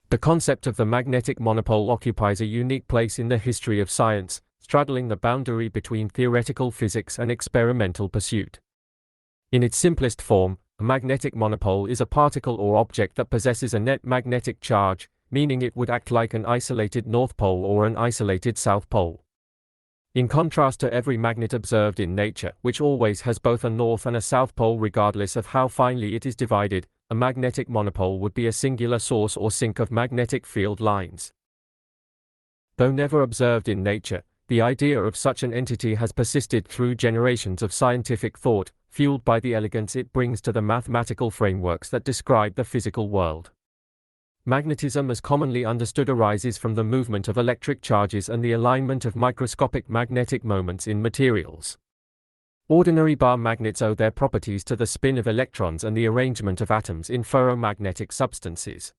The concept of the magnetic monopole occupies a unique place in the history of science, straddling the boundary between theoretical physics and experimental pursuit. In its simplest form, a magnetic monopole is a particle or object that possesses a net magnetic charge, meaning it would act like an isolated north pole or an isolated south pole. In contrast to every magnet observed in nature, which always has both a north and a south pole regardless of how finely it is divided, a magnetic monopole would be a singular source or sink of magnetic field lines. Though never observed in nature, the idea of such an entity has persisted through generations of scientific thought, fueled by the elegance it brings to the mathematical frameworks that describe the physical world. Magnetism as commonly understood arises from the movement of electric charges and the alignment of microscopic magnetic moments in materials. Ordinary bar magnets owe their properties to the spin of electrons and the arrangement of atoms in ferromagnetic substances.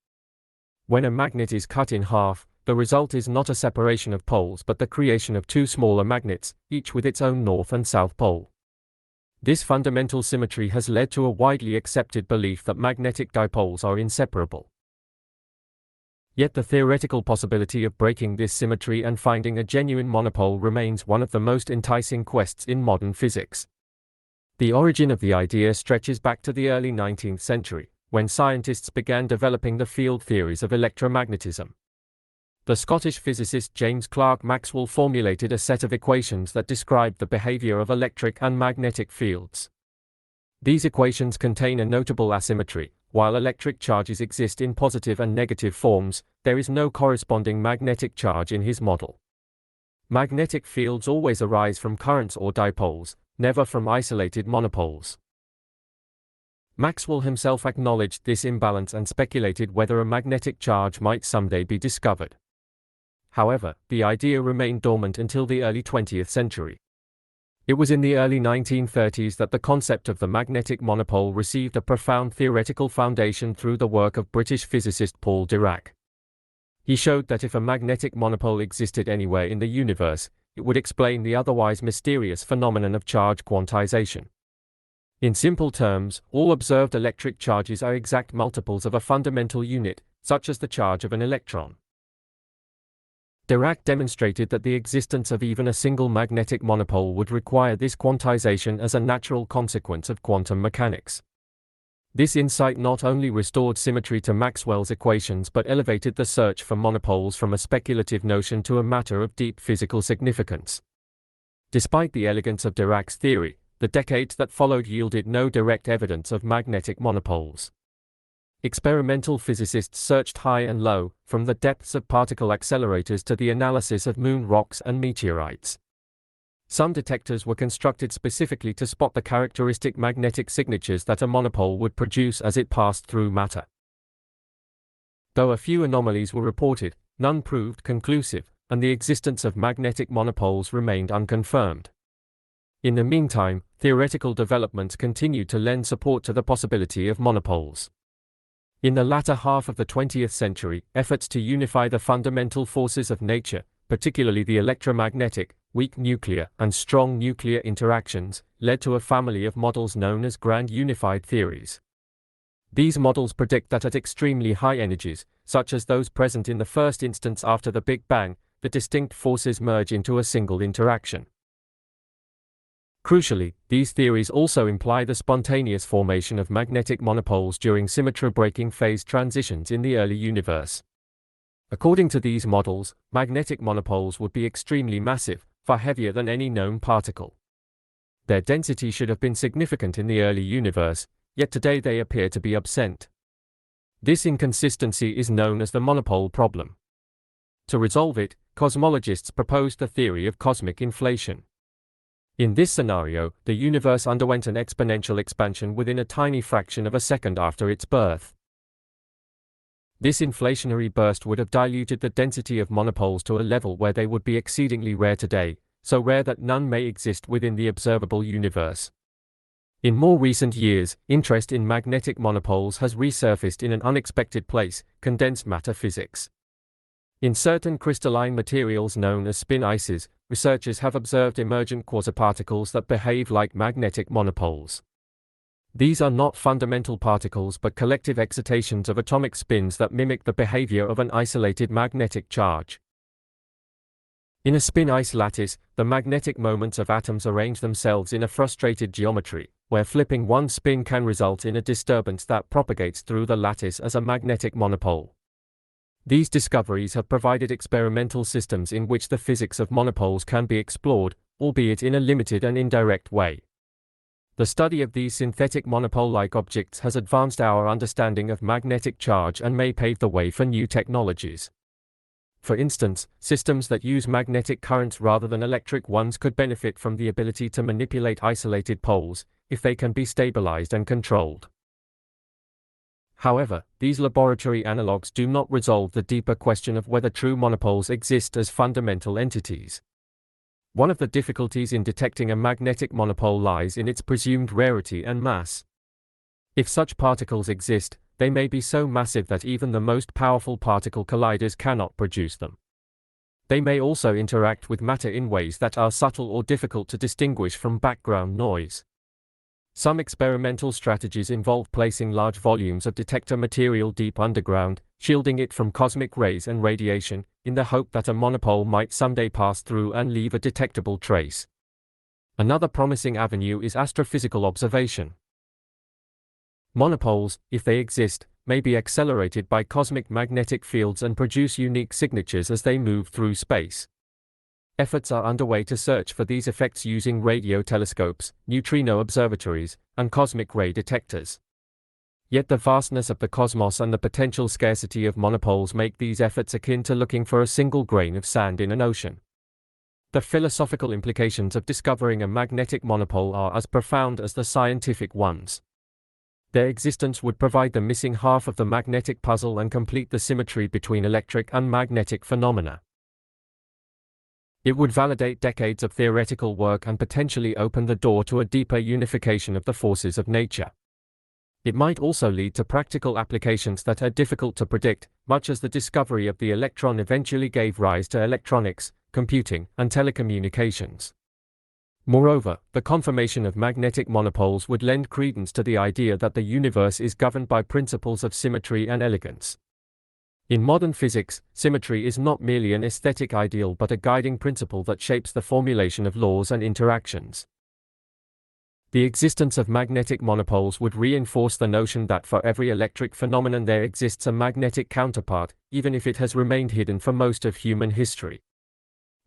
When a magnet is cut in half, the result is not a separation of poles but the creation of two smaller magnets, each with its own north and south pole. This fundamental symmetry has led to a widely accepted belief that magnetic dipoles are inseparable. Yet the theoretical possibility of breaking this symmetry and finding a genuine monopole remains one of the most enticing quests in modern physics. The origin of the idea stretches back to the early 19th century, when scientists began developing the field theories of electromagnetism. The Scottish physicist James Clerk Maxwell formulated a set of equations that described the behavior of electric and magnetic fields. These equations contain a notable asymmetry. While electric charges exist in positive and negative forms, there is no corresponding magnetic charge in his model. Magnetic fields always arise from currents or dipoles, never from isolated monopoles. Maxwell himself acknowledged this imbalance and speculated whether a magnetic charge might someday be discovered. However, the idea remained dormant until the early 20th century. It was in the early 1930s that the concept of the magnetic monopole received a profound theoretical foundation through the work of British physicist Paul Dirac. He showed that if a magnetic monopole existed anywhere in the universe, it would explain the otherwise mysterious phenomenon of charge quantization. In simple terms, all observed electric charges are exact multiples of a fundamental unit, such as the charge of an electron. Dirac demonstrated that the existence of even a single magnetic monopole would require this quantization as a natural consequence of quantum mechanics. This insight not only restored symmetry to Maxwell's equations but elevated the search for monopoles from a speculative notion to a matter of deep physical significance. Despite the elegance of Dirac's theory, the decades that followed yielded no direct evidence of magnetic monopoles. Experimental physicists searched high and low, from the depths of particle accelerators to the analysis of moon rocks and meteorites. Some detectors were constructed specifically to spot the characteristic magnetic signatures that a monopole would produce as it passed through matter. Though a few anomalies were reported, none proved conclusive, and the existence of magnetic monopoles remained unconfirmed. In the meantime, theoretical developments continued to lend support to the possibility of monopoles. In the latter half of the 20th century, efforts to unify the fundamental forces of nature, particularly the electromagnetic, weak nuclear, and strong nuclear interactions, led to a family of models known as grand unified theories. These models predict that at extremely high energies, such as those present in the first instance after the Big Bang, the distinct forces merge into a single interaction. Crucially, these theories also imply the spontaneous formation of magnetic monopoles during symmetry-breaking phase transitions in the early universe. According to these models, magnetic monopoles would be extremely massive, far heavier than any known particle. Their density should have been significant in the early universe, yet today they appear to be absent. This inconsistency is known as the monopole problem. To resolve it, cosmologists proposed the theory of cosmic inflation. In this scenario, the universe underwent an exponential expansion within a tiny fraction of a second after its birth. This inflationary burst would have diluted the density of monopoles to a level where they would be exceedingly rare today, so rare that none may exist within the observable universe. In more recent years, interest in magnetic monopoles has resurfaced in an unexpected place: condensed matter physics. In certain crystalline materials known as spin ices, researchers have observed emergent quasiparticles that behave like magnetic monopoles. These are not fundamental particles but collective excitations of atomic spins that mimic the behavior of an isolated magnetic charge. In a spin-ice lattice, the magnetic moments of atoms arrange themselves in a frustrated geometry, where flipping one spin can result in a disturbance that propagates through the lattice as a magnetic monopole. These discoveries have provided experimental systems in which the physics of monopoles can be explored, albeit in a limited and indirect way. The study of these synthetic monopole-like objects has advanced our understanding of magnetic charge and may pave the way for new technologies. For instance, systems that use magnetic currents rather than electric ones could benefit from the ability to manipulate isolated poles, if they can be stabilized and controlled. However, these laboratory analogues do not resolve the deeper question of whether true monopoles exist as fundamental entities. One of the difficulties in detecting a magnetic monopole lies in its presumed rarity and mass. If such particles exist, they may be so massive that even the most powerful particle colliders cannot produce them. They may also interact with matter in ways that are subtle or difficult to distinguish from background noise. Some experimental strategies involve placing large volumes of detector material deep underground, shielding it from cosmic rays and radiation, in the hope that a monopole might someday pass through and leave a detectable trace. Another promising avenue is astrophysical observation. Monopoles, if they exist, may be accelerated by cosmic magnetic fields and produce unique signatures as they move through space. Efforts are underway to search for these effects using radio telescopes, neutrino observatories, and cosmic ray detectors. Yet the vastness of the cosmos and the potential scarcity of monopoles make these efforts akin to looking for a single grain of sand in an ocean. The philosophical implications of discovering a magnetic monopole are as profound as the scientific ones. Their existence would provide the missing half of the magnetic puzzle and complete the symmetry between electric and magnetic phenomena. It would validate decades of theoretical work and potentially open the door to a deeper unification of the forces of nature. It might also lead to practical applications that are difficult to predict, much as the discovery of the electron eventually gave rise to electronics, computing, and telecommunications. Moreover, the confirmation of magnetic monopoles would lend credence to the idea that the universe is governed by principles of symmetry and elegance. In modern physics, symmetry is not merely an aesthetic ideal but a guiding principle that shapes the formulation of laws and interactions. The existence of magnetic monopoles would reinforce the notion that for every electric phenomenon there exists a magnetic counterpart, even if it has remained hidden for most of human history.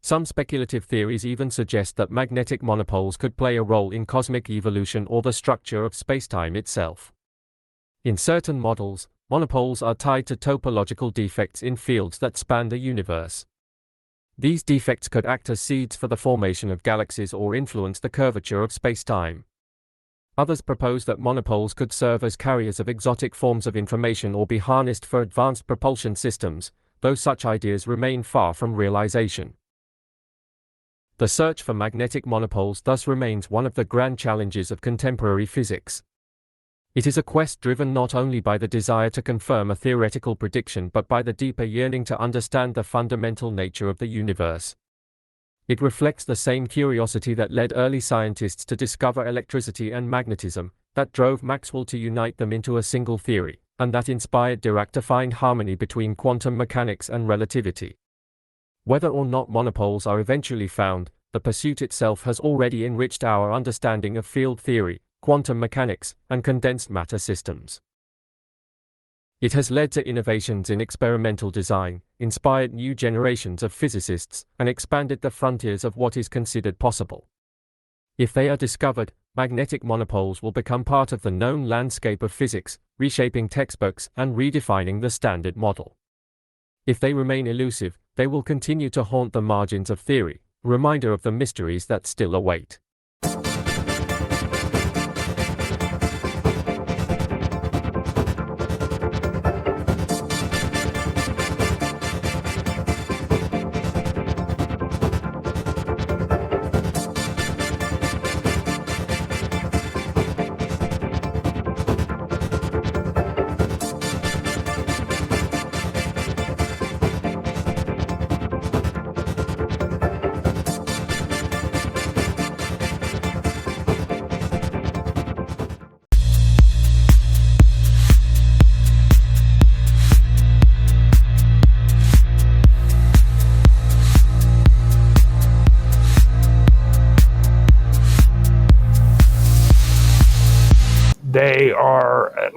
Some speculative theories even suggest that magnetic monopoles could play a role in cosmic evolution or the structure of spacetime itself. In certain models, monopoles are tied to topological defects in fields that span the universe. These defects could act as seeds for the formation of galaxies or influence the curvature of spacetime. Others propose that monopoles could serve as carriers of exotic forms of information or be harnessed for advanced propulsion systems, though such ideas remain far from realization. The search for magnetic monopoles thus remains one of the grand challenges of contemporary physics. It is a quest driven not only by the desire to confirm a theoretical prediction but by the deeper yearning to understand the fundamental nature of the universe. It reflects the same curiosity that led early scientists to discover electricity and magnetism, that drove Maxwell to unite them into a single theory, and that inspired Dirac to find harmony between quantum mechanics and relativity. Whether or not monopoles are eventually found, the pursuit itself has already enriched our understanding of field theory, quantum mechanics, and condensed matter systems. It has led to innovations in experimental design, inspired new generations of physicists, and expanded the frontiers of what is considered possible. If they are discovered, magnetic monopoles will become part of the known landscape of physics, reshaping textbooks and redefining the standard model. If they remain elusive, they will continue to haunt the margins of theory, a reminder of the mysteries that still await.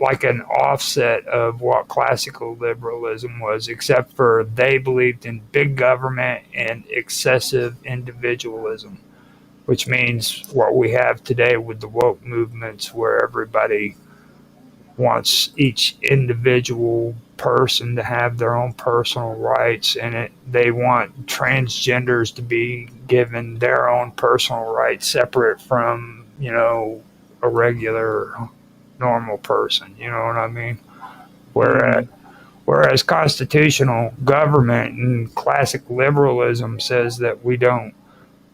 like an offset of what classical liberalism was, except for they believed in big government and excessive individualism, which means what we have today with the woke movements, where everybody wants each individual person to have their own personal rights, and they want transgenders to be given their own personal rights separate from, a regular normal person. You know what I mean? Whereas, whereas constitutional government and classic liberalism says that we don't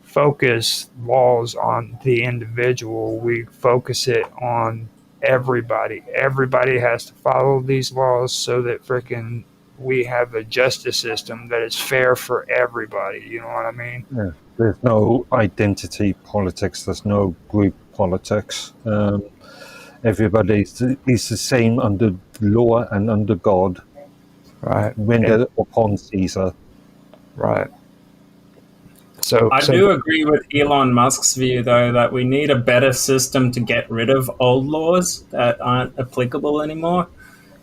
focus laws on the individual, we focus it on everybody. Everybody has to follow these laws so that freaking we have a justice system that is fair for everybody. You know what I mean? Yeah. There's no identity politics. There's no group politics. Everybody is the same under law and under God. Right. Rendered upon Caesar. Right. I do agree with Elon Musk's view, though, that we need a better system to get rid of old laws that aren't applicable anymore.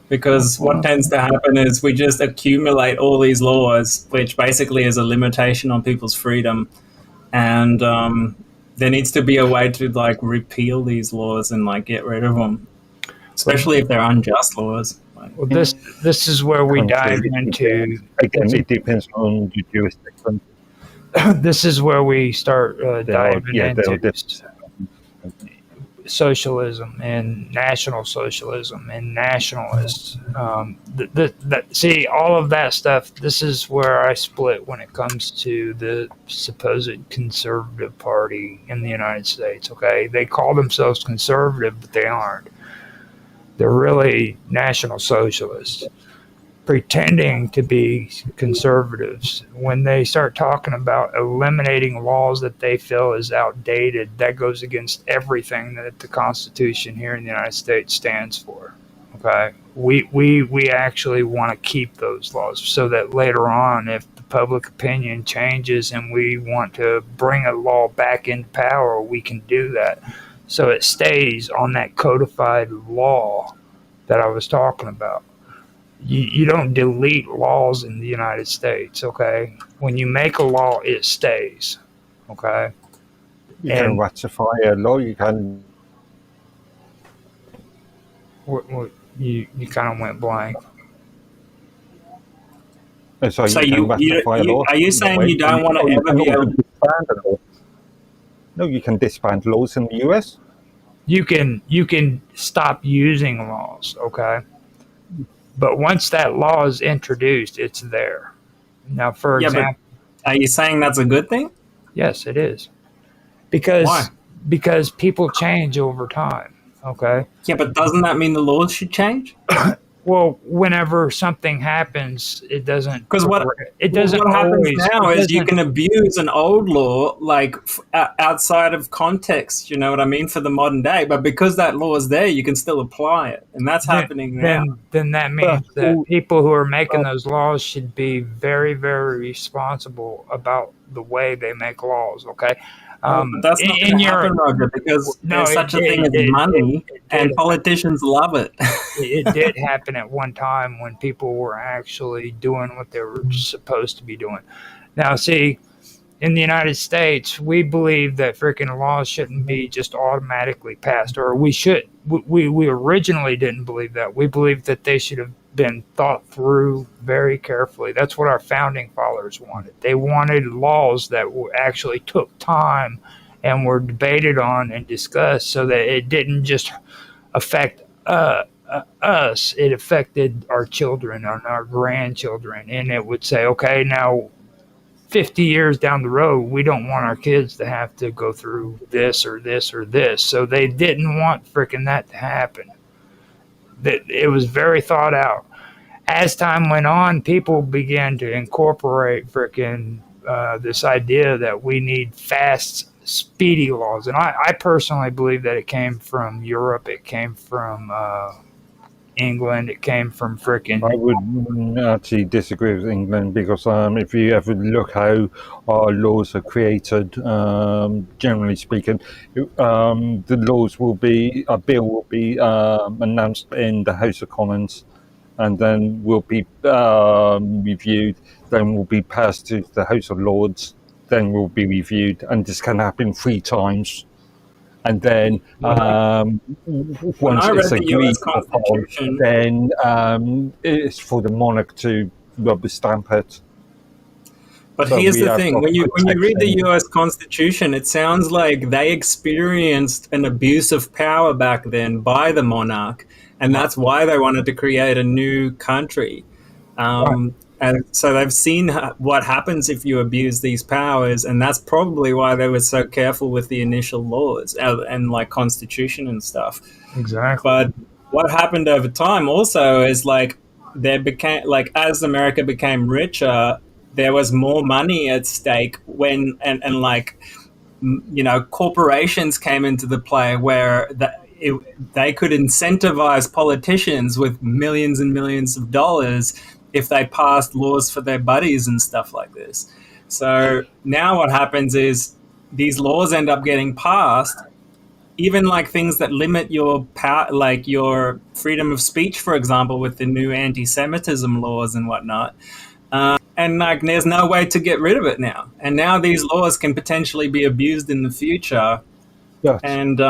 Because what tends to happen is we just accumulate all these laws, which basically is a limitation on people's freedom. And there needs to be a way to repeal these laws and get rid of them, especially if they're unjust laws. Well, this is where we dive into. Again, it depends on the jurisdiction. This is where we start diving into socialism and national socialism and nationalists. See, all of that stuff, this is where I split when it comes to the supposed conservative party in the United States, okay? They call themselves conservative, but they aren't. They're really national socialists, pretending to be conservatives. When they start talking about eliminating laws that they feel is outdated, that goes against everything that the Constitution here in the United States stands for. Okay, we actually want to keep those laws so that later on, if the public opinion changes and we want to bring a law back into power, we can do that. So it stays on that codified law that I was talking about. You don't delete laws in the United States, okay? When you make a law, it stays, okay? You can ratify a law, you can... You kind of went blank. So are you saying you don't want to ever be able to disband a law? No, you can disband laws in the US. You can stop using laws, okay? But once that law is introduced, it's there. Now, for example... But are you saying that's a good thing? Yes, it is. Because Why? Because people change over time, okay? Yeah, but doesn't that mean the laws should change? Well, whenever something happens, it doesn't... Because what happens now is you can abuse an old law outside of context, you know what I mean, for the modern day. But because that law is there, you can still apply it. And that's happening now. Then that means that people who are making those laws should be very, very responsible about the way they make laws, okay? But that's not going to happen, Roger, because there's such a thing as money, and politicians love it. It did happen at one time when people were actually doing what they were supposed to be doing. Now, see, in the United States, we believe that freaking laws shouldn't be just automatically passed, or we originally didn't believe that. We believed that they should have been thought through very carefully. That's what our founding fathers wanted. They wanted laws that actually took time and were debated on and discussed so that it didn't just affect us, it affected our children and our grandchildren. And it would say, okay, now 50 years down the road, we don't want our kids to have to go through this or this or this. So they didn't want freaking that to happen. It was very thought out. As time went on, people began to incorporate freaking this idea that we need fast, speedy laws. And I personally believe that it came from Europe. It came from England. It came from frickin'. I would actually disagree with England because if you ever look how our laws are created, generally speaking, the laws will be, a bill will be announced in the House of Commons, and then will be reviewed, then will be passed to the House of Lords, then will be reviewed, and this can happen 3 times. And then once it's agreed upon, then it's for the monarch to rubber stamp it. But so here's the thing: when you read the U.S. Constitution, it sounds like they experienced an abuse of power back then by the monarch, and that's why they wanted to create a new country. And so they've seen what happens if you abuse these powers, and that's probably why they were so careful with the initial laws and like constitution and stuff. Exactly. But what happened over time also is like there became, like, as America became richer, there was more money at stake when and like, you know, corporations came into the play where they could incentivize politicians with millions and millions of dollars if they passed laws for their buddies and stuff like this. So now what happens is these laws end up getting passed, even like things that limit your power, like your freedom of speech, for example, with the new anti-Semitism laws and whatnot. And like, there's no way to get rid of it now. And now these laws can potentially be abused in the future. Yes. And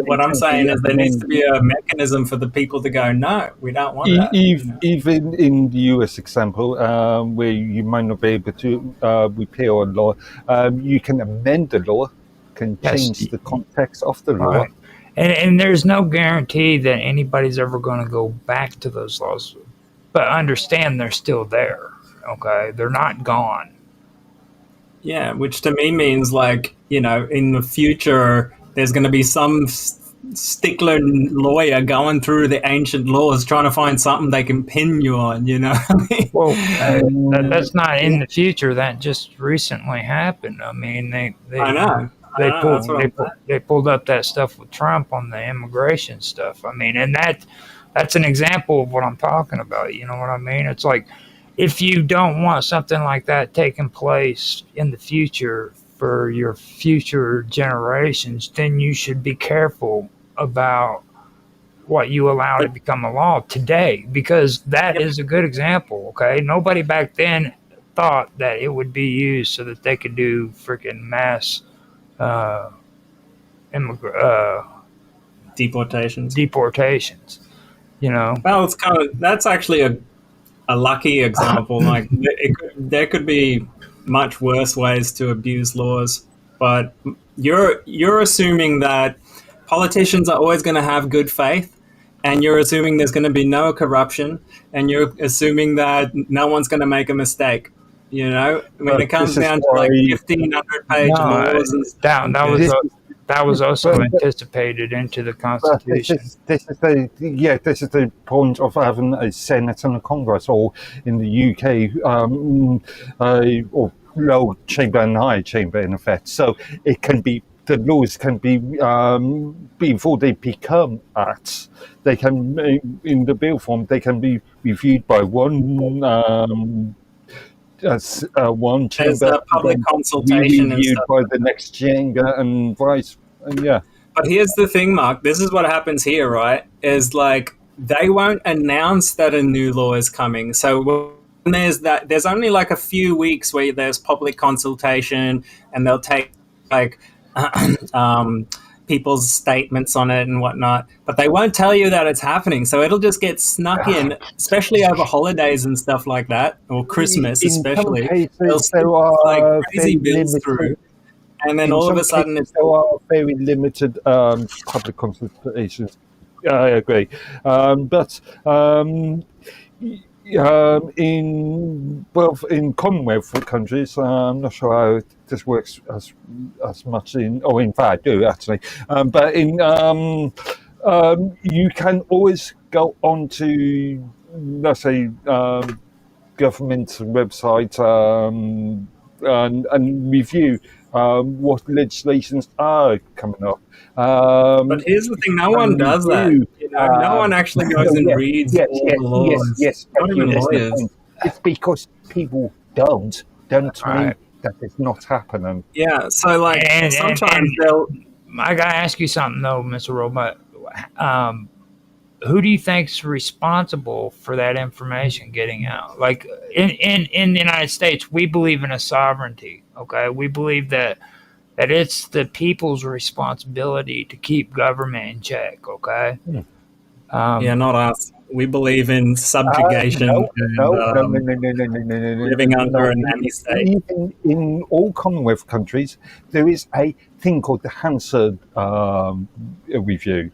what I'm saying is there needs to be a mechanism for the people to go, no, we don't want that. Even in the US example, where you might not be able to repeal a law, you can amend the law, can change the context of the law. Right. And there's no guarantee that anybody's ever going to go back to those laws. But understand they're still there, okay? They're not gone. Yeah, which to me means, like, you know, in the future, there's going to be some stickler lawyer going through the ancient laws trying to find something they can pin you on, you know? Well, that's not in the future. That just recently happened. I mean, they pulled up that stuff with Trump on the immigration stuff. I mean, and that's an example of what I'm talking about. You know what I mean? It's like, if you don't want something like that taking place in the future for your future generations, then you should be careful about what you allow to become a law today, because that is a good example, okay? Nobody back then thought that it would be used so that they could do freaking mass deportations, you know? Well, it's kind of, that's actually a lucky example. Like, there could be much worse ways to abuse laws, but you're assuming that politicians are always going to have good faith, and you're assuming there's going to be no corruption, and you're assuming that no one's going to make a mistake. You know, when it comes down to like 1,500-page laws and stuff. That was also anticipated into the Constitution. This is the point of having a Senate and a Congress, or in the UK, or low chamber and high chamber in effect. So it can be, the laws can be, before they become acts, they can, in the bill form, they can be reviewed by one chamber, there's a public consultation reviewed by the next chamber, and vice, and yeah. But here's the thing, Mark. This is what happens here, right? Is like they won't announce that a new law is coming. So when there's only like a few weeks where there's public consultation, and they'll take like people's statements on it and whatnot, but they won't tell you that it's happening. So it'll just get snuck in, especially over holidays and stuff like that, or Christmas especially. They'll stick like crazy bills through, and then all of a sudden there are very limited public consultations. I agree, but in Commonwealth countries, I'm not sure how this works as much in fact I do actually, but in you can always go on to, let's say, government website and review what legislations are coming up. But here's the thing: no one does that. You no one actually goes and reads all the laws. Yes. Not even lawyers. It's because people don't mean Right. that it's not happening. Yeah, so like sometimes they'll. I gotta ask you something though, Mr. Robot. Who do you think's responsible for that information getting out? Like in the United States, we believe in a sovereignty. Okay, we believe that it's the people's responsibility to keep government in check. Okay. Yeah, not us. We believe in subjugation living under a nanny state. Even in all Commonwealth countries, there is a thing called the Hanson review.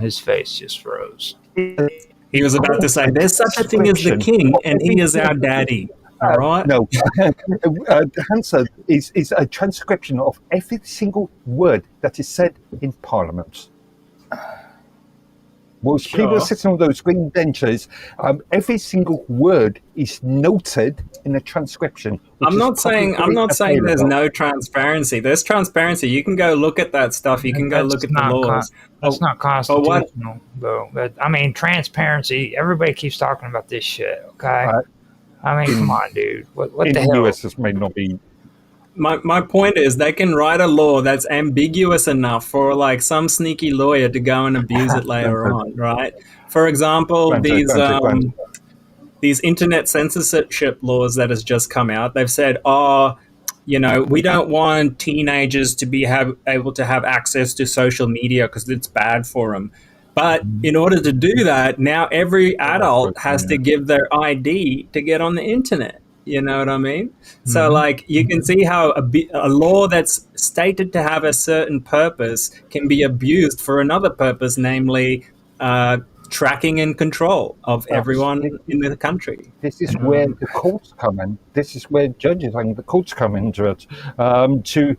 His face just froze. He was about to say, "There's such a thing as the king, and he is our daddy." All right. No, the Hanson is a transcription of every single word that is said in Parliament. Whilst people are sitting on those green benches, every single word is noted in a transcription. I'm not saying there's no transparency. There's transparency. You can go look at that stuff. You can go look at the laws. That's not constitutional, though. I mean, transparency. Everybody keeps talking about this shit. Okay. I mean, come on, dude. What the hell? In the US, this may not be. My point is they can write a law that's ambiguous enough for like some sneaky lawyer to go and abuse it later on, right? For example, these internet censorship laws that has just come out, they've said, we don't want teenagers to be able to have access to social media because it's bad for them. But in order to do that, now every adult has to give their ID to get on the internet. You know what I mean? So, like, you can see how a law that's stated to have a certain purpose can be abused for another purpose, namely tracking and control of everyone in the country. This is where the courts come in. This is where judges and the courts come into it to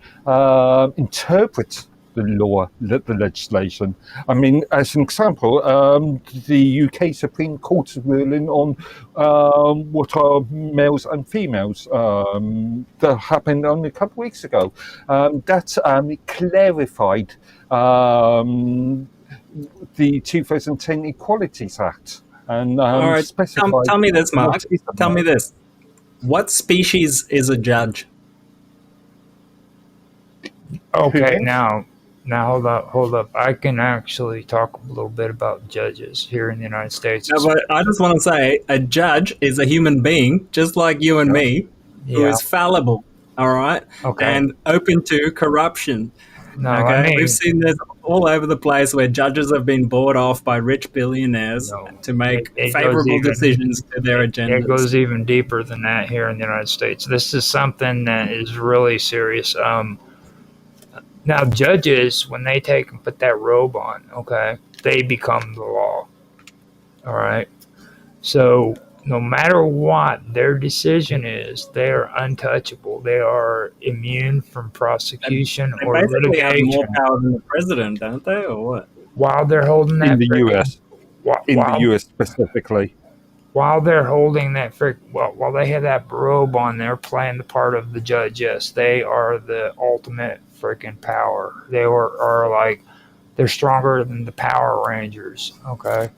interpret the law, the legislation. I mean, as an example, the UK Supreme Court is ruling on what are males and females. That happened only a couple of weeks ago. That clarified the 2010 Equalities Act. And all right, tell me this, Mark. Tell me this. What species is a judge? Okay, now hold up. I can actually talk a little bit about judges here in the United States. No, but I just want to say a judge is a human being, just like you and me, who is fallible, all right? Okay. And open to corruption. No, okay, I mean, we've seen this all over the place where judges have been bought off by rich billionaires to make favorable decisions to their agendas. It goes even deeper than that here in the United States. This is something that is really serious. Now, judges, when they take and put that robe on, okay, they become the law. All right. So no matter what their decision is, they are untouchable. They are immune from prosecution they or basically litigation. have more power than the president, don't they, or what? While they're holding that in the US, the US specifically. While they're holding that while they have that robe on, they're playing the part of the judge. Yes, they are the ultimate freaking power. They are like, they're stronger than the Power Rangers. Okay.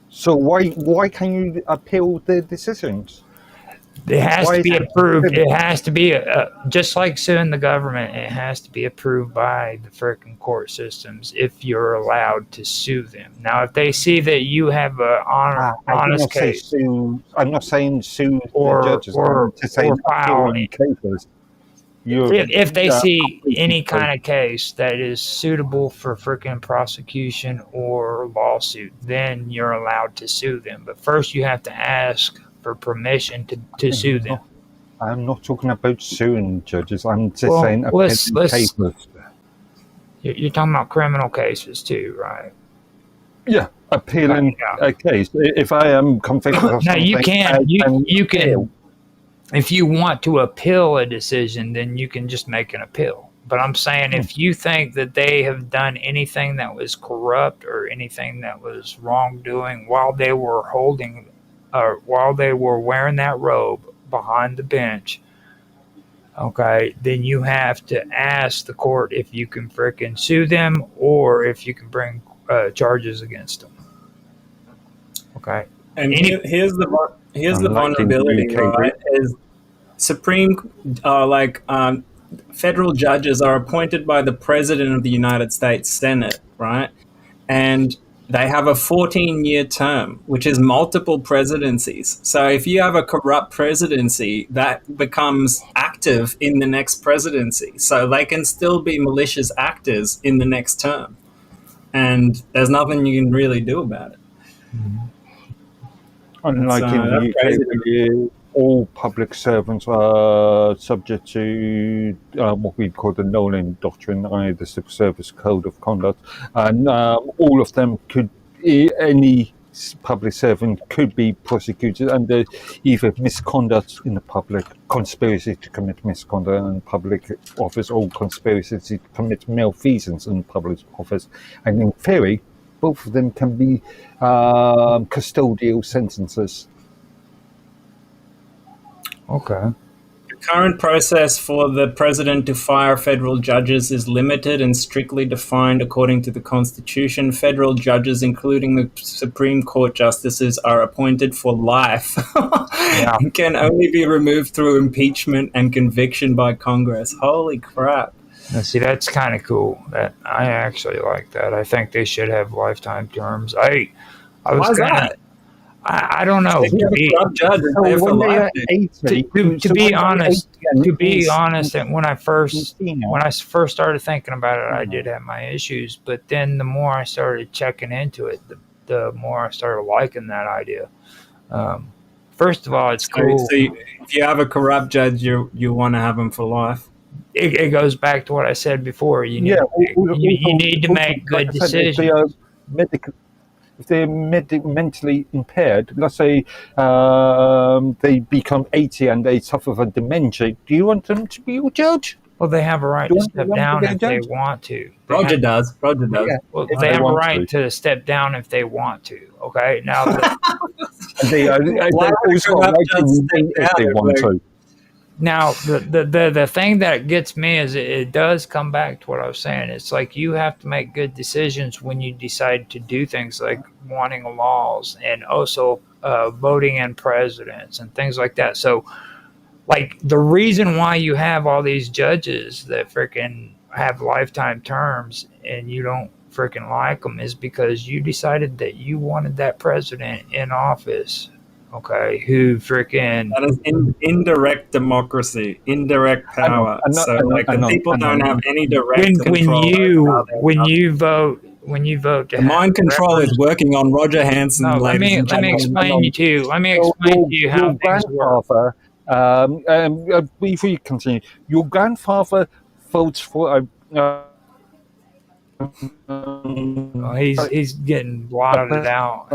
So why can you appeal the decisions? It has to be approved. It has to be just like suing the government. It has to be approved by the freaking court systems if you're allowed to sue them. Now, if they see that you have an honest case, I'm not saying sue or the judges. or file cases. If they see any kind of case that is suitable for freaking prosecution or lawsuit, then you're allowed to sue them. But first, you have to ask for permission to sue them. I'm not talking about suing judges. I'm just saying cases. You're talking about criminal cases too, right? Yeah, appealing a case. If I am convicted of something, you can. If you want to appeal a decision, then you can just make an appeal. But I'm saying if you think that they have done anything that was corrupt or anything that was wrongdoing while they were while they were wearing that robe behind the bench, okay, then you have to ask the court if you can frickin' sue them or if you can bring charges against them. Okay. And here's the Unlike in the vulnerability, UK, right? Is federal judges are appointed by the President of the United States Senate, right? And they have a 14-year term, which is multiple presidencies. So if you have a corrupt presidency, that becomes active in the next presidency. So they can still be malicious actors in the next term. And there's nothing you can really do about it. Unlike in the UK, all public servants are subject to what we call the Nolan Doctrine, the Civil Service Code of Conduct, and all of them any public servant could be prosecuted under either misconduct in the public, conspiracy to commit misconduct in public office, or conspiracy to commit malfeasance in public office. And in theory, both of them can be custodial sentences. Okay. The current process for the president to fire federal judges is limited and strictly defined according to the Constitution. Federal judges, including the Supreme Court justices, are appointed for life and can only be removed through impeachment and conviction by Congress. Holy crap. Now, see, that's kind of cool. That I actually like that. I think they should have lifetime terms. I was kind of, I don't know. To be honest, and when I first started thinking about it, I did have my issues. But then the more I started checking into it, the more I started liking that idea. First of all, it's cool. So if you have a corrupt judge, you want to have him for life. It goes back to what I said before. You need to make good decisions. If they're mentally impaired, let's say they become 80 and they suffer from dementia, do you want them to be your judge? Well, they have a right to step down if they want to. Roger does. Yeah. Well, they have a right to step down if they want to. Okay, now they also have a right to if they want to. Now, the thing that gets me is it does come back to what I was saying. It's like you have to make good decisions when you decide to do things like wanting laws and also voting in presidents and things like that. So, like, the reason why you have all these judges that freaking have lifetime terms and you don't freaking like them is because you decided that you wanted that president in office. Okay, who freaking... That is indirect democracy, indirect power. The people don't have any direct control. When you vote to mind control is working on Roger Hanson. No, let me explain to you how things work. Before you continue, your grandfather votes for he's getting blotted out.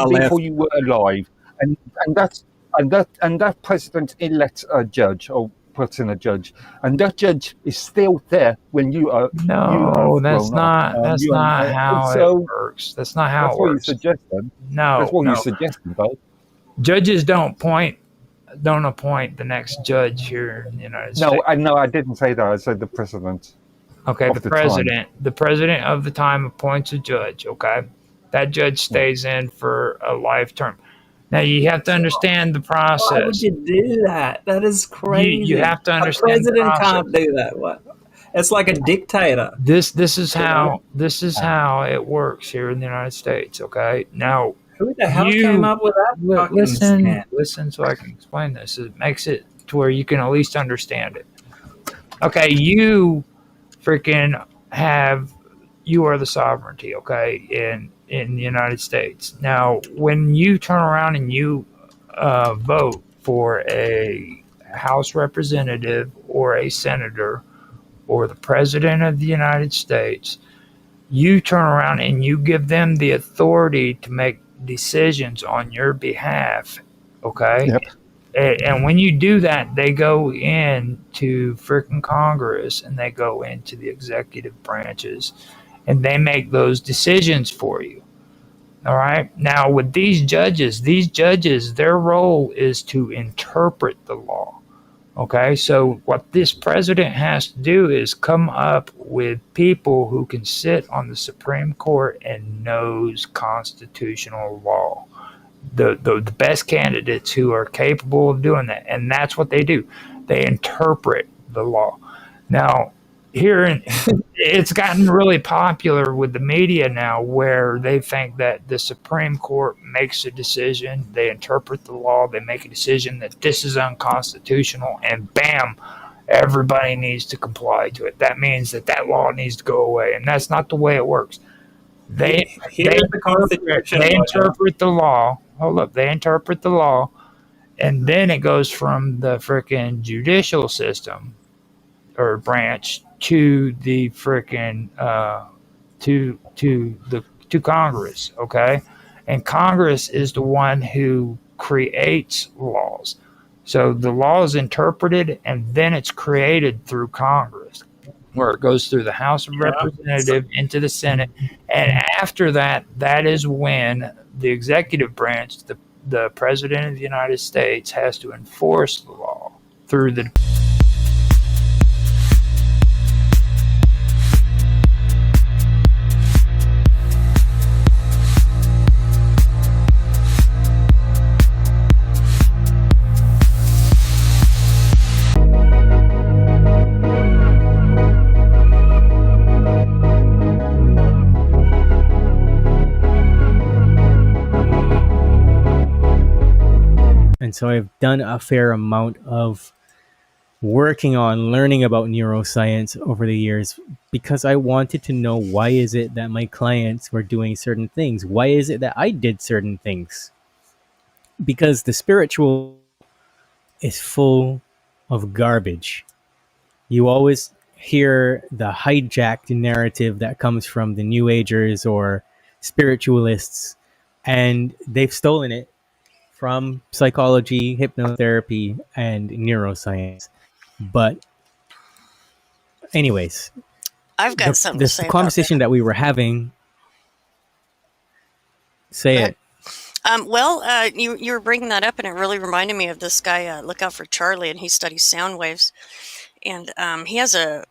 Before you were alive, and that president elects a judge or puts in a judge, and that judge is still there when you are. No, that's not how it works. That's not how it works. That's what you suggested. No, that's what you suggested, though. Judges don't appoint the next judge here in the United States. No, I didn't say that. I said the president. Okay, the president of the time appoints a judge. Okay, that judge stays in for a life term. Now you have to understand the process. Why would you do that? That is crazy. You have to understand. A president can't do that. What? It's like a dictator. This is how it works here in the United States. Okay, now who the hell came up with that? Listen, so I can explain this. It makes it to where you can at least understand it. Okay, you are the sovereignty, okay, in the United States. Now, when you turn around and you vote for a House representative or a senator or the president of the United States, you turn around and you give them the authority to make decisions on your behalf, okay? Yep. And when you do that, they go into freaking Congress and they go into the executive branches and they make those decisions for you. All right. Now, with these judges, their role is to interpret the law. Okay. So, what this president has to do is come up with people who can sit on the Supreme Court and knows constitutional law. The best candidates who are capable of doing that. And that's what they do. They interpret the law. Now, it's gotten really popular with the media now, where they think that the Supreme Court makes a decision, they interpret the law, they make a decision that this is unconstitutional, and bam, everybody needs to comply to it. That means that law needs to go away, and that's not the way it works. They interpret the law. Hold up, they interpret the law, and then it goes from the freaking judicial system or branch to the freaking to Congress, okay? And Congress is the one who creates laws. So the law is interpreted and then it's created through Congress, where it goes through the House of Representatives into the Senate. And after that, that is when the executive branch, the President of the United States, has to enforce the law through the And so I've done a fair amount of working on learning about neuroscience over the years, because I wanted to know, why is it that my clients were doing certain things? Why is it that I did certain things? Because the spiritual is full of garbage. You always hear the hijacked narrative that comes from the New Agers or spiritualists, and they've stolen it from psychology, hypnotherapy, and neuroscience. But anyways, I've got something to say. This conversation that we were having, say it. Well, you were bringing that up, and it really reminded me of this guy, Look Out for Charlie, and he studies sound waves. And he has a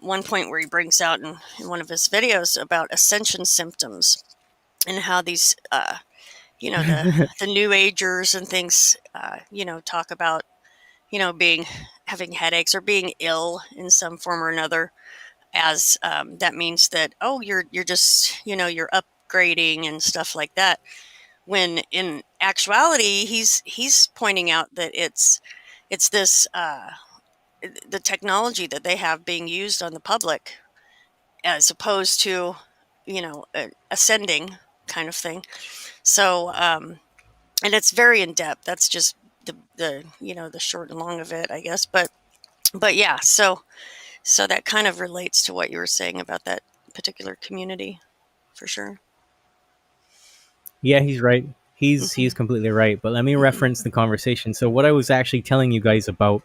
one point where he brings out in one of his videos about ascension symptoms and how these, the New Agers and things, talk about, having headaches or being ill in some form or another, as that means that, you're just, you're upgrading and stuff like that. When in actuality, he's pointing out that it's this the technology that they have being used on the public, as opposed to ascending kind of thing. So and it's very in depth. That's just the short and long of it, I guess. But yeah, so that kind of relates to what you were saying about that particular community, for sure. Yeah, he's right. He's completely right. But let me reference the conversation. So what I was actually telling you guys about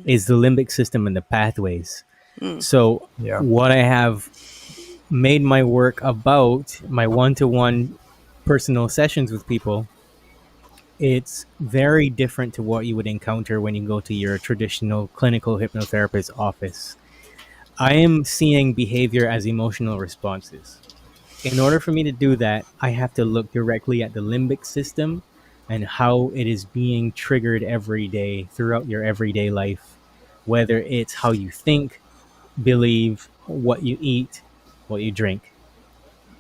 is the limbic system and the pathways. So what I have made my work about, my one-to-one personal sessions with people, it's very different to what you would encounter when you go to your traditional clinical hypnotherapist office. I am seeing behavior as emotional responses. In order for me to do that, I have to look directly at the limbic system and how it is being triggered every day throughout your everyday life, whether it's how you think, believe, what you eat, what you drink.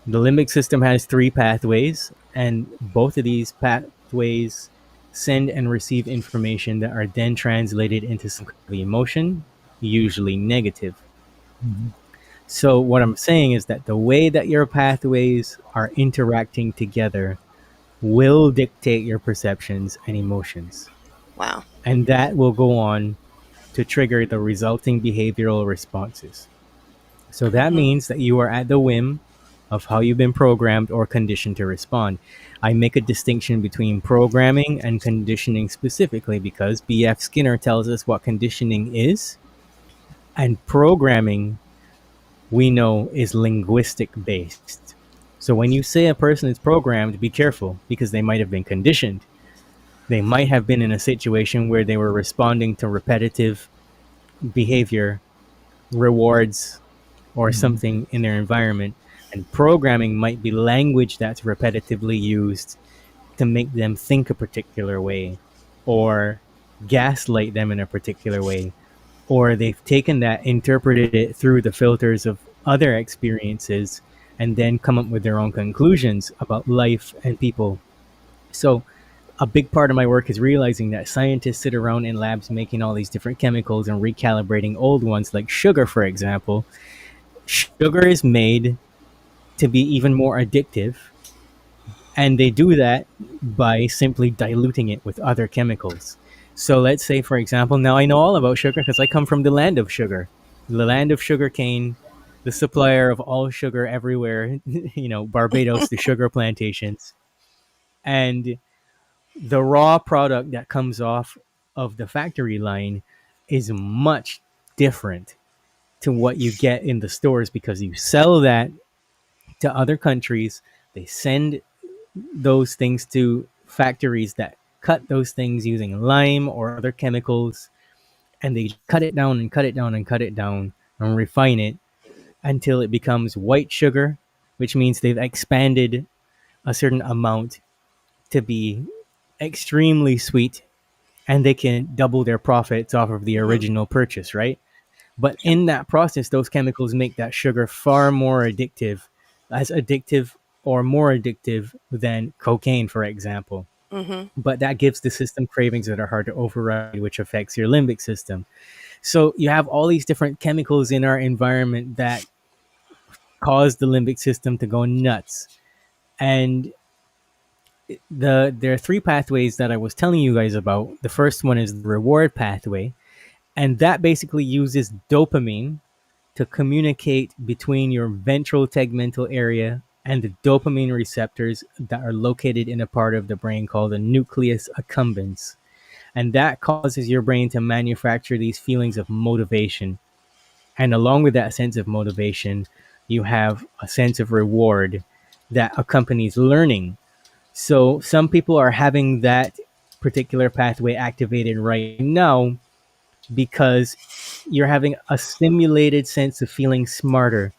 The limbic system has 3 pathways, and both of these pathways send and receive information that are then translated into some kind of emotion, usually negative. So what I'm saying is that the way that your pathways are interacting together will dictate your perceptions and emotions. Wow. And that will go on to trigger the resulting behavioral responses. So that means that you are at the whim of how you've been programmed or conditioned to respond. I make a distinction between programming and conditioning specifically because B.F. Skinner tells us what conditioning is, and programming, we know, is linguistic based. So when you say a person is programmed, be careful, because they might have been conditioned. They might have been in a situation where they were responding to repetitive behavior, rewards, or something in their environment. And programming might be language that's repetitively used to make them think a particular way, or gaslight them in a particular way, or they've taken that, interpreted it through the filters of other experiences, and then come up with their own conclusions about life and people. So a big part of my work is realizing that scientists sit around in labs making all these different chemicals and recalibrating old ones, like sugar, for example. Sugar is made to be even more addictive, and they do that by simply diluting it with other chemicals. So let's say, for example, now I know all about sugar because I come from the land of sugar, the land of sugar cane, the supplier of all sugar everywhere, Barbados, the sugar plantations. And the raw product that comes off of the factory line is much different to what you get in the stores, because you sell that to other countries. They send those things to factories that cut those things using lime or other chemicals, and they cut it down and cut it down and cut it down and refine it until it becomes white sugar, which means they've expanded a certain amount to be extremely sweet, and they can double their profits off of the original purchase, right? But in that process, those chemicals make that sugar far more addictive, as addictive or more addictive than cocaine, for example. But that gives the system cravings that are hard to override, which affects your limbic system. So you have all these different chemicals in our environment that cause the limbic system to go nuts. And there are three pathways that I was telling you guys about. The first one is the reward pathway, and that basically uses dopamine to communicate between your ventral tegmental area and the dopamine receptors that are located in a part of the brain called the nucleus accumbens. And that causes your brain to manufacture these feelings of motivation. And along with that sense of motivation, you have a sense of reward that accompanies learning. So some people are having that particular pathway activated right now because you're having a simulated sense of feeling smarter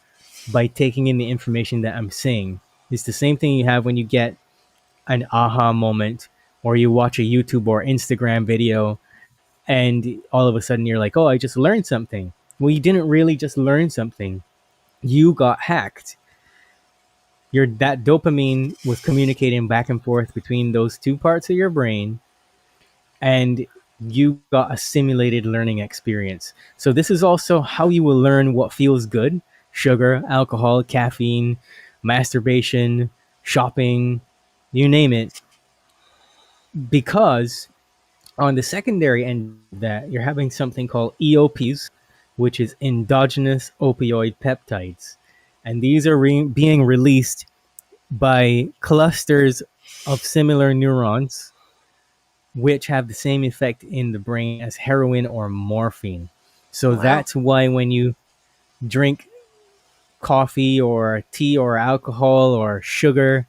by taking in the information that I'm saying. It's the same thing you have when you get an aha moment, or you watch a YouTube or Instagram video, and all of a sudden you're like, oh, I just learned something. Well, you didn't really just learn something. You got hacked. That dopamine was communicating back and forth between those two parts of your brain, and you got a simulated learning experience. So this is also how you will learn what feels good: sugar, alcohol, caffeine, masturbation, shopping, you name it. Because on the secondary end of that, you're having something called EOPs, which is endogenous opioid peptides. And these are being released by clusters of similar neurons, which have the same effect in the brain as heroin or morphine. So that's why when you drink coffee or tea or alcohol or sugar,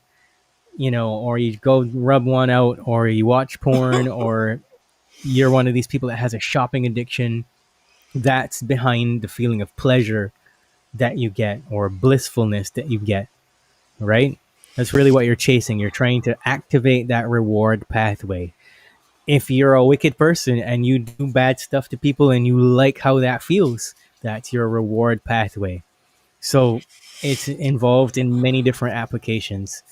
or you go rub one out, or you watch porn, or you're one of these people that has a shopping addiction, that's behind the feeling of pleasure that you get, or blissfulness that you get, right? That's really what you're chasing. You're trying to activate that reward pathway. If you're a wicked person and you do bad stuff to people and you like how that feels, that's your reward pathway. So it's involved in many different applications.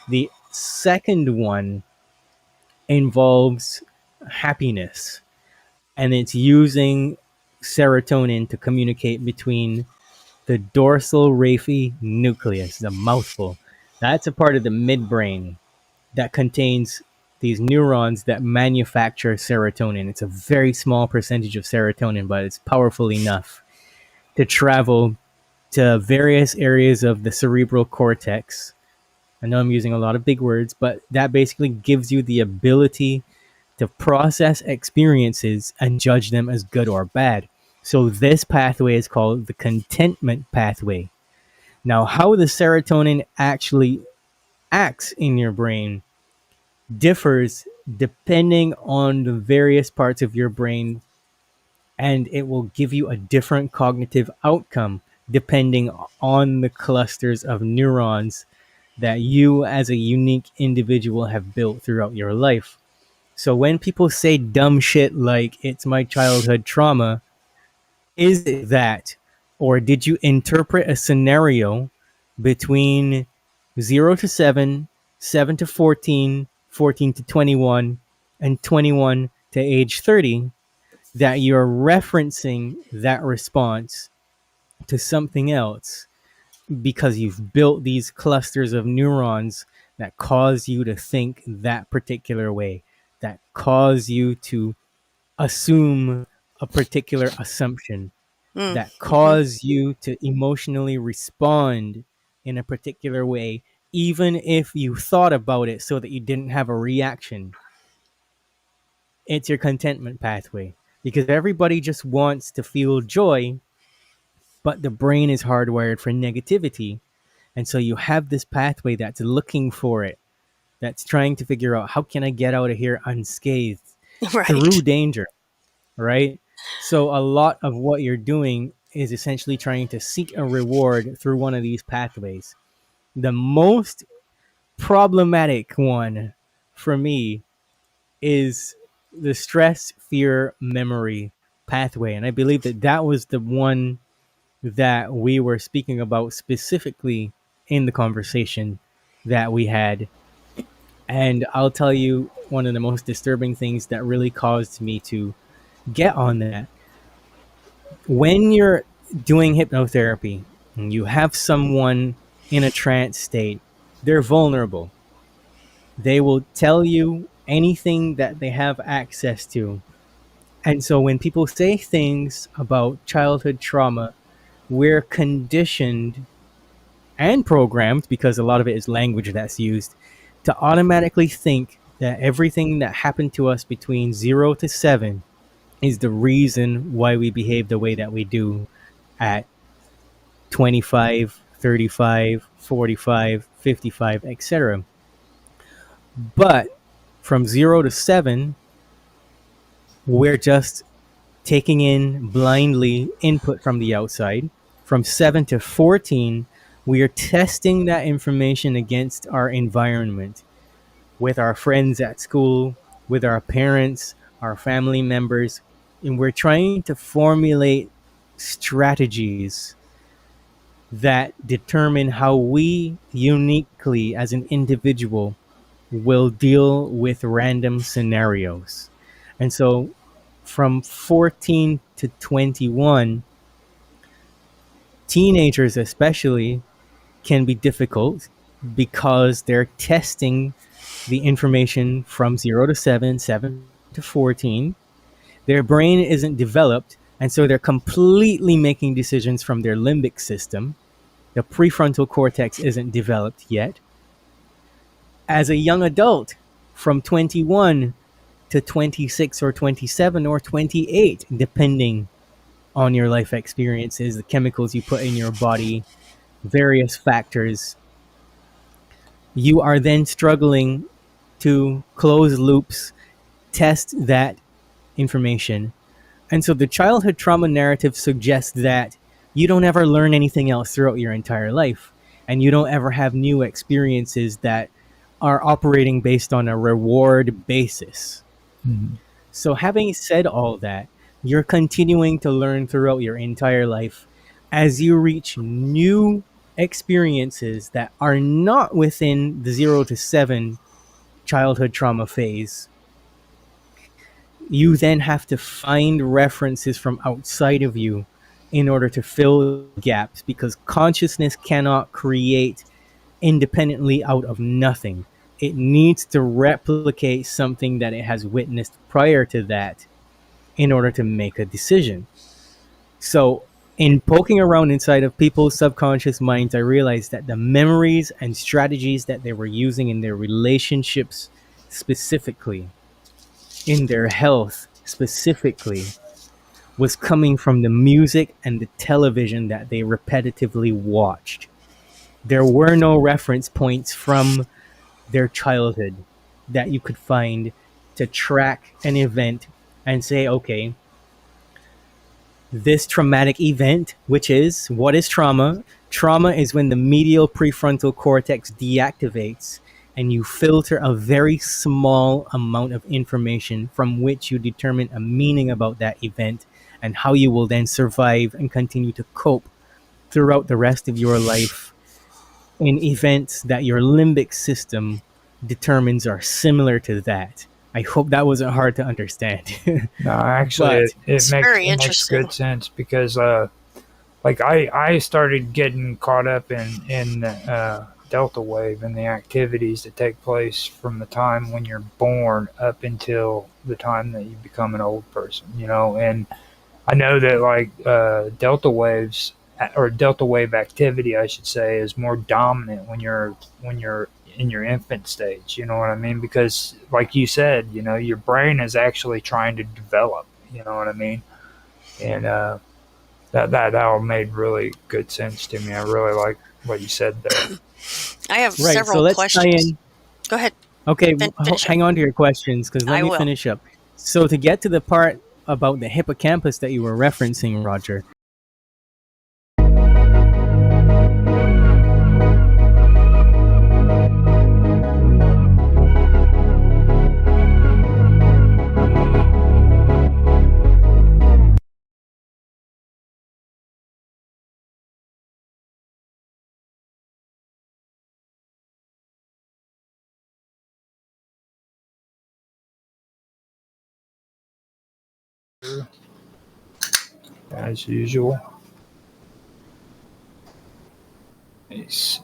The second one involves happiness, and it's using serotonin to communicate between the dorsal raphe nucleus, the mouthful. That's a part of the midbrain that contains these neurons that manufacture serotonin. It's a very small percentage of serotonin, but it's powerful enough to travel to various areas of the cerebral cortex. I know I'm using a lot of big words, but that basically gives you the ability to process experiences and judge them as good or bad. So this pathway is called the contentment pathway. Now, how the serotonin actually acts in your brain differs depending on the various parts of your brain, and it will give you a different cognitive outcome depending on the clusters of neurons that you as a unique individual have built throughout your life. So when people say dumb shit like it's my childhood trauma, is it that? Or did you interpret a scenario between 0 to 7, 7 to 14, 14 to 21, and 21 to age 30 that you're referencing that response to something else because you've built these clusters of neurons that cause you to think that particular way, that cause you to assume a particular assumption, that Mm-hmm. cause you to emotionally respond in a particular way, even if you thought about it so that you didn't have a reaction. It's your contentment pathway because everybody just wants to feel joy, but the brain is hardwired for negativity. And so you have this pathway that's looking for it, that's trying to figure out how can I get out of here unscathed through Right. danger, right? So a lot of what you're doing is essentially trying to seek a reward through one of these pathways. The most problematic one for me is the stress, fear, memory pathway. And I believe that that was the one that we were speaking about specifically in the conversation that we had. And I'll tell you one of the most disturbing things that really caused me to get on that. When you're doing hypnotherapy and you have someone in a trance state, they're vulnerable. They will tell you anything that they have access to. And so when people say things about childhood trauma, we're conditioned and programmed, because a lot of it is language that's used, to automatically think that everything that happened to us between 0 to 7 is the reason why we behave the way that we do at 25, 35, 45, 55, etc. But from 0 to 7, we're just taking in blindly input from the outside. From 7 to 14, we are testing that information against our environment with our friends at school, with our parents, our family members, and we're trying to formulate strategies that determine how we uniquely as an individual will deal with random scenarios. And so from 14 to 21, teenagers especially can be difficult because they're testing the information from 0 to 7, 7 to 14. Their brain isn't developed, and so they're completely making decisions from their limbic system. The prefrontal cortex isn't developed yet. As a young adult, from 21 to 26 or 27 or 28, depending on your life experiences, the chemicals you put in your body, various factors, you are then struggling to close loops, test that information. And so the childhood trauma narrative suggests that you don't ever learn anything else throughout your entire life, and you don't ever have new experiences that are operating based on a reward basis. Mhm. So having said all that, you're continuing to learn throughout your entire life as you reach new experiences that are not within the 0 to 7 childhood trauma phase. You then have to find references from outside of you in order to fill gaps, because consciousness cannot create independently out of nothing. It needs to replicate something that it has witnessed prior to that in order to make a decision. So, in poking around inside of people's subconscious minds, I realized that the memories and strategies that they were using in their relationships, specifically, in their health, specifically, was coming from the music and the television that they repetitively watched. there were no reference points from their childhood that you could find to track an event and say, okay, this traumatic event, which is what is trauma? Trauma is when the medial prefrontal cortex deactivates and you filter a very small amount of information from which you determine a meaning about that event and how you will then survive and continue to cope throughout the rest of your life in events that your limbic system determines are similar to that. I hope that wasn't hard to understand. No, actually, But It's very makes interesting. good sense because, like, I started getting caught up in delta wave and the activities that take place from the time when you're born up until the time that you become an old person. And I know that like delta waves or delta wave activity, I should say, is more dominant when you're in your infant stage. You know what I mean? Because like you said, your brain is actually trying to develop. You know what I mean? And that all made really good sense to me. I really like what you said there. I have right, so several let's tie questions. in. Go ahead. Okay, Finish up. hang on to your questions because let I me will. finish up. So to get to the part about the hippocampus that you were referencing, Roger. As usual. Nice.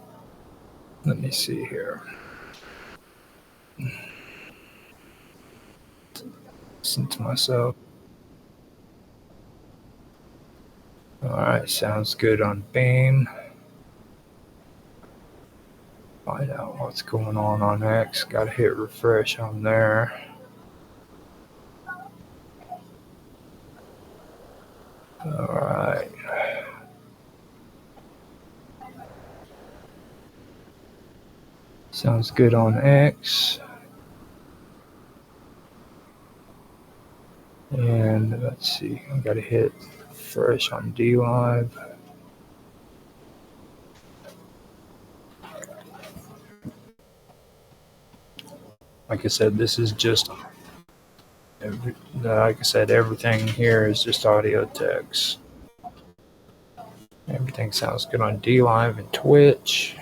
Let me see here. Listen to myself. All right, sounds good on Beam. Find out what's going on X. Got to hit refresh on there. All right. Sounds good on X. And let's see, I got to hit refresh on D Live. Like I said, this is just, like I said, everything here is just audio text. Everything sounds good on D Live and Twitch.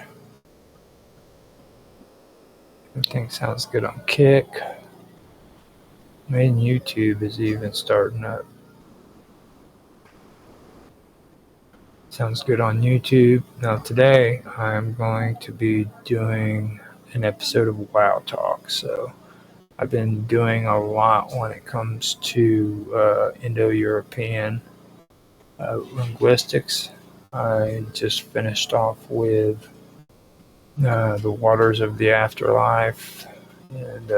Everything sounds good on Kick. And YouTube is even starting up. Sounds good on YouTube. Now today I'm going to be doing an episode of WoW Talk. So I've been doing a lot when it comes to Indo-European linguistics. I just finished off with the waters of the afterlife and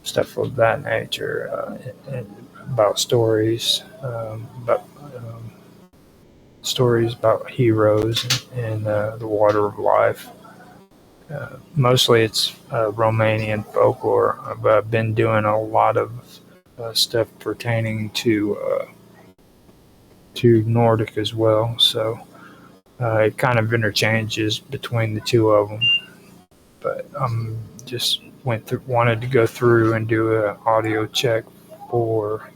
stuff of that nature, and about stories, stories about heroes and the water of life. Mostly it's Romanian folklore, but I've been doing a lot of stuff pertaining to Nordic as well. So it kind of interchanges between the two of them. But just wanted to go through and do an audio check for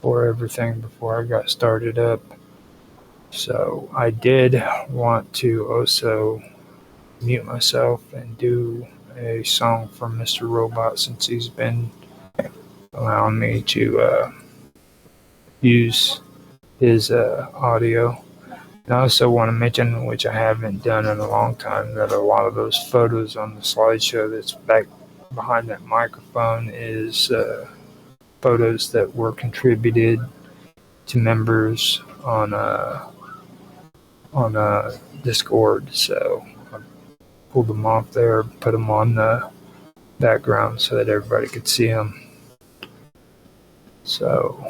everything before I got started up. So I did want to also mute myself and do a song from Mr. Robot since he's been allowing me to use his audio. And I also want to mention, which I haven't done in a long time, that a lot of those photos on the slideshow that's back behind that microphone is photos that were contributed to members on Discord. So I pulled them off there, put them on the background so that everybody could see them. So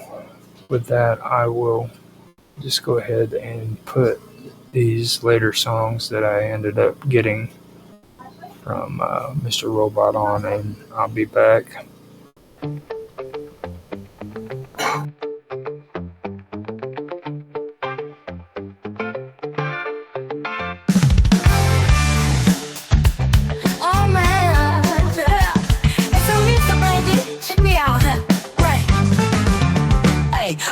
with that, I will just go ahead and put these later songs that I ended up getting from Mr. Robot on, and I'll be back.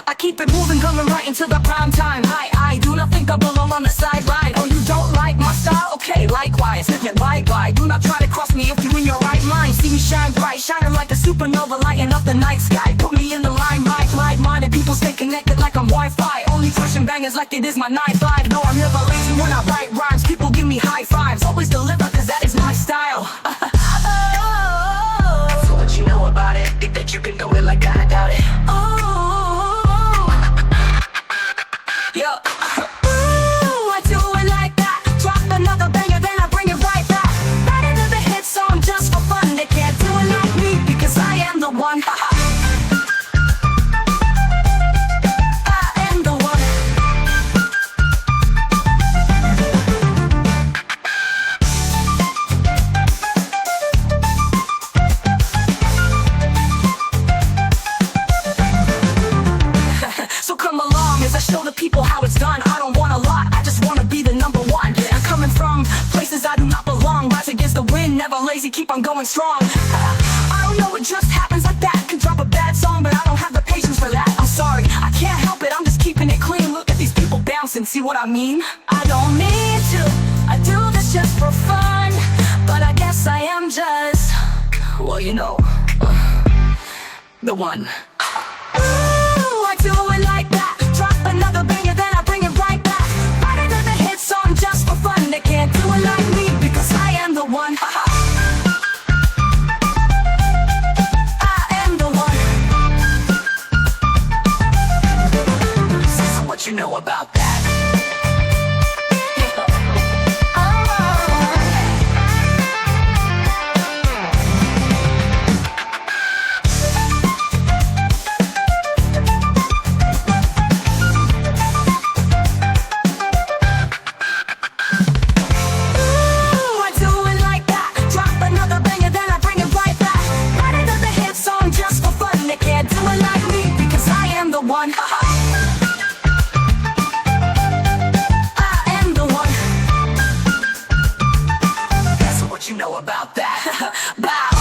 I keep it moving, coming right into the prime time. I do not think I belong on the sideline. Oh, you don't like my style? Okay, likewise. Bye. Do not try to cross me if you're in your right mind. See me shine bright, shining like a supernova, lighting up the night sky. Put me in the limelight, like-minded people stay connected like I'm Wi-Fi. Only pushing bangers like it is my 9-5. No, I'm never lazy when I write rhymes. People give me high fives. Always deliver, cause that is my style. So what you know about it? Think that you can do it like I doubt it. Yo, I do it like that. Drop another banger, then I bring it right back. Right into the hit song just for fun. They can't do it like me because I am the one. I am the one. So come along as I show the people how it's done. I don't want a lot, I just want to be the number one. I'm coming from places I do not belong. Rise against the wind, never lazy, keep on going strong. I don't know, it just happens like that. Can drop a bad song, but I don't have the patience for that. I'm sorry, I can't help it, I'm just keeping it clean. Look at these people bouncing, see what I mean? I don't need to, I do this just for fun. But I guess I am just, well, you know, the one. I do it like that. Drop another banger, then I bring it right back. Right into the hit song just for fun. They can't do it like me because I am the one. I am the one. So what you know about that? One. I am the one. That's what you know about that. Bow.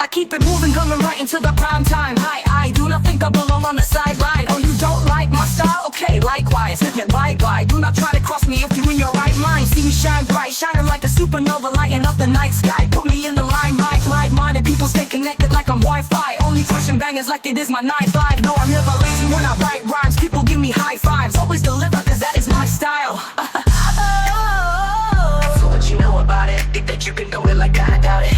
I keep it moving, coming right into the prime time. I do not think I belong on the sideline. Oh, you don't like my style? Okay, likewise. Bye. Do not try to cross me if you're in your right mind. See me shine bright, shining like a supernova, lighting up the night sky. Put me in the limelight, like-minded people stay connected like I'm Wi-Fi. Only pushing bangers like it is my 9-5. No, I'm never lazy when I write rhymes. People give me high fives. Always deliver, cause that is my style. So what you know about it? Think that you can do it like I doubt it.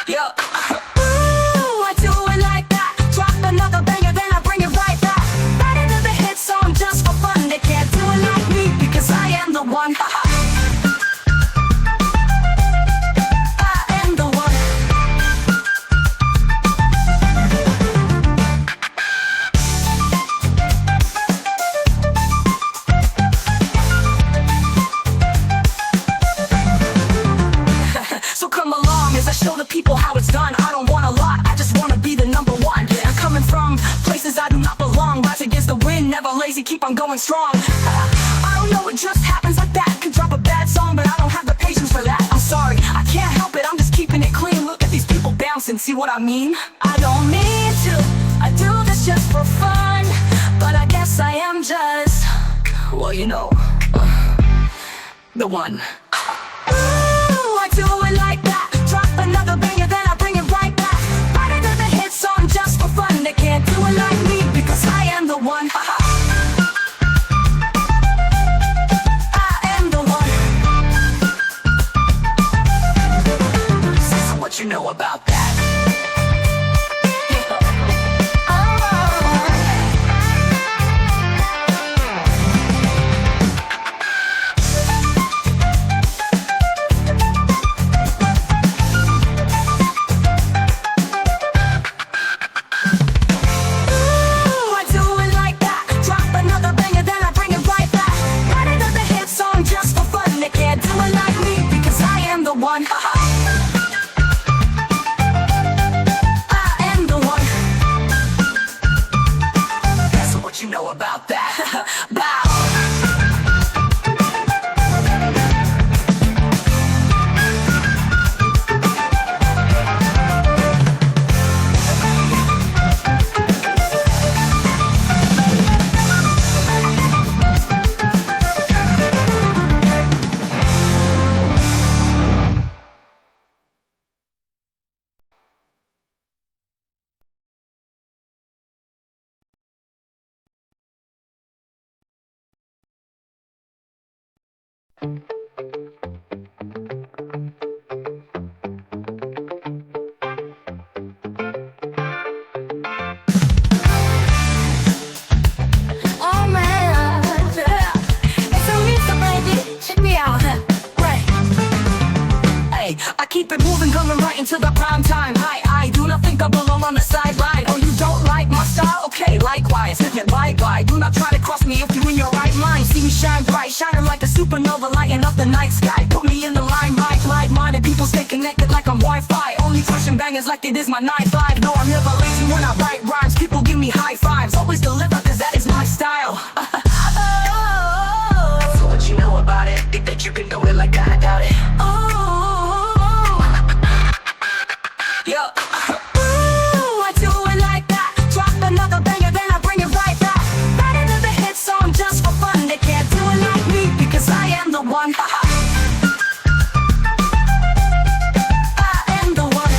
Yo, I do it like that. Drop another banger, then I bring it right back. Right into the hit song just for fun. They can't do it like me because I am the one. I am the one. So come along as I show the people how it's done. I don't want a lot, I just want to be the number one. I'm coming from places I do not belong. Rise against the wind, never lazy, keep on going strong. I don't know, it just happens like that. Can drop a bad song, but I don't have the patience for that. I'm sorry, I can't help it, I'm just keeping it clean. Look at these people bouncing, see what I mean? I don't need to, I do just for fun, but I guess I am just, well, you know, the one. Ooh, I do it like that. Drop another banger, then I bring it right back. Write another hit song just for fun. They can't do it like me because I am the one. I am the one. So what you know about that? Keep it moving, coming right into the prime time. I do not think I belong on the sideline. Oh, you don't like my style? Okay, likewise. Bye-bye. Do not try to cross me if you're in your right mind. See me shine bright, shining like a supernova, lighting up the night sky. Put me in the limelight, like-minded people stay connected like I'm Wi-Fi. Only crushing bangers like it is my 9-5. No, I'm never lazy when I write rhymes. People give me high fives. Always deliver, cause that is my style. So what you know about it? Think that you can do it like that? I doubt it. Yo. Ooh, I do it like that. Drop another banger, then I bring it right back. Write another hit song just for fun. They can't do it like me because I am the one. I am the one.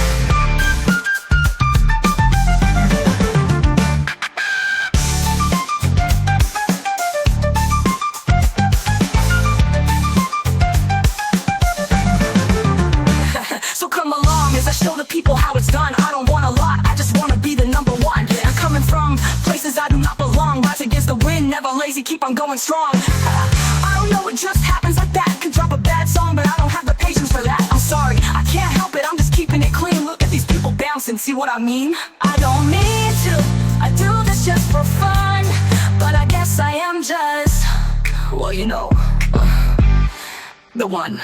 So come along as I show the people how it's done. I don't want a lot, I just want to be the number one. I'm coming from places I do not belong. Rise against the wind, never lazy, keep on going strong. I don't know, it just happens like that. Could drop a bad song, but I don't have the patience for that. I'm sorry, I can't help it, I'm just keeping it clean. Look at these people bouncing, see what I mean? I don't mean to, I do this just for fun, but I guess I am just, well, you know, the one.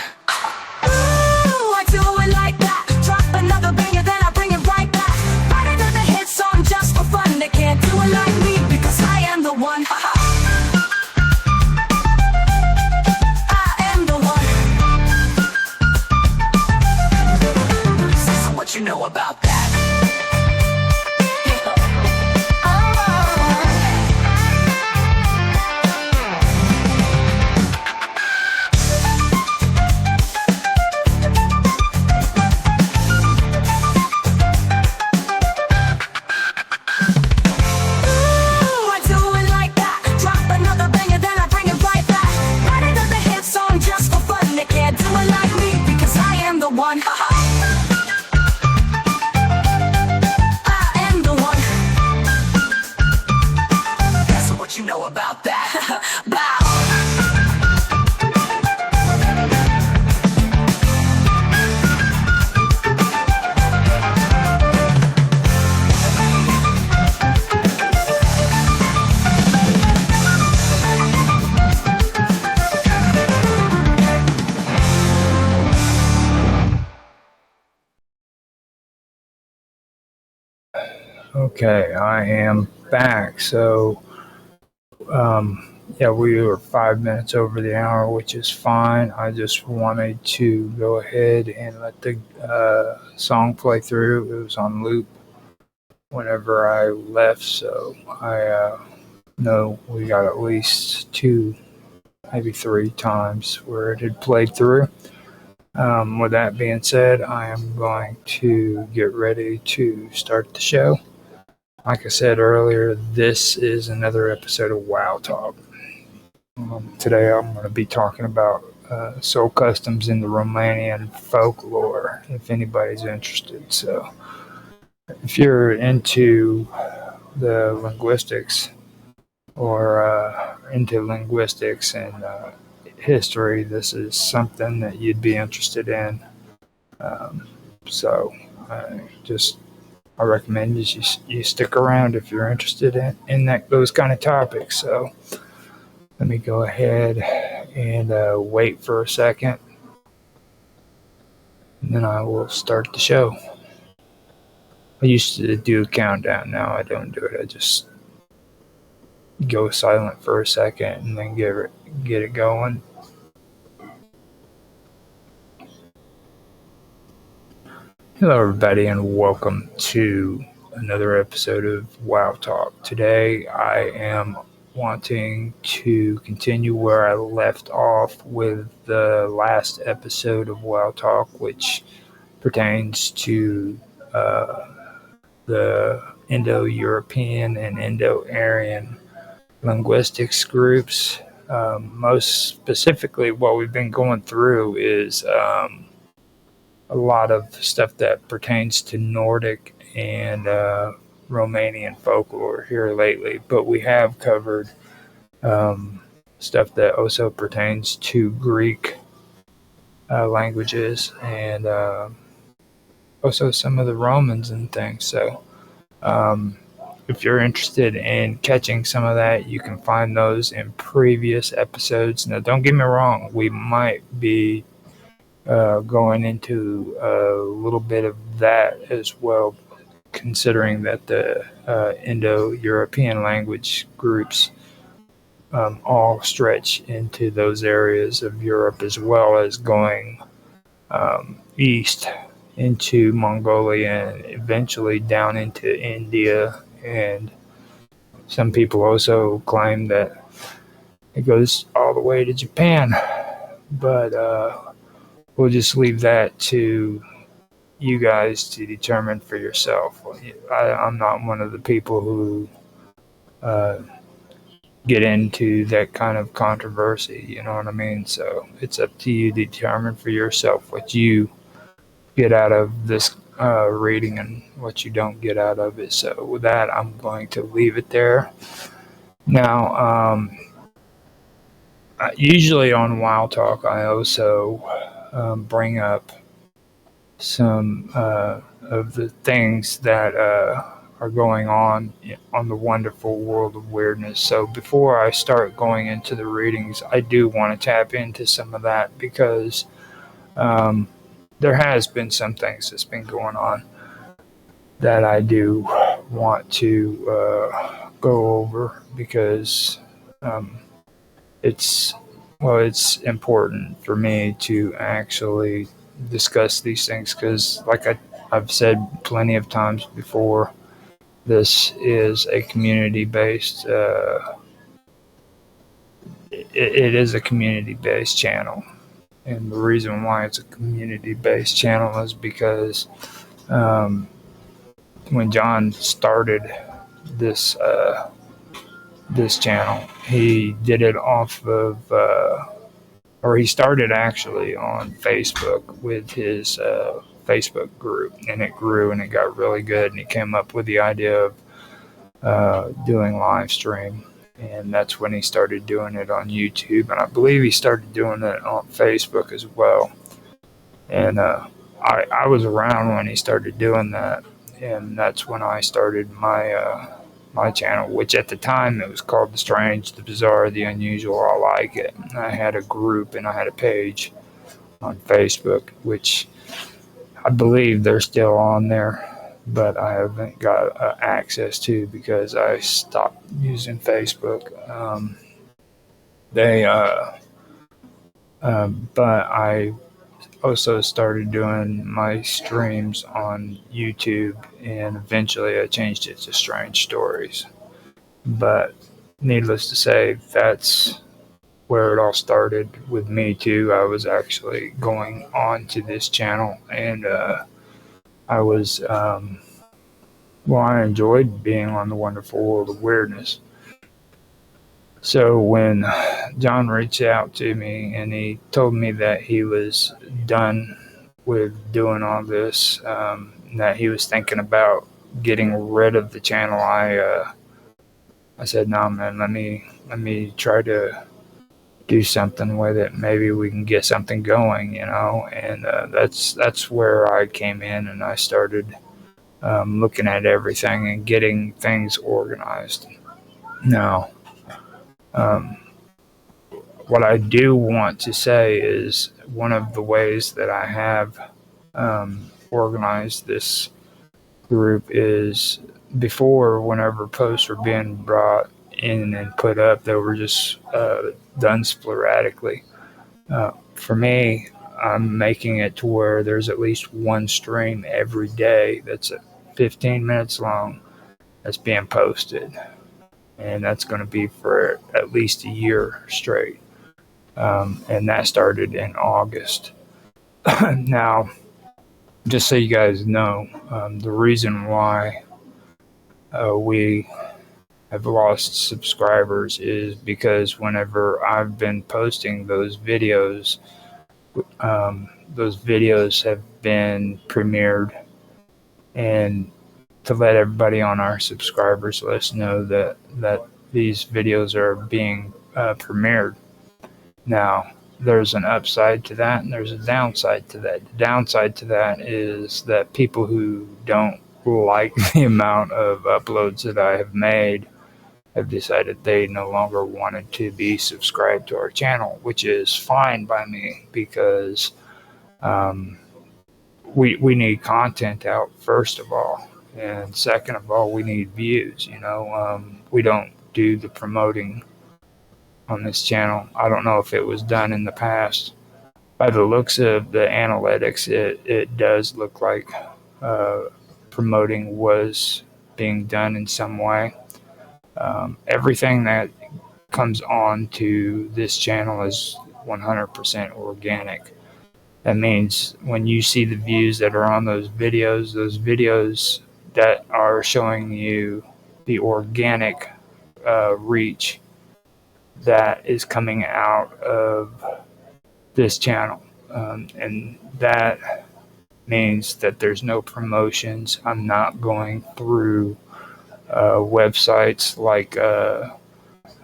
Ooh, I do it like that. Drop another banger, then I bring it right back. Write another hit song just for fun. They can't do it like me because I am the one. I am the one. So what you know about that? One. I am the one. That's what you know about that. Bow. Okay, I am back. So, yeah, we were 5 minutes over the hour, which is fine. I just wanted to go ahead and let the song play through. It was on loop. whenever I left, so I know we got at least 2, maybe 3 times where it had played through. With that being said, I am going to get ready to start the show. Like I said earlier, this is another episode of WoW Talk. Today I'm going to be talking about soul customs in the Romanian folklore, if anybody's interested. So, if you're into the linguistics or into linguistics and history, this is something that you'd be interested in. So, I recommend you stick around if you're interested in those kind of topics. So, let me go ahead and wait for a second, and then I will start the show. I used to do a countdown. Now I don't do it. I just go silent for a second and then get it going. Hello, everybody, and welcome to another episode of WoW Talk. Today, I am wanting to continue where I left off with the last episode of WoW Talk, which pertains to the Indo-European and Indo-Aryan linguistics groups. Most specifically, what we've been going through is a lot of stuff that pertains to Nordic and Romanian folklore here lately, but we have covered stuff that also pertains to Greek languages and also some of the Romans and things. So if you're interested in catching some of that, you can find those in previous episodes. Now, don't get me wrong, we might be going into a little bit of that as well, considering that the Indo-European language groups all stretch into those areas of Europe, as well as going east into Mongolia and eventually down into India. And some people also claim that it goes all the way to Japan, but we'll just leave that to you guys to determine for yourself. I'm not one of the people who get into that kind of controversy, you know what I mean? So it's up to you to determine for yourself what you get out of this reading and what you don't get out of it. So with that, I'm going to leave it there. Now, usually on WoW Talk, I also bring up some of the things that are going on the wonderful world of weirdness. So before I start going into the readings, I do want to tap into some of that because there has been some things that's been going on that I do want to go over because it's important for me to actually discuss these things because, like I've said plenty of times before, this is a community-based. It is a community-based channel, and the reason why it's a community-based channel is because when John started this this channel, he did it off of. Or he started actually on Facebook with his Facebook group, and it grew and it got really good, and he came up with the idea of doing live stream, and that's when he started doing it on YouTube, and I believe he started doing it on Facebook as well. And I was around when he started doing that, and that's when I started my channel, which at the time it was called The Strange, The Bizarre, The Unusual, I Like It. And I had a group and I had a page on Facebook, which I believe they're still on there, but I haven't got access to because I stopped using Facebook. But I also started doing my streams on YouTube, and eventually I changed it to Strange Stories. But needless to say, that's where it all started with me too. I was actually going on to this channel, and I was, I enjoyed being on the Wonderful World of Weirdness. So when John reached out to me and he told me that he was done with doing all this, that he was thinking about getting rid of the channel, I said, "No, man, let me try to do something with it. Maybe we can get something going, you know." And that's where I came in, and I started looking at everything and getting things organized. Now, um, what I do want to say is one of the ways that I have organized this group is before, whenever posts were being brought in and put up, they were just done sporadically. For me, I'm making it to where there's at least one stream every day that's 15 minutes long that's being posted. And that's going to be for at least a year straight. And that started in August. Now, just so you guys know, the reason why we have lost subscribers is because whenever I've been posting those videos have been premiered, and to let everybody on our subscribers list know that these videos are being premiered. Now, there's an upside to that, and there's a downside to that. The downside to that is that people who don't like the amount of uploads that I have made have decided they no longer wanted to be subscribed to our channel, which is fine by me, because we need content out, first of all, and second of all, we need views. You know, we don't do the promoting on this channel. I don't know if it was done in the past. By the looks of the analytics, it does look like promoting was being done in some way. Everything that comes on to this channel is 100% organic. That means when you see the views that are on those videos that are showing you the organic reach that is coming out of this channel. And that means that there's no promotions. I'm not going through websites like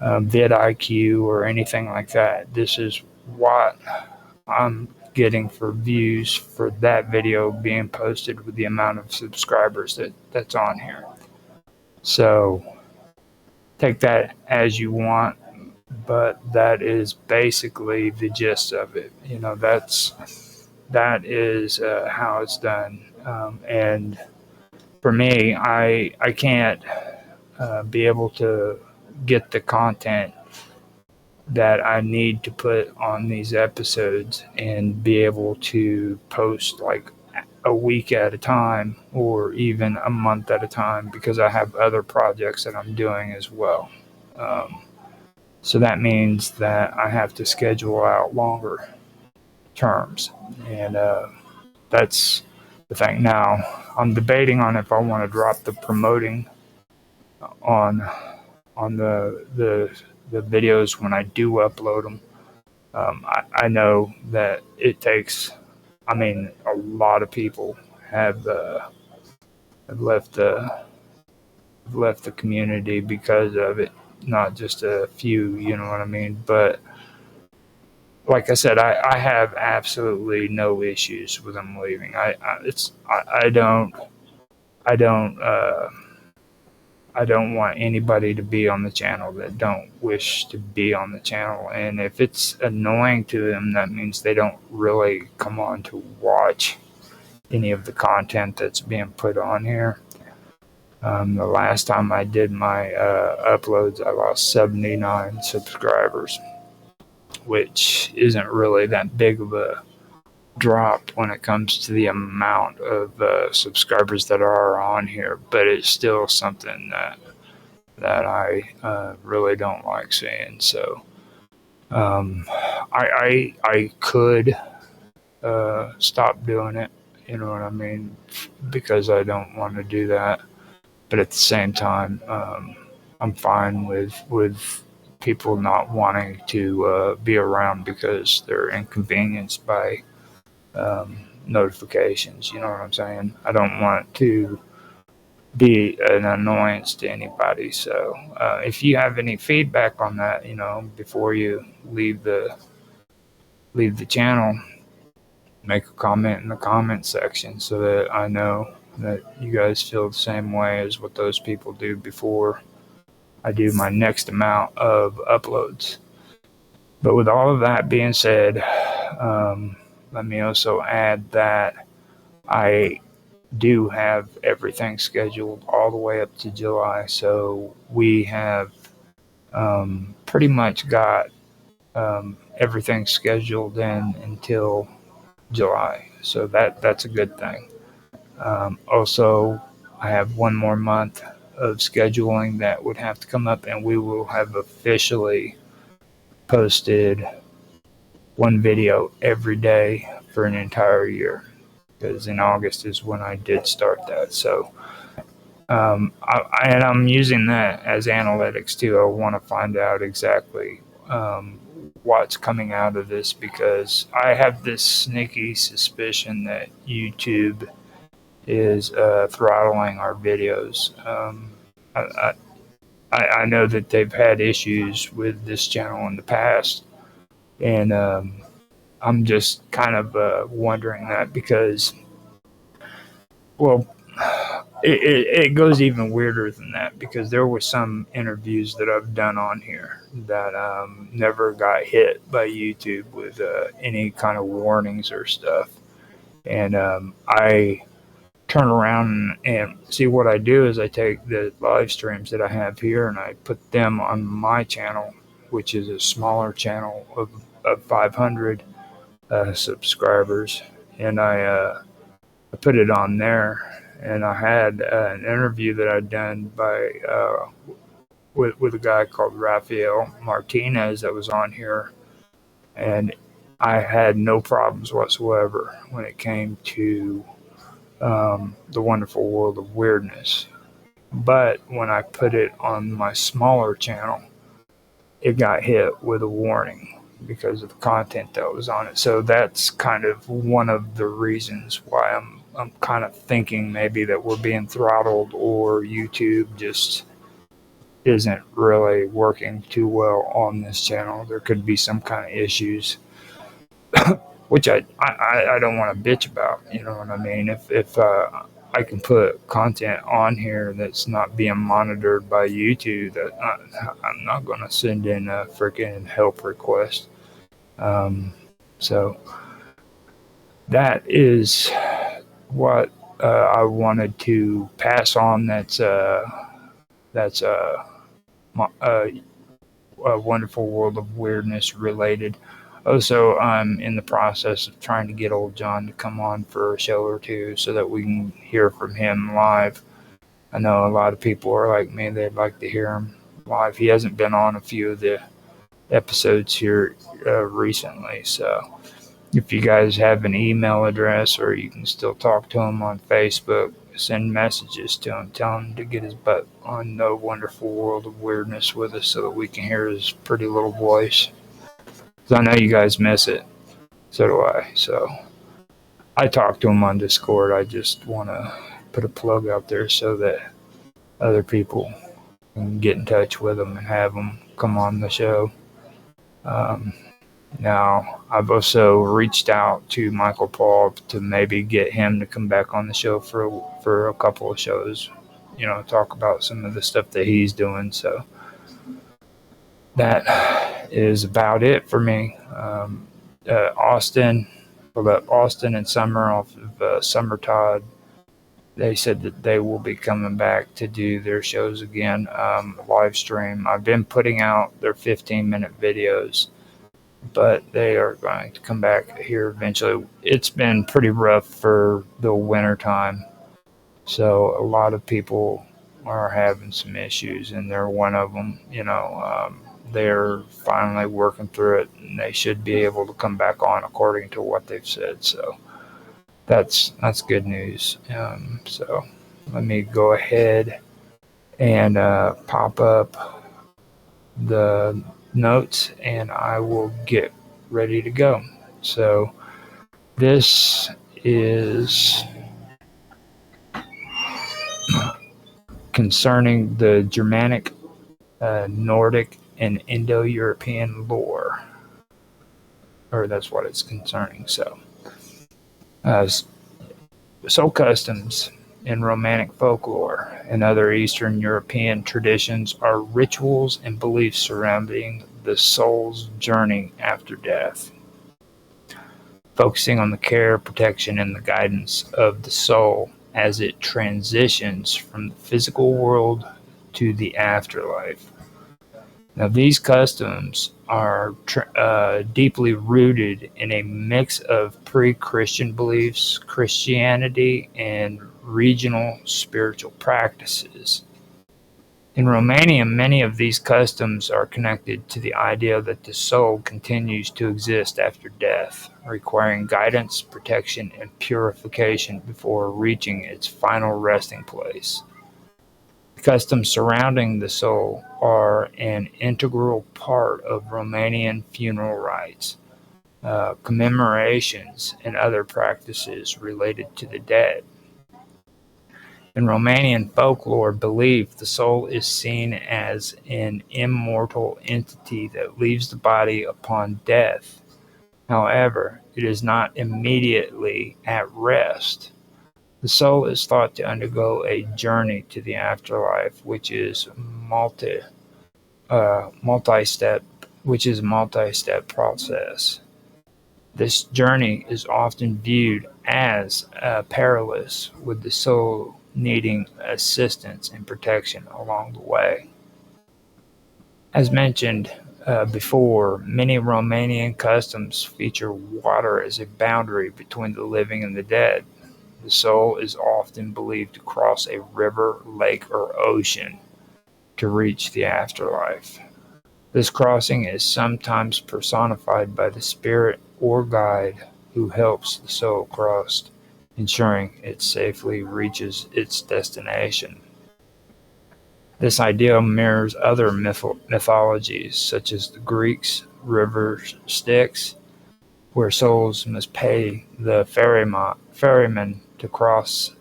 vidIQ or anything like that. This is what I'm getting for views for that video being posted with the amount of subscribers that's on here. So take that as you want, but that is basically the gist of it. You know, that is how it's done. And for me, I can't be able to get the content that I need to put on these episodes and be able to post like a week at a time or even a month at a time, because I have other projects that I'm doing as well. So that means that I have to schedule out longer terms, and that's the thing. Now, I'm debating on if I want to drop the promoting on the videos when I do upload them. I know that it takes, I mean, a lot of people have left the community because of it, not just a few, you know what I mean? But like I said, I have absolutely no issues with them leaving. I don't want anybody to be on the channel that don't wish to be on the channel. And if it's annoying to them, that means they don't really come on to watch any of the content that's being put on here. The last time I did my uploads, I lost 79 subscribers, which isn't really that big of dropped when it comes to the amount of subscribers that are on here, but it's still something that I really don't like seeing. So I could stop doing it, you know what I mean, because I don't want to do that. But at the same time, I'm fine with people not wanting to be around because they're inconvenienced by notifications. You know what I'm saying? I don't want it to be an annoyance to anybody. So if you have any feedback on that, you know, before you leave the channel, make a comment in the comment section so that I know that you guys feel the same way as what those people do before I do my next amount of uploads. But with all of that being said, let me also add that I do have everything scheduled all the way up to July. So we have pretty much got everything scheduled in until July. So that's a good thing. Also, I have one more month of scheduling that would have to come up, and we will have officially posted one video every day for an entire year. Because in August is when I did start that. So, and I'm using that as analytics too. I want to find out exactly what's coming out of this, because I have this sneaky suspicion that YouTube is throttling our videos. I know that they've had issues with this channel in the past, and I'm just kind of wondering that because, well, it goes even weirder than that, because there were some interviews that I've done on here that never got hit by YouTube with any kind of warnings or stuff. And I turn around and see, what I do is I take the live streams that I have here and I put them on my channel, which is a smaller channel of 500 subscribers, and I put it on there. And I had an interview that I'd done by with a guy called Rafael Martinez that was on here, and I had no problems whatsoever when it came to the Wonderful World of Weirdness. But when I put it on my smaller channel, it got hit with a warning because of the content that was on it. So that's kind of one of the reasons why I'm kind of thinking maybe that we're being throttled, or YouTube just isn't really working too well on this channel. There could be some kind of issues, which I don't want to bitch about. You know what I mean? If I can put content on here that's not being monitored by YouTube, that I'm not going to send in a freaking help request. So that is what I wanted to pass on. That's a Wonderful World of Weirdness related. Also, I'm in the process of trying to get old John to come on for a show or two so that we can hear from him live. I know a lot of people are like me, they'd like to hear him live. He hasn't been on a few of the episodes here recently, so if you guys have an email address, or you can still talk to him on Facebook, send messages to him, tell him to get his butt on the Wonderful World of Weirdness with us so that we can hear his pretty little voice. Because I know you guys miss it. So do I. So I talk to him on Discord. I just want to put a plug out there so that other people can get in touch with him and have him come on the show. Now, I've also reached out to Michael Paul to maybe get him to come back on the show for a couple of shows, you know, talk about some of the stuff that he's doing. So that is about it for me. Austin and Summer off of Summer Todd, they said that they will be coming back to do their shows again, live stream. I've been putting out their 15-minute videos. but they are going to come back here eventually. It's been pretty rough for the winter time, so a lot of people are having some issues, and they're one of them. They're finally working through it, and they should be able to come back on according to what they've said. So that's good news. So let me go ahead and pop up the notes, and I will get ready to go. So this is concerning the Germanic, Nordic, and Indo-European lore, or that's what it's concerning. So, soul customs in Romanic folklore and other Eastern European traditions are rituals and beliefs surrounding the soul's journey after death, focusing on the care, protection, and the guidance of the soul as it transitions from the physical world to the afterlife. Now, these customs are deeply rooted in a mix of pre-Christian beliefs, Christianity, and regional spiritual practices. In Romania, many of these customs are connected to the idea that the soul continues to exist after death, requiring guidance, protection, and purification before reaching its final resting place. Customs surrounding the soul are an integral part of Romanian funeral rites, commemorations, and other practices related to the dead. In Romanian folklore belief, the soul is seen as an immortal entity that leaves the body upon death. However, it is not immediately at rest. The soul is thought to undergo a journey to the afterlife, which is multi-step process. This journey is often viewed as perilous, with the soul needing assistance and protection along the way. As mentioned before, many Romanian customs feature water as a boundary between the living and the dead. The soul is often believed to cross a river, lake, or ocean to reach the afterlife. This crossing is sometimes personified by the spirit or guide who helps the soul cross, ensuring it safely reaches its destination. This idea mirrors other mythologies, such as the Greeks' river Styx, where souls must pay the ferryman to cross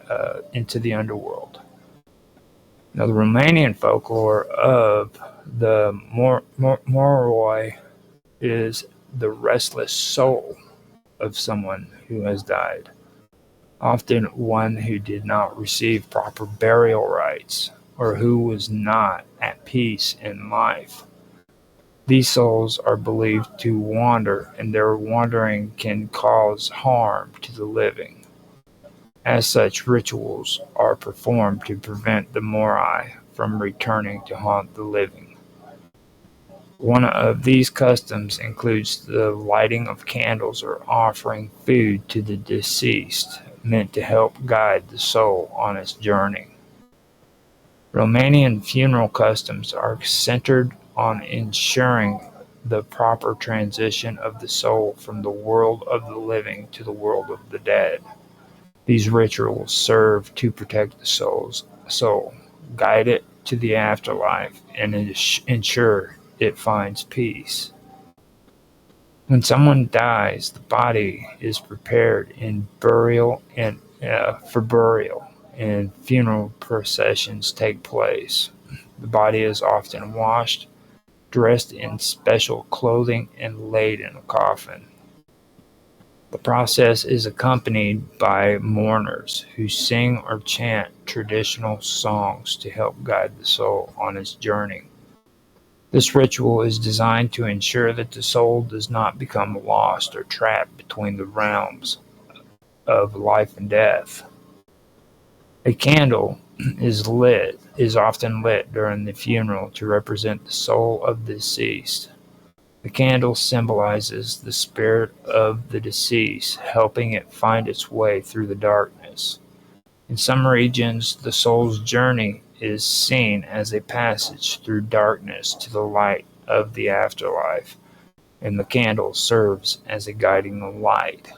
into the underworld. Now, the Romanian folklore of the Moroi is the restless soul of someone who has died, often one who did not receive proper burial rites or who was not at peace in life. These souls are believed to wander, and their wandering can cause harm to the living. As such, rituals are performed to prevent the Morai from returning to haunt the living. One of these customs includes the lighting of candles or offering food to the deceased, meant to help guide the soul on its journey. Romanian funeral customs are centered on ensuring the proper transition of the soul from the world of the living to the world of the dead. These rituals serve to protect the soul, guide it to the afterlife, and ensure it finds peace. When someone dies, the body is prepared for burial, and funeral processions take place. The body is often washed, dressed in special clothing, and laid in a coffin. The process is accompanied by mourners who sing or chant traditional songs to help guide the soul on its journey. This ritual is designed to ensure that the soul does not become lost or trapped between the realms of life and death. A candle is often lit during the funeral to represent the soul of the deceased. The candle symbolizes the spirit of the deceased, helping it find its way through the darkness. In some regions, the soul's journey is seen as a passage through darkness to the light of the afterlife, and the candle serves as a guiding light.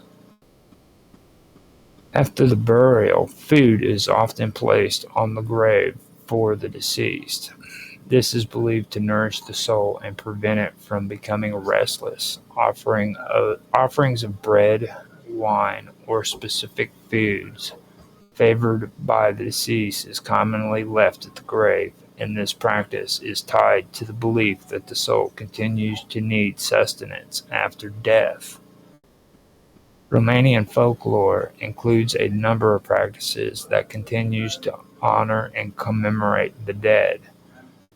After the burial, food is often placed on the grave for the deceased. This is believed to nourish the soul and prevent it from becoming restless. Offerings of bread, wine, or specific foods favored by the deceased is commonly left at the grave, and this practice is tied to the belief that the soul continues to need sustenance after death. Romanian folklore includes a number of practices that continues to honor and commemorate the dead.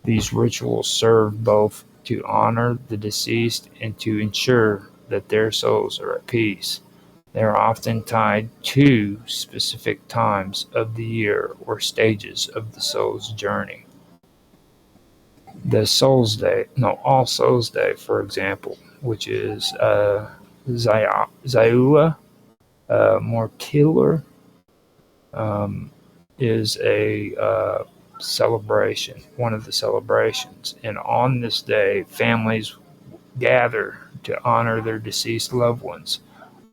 These rituals serve both to honor the deceased and to ensure that their souls are at peace. They are often tied to specific times of the year or stages of the soul's journey. All Souls Day, for example, which is Ziua Mortiler, is a celebration, one of the celebrations. And on this day, families gather to honor their deceased loved ones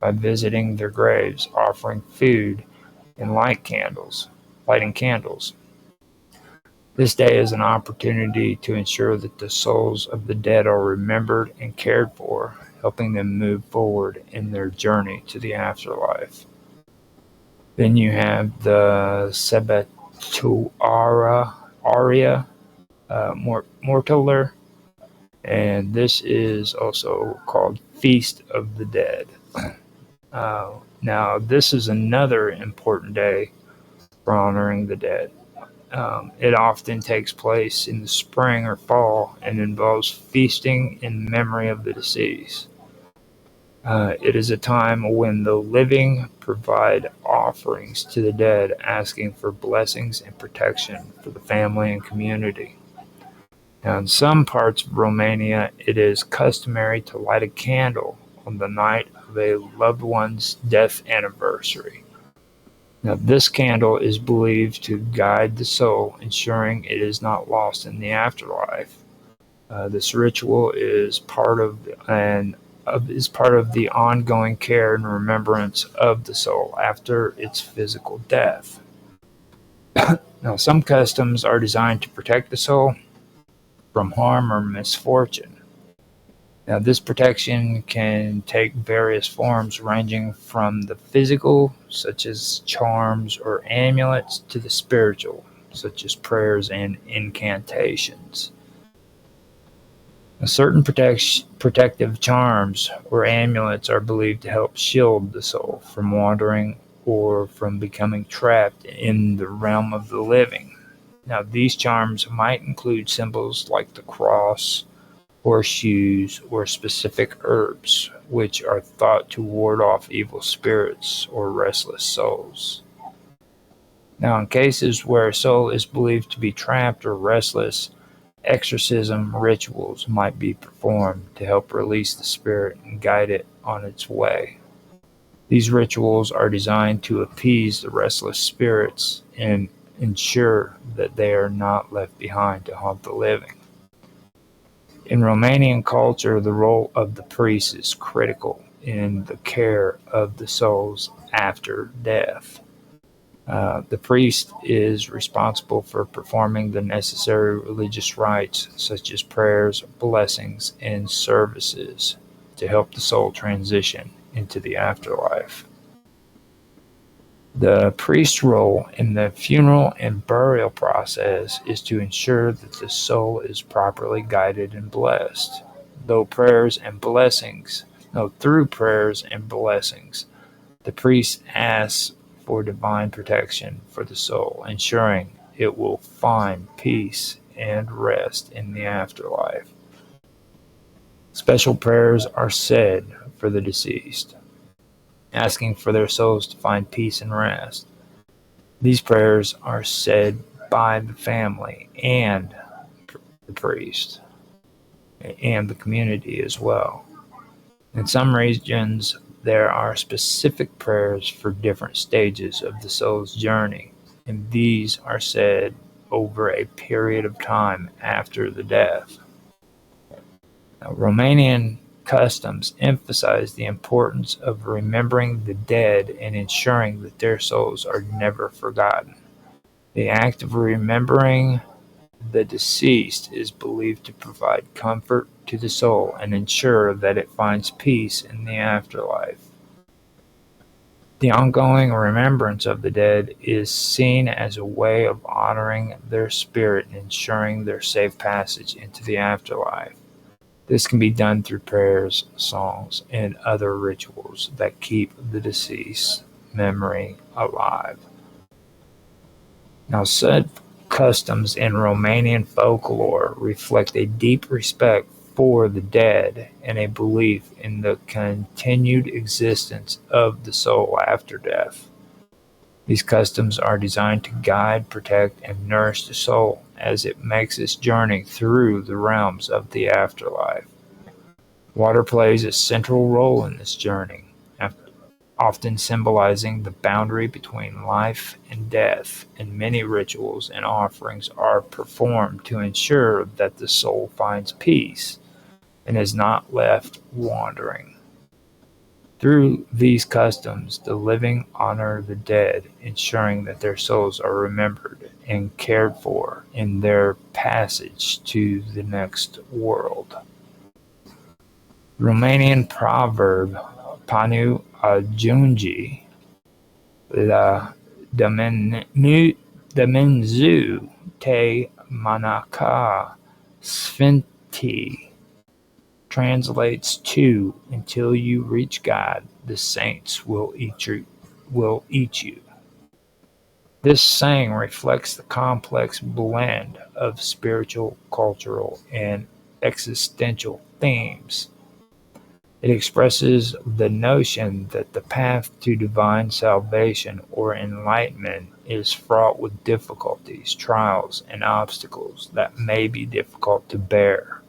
by visiting their graves, offering food, and lighting candles. This day is an opportunity to ensure that the souls of the dead are remembered and cared for, helping them move forward in their journey to the afterlife. Then you have the Aria Mortaler, and this is also called Feast of the Dead. Now, this is another important day for honoring the dead. It often takes place in the spring or fall and involves feasting in memory of the deceased. It is a time when the living provide offerings to the dead, asking for blessings and protection for the family and community. Now, in some parts of Romania, it is customary to light a candle on the night of a loved one's death anniversary. Now, this candle is believed to guide the soul, ensuring it is not lost in the afterlife. This ritual is part of the ongoing care and remembrance of the soul after its physical death. Now, some customs are designed to protect the soul from harm or misfortune. Now, this protection can take various forms, ranging from the physical, such as charms or amulets, to the spiritual, such as prayers and incantations. Now, certain protective charms or amulets are believed to help shield the soul from wandering or from becoming trapped in the realm of the living. Now, these charms might include symbols like the cross, horseshoes, or specific herbs, which are thought to ward off evil spirits or restless souls. Now, in cases where a soul is believed to be trapped or restless, exorcism rituals might be performed to help release the spirit and guide it on its way. These rituals are designed to appease the restless spirits and ensure that they are not left behind to haunt the living. In Romanian culture, the role of the priest is critical in the care of the souls after death. The priest is responsible for performing the necessary religious rites, such as prayers, blessings, and services, to help the soul transition into the afterlife. The priest's role in the funeral and burial process is to ensure that the soul is properly guided and blessed. Through prayers and blessings, the priest asks for divine protection for the soul, ensuring it will find peace and rest in the afterlife. Special prayers are said for the deceased, asking for their souls to find peace and rest. These prayers are said by the family and the priest. and the community as well. In some regions, there are specific prayers for different stages of the soul's journey, and these are said over a period of time after the death. Now, Romanian customs emphasize the importance of remembering the dead and ensuring that their souls are never forgotten. The act of remembering the deceased is believed to provide comfort to the soul and ensure that it finds peace in the afterlife. The ongoing remembrance of the dead is seen as a way of honoring their spirit and ensuring their safe passage into the afterlife. This can be done through prayers, songs, and other rituals that keep the deceased's memory alive. Now, said customs in Romanian folklore reflect a deep respect for the dead and a belief in the continued existence of the soul after death. These customs are designed to guide, protect, and nourish the soul as it makes its journey through the realms of the afterlife. Water plays a central role in this journey, often symbolizing the boundary between life and death, and many rituals and offerings are performed to ensure that the soul finds peace and is not left wandering. Through these customs, the living honor the dead, ensuring that their souls are remembered and cared for in their passage to the next world. Romanian proverb Panu ajungi la Dumnezeu te manaka sfinti translates to, until you reach God, the saints will eat you. This saying reflects the complex blend of spiritual, cultural, and existential themes. It expresses the notion that the path to divine salvation or enlightenment is fraught with difficulties, trials, and obstacles that may be difficult to bear.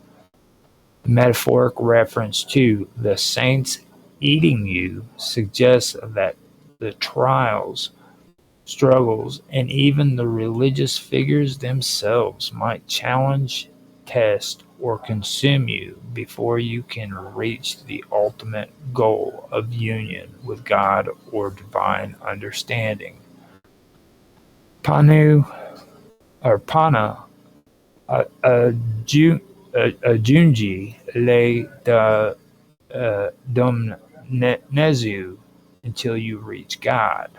The metaphoric reference to the saints eating you suggests that the trials, struggles, and even the religious figures themselves might challenge, test, or consume you before you can reach the ultimate goal of union with God or divine understanding. Panu or Pana Ajungi le Dumnezeu until you reach God.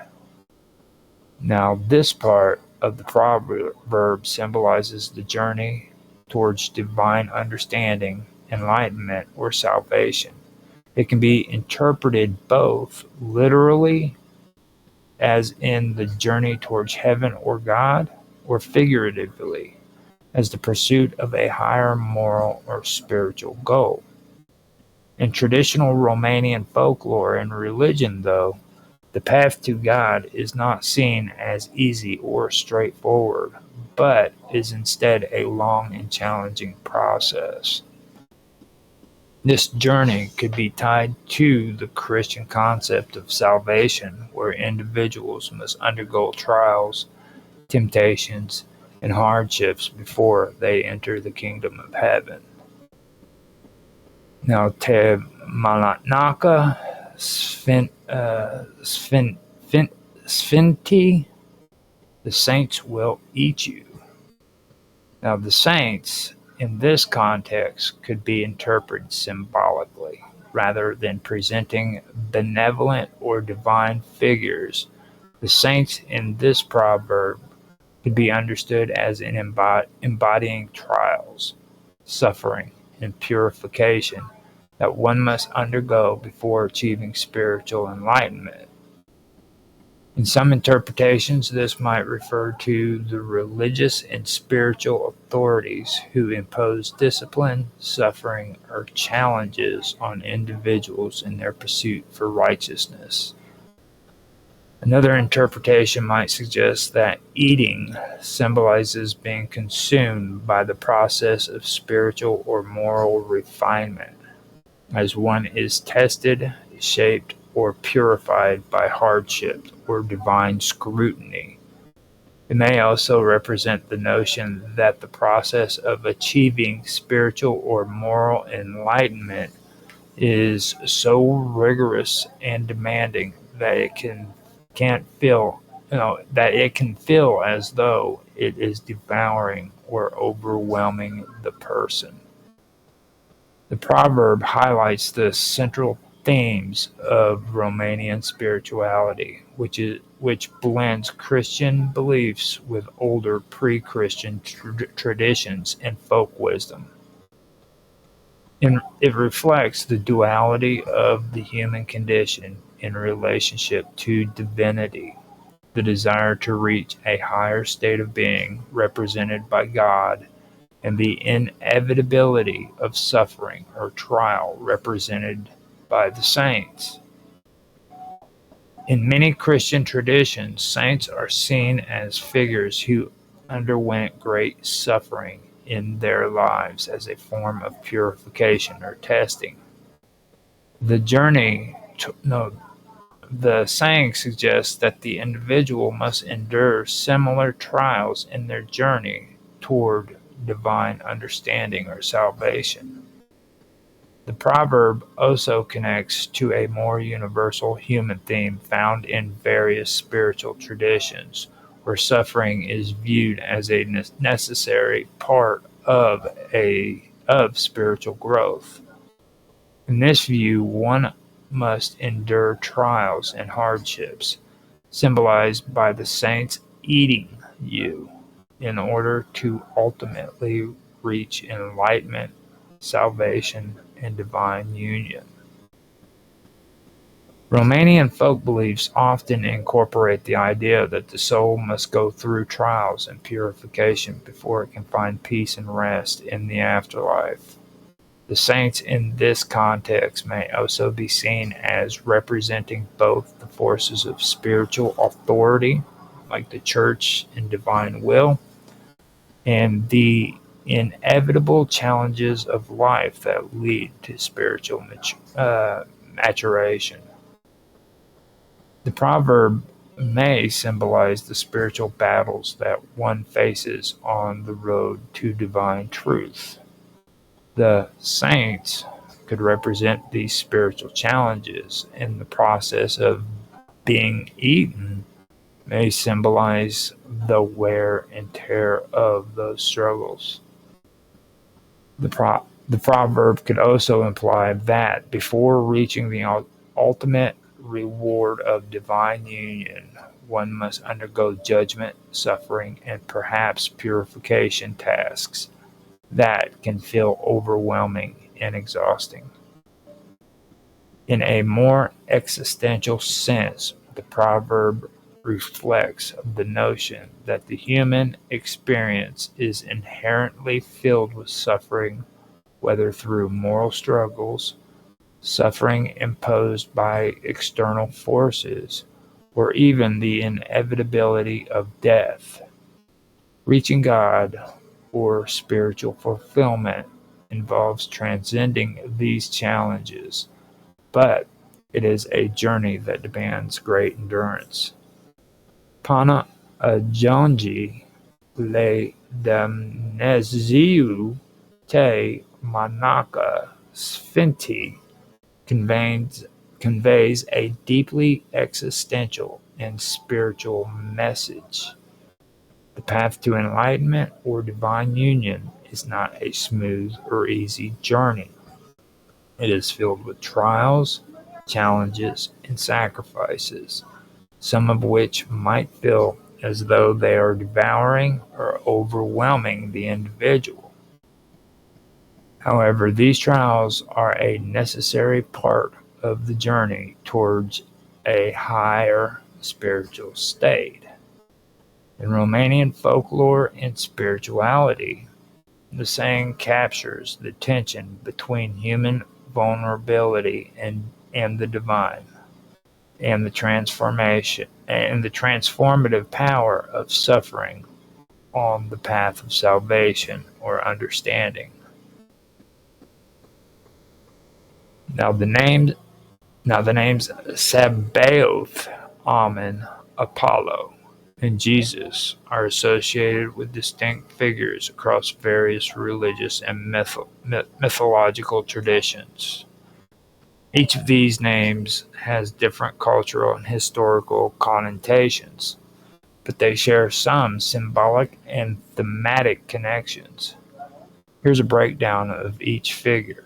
Now, this part of the proverb symbolizes the journey towards divine understanding, enlightenment, or salvation. It can be interpreted both literally, as in the journey towards heaven or God, or figuratively, as the pursuit of a higher moral or spiritual goal. In traditional Romanian folklore and religion, though, the path to God is not seen as easy or straightforward, but is instead a long and challenging process. This journey could be tied to the Christian concept of salvation, where individuals must undergo trials, temptations, and hardships before they enter the kingdom of heaven. Now, te malatnaka sfinti, the saints will eat you. Now, the saints in this context could be interpreted symbolically, rather than presenting benevolent or divine figures. The saints in this proverb could be understood as embodying trials, suffering, and purification that one must undergo before achieving spiritual enlightenment. In some interpretations, this might refer to the religious and spiritual authorities who impose discipline, suffering, or challenges on individuals in their pursuit for righteousness. Another interpretation might suggest that eating symbolizes being consumed by the process of spiritual or moral refinement, as one is tested, shaped, or purified by hardship or divine scrutiny. It may also represent the notion that the process of achieving spiritual or moral enlightenment is so rigorous and demanding that it can feel as though it is devouring or overwhelming the person. The proverb highlights the central themes of Romanian spirituality, which blends Christian beliefs with older pre-Christian traditions and folk wisdom. And it reflects the duality of the human condition in relationship to divinity, the desire to reach a higher state of being represented by God, and the inevitability of suffering or trial represented by the saints. In many Christian traditions, saints are seen as figures who underwent great suffering in their lives as a form of purification or testing. The journey to, no, the saying suggests that the individual must endure similar trials in their journey toward divine understanding or salvation. The proverb also connects to a more universal human theme found in various spiritual traditions, where suffering is viewed as a necessary part of spiritual growth. In this view, one must endure trials and hardships, symbolized by the saints eating you, in order to ultimately reach enlightenment, salvation, and divine union. Romanian folk beliefs often incorporate the idea that the soul must go through trials and purification before it can find peace and rest in the afterlife. The saints in this context may also be seen as representing both the forces of spiritual authority, like the church and divine will, and the inevitable challenges of life that lead to spiritual maturation. The proverb may symbolize the spiritual battles that one faces on the road to divine truth. The saints could represent these spiritual challenges, and the process of being eaten may symbolize the wear and tear of those struggles. The proverb could also imply that before reaching the ultimate reward of divine union, one must undergo judgment, suffering, and perhaps purification tasks that can feel overwhelming and exhausting. In a more existential sense, the proverb reflects the notion that the human experience is inherently filled with suffering, whether through moral struggles, suffering imposed by external forces, or even the inevitability of death. Reaching God, or spiritual fulfillment, involves transcending these challenges, but it is a journey that demands great endurance. Până ajungi la Dumnezeu te mănâncă sfinții conveys a deeply existential and spiritual message. The path to enlightenment or divine union is not a smooth or easy journey. It is filled with trials, challenges, and sacrifices, some of which might feel as though they are devouring or overwhelming the individual. However, these trials are a necessary part of the journey towards a higher spiritual state. In Romanian folklore and spirituality, the saying captures the tension between human vulnerability and the divine. and the transformative power of suffering on the path of salvation or understanding. Now the names Sabaoth, Amen, Apollo, and Jesus are associated with distinct figures across various religious and mythological traditions. Each of these names has different cultural and historical connotations, but they share some symbolic and thematic connections. Here's a breakdown of each figure.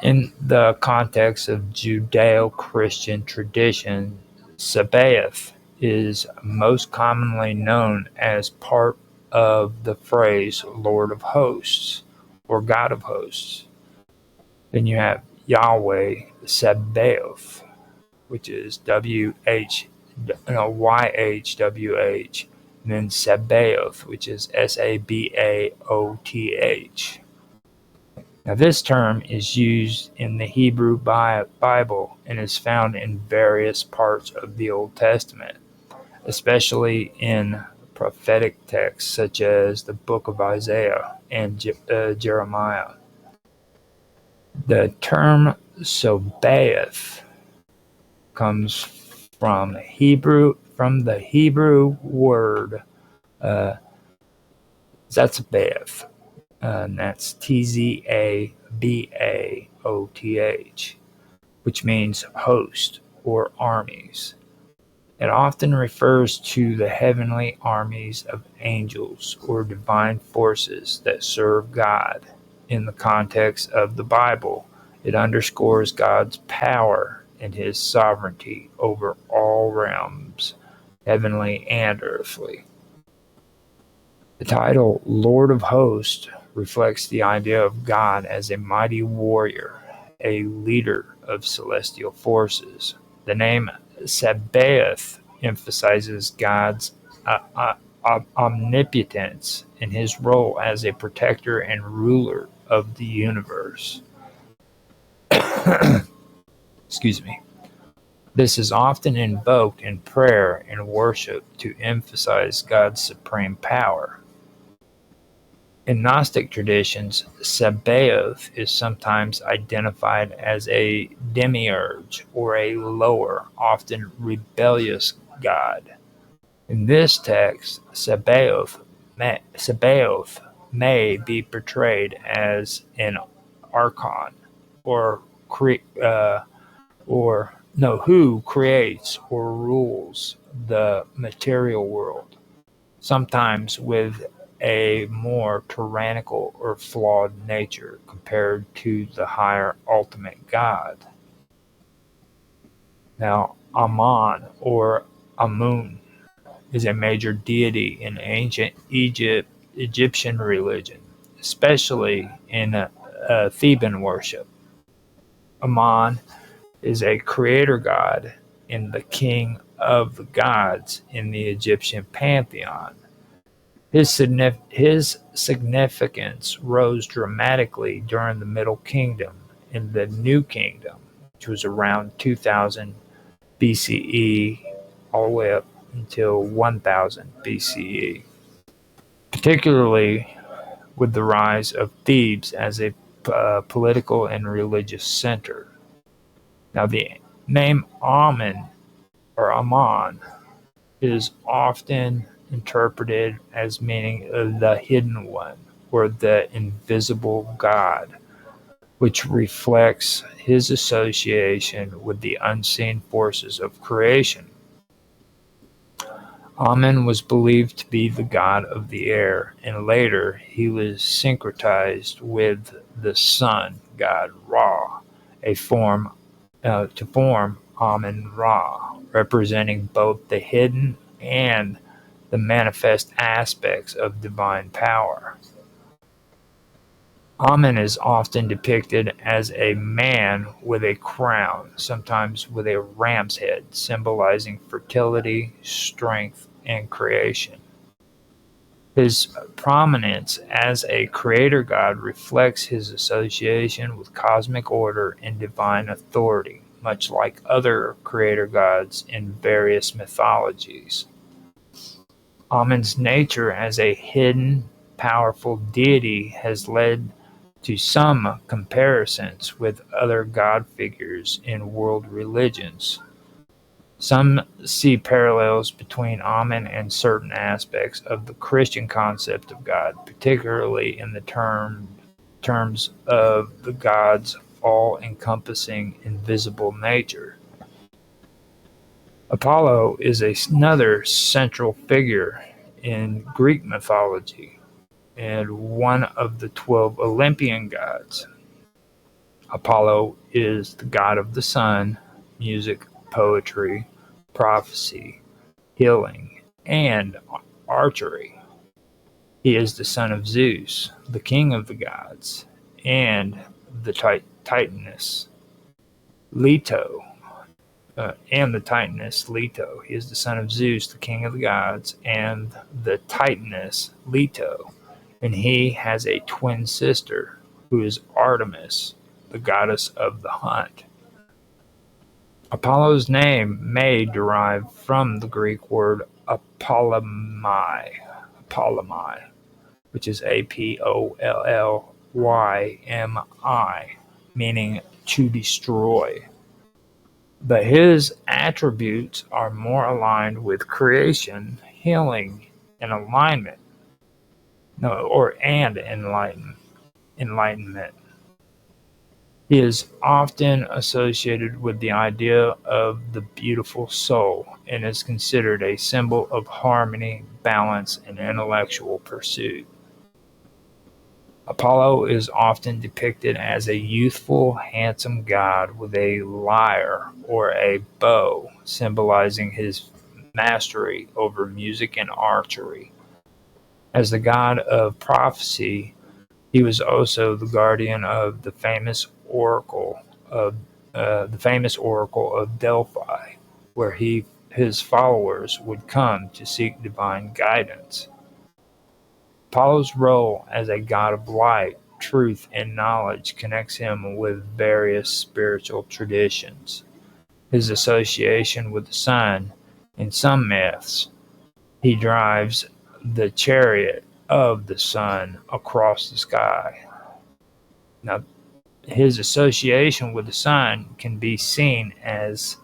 In the context of Judeo-Christian tradition, Sabaoth is most commonly known as part of the phrase Lord of Hosts or God of Hosts. Then you have Yahweh Sabaoth, which is YHWH, and then Sabaoth, which is Sabaoth. Now, this term is used in the Hebrew Bible and is found in various parts of the Old Testament, especially in prophetic texts such as the book of Isaiah and Jeremiah. The term Sabaoth comes from the Hebrew word Tzatzabaoth, and that's Tzabaoth, which means host or armies. It often refers to the heavenly armies of angels or divine forces that serve God. In the context of the Bible, it underscores God's power and his sovereignty over all realms, heavenly and earthly. The title Lord of Hosts reflects the idea of God as a mighty warrior, a leader of celestial forces. The name Sabaoth emphasizes God's omnipotence and his role as a protector and ruler of the universe. Excuse me. This is often invoked in prayer and worship to emphasize God's supreme power. In Gnostic traditions, Sabaoth is sometimes identified as a demiurge or a lower, often rebellious god. In this text, Sabaoth may be portrayed as an archon, who creates or rules the material world, sometimes with a more tyrannical or flawed nature compared to the higher ultimate God. Now, Amun or Amun is a major deity in ancient Egyptian religion, especially in Theban worship. Amun is a creator god and the king of the gods in the Egyptian pantheon. His significance rose dramatically during the Middle Kingdom and the New Kingdom, which was around 2000 BCE all the way up until 1000 BCE, particularly with the rise of Thebes as a political and religious center. Now, the name Amun or Amon is often interpreted as meaning the hidden one or the invisible God, which reflects his association with the unseen forces of creation. Amun was believed to be the god of the air, and later he was syncretized with the sun god Ra, to form Amun-Ra, representing both the hidden and the manifest aspects of divine power. Amun is often depicted as a man with a crown, sometimes with a ram's head, symbolizing fertility, strength, and creation. His prominence as a creator god reflects his association with cosmic order and divine authority, much like other creator gods in various mythologies. Amun's nature as a hidden, powerful deity has led to some comparisons with other god figures in world religions. Some see parallels between Amun and certain aspects of the Christian concept of God, particularly in the terms of the God's all-encompassing invisible nature. Apollo is another central figure in Greek mythology and one of the 12 Olympian gods. Apollo is the god of the sun, music, poetry, prophecy, healing, and archery. He is the son of Zeus, the king of the gods, and the Titaness Leto. He is the son of Zeus, the king of the gods, and the Titaness Leto. And he has a twin sister who is Artemis, the goddess of the hunt. Apollo's name may derive from the Greek word apollymi, which is Apollymi, meaning to destroy. But his attributes are more aligned with creation, healing, and alignment, and enlightenment. He is often associated with the idea of the beautiful soul and is considered a symbol of harmony, balance, and intellectual pursuit. Apollo is often depicted as a youthful, handsome god with a lyre or a bow, symbolizing his mastery over music and archery. As the god of prophecy, he was also the guardian of the famous oracle of Delphi, where his followers would come to seek divine guidance. Apollo's role as a god of light, truth, and knowledge connects him with various spiritual traditions. His association with the sun, in some myths, he drives the chariot of the sun across the sky. Now, his association with the sun can be seen as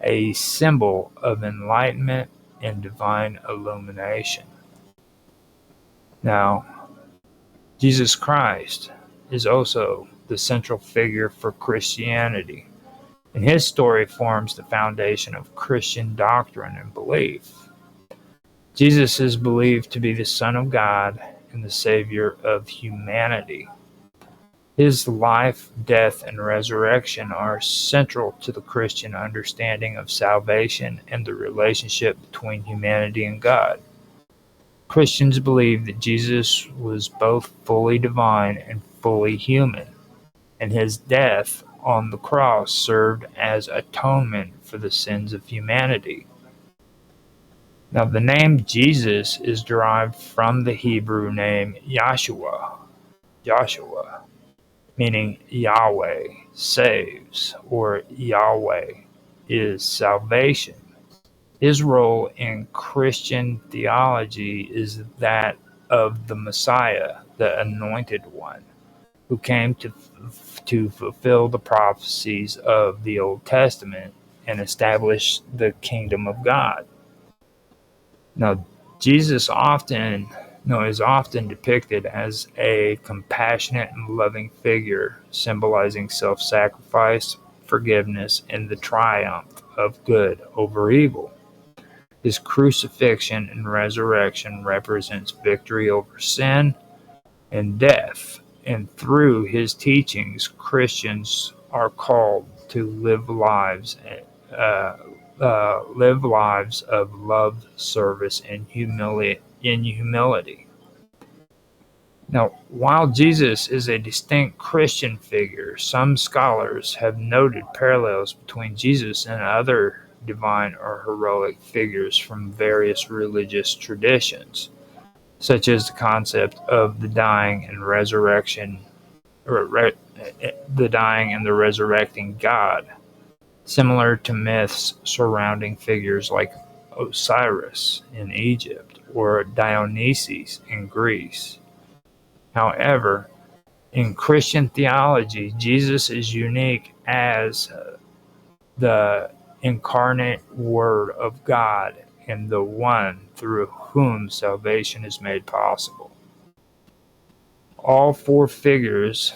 a symbol of enlightenment and divine illumination. Now, Jesus Christ is also the central figure for Christianity, and his story forms the foundation of Christian doctrine and belief. Jesus is believed to be the Son of God and the Savior of humanity. His life, death, and resurrection are central to the Christian understanding of salvation and the relationship between humanity and God. Christians believe that Jesus was both fully divine and fully human, and his death on the cross served as atonement for the sins of humanity. Now, the name Jesus is derived from the Hebrew name Joshua, meaning Yahweh saves, or Yahweh is salvation. His role in Christian theology is that of the Messiah, the Anointed One, who came to fulfill the prophecies of the Old Testament and establish the kingdom of God. Now, Jesus is often depicted as a compassionate and loving figure, symbolizing self-sacrifice, forgiveness, and the triumph of good over evil. His crucifixion and resurrection represents victory over sin and death, and through his teachings, Christians are called to live lives of love, service, and humility. Now, while Jesus is a distinct Christian figure, some scholars have noted parallels between Jesus and other divine or heroic figures from various religious traditions, such as the concept of the dying and the resurrecting God, similar to myths surrounding figures like Osiris in Egypt or Dionysus in Greece. However, in Christian theology, Jesus is unique as the incarnate Word of God and the one through whom salvation is made possible. All four figures,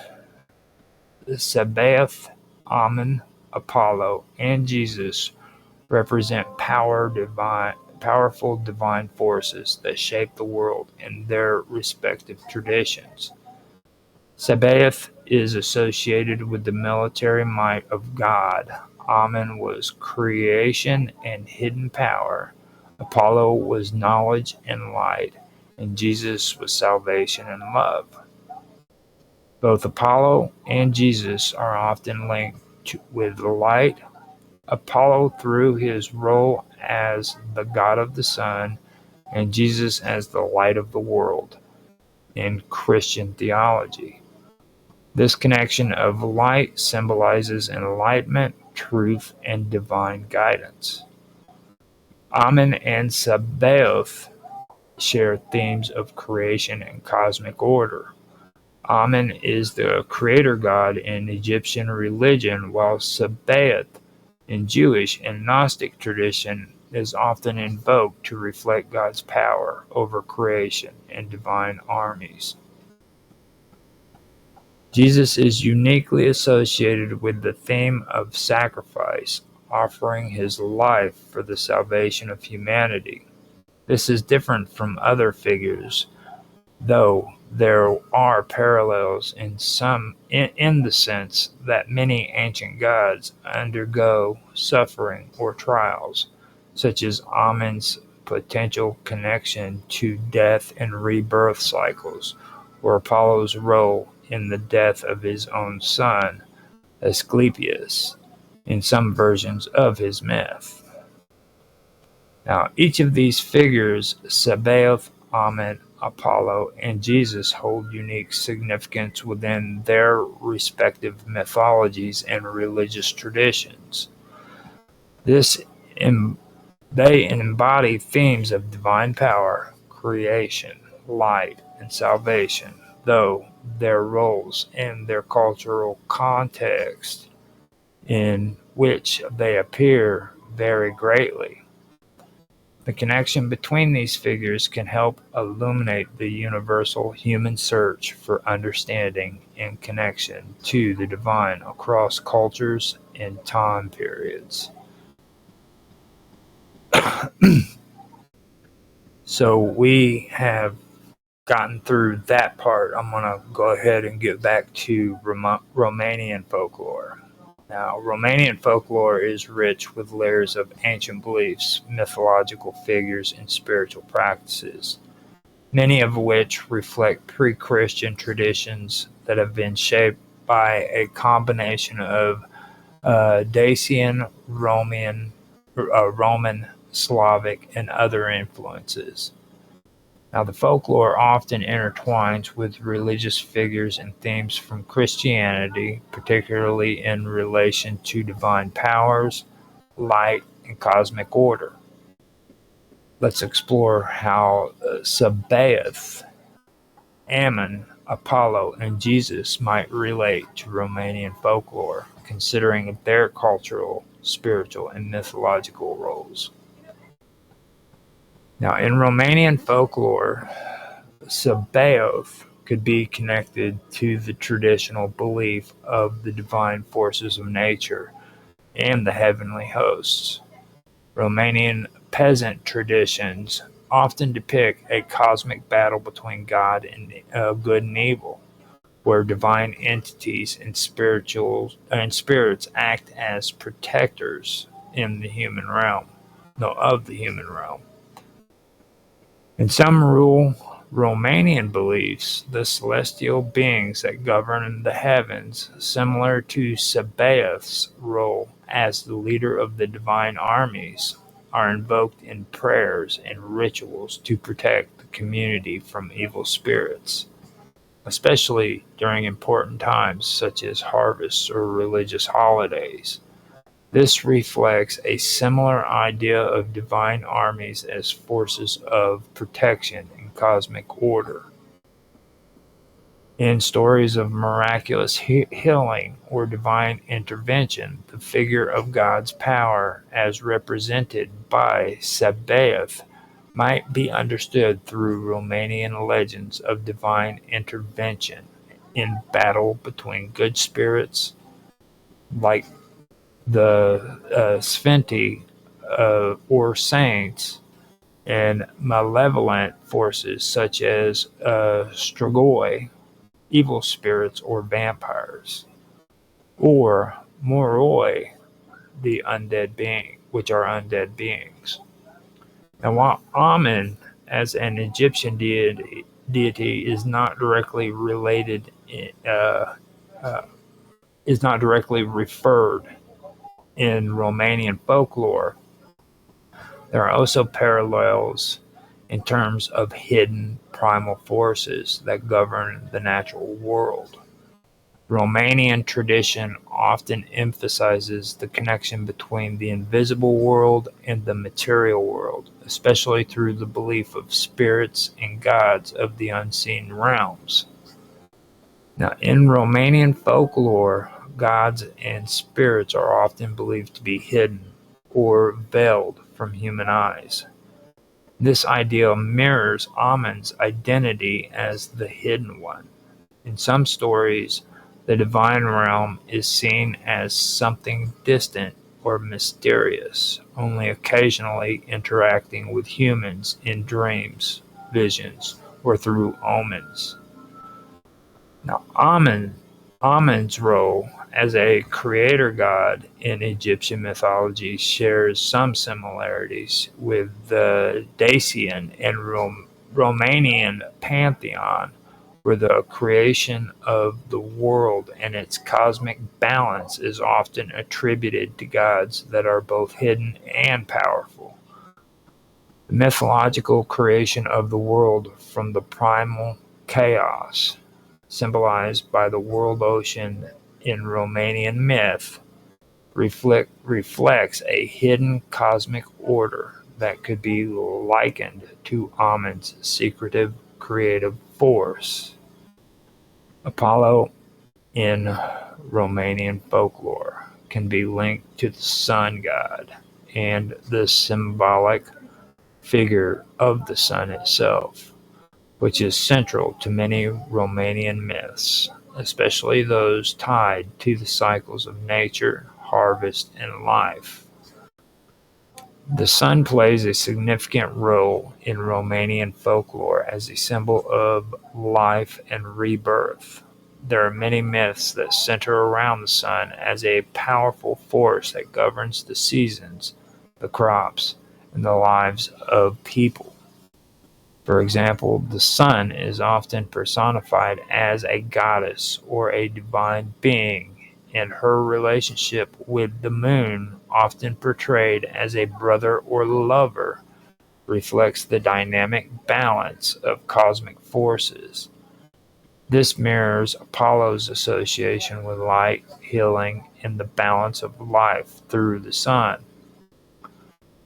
Sabaoth, Ammon, Apollo, and Jesus, represent powerful divine forces that shape the world in their respective traditions. Sabaoth is associated with the military might of God. Ammon was creation and hidden power. Apollo was knowledge and light, and Jesus was salvation and love. Both Apollo and Jesus are often linked with light. Apollo through his role as the god of the sun, and Jesus as the light of the world in Christian theology. This connection of light symbolizes enlightenment, truth, and divine guidance. Ammon and Sabaoth share themes of creation and cosmic order. Ammon is the creator god in Egyptian religion, while Sabaoth in Jewish and Gnostic tradition is often invoked to reflect God's power over creation and divine armies. Jesus is uniquely associated with the theme of sacrifice, offering his life for the salvation of humanity. This is different from other figures, though there are parallels in the sense that many ancient gods undergo suffering or trials, such as Ammon's potential connection to death and rebirth cycles, or Apollo's role in the death of his own son, Asclepius, in some versions of his myth. Now, each of these figures, Sabaoth, Ammon, Apollo, and Jesus, hold unique significance within their respective mythologies and religious traditions. They embody themes of divine power, creation, light, and salvation, though their roles and their cultural context in which they appear vary greatly. The connection between these figures can help illuminate the universal human search for understanding and connection to the divine across cultures and time periods. So we have gotten through that part. I'm going to go ahead and get back to Romanian folklore. Now, Romanian folklore is rich with layers of ancient beliefs, mythological figures, and spiritual practices, many of which reflect pre-Christian traditions that have been shaped by a combination of Dacian, Roman, Slavic, and other influences. Now, the folklore often intertwines with religious figures and themes from Christianity, particularly in relation to divine powers, light, and cosmic order. Let's explore how Sabaoth, Ammon, Apollo, and Jesus might relate to Romanian folklore, considering their cultural, spiritual, and mythological roles. Now, in Romanian folklore, Sabaoth could be connected to the traditional belief of the divine forces of nature and the heavenly hosts. Romanian peasant traditions often depict a cosmic battle between God and good and evil, where divine entities and spirits act as protectors in the human realm, of the human realm. In some Romanian beliefs, the celestial beings that govern the heavens, similar to Sabaoth's role as the leader of the divine armies, are invoked in prayers and rituals to protect the community from evil spirits, especially during important times such as harvests or religious holidays. This reflects a similar idea of divine armies as forces of protection and cosmic order. In stories of miraculous healing or divine intervention, the figure of God's power, as represented by Sabaoth, might be understood through Romanian legends of divine intervention in battle between good spirits, like the Sfenti or saints, and malevolent forces such as Strigoi, evil spirits or vampires, or Moroi, the undead being, which are undead beings. Now, while Amen, as an Egyptian deity, is not directly related, is not directly referred in Romanian folklore, there are also parallels in terms of hidden primal forces that govern the natural world. Romanian tradition often emphasizes the connection between the invisible world and the material world, especially through the belief of spirits and gods of the unseen realms. Now, in Romanian folklore, gods and spirits are often believed to be hidden or veiled from human eyes. This idea mirrors Amen's identity as the hidden one. In some stories, the divine realm is seen as something distant or mysterious, only occasionally interacting with humans in dreams, visions, or through omens. Now, Amen's role as a creator god in Egyptian mythology shares some similarities with the Dacian and Romanian pantheon, where the creation of the world and its cosmic balance is often attributed to gods that are both hidden and powerful. The mythological creation of the world from the primal chaos, symbolized by the world ocean in Romanian myth, reflects a hidden cosmic order that could be likened to Amen's secretive creative force. Apollo in Romanian folklore can be linked to the sun god and the symbolic figure of the sun itself, which is central to many Romanian myths, especially those tied to the cycles of nature, harvest, and life. The sun plays a significant role in Romanian folklore as a symbol of life and rebirth. There are many myths that center around the sun as a powerful force that governs the seasons, the crops, and the lives of people. For example, the sun is often personified as a goddess or a divine being, and her relationship with the moon, often portrayed as a brother or lover, reflects the dynamic balance of cosmic forces. This mirrors Apollo's association with light, healing, and the balance of life through the sun.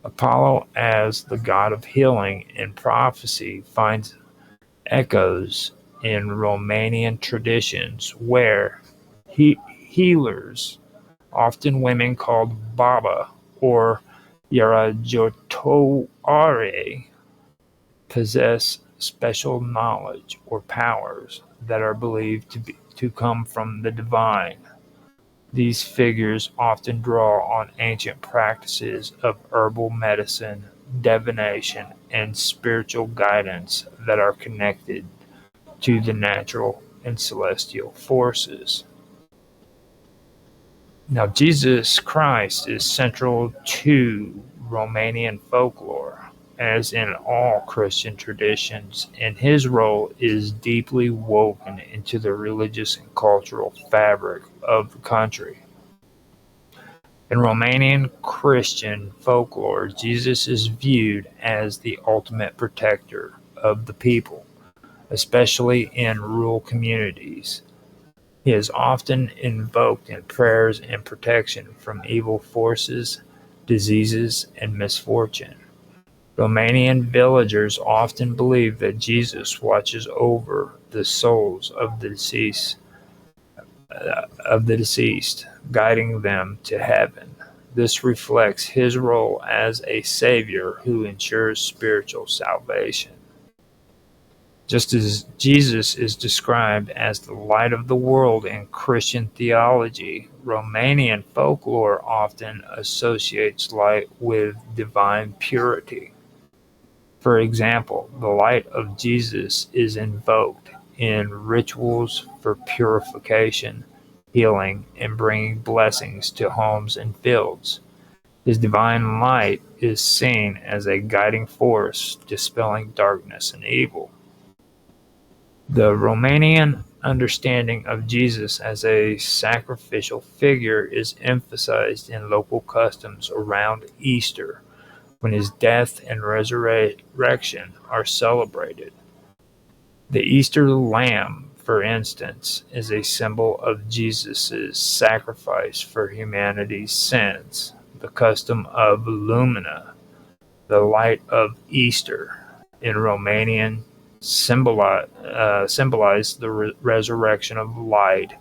Apollo, as the god of healing and prophecy, finds echoes in Romanian traditions where healers, often women called Baba or Iarajotoare, possess special knowledge or powers that are believed to come from the divine. These figures often draw on ancient practices of herbal medicine, divination, and spiritual guidance that are connected to the natural and celestial forces. Now, Jesus Christ is central to Romanian folklore, as in all Christian traditions, and his role is deeply woven into the religious and cultural fabric of the country. In Romanian Christian folklore, Jesus is viewed as the ultimate protector of the people, especially in rural communities. He is often invoked in prayers and protection from evil forces, diseases, and misfortune. Romanian villagers often believe that Jesus watches over the souls of the deceased, guiding them to heaven. This reflects his role as a savior who ensures spiritual salvation. Just as Jesus is described as the light of the world in Christian theology, Romanian folklore often associates light with divine purity. For example, the light of Jesus is invoked in rituals for purification, healing, and bringing blessings to homes and fields. His divine light is seen as a guiding force, dispelling darkness and evil. The Romanian understanding of Jesus as a sacrificial figure is emphasized in local customs around Easter, when his death and resurrection are celebrated. The Easter lamb, for instance, is a symbol of Jesus' sacrifice for humanity's sins. The custom of Lumina, the light of Easter, in Romanian symbolized the resurrection of light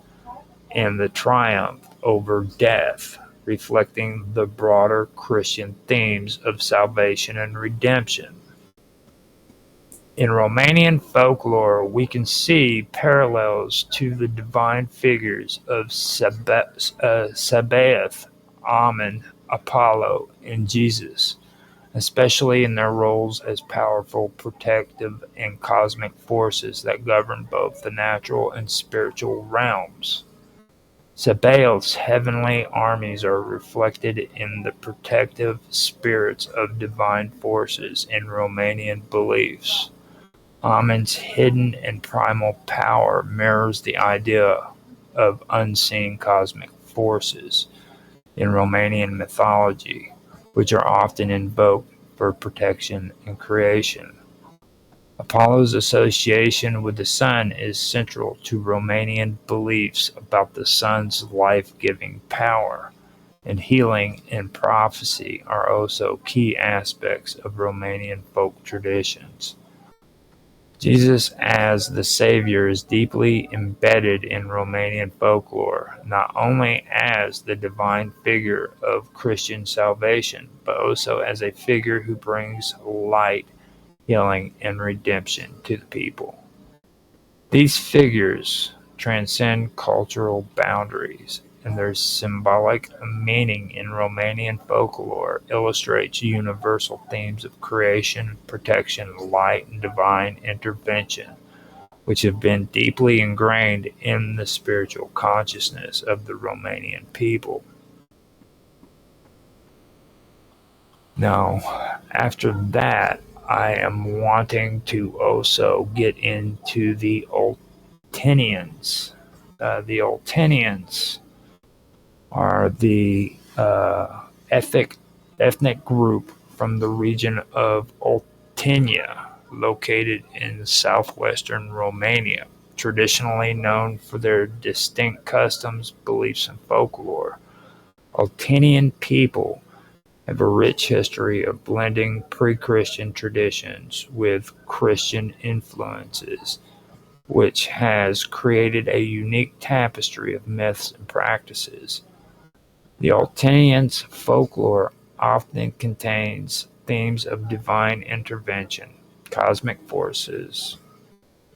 and the triumph over death, reflecting the broader Christian themes of salvation and redemption. In Romanian folklore, we can see parallels to the divine figures of Sabaoth, Ammon, Apollo, and Jesus, especially in their roles as powerful, protective, and cosmic forces that govern both the natural and spiritual realms. Sabaoth's heavenly armies are reflected in the protective spirits of divine forces in Romanian beliefs. Ammon's hidden and primal power mirrors the idea of unseen cosmic forces in Romanian mythology, which are often invoked for protection and creation. Apollo's association with the sun is central to Romanian beliefs about the sun's life-giving power, and healing and prophecy are also key aspects of Romanian folk traditions. Jesus as the Savior is deeply embedded in Romanian folklore, not only as the divine figure of Christian salvation, but also as a figure who brings light, healing, and redemption to the people. These figures transcend cultural boundaries, and their symbolic meaning in Romanian folklore illustrates universal themes of creation, protection, light, and divine intervention, which have been deeply ingrained in the spiritual consciousness of the Romanian people. Now, after that, I am wanting to also get into the Oltenians. The Oltenians are the ethnic group from the region of Oltenia, located in southwestern Romania, traditionally known for their distinct customs, beliefs, and folklore. Oltenian people have a rich history of blending pre-Christian traditions with Christian influences, which has created a unique tapestry of myths and practices. The Oltenians' folklore often contains themes of divine intervention, cosmic forces,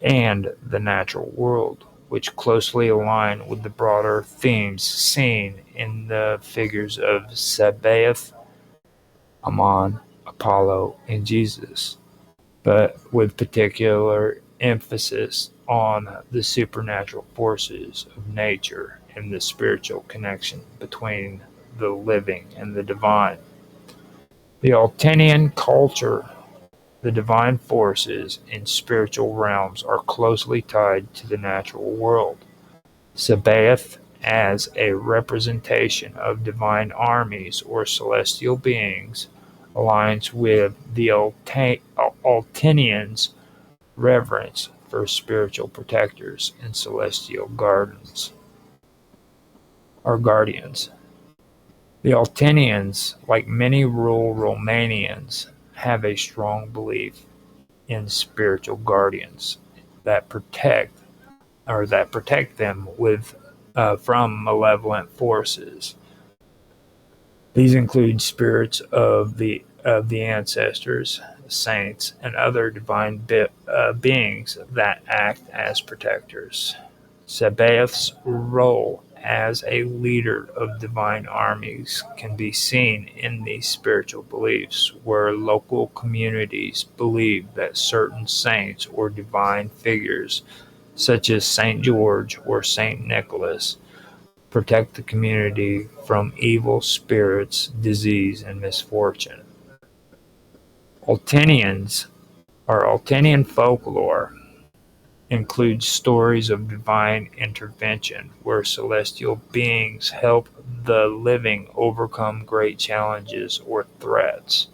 and the natural world, which closely align with the broader themes seen in the figures of Sabaoth, Ammon, Apollo, and Jesus, but with particular emphasis on the supernatural forces of nature and the spiritual connection between the living and the divine. The Oltenian culture, the divine forces and spiritual realms are closely tied to the natural world. Sabaoth, as a representation of divine armies or celestial beings, aligns with the Oltenians' reverence for spiritual protectors and celestial guardians. are guardians. The Altenians, like many rural Romanians, have a strong belief in spiritual guardians that protect them from malevolent forces. These include spirits of the ancestors, saints, and other divine beings that act as protectors. Sabaoth's role as a leader of divine armies can be seen in these spiritual beliefs, where local communities believe that certain saints or divine figures, such as Saint George or Saint Nicholas, protect the community from evil spirits, disease, and misfortune. Altenian folklore includes stories of divine intervention where celestial beings help the living overcome great challenges or threats.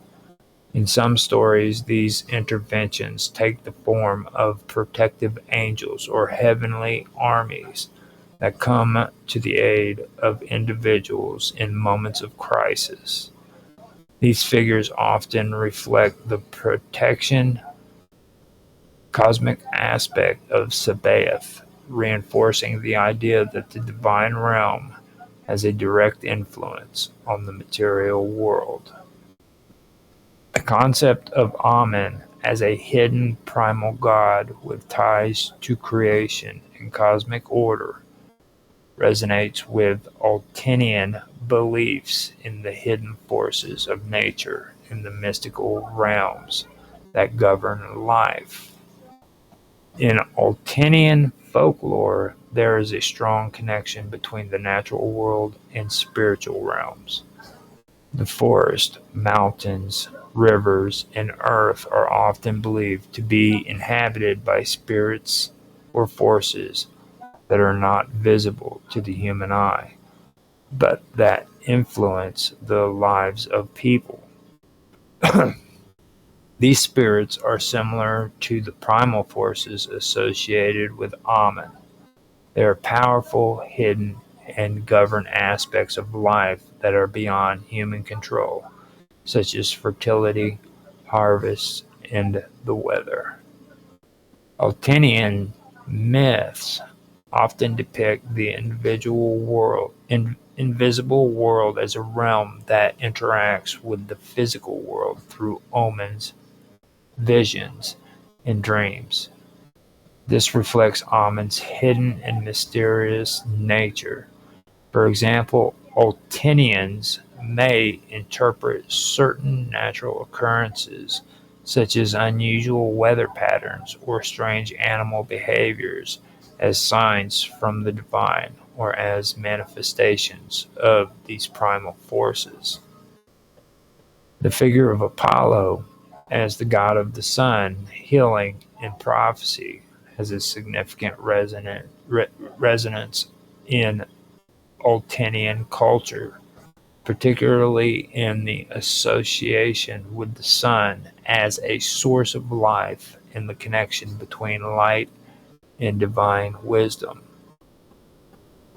In some stories, these interventions take the form of protective angels or heavenly armies that come to the aid of individuals in moments of crisis. These figures often reflect the protection cosmic aspect of Sabaoth, reinforcing the idea that the divine realm has a direct influence on the material world. The concept of Amen as a hidden primal god with ties to creation and cosmic order resonates with Altenian beliefs in the hidden forces of nature and the mystical realms that govern life. In Altenian folklore, there is a strong connection between the natural world and spiritual realms. The forest, mountains, rivers, and earth are often believed to be inhabited by spirits or forces that are not visible to the human eye, but that influence the lives of people. These spirits are similar to the primal forces associated with Amen. They are powerful, hidden, and govern aspects of life that are beyond human control, such as fertility, harvests, and the weather. Altenian myths often depict the invisible world as a realm that interacts with the physical world through omens, visions, and dreams. This reflects Amen's hidden and mysterious nature. For example, Altenians may interpret certain natural occurrences, such as unusual weather patterns or strange animal behaviors, as signs from the divine or as manifestations of these primal forces. The figure of Apollo as the god of the sun, healing, and prophecy has a significant resonance in Altenian culture, particularly in the association with the sun as a source of life and the connection between light and divine wisdom.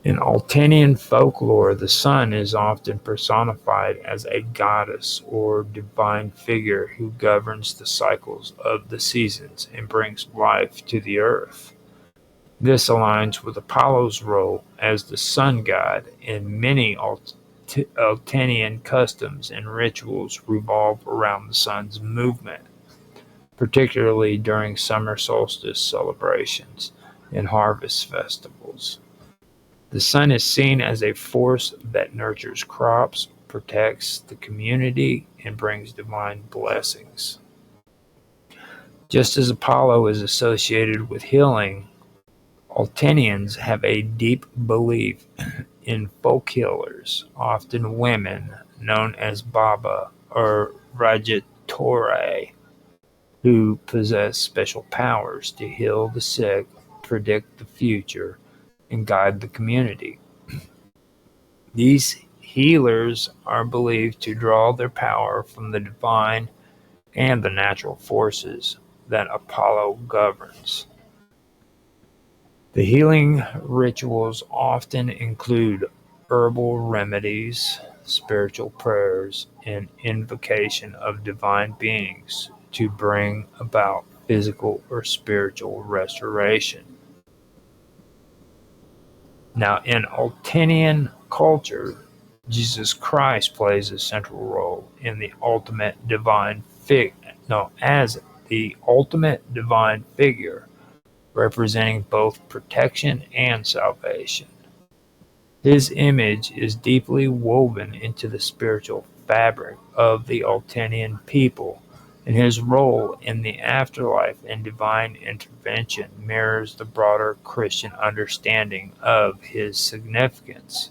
In Altenian folklore, the sun is often personified as a goddess or divine figure who governs the cycles of the seasons and brings life to the earth. This aligns with Apollo's role as the sun god, and many Altenian customs and rituals revolve around the sun's movement, particularly during summer solstice celebrations and harvest festivals. The sun is seen as a force that nurtures crops, protects the community, and brings divine blessings. Just as Apollo is associated with healing, Altenians have a deep belief in folk healers, often women known as Baba or Rajatore, who possess special powers to heal the sick, predict the future, and guide the community. These healers are believed to draw their power from the divine and the natural forces that Apollo governs. The healing rituals often include herbal remedies, spiritual prayers, and invocation of divine beings to bring about physical or spiritual restoration. Now, in Altenian culture, Jesus Christ plays a central role in the ultimate divine as the ultimate divine figure, representing both protection and salvation. His image is deeply woven into the spiritual fabric of the Altenian people, and his role in the afterlife and divine intervention mirrors the broader Christian understanding of his significance.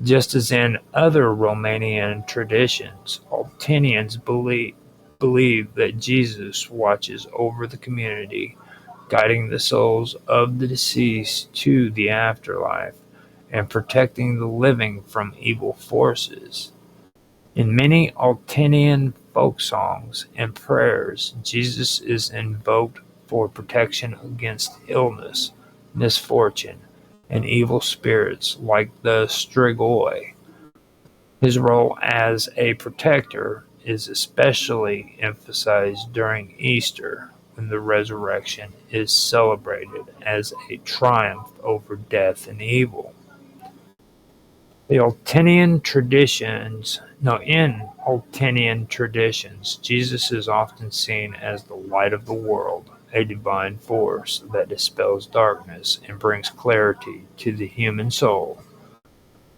Just as in other Romanian traditions, Altenians believe that Jesus watches over the community, guiding the souls of the deceased to the afterlife and protecting the living from evil forces. In many Altenian folk songs and prayers, Jesus is invoked for protection against illness, misfortune, and evil spirits like the Strigoi. His role as a protector is especially emphasized during Easter, when the resurrection is celebrated as a triumph over death and evil. In Altenian traditions, Jesus is often seen as the light of the world, a divine force that dispels darkness and brings clarity to the human soul.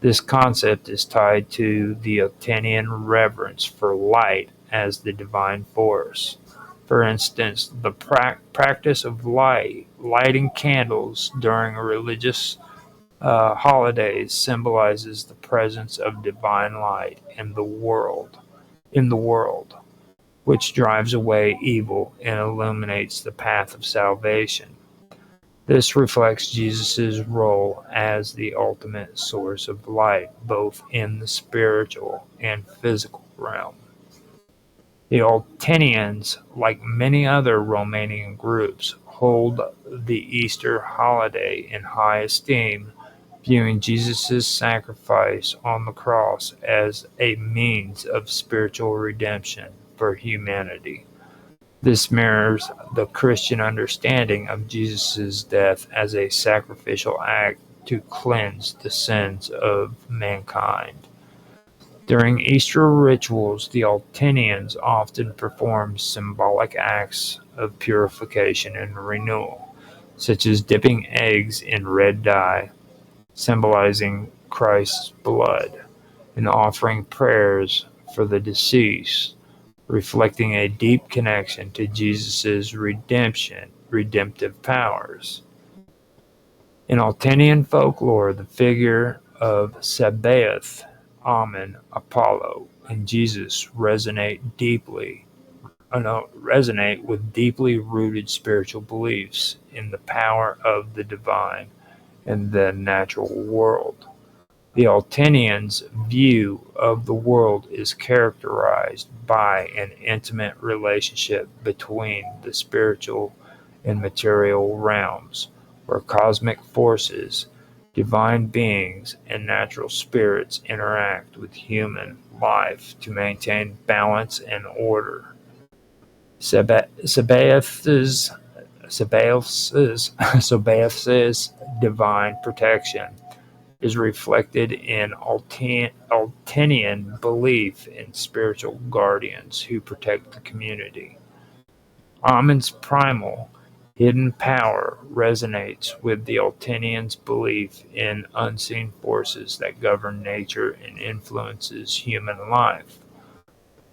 This concept is tied to the Altenian reverence for light as the divine force. For instance, the practice of lighting candles during religious holidays symbolizes the presence of divine light in the world, which drives away evil and illuminates the path of salvation. This reflects Jesus' role as the ultimate source of light, both in the spiritual and physical realm. The Altenians, like many other Romanian groups, hold the Easter holiday in high esteem, viewing Jesus' sacrifice on the cross as a means of spiritual redemption for humanity. This mirrors the Christian understanding of Jesus' death as a sacrificial act to cleanse the sins of mankind. During Easter rituals, the Altenians often perform symbolic acts of purification and renewal, such as dipping eggs in red dye, symbolizing Christ's blood, and offering prayers for the deceased, reflecting a deep connection to Jesus' redemptive powers. In Altenian folklore, the figure of Sabaoth, Amun, Apollo, and Jesus resonate with deeply rooted spiritual beliefs in the power of the divine and the natural world. The Altenians' view of the world is characterized by an intimate relationship between the spiritual and material realms, where cosmic forces, divine beings, and natural spirits interact with human life to maintain balance and order. Sabaoth's divine protection is reflected in Altenian belief in spiritual guardians who protect the community. Amun's primal, hidden power resonates with the Altenians' belief in unseen forces that govern nature and influences human life.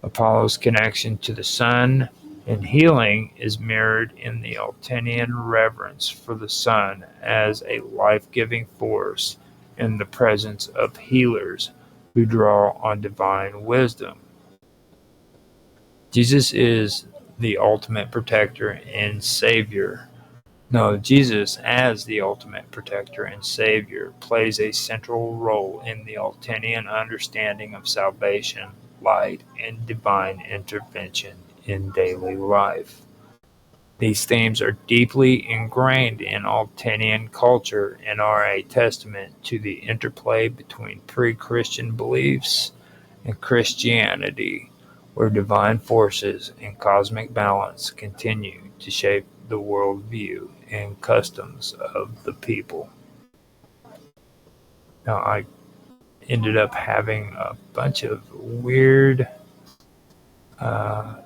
Apollo's connection to the sun and healing is mirrored in the Altenian reverence for the sun as a life-giving force in the presence of healers who draw on divine wisdom. Jesus is the ultimate protector and savior. No, Jesus, as the ultimate protector and savior, plays a central role in the Altenian understanding of salvation, light, and divine intervention in daily life. These themes are deeply ingrained in Altanian culture and are a testament to the interplay between pre-Christian beliefs and Christianity, where divine forces and cosmic balance continue to shape the worldview and customs of the people. Now, I ended up having a bunch of weird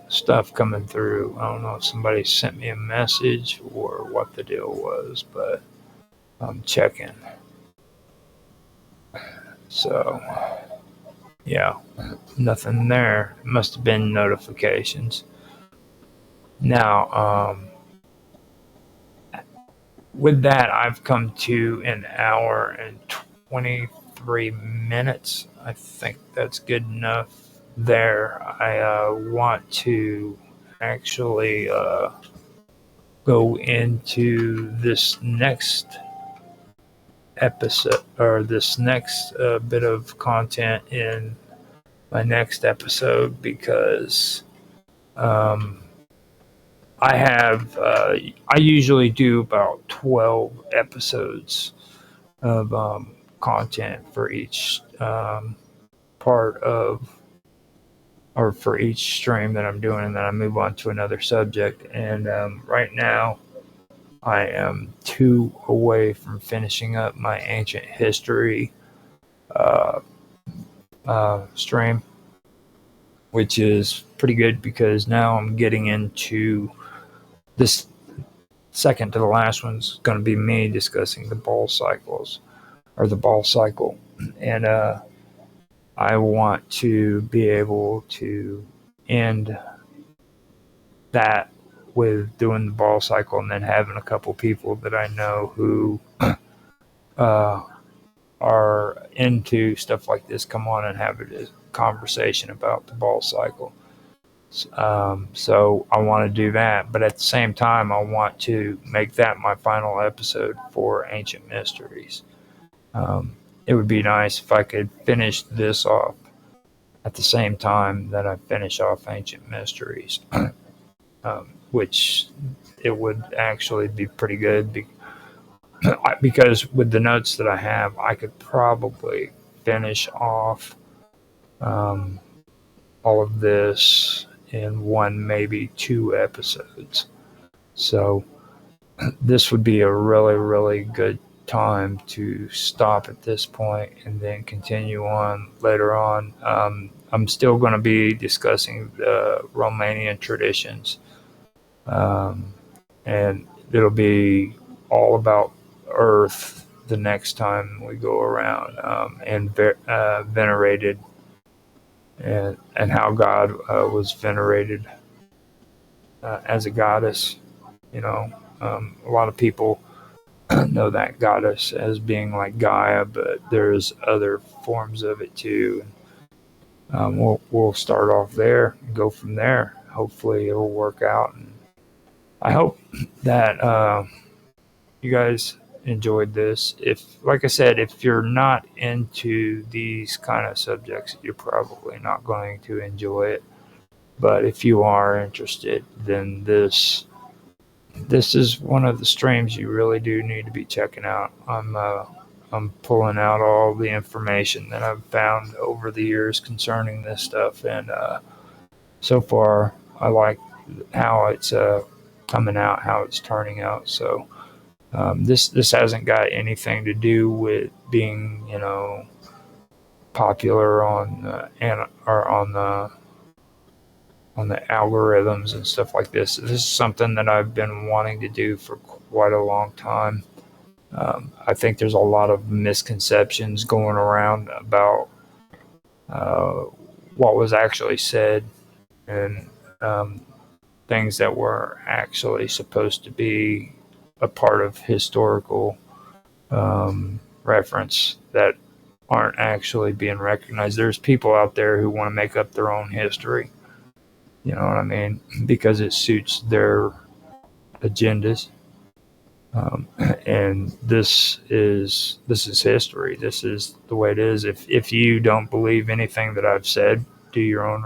stuff coming through. I don't know if somebody sent me a message or what the deal was, but I'm checking. So, yeah, nothing there. It must have been notifications. Now, with that, I've come to an hour and 23 minutes. I think that's good enough there. I want to actually go into this next episode, or this next bit of content in my next episode, because I usually do about 12 episodes of content for each part of, or for each stream that I'm doing, and then I move on to another subject. And right now, I am 2 away from finishing up my ancient history stream, which is pretty good because now I'm getting into this. Second to the last one's going to be me discussing the ball cycles, or the ball cycle. And I want to be able to end that with doing the ball cycle, and then having a couple people that I know who are into stuff like this come on and have a conversation about the ball cycle. So I want to do that, but at the same time, I want to make that my final episode for Ancient Mysteries. It would be nice if I could finish this off at the same time that I finish off Ancient Mysteries, which it would actually be pretty good because with the notes that I have, I could probably finish off all of this in 1, maybe 2 episodes. So this would be a really, really good time to stop at this point and then continue on later on. I'm still going to be discussing the Romanian traditions, and it'll be all about Earth the next time we go around, and venerated, and how God was venerated as a goddess. You know, a lot of people know that goddess as being like Gaia, but there's other forms of it too. We'll start off there and go from there. Hopefully it'll work out, and I hope that you guys enjoyed this. If, like I said, if you're not into these kind of subjects, you're probably not going to enjoy it. But if you are interested, then this is one of the streams you really do need to be checking out. I'm pulling out all the information that I've found over the years concerning this stuff, and so far I like how it's coming out, how it's turning out. So this hasn't got anything to do with being, popular on or on the algorithms and stuff like this. This is something that I've been wanting to do for quite a long time. I think there's a lot of misconceptions going around about what was actually said, and things that were actually supposed to be a part of historical reference that aren't actually being recognized. There's people out there who want to make up their own history. You know what I mean? Because it suits their agendas. And this is history. This is the way it is. If you don't believe anything that I've said, do your own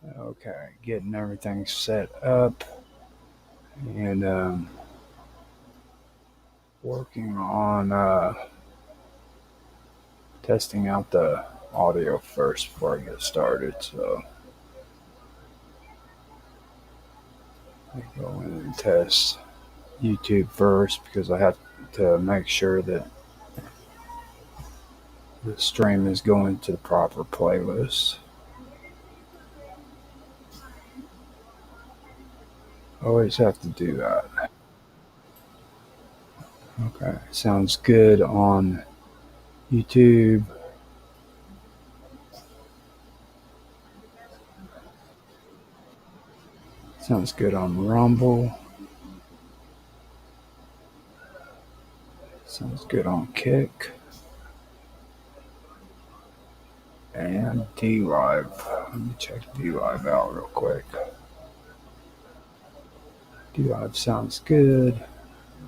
Okay, getting everything set up and working on testing out the audio first before I get started. So I go in and test YouTube first because I have to make sure that the stream is going to the proper playlist. Always have to do that. Okay, sounds good on YouTube. Sounds good on Rumble. Sounds good on Kick. And D-Live. Let me check D-Live out real quick. D-Live sounds good.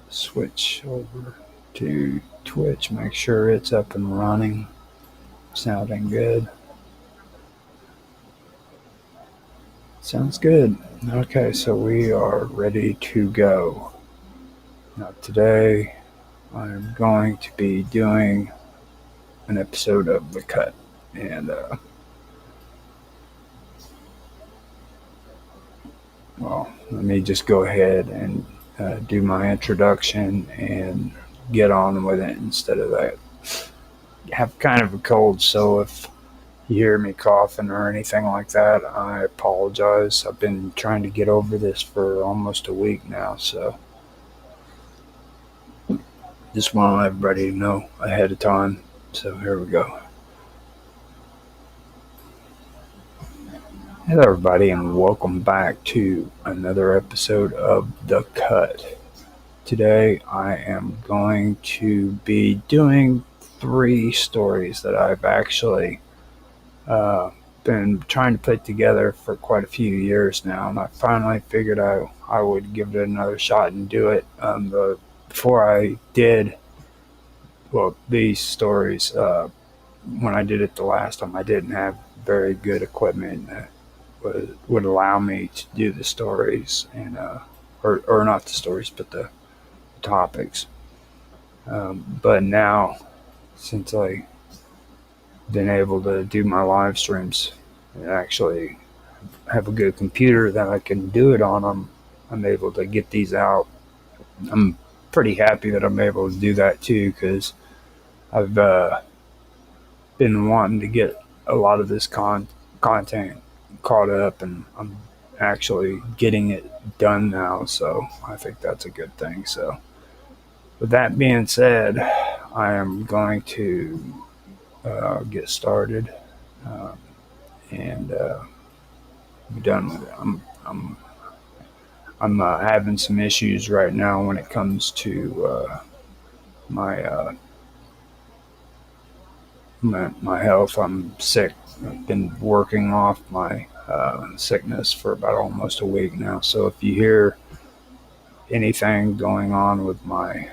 Switch over to Twitch. Make sure it's up and running. Sounding good. Sounds good. Okay, so we are ready to go. Now today I'm going to be doing an episode of The Cut. And well, let me just go ahead and do my introduction and get on with it instead of that. I have kind of a cold, so if you hear me coughing or anything like that, I apologize. I've been trying to get over this for almost a week now, so just want everybody to know ahead of time. So here we go. Hello everybody, and welcome back to another episode of The Cut. Today I am going to be doing 3 stories that I've actually been trying to put together for quite a few years now, and I finally figured I would give it another shot and do it. But before I did, well, these stories, when I did it the last time, I didn't have very good equipment that would allow me to do the stories, and or not the stories, but the topics. But now, since I've been able to do my live streams and actually have a good computer that I can do it on, I'm able to get these out. I'm pretty happy that I'm able to do that too, because I've been wanting to get a lot of this content caught up, and I'm actually getting it done now, so I think that's a good thing. So with that being said, I am going to get started and be done with it. I'm having some issues right now when it comes to my health. I'm sick. I've been working off my sickness for about almost a week now. So if you hear anything going on with my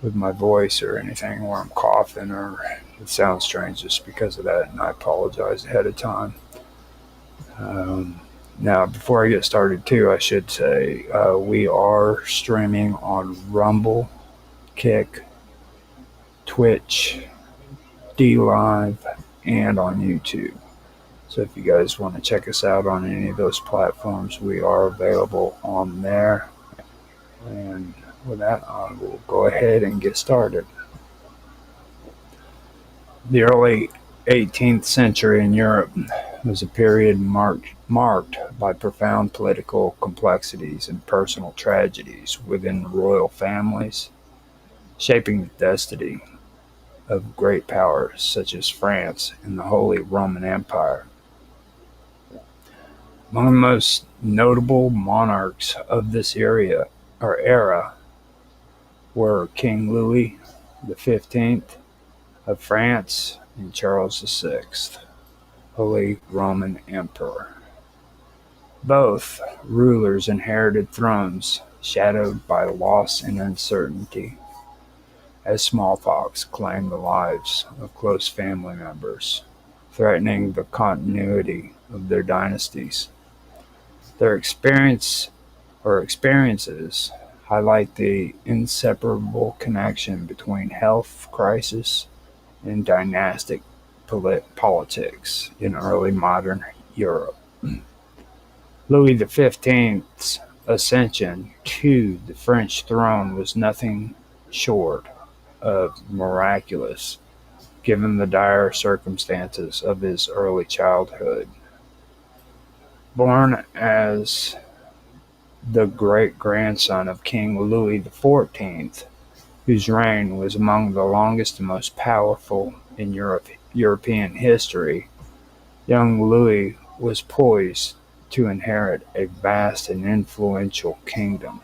voice or anything where I'm coughing or it sounds strange, just because of that, and I apologize ahead of time. Now, before I get started too, I should say we are streaming on Rumble, Kick, Twitch, D-Live, and on YouTube. So if you guys want to check us out on any of those platforms, we are available on there. And with that, I will go ahead and get started. The early 18th century in Europe was a period marked by profound political complexities and personal tragedies within the royal families, shaping the destiny of great powers such as France and the Holy Roman Empire. Among the most notable monarchs of this era were King Louis XV of France and Charles VI, Holy Roman Emperor. Both rulers inherited thrones shadowed by loss and uncertainty, as smallpox claimed the lives of close family members, threatening the continuity of their dynasties. Their experiences highlight the inseparable connection between health crisis and dynastic politics in early modern Europe. Louis XV's ascension to the French throne was nothing short of miraculous, given the dire circumstances of his early childhood. Born as the great-grandson of King Louis XIV, whose reign was among the longest and most powerful in European history, young Louis was poised to inherit a vast and influential kingdom.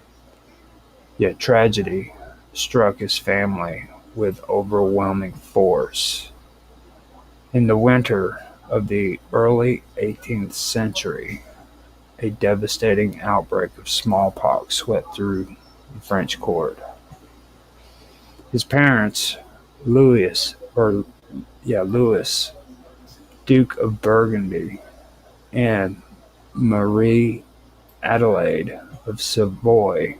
Yet tragedy struck his family with overwhelming force. In the winter of the early 18th century, a devastating outbreak of smallpox swept through the French court. His parents, Louis, Duke of Burgundy, and Marie Adelaide of Savoy,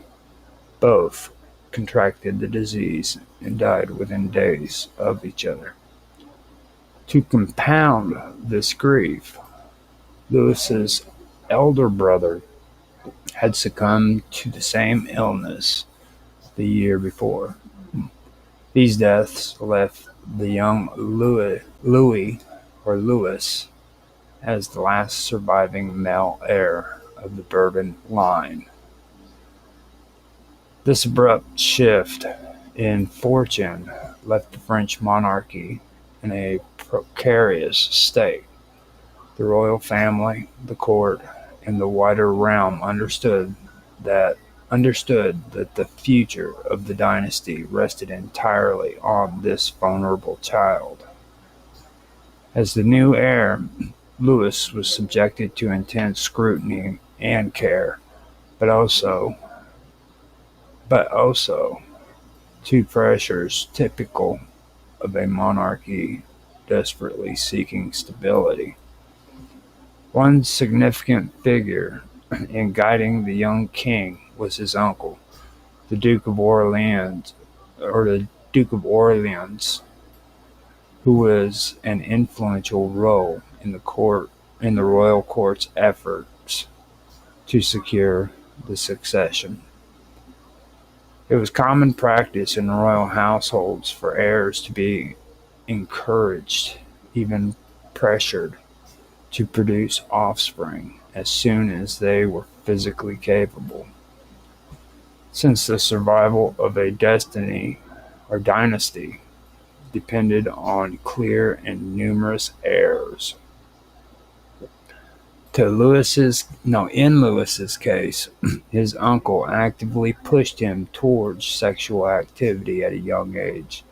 both contracted the disease and died within days of each other. To compound this grief, Louis's elder brother had succumbed to the same illness the year before. These deaths left the young Louis as the last surviving male heir of the Bourbon line. This abrupt shift in fortune left the French monarchy in a precarious state. The royal family, the court, and the wider realm understood that the future of the dynasty rested entirely on this vulnerable child. As the new heir, Louis was subjected to intense scrutiny and care, but also to pressures typical of a monarchy desperately seeking stability. One significant figure in guiding the young king was his uncle, the Duke of Orleans, who was an influential role in the royal court's efforts to secure the succession. It was common practice in royal households for heirs to be encouraged, even pressured, to produce offspring as soon as they were physically capable. Since the survival of a dynasty depended on clear and numerous heirs. In Louis's case, his uncle actively pushed him towards sexual activity at a young age,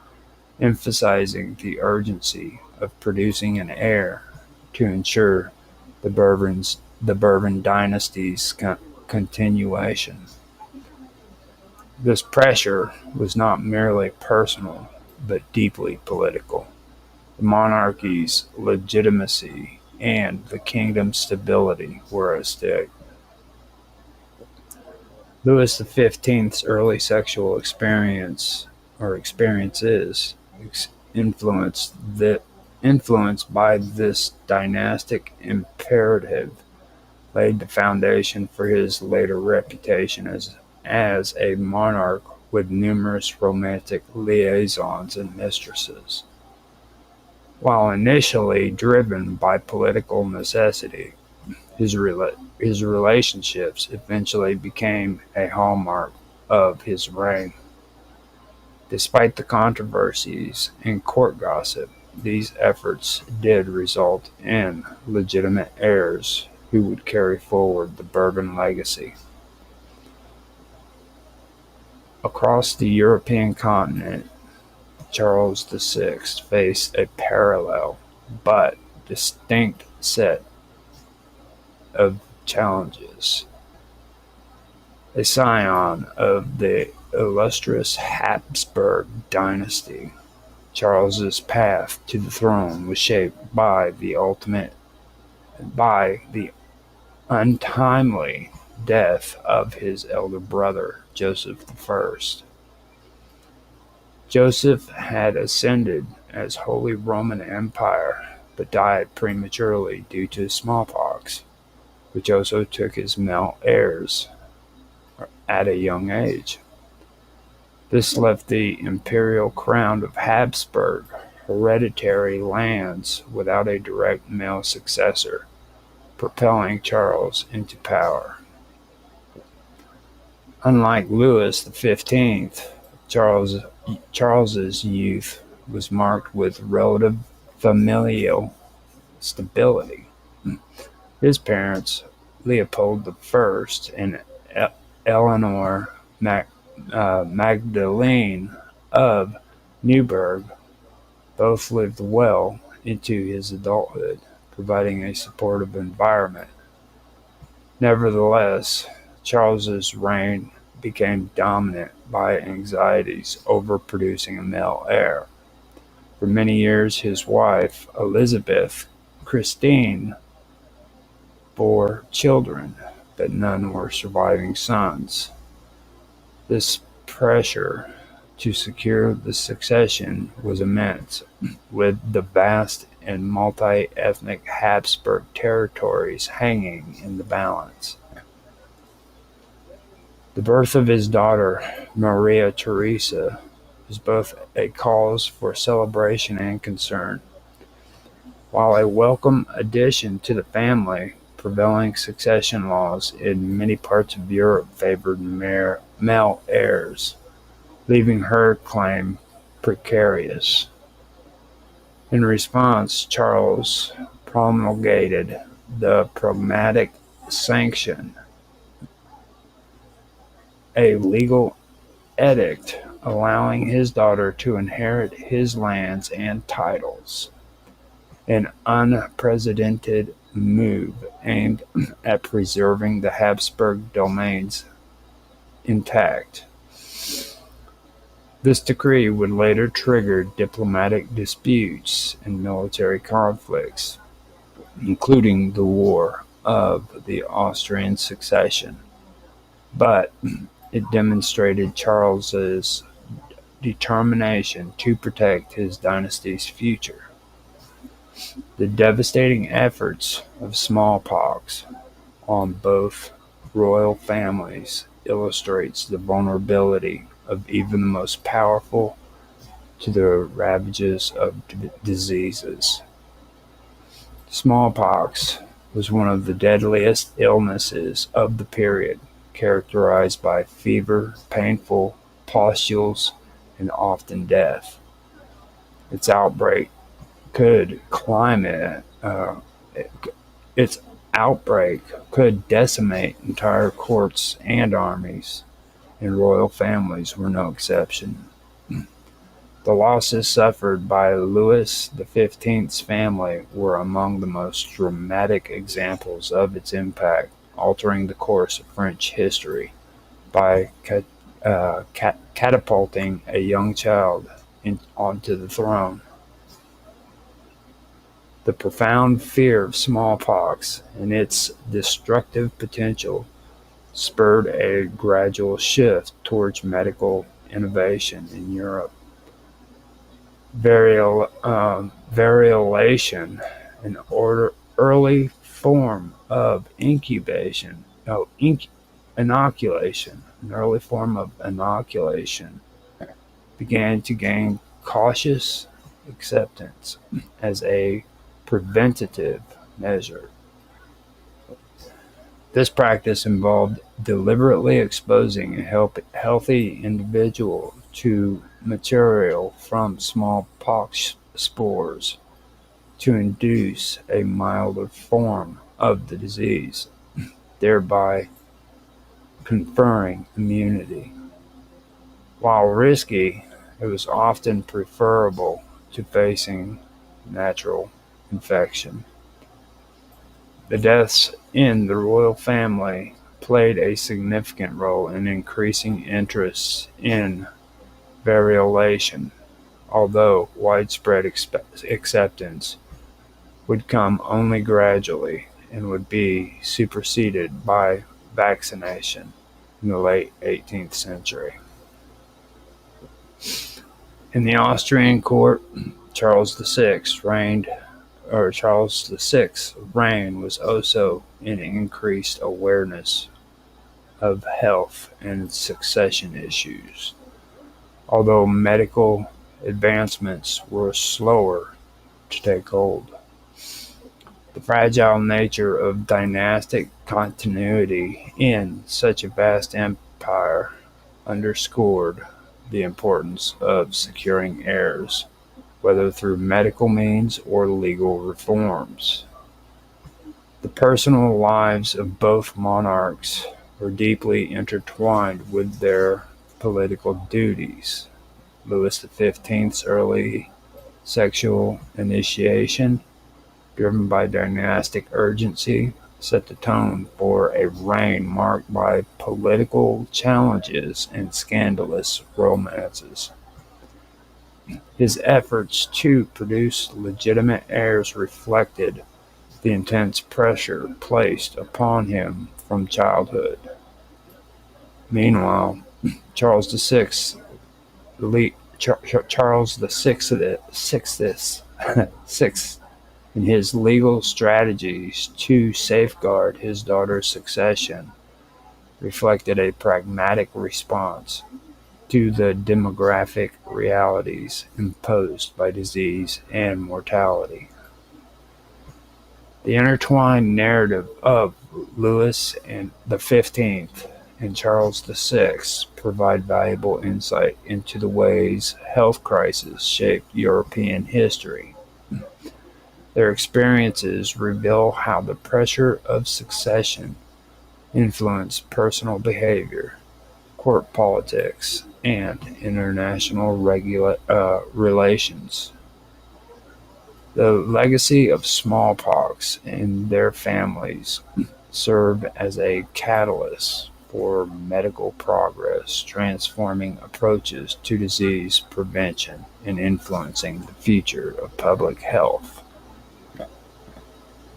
emphasizing the urgency of producing an heir to ensure the Bourbon dynasty's continuation. This pressure was not merely personal, but deeply political. The monarchy's legitimacy and the kingdom's stability were at stake. Louis XV's early sexual experiences, influenced by this dynastic imperative, laid the foundation for his later reputation as a monarch with numerous romantic liaisons and mistresses. While initially driven by political necessity, his relationships eventually became a hallmark of his reign. Despite the controversies and court gossip, these efforts did result in legitimate heirs who would carry forward the Bourbon legacy. Across the European continent, Charles VI faced a parallel but distinct set of challenges. A scion of the illustrious Habsburg dynasty, Charles's path to the throne was shaped by the ultimate by the untimely death of his elder brother, Joseph I. Joseph had ascended as Holy Roman Empire, but died prematurely due to smallpox, which also took his male heirs at a young age. This left the imperial crown of Habsburg hereditary lands without a direct male successor, propelling Charles into power. Unlike Louis XV, Charles's youth was marked with relative familial stability. His parents, Leopold I and Eleanor Magdalene of Neuburg, both lived well into his adulthood, providing a supportive environment. Nevertheless, Charles's reign became dominant by anxieties over producing a male heir. For many years, his wife, Elizabeth Christine, bore children, but none were surviving sons. This pressure to secure the succession was immense, with the vast and multi-ethnic Habsburg territories hanging in the balance. The birth of his daughter, Maria Theresa, was both a cause for celebration and concern. While a welcome addition to the family, prevailing succession laws in many parts of Europe favored male heirs, leaving her claim precarious. In response, Charles promulgated the Pragmatic Sanction, a legal edict allowing his daughter to inherit his lands and titles, an unprecedented move aimed at preserving the Habsburg domains intact. This decree would later trigger diplomatic disputes and military conflicts, including the War of the Austrian Succession, but it demonstrated Charles's determination to protect his dynasty's future. The devastating efforts of smallpox on both royal families illustrates the vulnerability of even the most powerful to the ravages of diseases. Smallpox was one of the deadliest illnesses of the period, characterized by fever, painful pustules, and often death. Its outbreak could decimate entire courts and armies, and royal families were no exception. The losses suffered by Louis XV's family were among the most dramatic examples of its impact, altering the course of French history by catapulting a young child onto the throne. The profound fear of smallpox and its destructive potential spurred a gradual shift towards medical innovation in Europe. Variolation, an early form of inoculation, began to gain cautious acceptance as a preventative measure. This practice involved deliberately exposing a healthy individual to material from smallpox spores to induce a milder form of the disease, thereby conferring immunity. While risky, it was often preferable to facing natural infection. The deaths in the royal family played a significant role in increasing interest in variolation, although widespread acceptance would come only gradually and would be superseded by vaccination in the late 18th century. In the Austrian court, Charles VI's reign was also an increased awareness of health and succession issues, although medical advancements were slower to take hold. The fragile nature of dynastic continuity in such a vast empire underscored the importance of securing heirs, whether through medical means or legal reforms. The personal lives of both monarchs were deeply intertwined with their political duties. Louis XV's early sexual initiation, driven by dynastic urgency, set the tone for a reign marked by political challenges and scandalous romances. His efforts to produce legitimate heirs reflected the intense pressure placed upon him from childhood. Meanwhile, Charles VI, Charles the Sixth, in his legal strategies to safeguard his daughter's succession, reflected a pragmatic response to the demographic realities imposed by disease and mortality. The intertwined narrative of Louis XV and Charles VI provide valuable insight into the ways health crises shaped European history. Their experiences reveal how the pressure of succession influenced personal behavior, court politics, and international relations. The legacy of smallpox and their families served as a catalyst for medical progress, transforming approaches to disease prevention and influencing the future of public health.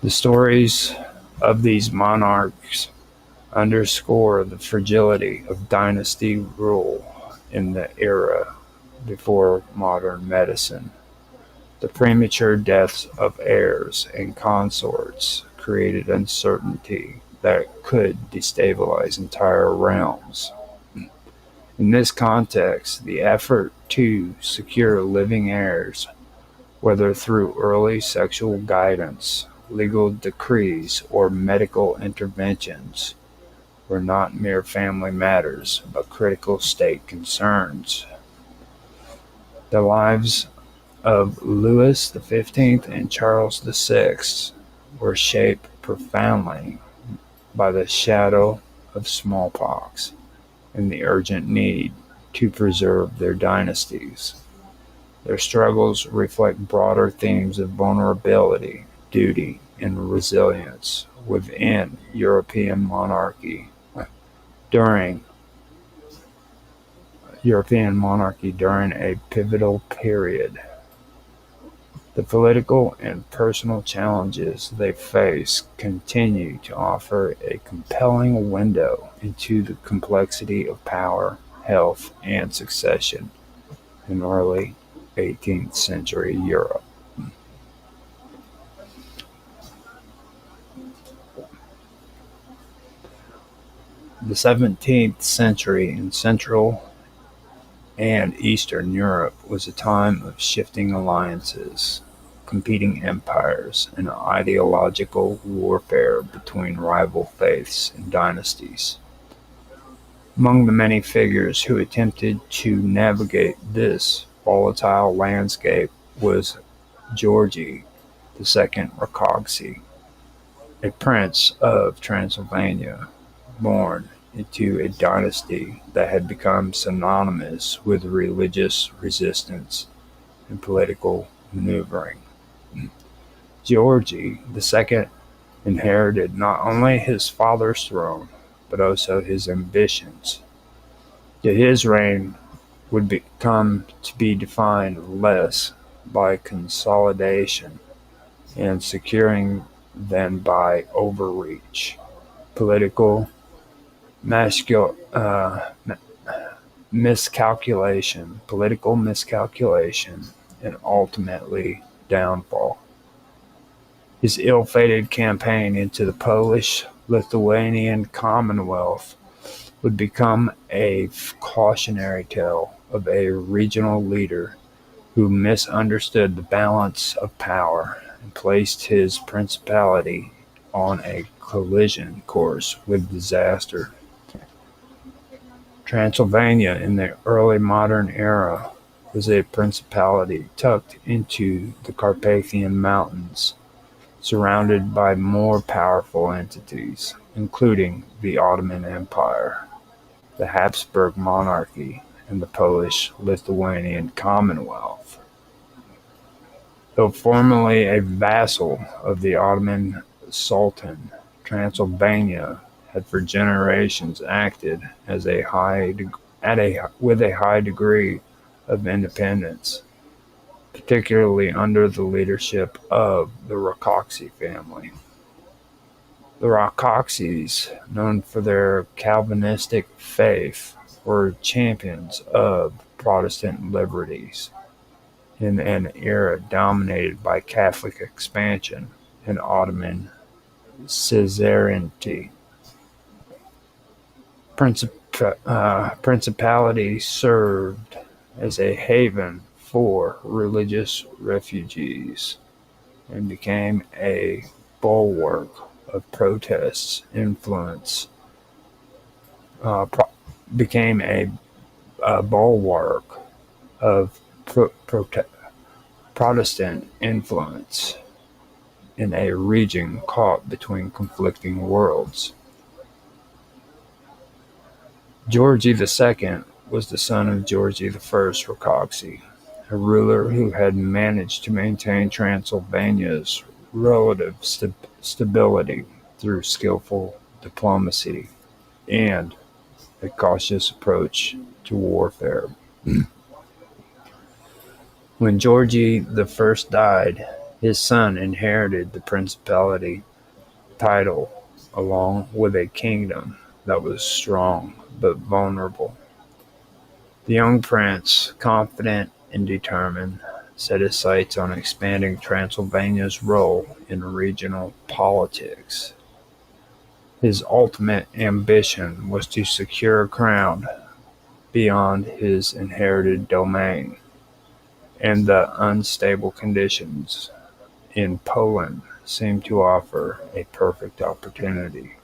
The stories of these monarchs underscore the fragility of dynasty rule in the era before modern medicine. The premature deaths of heirs and consorts created uncertainty that could destabilize entire realms. In this context, the effort to secure living heirs, whether through early sexual guidance, legal decrees, or medical interventions, were not mere family matters, but critical state concerns. The lives of Louis XV and Charles VI were shaped profoundly by the shadow of smallpox and the urgent need to preserve their dynasties. Their struggles reflect broader themes of vulnerability, duty, and resilience within European monarchy during a pivotal period. The political and personal challenges they face continue to offer a compelling window into the complexity of power, health, and succession in early 18th century Europe. The 17th century in Central and Eastern Europe was a time of shifting alliances, competing empires, and ideological warfare between rival faiths and dynasties. Among the many figures who attempted to navigate this volatile landscape was Georgi II Rákóczi, a prince of Transylvania, born into a dynasty that had become synonymous with religious resistance and political maneuvering. Georgi II inherited not only his father's throne, but also his ambitions. Yet his reign would become to be defined less by consolidation and securing than by overreach, political miscalculation, and ultimately downfall. His ill-fated campaign into the Polish-Lithuanian Commonwealth would become a cautionary tale of a regional leader who misunderstood the balance of power and placed his principality on a collision course with disaster. Transylvania in the early modern era was a principality tucked into the Carpathian Mountains, surrounded by more powerful entities, including the Ottoman Empire, the Habsburg monarchy, and the Polish-Lithuanian Commonwealth. Though formerly a vassal of the Ottoman Sultan, Transylvania had for generations acted as with a high degree of independence, particularly under the leadership of the Rákóczi family. The Rákóczis, known for their Calvinistic faith, were champions of Protestant liberties in an era dominated by Catholic expansion and Ottoman suzerainty. Principality served as a haven for religious refugees and became a bulwark of Protestant influence. Protestant influence in a region caught between conflicting worlds. Georgy II was the son of Georgy I Rákóczi, a ruler who had managed to maintain Transylvania's relative stability through skillful diplomacy and a cautious approach to warfare. When Georgy I died, his son inherited the principality title along with a kingdom that was strong but vulnerable. The young prince, confident and determined, set his sights on expanding Transylvania's role in regional politics. His ultimate ambition was to secure a crown beyond his inherited domain, and the unstable conditions in Poland seemed to offer a perfect opportunity.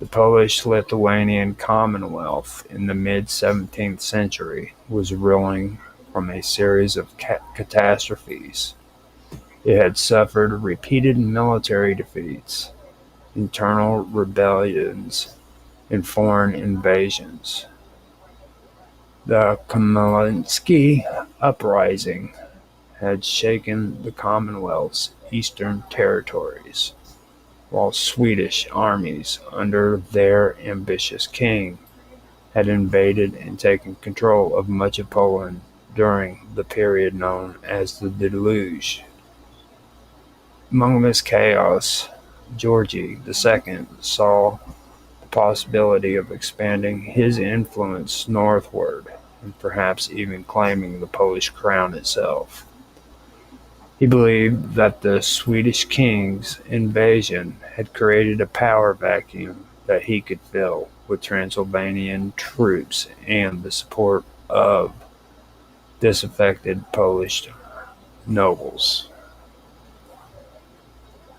The Polish-Lithuanian Commonwealth in the mid-17th century was reeling from a series of catastrophes. It had suffered repeated military defeats, internal rebellions, and foreign invasions. The Khmelnytsky uprising had shaken the Commonwealth's eastern territories, while Swedish armies under their ambitious king had invaded and taken control of much of Poland during the period known as the Deluge. Among this chaos, Georgy II saw the possibility of expanding his influence northward and perhaps even claiming the Polish crown itself. He believed that the Swedish king's invasion had created a power vacuum that he could fill with Transylvanian troops and the support of disaffected Polish nobles.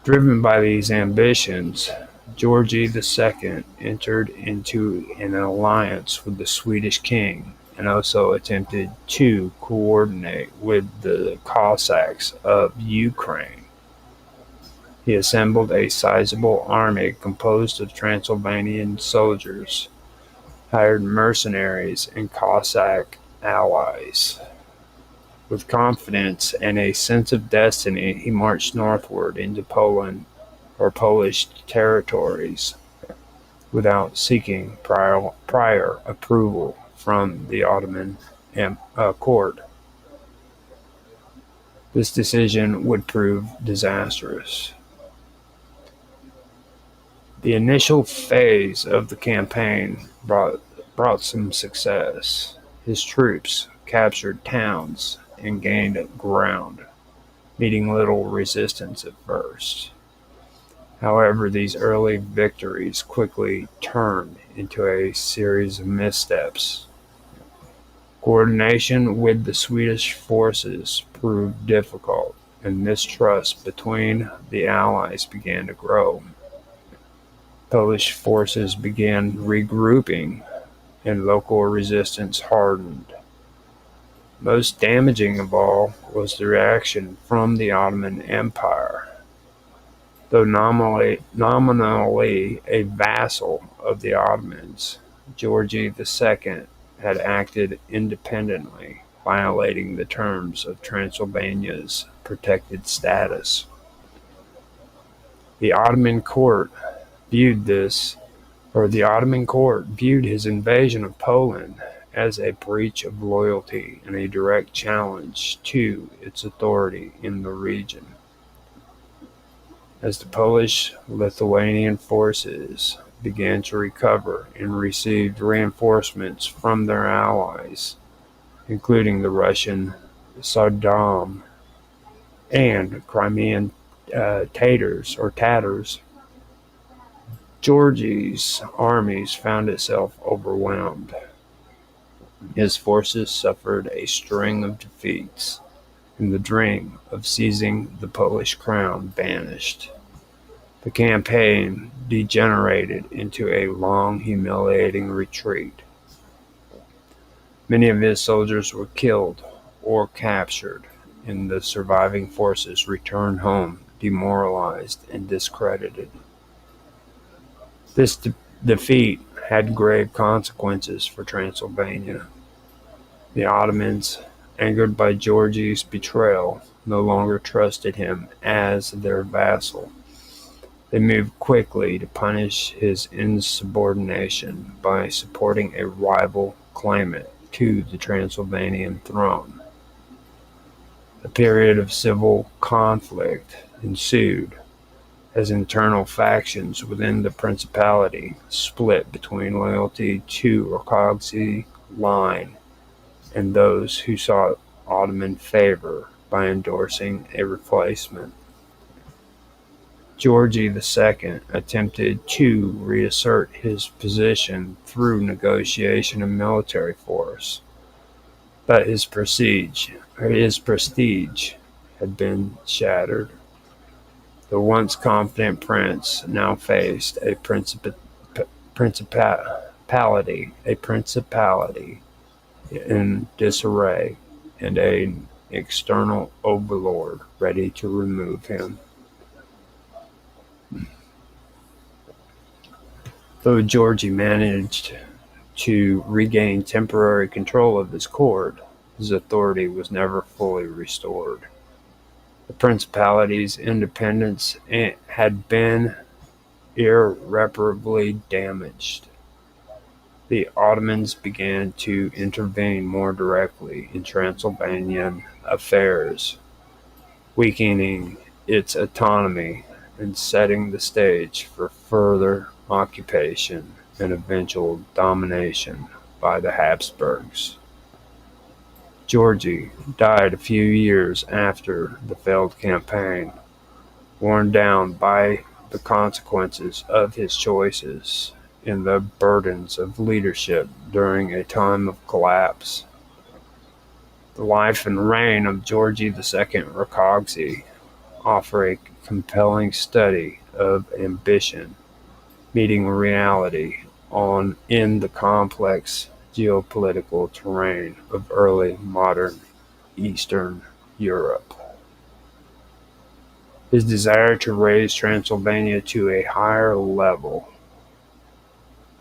Driven by these ambitions, Georgy II entered into an alliance with the Swedish king and also attempted to coordinate with the Cossacks of Ukraine. He assembled a sizable army composed of Transylvanian soldiers, hired mercenaries and Cossack allies. With confidence and a sense of destiny, he marched northward into Poland or Polish territories without seeking prior approval from the Ottoman court. This decision would prove disastrous. The initial phase of the campaign brought some success. His troops captured towns and gained ground, meeting little resistance at first. However, these early victories quickly turned into a series of missteps. Coordination with the Swedish forces proved difficult, and mistrust between the Allies began to grow. Polish forces began regrouping, and local resistance hardened. Most damaging of all was the reaction from the Ottoman Empire. Though nominally a vassal of the Ottomans, Georgy II had acted independently, violating the terms of Transylvania's protected status. The Ottoman court viewed his invasion of Poland as a breach of loyalty and a direct challenge to its authority in the region. As the Polish-Lithuanian forces began to recover and received reinforcements from their allies, including the Russian Sardam and Crimean Tatars, Georgy's armies found itself overwhelmed. His forces suffered a string of defeats, and the dream of seizing the Polish crown vanished. The campaign degenerated into a long, humiliating retreat. Many of his soldiers were killed or captured, and the surviving forces returned home demoralized and discredited. This defeat had grave consequences for Transylvania. The Ottomans, angered by Georgy's betrayal, no longer trusted him as their vassal. They moved quickly to punish his insubordination by supporting a rival claimant to the Transylvanian throne. A period of civil conflict ensued, as internal factions within the principality split between loyalty to Rákóczi line and those who sought Ottoman favor by endorsing a replacement. Georgy II attempted to reassert his position through negotiation of military force, but his prestige had been shattered. The once confident prince now faced a principality in disarray and an external overlord ready to remove him. Though Georgy managed to regain temporary control of his court, his authority was never fully restored. The principality's independence had been irreparably damaged. The Ottomans began to intervene more directly in Transylvanian affairs, weakening its autonomy and setting the stage for further occupation and eventual domination by the Habsburgs. Georgy died a few years after the failed campaign, worn down by the consequences of his choices and the burdens of leadership during a time of collapse. The life and reign of Georgy II Rákóczi offer a compelling study of ambition meeting reality in the complex geopolitical terrain of early modern Eastern Europe. His desire to raise Transylvania to a higher level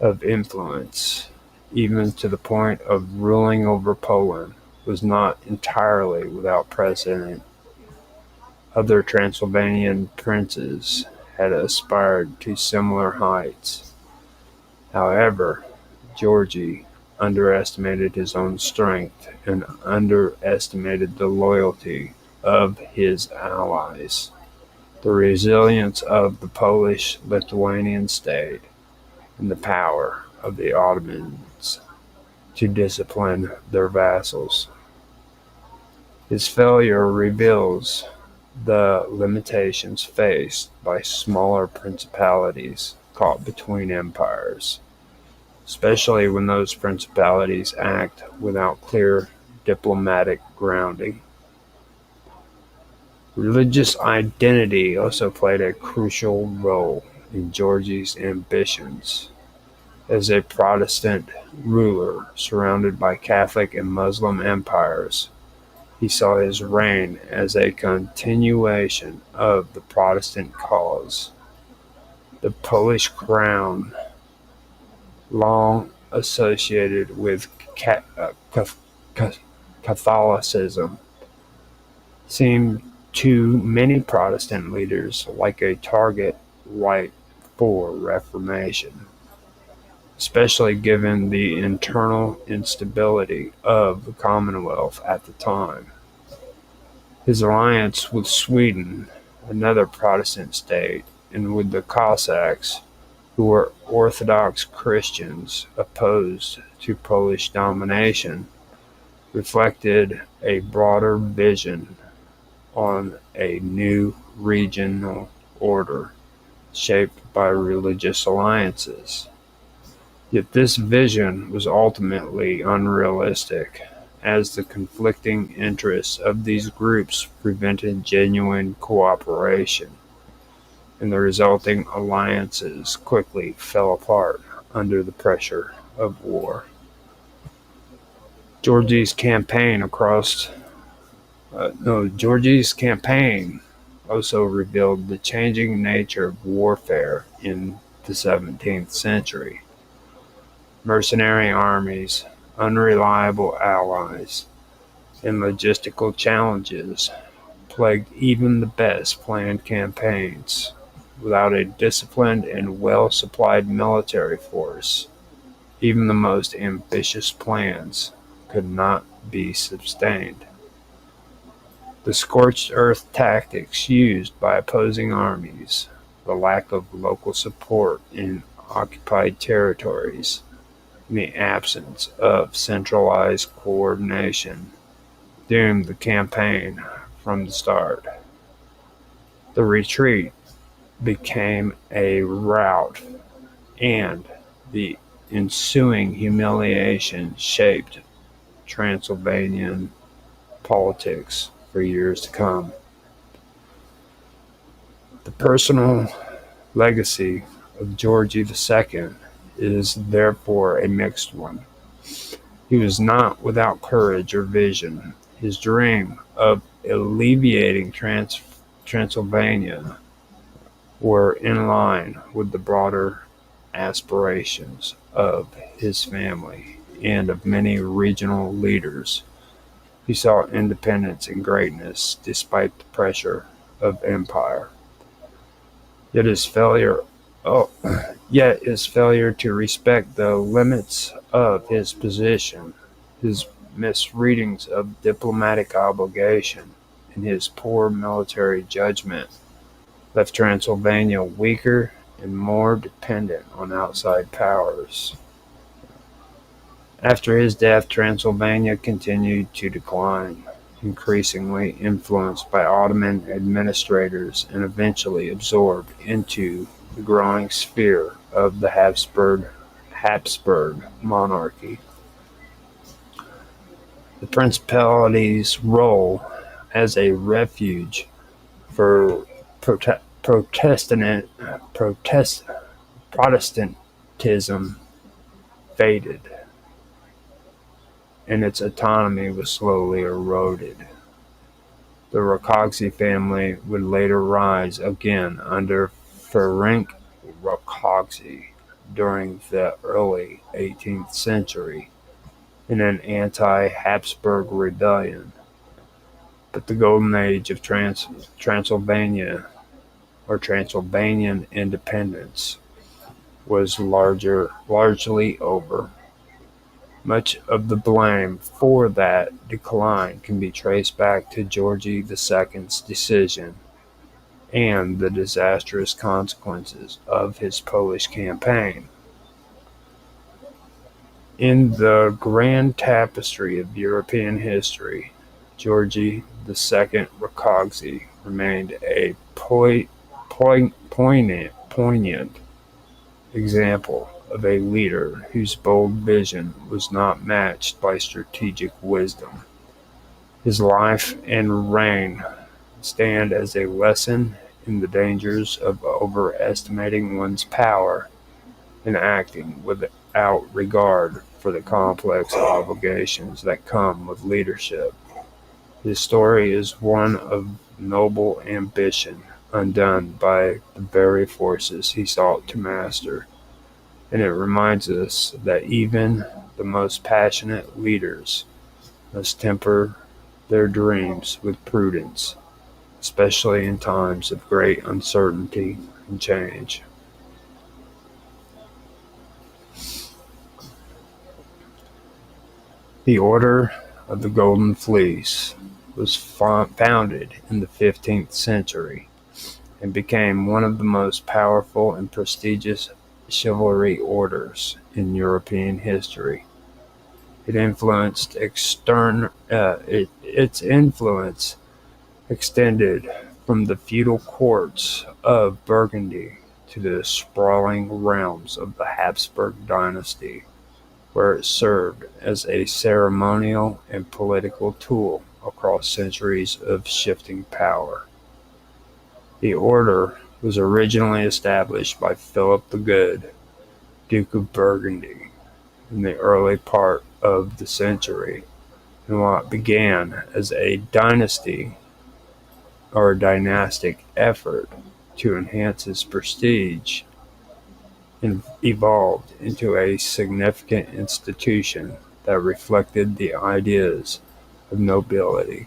of influence, even to the point of ruling over Poland, was not entirely without precedent. Other Transylvanian princes had aspired to similar heights. However, Georgy underestimated his own strength and underestimated the loyalty of his allies, the resilience of the Polish-Lithuanian state, and the power of the Ottomans to discipline their vassals. His failure reveals the limitations faced by smaller principalities caught between empires, especially when those principalities act without clear diplomatic grounding. Religious identity also played a crucial role in Georgie's ambitions. As a Protestant ruler surrounded by Catholic and Muslim empires, he saw his reign as a continuation of the Protestant cause. The Polish crown, long associated with Catholicism, seemed to many Protestant leaders like a target ripe for reformation, especially given the internal instability of the Commonwealth at the time. His alliance with Sweden, another Protestant state, and with the Cossacks, who were Orthodox Christians opposed to Polish domination, reflected a broader vision on a new regional order shaped by religious alliances. Yet this vision was ultimately unrealistic, as the conflicting interests of these groups prevented genuine cooperation, and the resulting alliances quickly fell apart under the pressure of war. Georgie's campaign also revealed the changing nature of warfare in the 17th century. Mercenary armies, unreliable allies, and logistical challenges plagued even the best planned campaigns. Without a disciplined and well-supplied military force, even the most ambitious plans could not be sustained. The scorched earth tactics used by opposing armies, the lack of local support in occupied territories, and the absence of centralized coordination doomed the campaign from the start. The retreat became a rout, and the ensuing humiliation shaped Transylvanian politics for years to come. The personal legacy of Georgie II is therefore a mixed one. He was not without courage or vision. His dream of alleviating Transylvania were in line with the broader aspirations of his family and of many regional leaders who saw independence and greatness despite the pressure of empire. Yet his failure to respect the limits of his position, his misreadings of diplomatic obligation, and his poor military judgment left Transylvania weaker and more dependent on outside powers. After his death, Transylvania continued to decline, increasingly influenced by Ottoman administrators and eventually absorbed into the growing sphere of the Habsburg monarchy. The principality's role as a refuge for Protestantism faded, and its autonomy was slowly eroded. The Rákóczi family would later rise again under Ferenc Rákóczi during the early 18th century in an anti-Habsburg rebellion. But the golden age of Transylvania, or Transylvanian independence, was largely over. Much of the blame for that decline can be traced back to George II's decision and the disastrous consequences of his Polish campaign. In the grand tapestry of European history, Georgy II Rakoczi remained a poignant example of a leader whose bold vision was not matched by strategic wisdom. His life and reign stand as a lesson in the dangers of overestimating one's power and acting without regard for the complex obligations that come with leadership. His story is one of noble ambition undone by the very forces he sought to master, and it reminds us that even the most passionate leaders must temper their dreams with prudence, especially in times of great uncertainty and change. The Order of the Golden Fleece was founded in the 15th century and became one of the most powerful and prestigious chivalry orders in European history. Its influence extended from the feudal courts of Burgundy to the sprawling realms of the Habsburg dynasty, where it served as a ceremonial and political tool across centuries of shifting power. The order was originally established by Philip the Good, Duke of Burgundy, in the early part of the century, in what began as a dynastic effort to enhance his prestige, and evolved into a significant institution that reflected the ideas of nobility.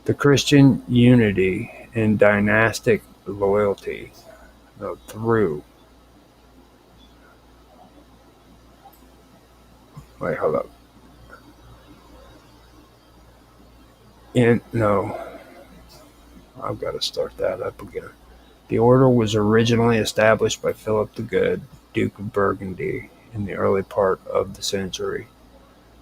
The Christian unity and dynastic loyalty through wait, hold up. I've got to start that up again. The order was originally established by Philip the Good, Duke of Burgundy, in the early part of the century.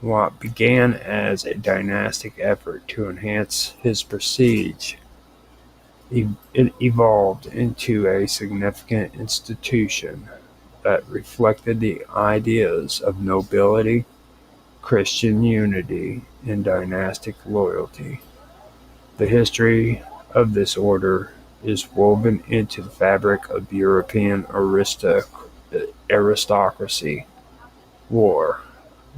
What began as a dynastic effort to enhance his prestige, it evolved into a significant institution that reflected the ideas of nobility, Christian unity, and dynastic loyalty. The history of this order is woven into the fabric of European aristocracy, war,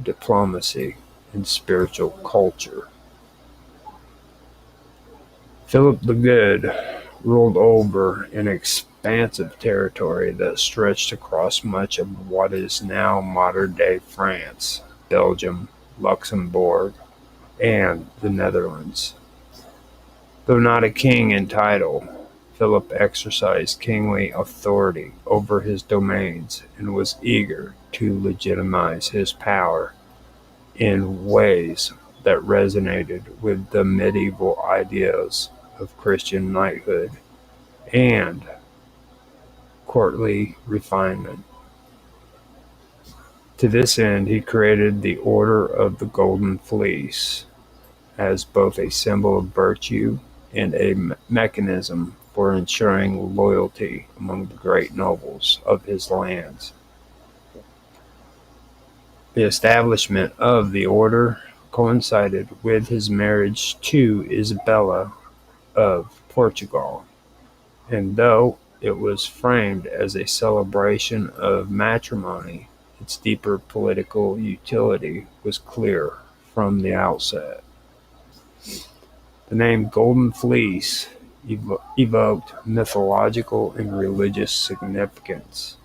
diplomacy, and spiritual culture. Philip the Good ruled over an expansive territory that stretched across much of what is now modern-day France, Belgium, Luxembourg, and the Netherlands. Though not a king in title, Philip exercised kingly authority over his domains and was eager to legitimize his power in ways that resonated with the medieval ideas of Christian knighthood and courtly refinement. To this end, he created the Order of the Golden Fleece as both a symbol of virtue and a mechanism for ensuring loyalty among the great nobles of his lands. The establishment of the order coincided with his marriage to Isabella of Portugal, and though it was framed as a celebration of matrimony, its deeper political utility was clear from the outset. The name Golden Fleece evoked mythological and religious significance.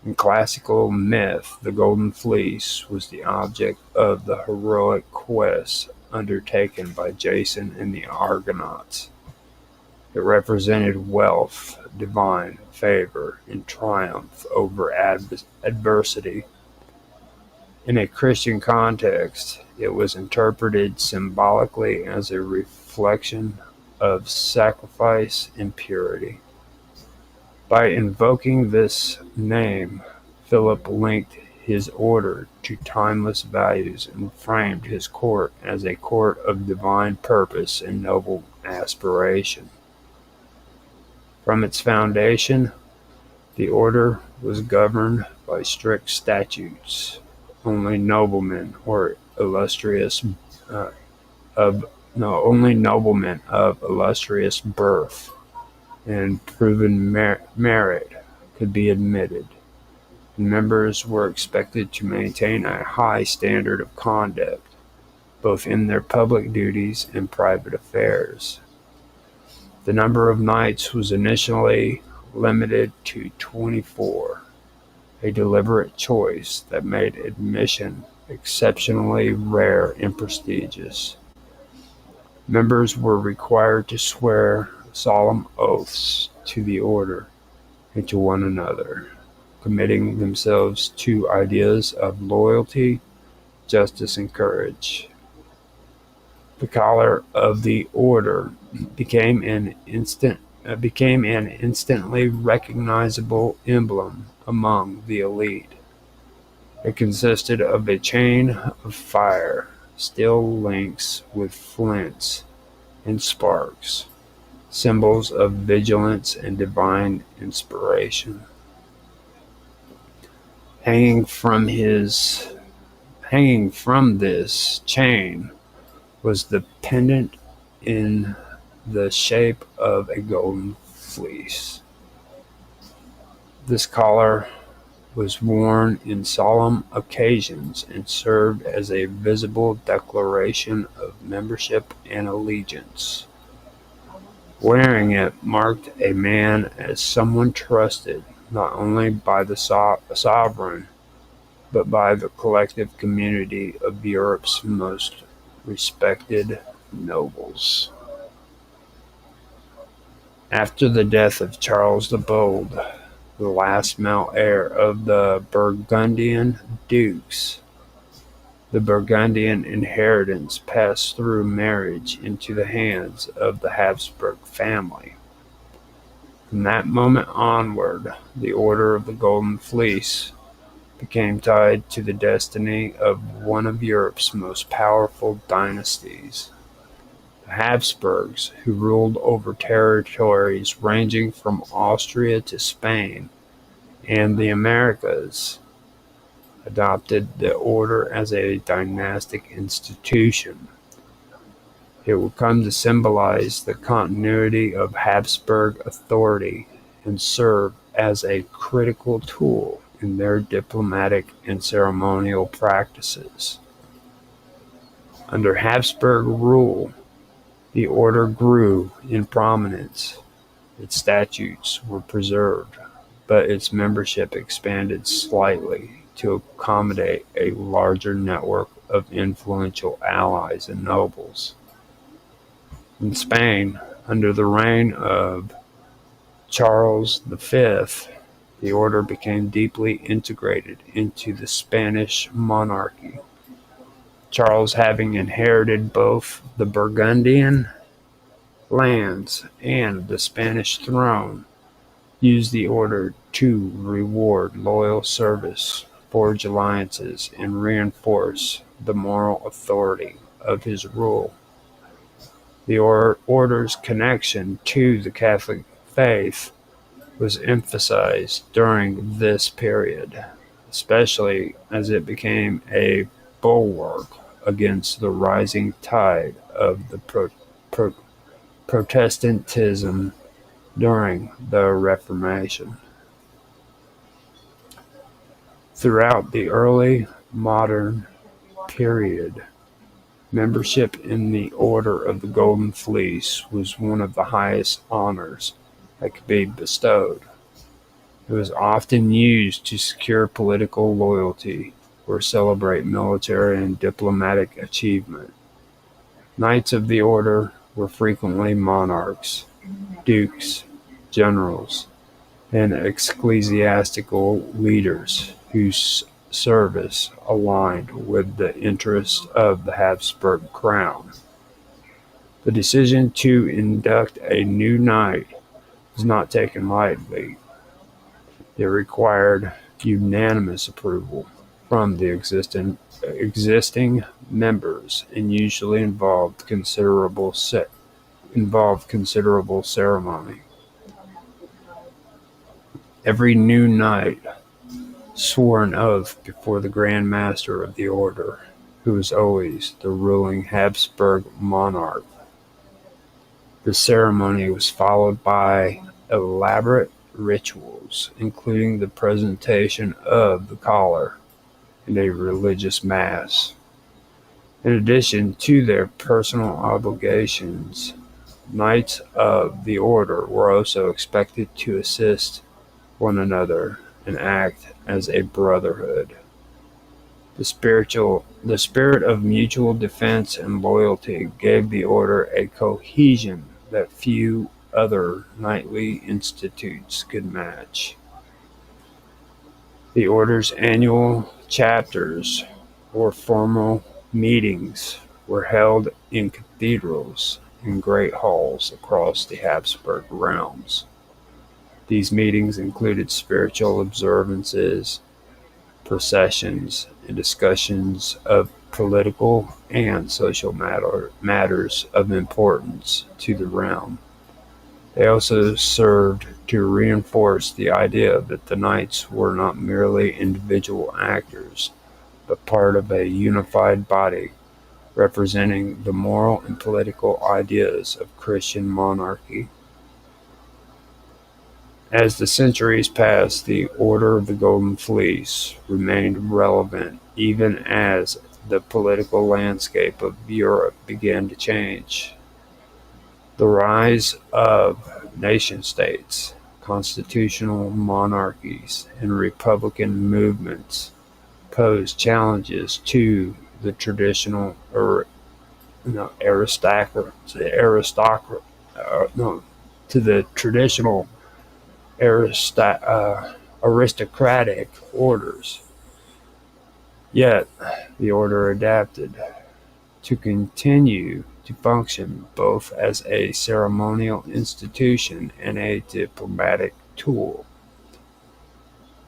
In classical myth, the Golden Fleece was the object of the heroic quest undertaken by Jason and the Argonauts. It represented wealth, divine favor, and triumph over adversity. In a Christian context, it was interpreted symbolically as a reflection of sacrifice and purity. By invoking this name, Philip linked his order to timeless values and framed his court as a court of divine purpose and noble aspiration. From its foundation, the order was governed by strict statutes. Only noblemen of illustrious birth and proven merit could be admitted. Members were expected to maintain a high standard of conduct, both in their public duties and private affairs. The number of knights was initially limited to 24, a deliberate choice that made admission exceptionally rare and prestigious. Members were required to swear solemn oaths to the order and to one another, committing themselves to ideas of loyalty, justice, and courage. The collar of the order became an instantly recognizable emblem among the elite. It consisted of a chain of fire, steel links with flints and sparks, symbols of vigilance and divine inspiration. Hanging from this chain was the pendant in the shape of a golden fleece. This collar was worn in solemn occasions and served as a visible declaration of membership and allegiance. Wearing it marked a man as someone trusted not only by the sovereign, but by the collective community of Europe's most respected nobles. After the death of Charles the Bold, the last male heir of the Burgundian dukes, the Burgundian inheritance passed through marriage into the hands of the Habsburg family. From that moment onward, the Order of the Golden Fleece became tied to the destiny of one of Europe's most powerful dynasties. The Habsburgs, who ruled over territories ranging from Austria to Spain and the Americas, adopted the order as a dynastic institution. It would come to symbolize the continuity of Habsburg authority and serve as a critical tool in their diplomatic and ceremonial practices. Under Habsburg rule, the order grew in prominence. Its statutes were preserved, but its membership expanded slightly to accommodate a larger network of influential allies and nobles. In Spain, under the reign of Charles V, the order became deeply integrated into the Spanish monarchy. Charles, having inherited both the Burgundian lands and the Spanish throne, used the order to reward loyal service, forge alliances, and reinforce the moral authority of his rule. The order's connection to the Catholic faith was emphasized during this period, especially as it became a bulwark against the rising tide of the Protestantism during the Reformation. Throughout the early modern period, membership in the Order of the Golden Fleece was one of the highest honors that could be bestowed. It was often used to secure political loyalty or celebrate military and diplomatic achievement. Knights of the order were frequently monarchs, dukes, generals, and ecclesiastical leaders who service aligned with the interests of the Habsburg crown. The decision to induct a new knight was not taken lightly. It required unanimous approval from the existing members and usually involved considerable ceremony. Every new knight swore an oath before the Grand Master of the Order, who was always the ruling Habsburg monarch. The ceremony was followed by elaborate rituals, including the presentation of the collar and a religious mass. In addition to their personal obligations, knights of the order were also expected to assist one another and act as a brotherhood. The spirit of mutual defense and loyalty gave the order a cohesion that few other knightly institutes could match. The order's annual chapters or formal meetings were held in cathedrals and great halls across the Habsburg realms. These meetings included spiritual observances, processions, and discussions of political and social matters of importance to the realm. They also served to reinforce the idea that the knights were not merely individual actors, but part of a unified body representing the moral and political ideas of Christian monarchy. As the centuries passed, the Order of the Golden Fleece remained relevant even as the political landscape of Europe began to change. The rise of nation-states, constitutional monarchies, and republican movements posed challenges to the traditional aristocratic orders. Yet, the order adapted to continue to function both as a ceremonial institution and a diplomatic tool.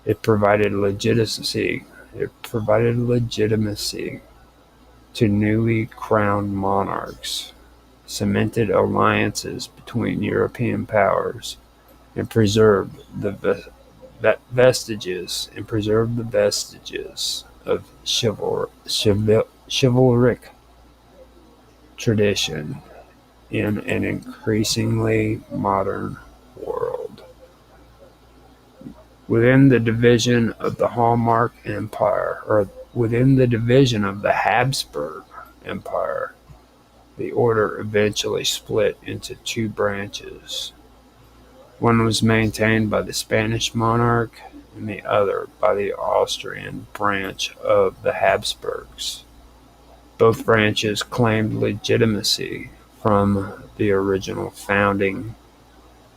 It provided legitimacy to newly crowned monarchs, cemented alliances between European powers, and preserved the vestiges of chivalric tradition in an increasingly modern world. Within the division of the Habsburg Empire, the order eventually split into two branches. One was maintained by the Spanish monarch, and the other by the Austrian branch of the Habsburgs. Both branches claimed legitimacy from the original founding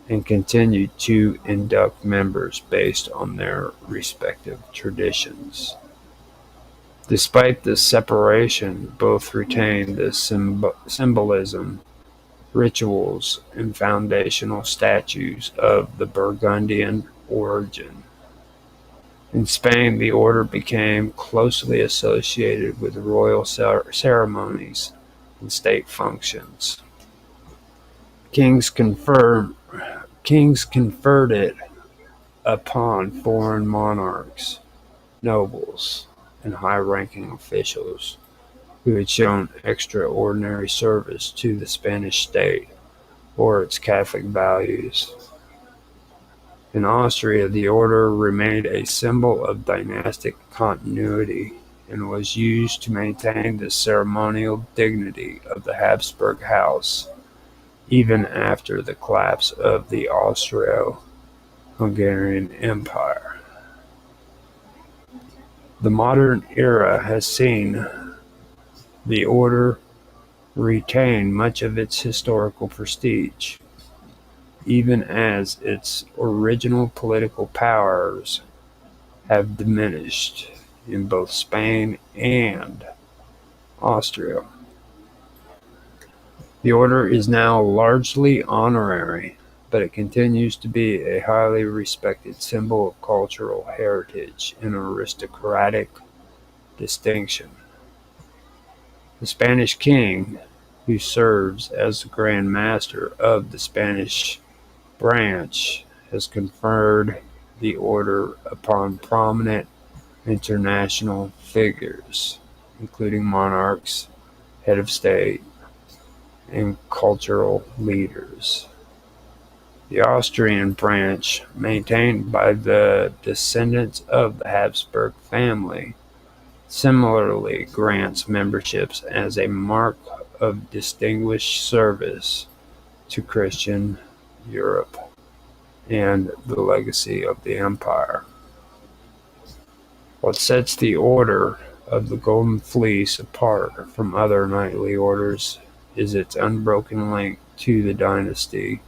and continued to induct members based on their respective traditions. Despite this separation, both retained the symbolism, rituals, and foundational statues of the Burgundian origin. In Spain, the order became closely associated with royal ceremonies and state functions. Kings conferred it upon foreign monarchs, nobles, and high-ranking officials who had shown extraordinary service to the Spanish state or its Catholic values. In Austria, the order remained a symbol of dynastic continuity and was used to maintain the ceremonial dignity of the Habsburg house, even after the collapse of the Austro-Hungarian Empire. The modern era has seen the order retain much of its historical prestige, even as its original political powers have diminished. in both Spain and Austria. The order is now largely honorary, but it continues to be a highly respected symbol of cultural heritage and aristocratic distinction. The Spanish king, who serves as the Grand Master of the Spanish branch, has conferred the order upon prominent international figures, including monarchs, head of state, and cultural leaders. The Austrian branch, maintained by the descendants of the Habsburg family, similarly grants memberships as a mark of distinguished service to Christian Europe and the legacy of the empire. What sets the Order of the Golden Fleece apart from other knightly orders is its unbroken link to the dynastic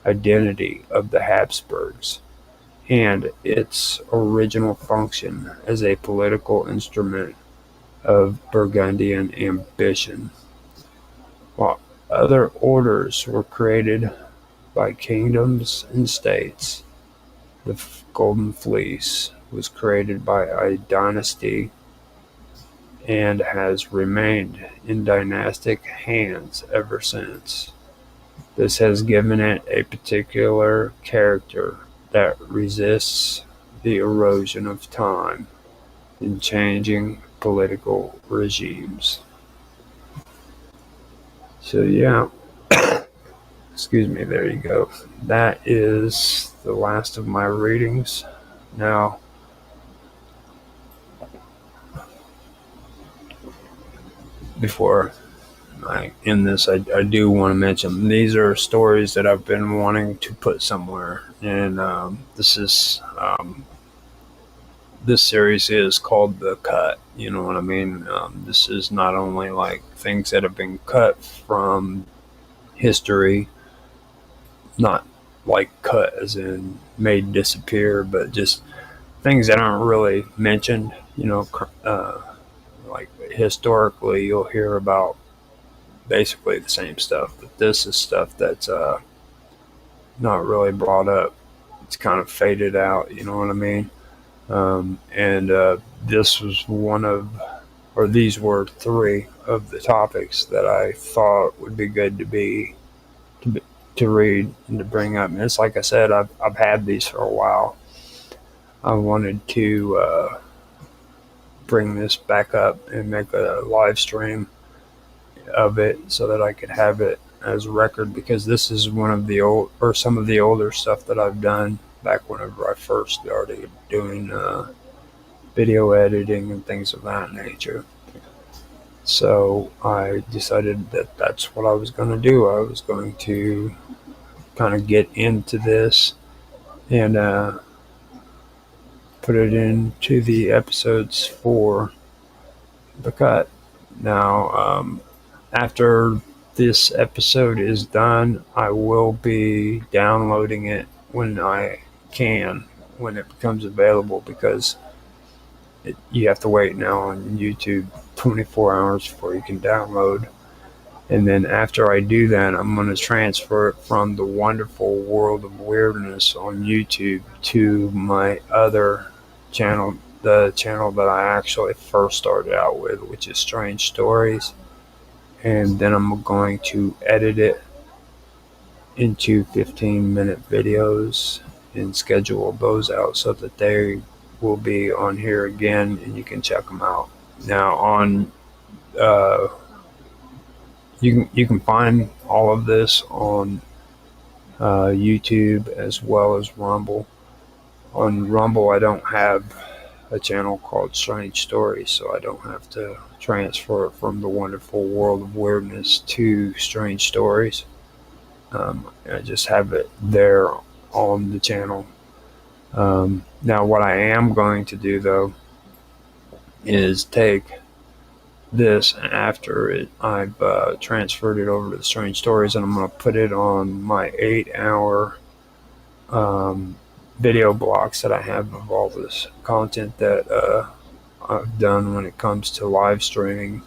identity of the Habsburgs, and its original function as a political instrument of Burgundian ambition. While other orders were created by kingdoms and states, the Golden Fleece was created by a dynasty and has remained in dynastic hands ever since. This has given it a particular character that resists the erosion of time in changing political regimes. So yeah, excuse me, there you go. That is the last of my readings. Now, before I end this, I do want to mention these are stories that I've been wanting to put somewhere, and this series is called The Cut. You know what I mean? This is not only like things that have been cut from history, not like cut as in made disappear, but just things that aren't really mentioned. You know, like historically, you'll hear about basically the same stuff, but this is stuff that's not really brought up. It's kind of faded out, you know what I mean? And this was these were three of the topics that I thought would be good to read and to bring up. And it's like I said, I've had these for a while. I wanted to bring this back up and make a live stream of it so that I could have it as a record, because this is some of the older stuff that I've done back whenever I first started doing video editing and things of that nature. So I decided that that's what I was going to do. I was going to kind of get into this and put it into the episodes for The Cut. Now, after this episode is done, I will be downloading it when I can, when it becomes available, because you have to wait now on YouTube 24 hours before you can download. And then after I do that, I'm going to transfer it from the Wonderful World of Weirdness on YouTube to my other channel, the channel that I actually first started out with, which is Strange Stories. And then I'm going to edit it into 15-minute videos and schedule those out so that they will be on here again and you can check them out. Now on you can find all of this on YouTube as well as Rumble. On Rumble, I don't have a channel called Strange Stories, so I don't have to transfer it from the Wonderful World of Weirdness to Strange Stories. I just have it there on the channel. Now, what I am going to do, though, is take this after I've transferred it over to the Strange Stories, and I'm going to put it on my 8-hour video blocks that I have of all this content that I've done when it comes to live streaming,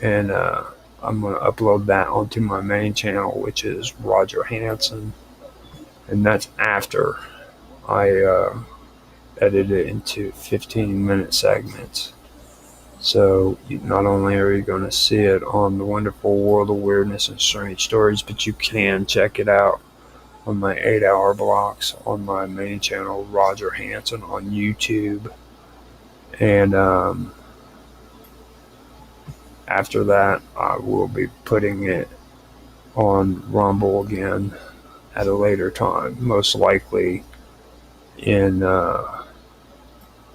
and I'm going to upload that onto my main channel, which is Roger Hanson, and that's after I edit it into 15-minute segments. So not only are you going to see it on the Wonderful World of Weirdness and Strange Stories, but you can check it out on my 8-hour blocks on my main channel, Roger Hanson, on YouTube. And after that, I will be putting it on Rumble again at a later time, most likely in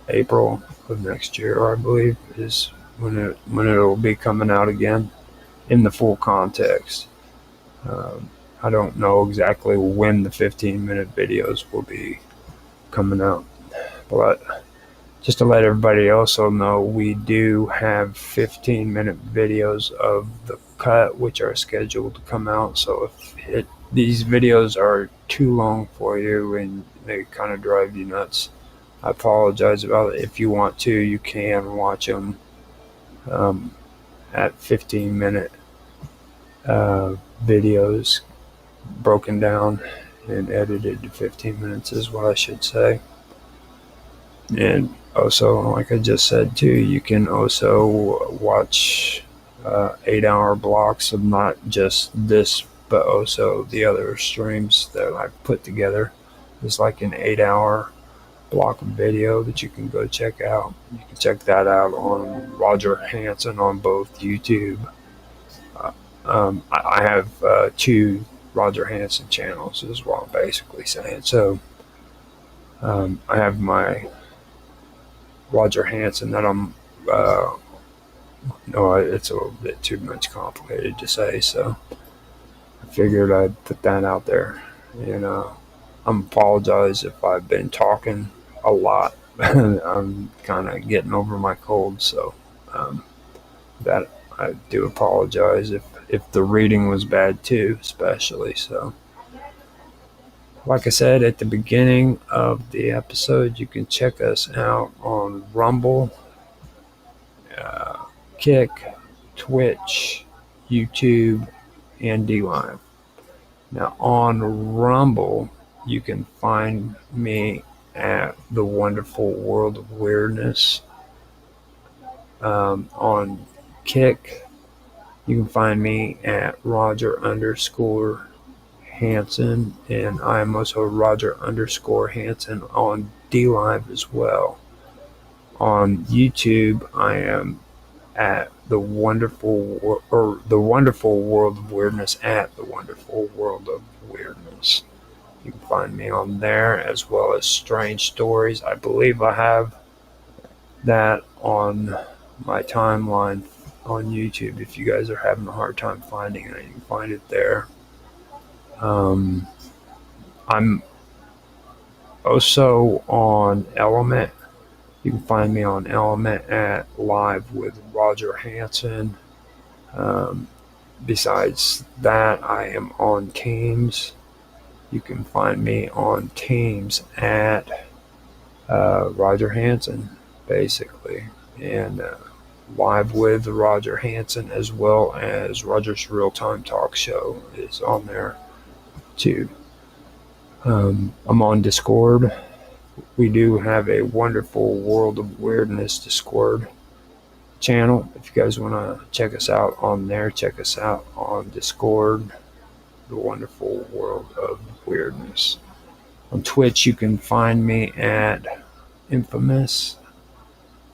April of next year, I believe, is when it'll be coming out again in the full context. I don't know exactly when the 15-minute videos will be coming out, but just to let everybody also know, we do have 15-minute videos of the cut, which are scheduled to come out. So if these videos are too long for you and they kind of drive you nuts, I apologize about it. If you want to, you can watch them at 15-minute videos, broken down and edited to 15 minutes is what I should say. And also, like I just said too, you can also watch 8-hour blocks of not just this, but also the other streams that I've put together. It's like an 8-hour block of video that you can go check out. You can check that out on Roger Hanson on both YouTube. I have 2 Roger Hanson channels, is what I'm basically saying. So I have my Roger Hanson that I'm no, it's a little bit too much complicated to say, so I figured I'd put that out there. And I'm apologize if I've been talking a lot. I'm kind of getting over my cold, so that I do apologize if the reading was bad too, especially. So like I said at the beginning of the episode, you can check us out on Rumble, Kick, Twitch, YouTube, and DLive. Now on Rumble, you can find me at the Wonderful World of Weirdness. On Kick, you can find me at Roger_Hanson, and I am also Roger_Hanson on DLive as well. On YouTube, I am at the Wonderful World of Weirdness at the Wonderful World of Weirdness. You can find me on there, as well as Strange Stories. I believe I have that on my timeline on YouTube. If you guys are having a hard time finding it, you can find it there. I'm also on Element. You can find me on Element at Live with Roger Hanson. Besides that, I am on Teams. You can find me on Teams at Roger Hanson, basically. And Live with Roger Hanson, as well as Roger's Real Time Talk Show is on there too. I'm on Discord. We do have a Wonderful World of Weirdness Discord channel. If you guys want to check us out on there, check us out on Discord, the Wonderful World of Weirdness. On Twitch, you can find me at Infamous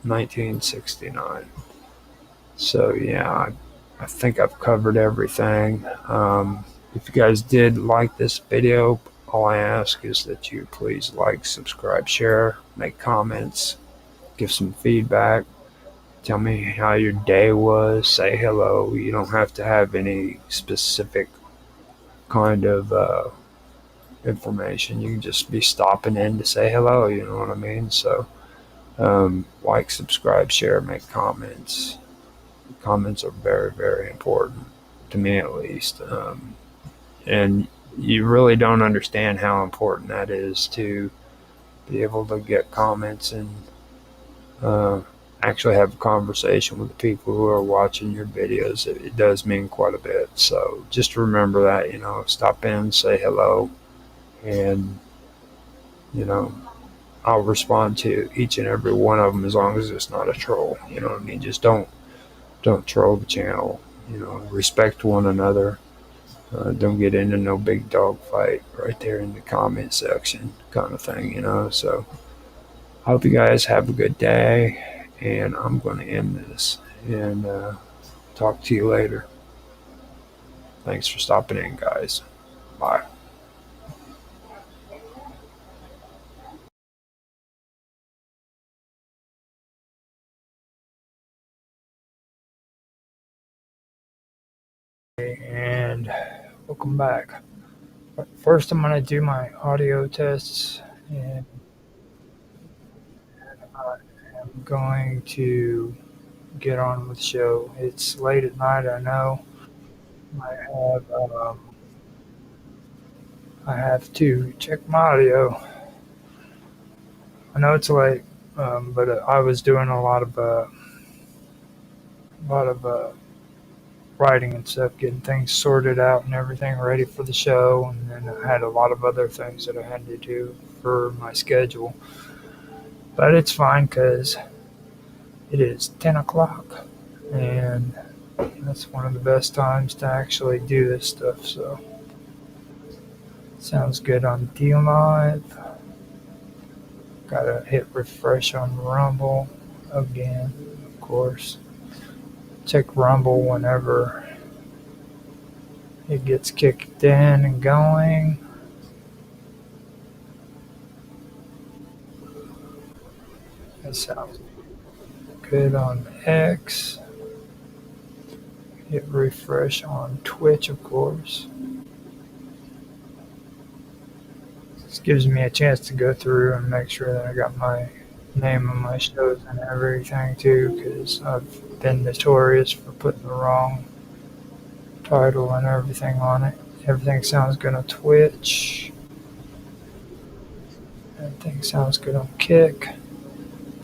1969. So yeah, I think I've covered everything. If you guys did like this video, all I ask is that you please like, subscribe, share, make comments, give some feedback, tell me how your day was, say hello. You don't have to have any specific kind of information. You can just be stopping in to say hello, you know what I mean? So like, subscribe, share, make comments. Comments are very, very important to me, at least. And you really don't understand how important that is to be able to get comments and actually have a conversation with the people who are watching your videos. It does mean quite a bit. So just remember that, stop in, say hello, and, I'll respond to each and every one of them as long as it's not a troll. You know what I mean? Just don't troll the channel. Respect one another. Don't get into no big dog fight right there in the comment section kind of thing, So I hope you guys have a good day, and I'm going to end this and talk to you later. Thanks for stopping in, guys. Bye. And welcome back. But first, I'm going to do my audio tests, and I am going to get on with the show. It's late at night, I know. I have to check my audio. I know it's late, but I was doing a lot of writing and stuff, getting things sorted out and everything ready for the show, and then I had a lot of other things that I had to do for my schedule. But it's fine because it is 10 o'clock, and that's one of the best times to actually do this stuff. So sounds good on DLive. Gotta hit refresh on Rumble again, of course. Check Rumble whenever it gets kicked in and going. That sounds good on X. Hit refresh on Twitch, of course. This gives me a chance to go through and make sure that I got my name on my shows and everything too, because I've been notorious for putting the wrong title and everything on it. Everything sounds good on Twitch. Everything sounds good on Kick.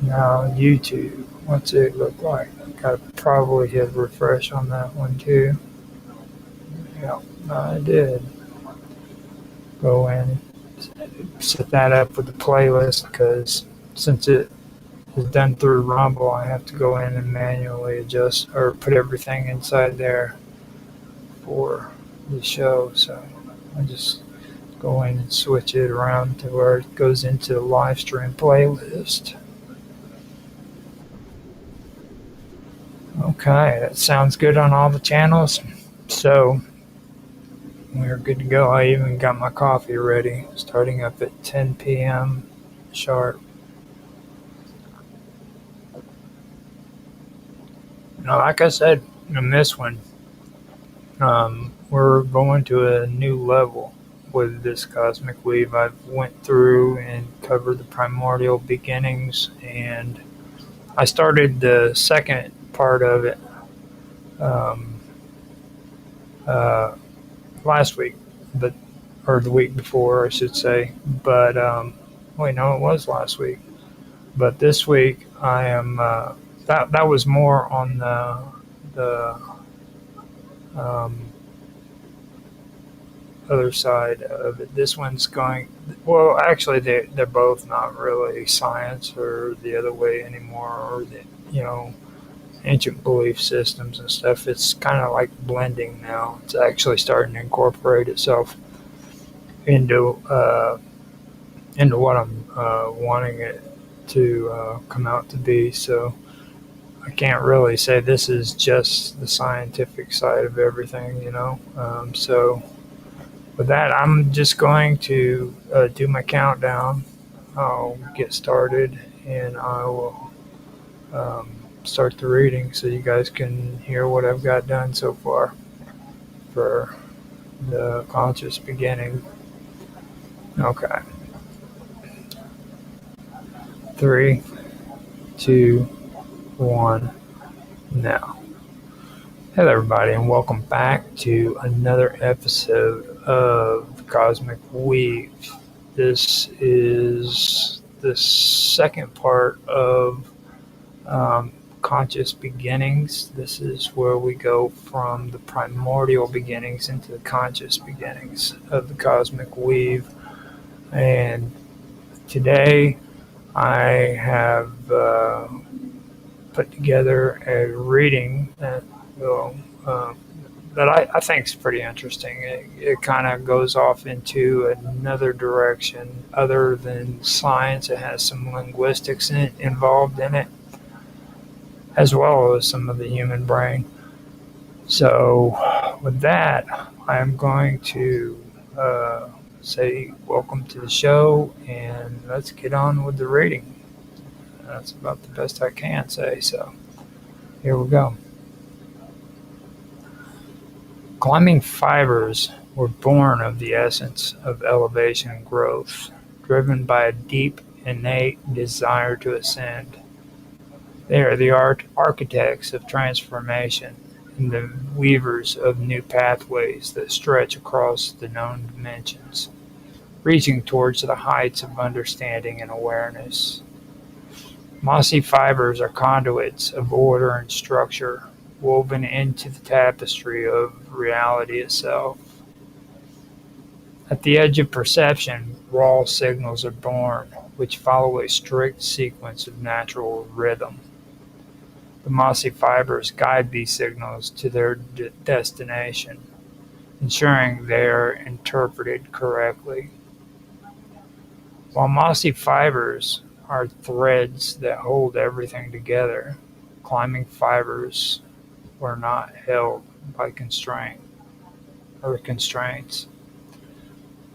Now YouTube, what's it look like? Gotta probably hit refresh on that one too. Yeah, I did. Go in, set that up with the playlist, because since it is done through Rumble, I have to go in and manually adjust or put everything inside there for the show. So I just go in and switch it around to where it goes into the live stream playlist. Okay, that sounds good on all the channels. So we're good to go. I even got my coffee ready, starting up at 10 p.m. sharp. Now, like I said in this one, we're going to a new level with this cosmic weave. I've went through and covered the primordial beginnings, and I started the second part of it last week, or the week before, I should say. But wait, no, it was last week. But this week, I am that was more on the other side of it. This one's going, well, actually they're both not really science or the other way anymore, or the ancient belief systems and stuff. It's kind of like blending now. It's actually starting to incorporate itself into what I'm wanting it to come out to be. So I can't really say this is just the scientific side of everything, so with that, I'm just going to do my countdown. I'll get started, and I will start the reading so you guys can hear what I've got done so far for the conscious beginning. Okay. 3, 2, 1, now. Hello everybody, and welcome back to another episode of the Cosmic Weave. This is the second part of conscious beginnings. This is where we go from the primordial beginnings into the conscious beginnings of the cosmic weave. And today I have put together a reading that will that I think is pretty interesting. It kind of goes off into another direction other than science. It has some linguistics involved in it, as well as some of the human brain. So with that, I'm going to say welcome to the show, and let's get on with the reading. That's about the best I can say, so here we go. Climbing fibers were born of the essence of elevation and growth, driven by a deep, innate desire to ascend. They are the architects of transformation and the weavers of new pathways that stretch across the known dimensions, reaching towards the heights of understanding and awareness. Mossy fibers are conduits of order and structure, woven into the tapestry of reality itself. At the edge of perception, raw signals are born, which follow a strict sequence of natural rhythm. The mossy fibers guide these signals to their destination, ensuring they are interpreted correctly. While mossy fibers are threads that hold everything together, climbing fibers were not held by constraints.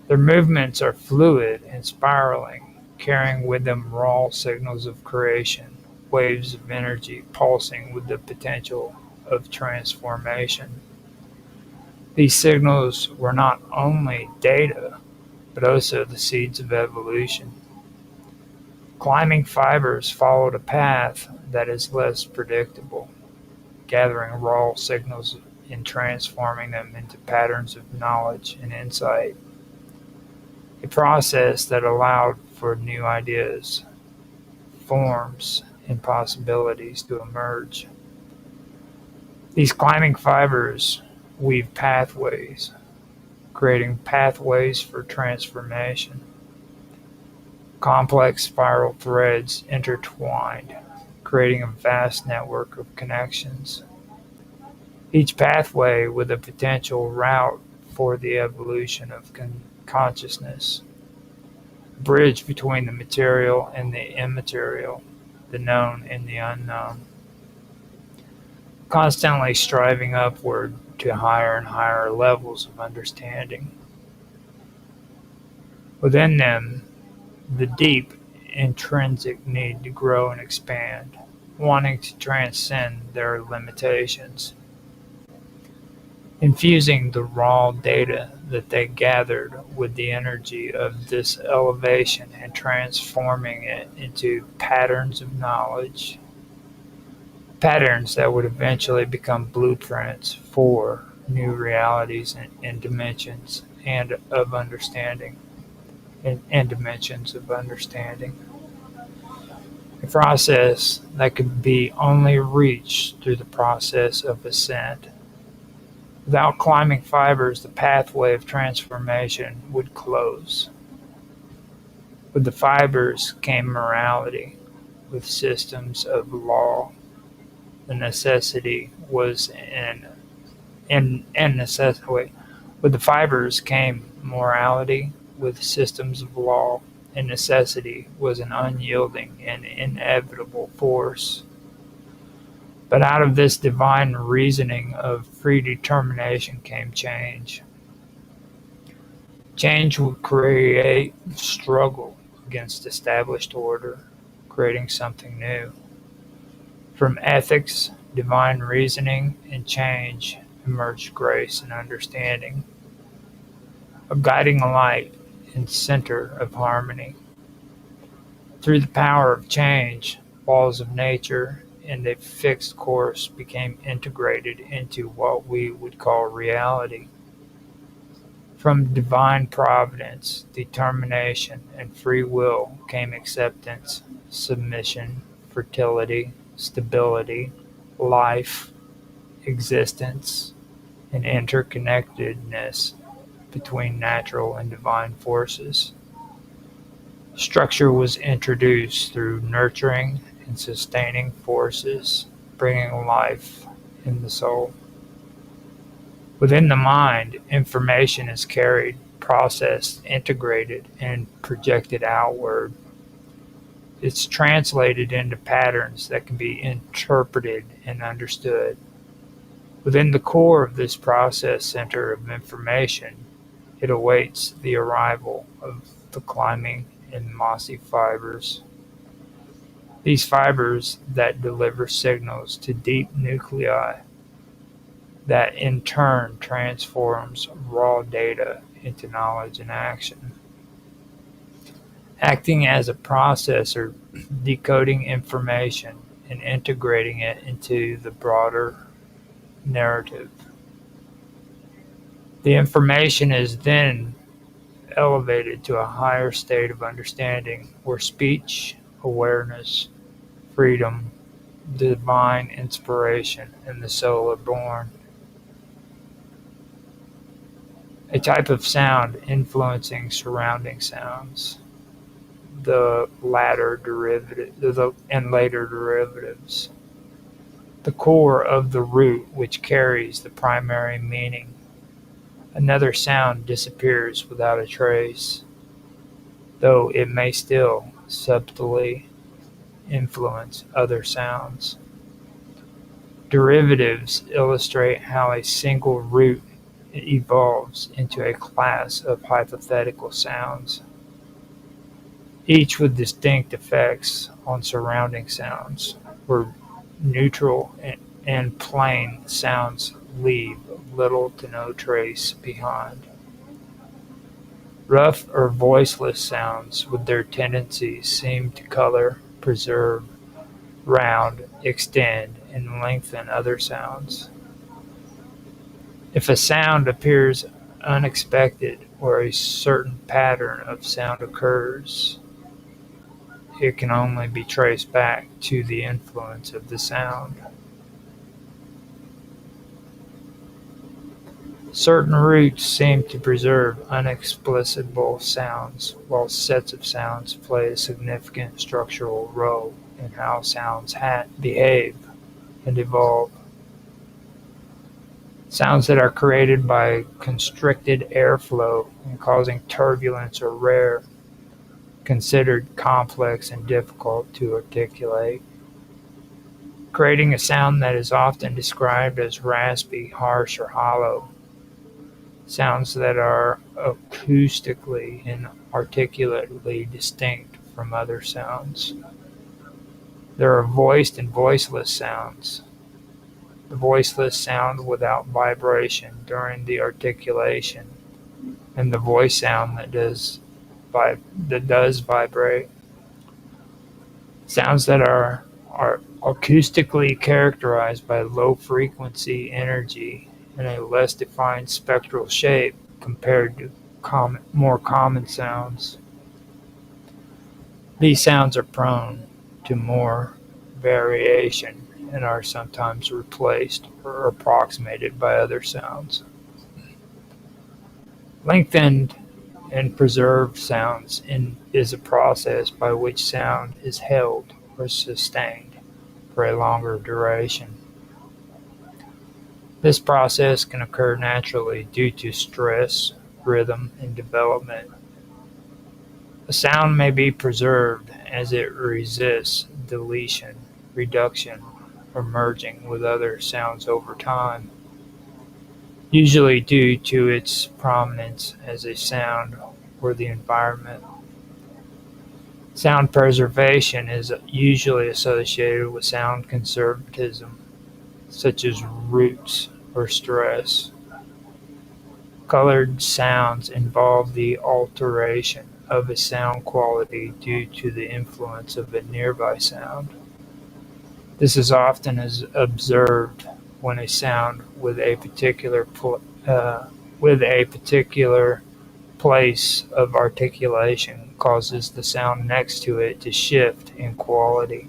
Their movements are fluid and spiraling, carrying with them raw signals of creation, waves of energy pulsing with the potential of transformation. These signals were not only data, but also the seeds of evolution. Climbing fibers followed a path that is less predictable, gathering raw signals and transforming them into patterns of knowledge and insight. A process that allowed for new ideas, forms, and possibilities to emerge. These climbing fibers weave pathways, creating pathways for transformation. Complex spiral threads intertwined, creating a vast network of connections. Each pathway with a potential route for the evolution of consciousness. A bridge between the material and the immaterial, the known and the unknown. Constantly striving upward to higher and higher levels of understanding. Within them, the deep, intrinsic need to grow and expand, wanting to transcend their limitations. Infusing the raw data that they gathered with the energy of this elevation and transforming it into patterns of knowledge. Patterns that would eventually become blueprints for new realities and dimensions and of understanding. And dimensions of understanding. A process that could be only reached through the process of ascent. Without climbing fibers, the pathway of transformation would close. With the fibers came morality, with systems of law. The necessity was with the fibers came morality, with systems of law, and necessity was an unyielding and inevitable force. But out of this divine reasoning of predetermination came change. Change would create struggle against established order, creating something new. From ethics, divine reasoning, and change emerged grace and understanding, a guiding light and center of harmony. Through the power of change, laws of nature and a fixed course became integrated into what we would call reality. From divine providence, determination, and free will came acceptance, submission, fertility, stability, life, existence, and interconnectedness between natural and divine forces. Structure was introduced through nurturing and sustaining forces, bringing life in the soul. Within the mind, information is carried, processed, integrated, and projected outward. It's translated into patterns that can be interpreted and understood. Within the core of this process center of information, it awaits the arrival of the climbing and mossy fibers. These fibers that deliver signals to deep nuclei that in turn transforms raw data into knowledge and action. Acting as a processor, decoding information and integrating it into the broader narrative. The information is then elevated to a higher state of understanding where speech, awareness, freedom, divine inspiration, and the soul are born. A type of sound influencing surrounding sounds, the latter derivative, and later derivatives. The core of the root which carries the primary meaning. Another sound disappears without a trace, though it may still subtly influence other sounds. Derivatives illustrate how a single root evolves into a class of hypothetical sounds, each with distinct effects on surrounding sounds, where neutral and plain sounds leave little to no trace behind. Rough or voiceless sounds with their tendencies seem to color, preserve, round, extend, and lengthen other sounds. If a sound appears unexpected or a certain pattern of sound occurs, it can only be traced back to the influence of the sound. Certain roots seem to preserve unexplicable sounds, while sets of sounds play a significant structural role in how sounds behave and evolve. Sounds that are created by constricted airflow and causing turbulence are rare, considered complex and difficult to articulate. Creating a sound that is often described as raspy, harsh, or hollow. Sounds that are acoustically and articulately distinct from other sounds. There are voiced and voiceless sounds. The voiceless sound without vibration during the articulation, and the voice sound that does vibrate. Sounds that are acoustically characterized by low frequency energy and a less defined spectral shape compared to more common sounds. These sounds are prone to more variation and are sometimes replaced or approximated by other sounds. Lengthened and preserved sounds is a process by which sound is held or sustained for a longer duration. This process can occur naturally due to stress, rhythm, and development. A sound may be preserved as it resists deletion, reduction, or merging with other sounds over time, usually due to its prominence as a sound or the environment. Sound preservation is usually associated with sound conservatism, such as roots or stress. Colored sounds involve the alteration of a sound quality due to the influence of a nearby sound. This is often observed when a sound with a particular with a particular place of articulation causes the sound next to it to shift in quality.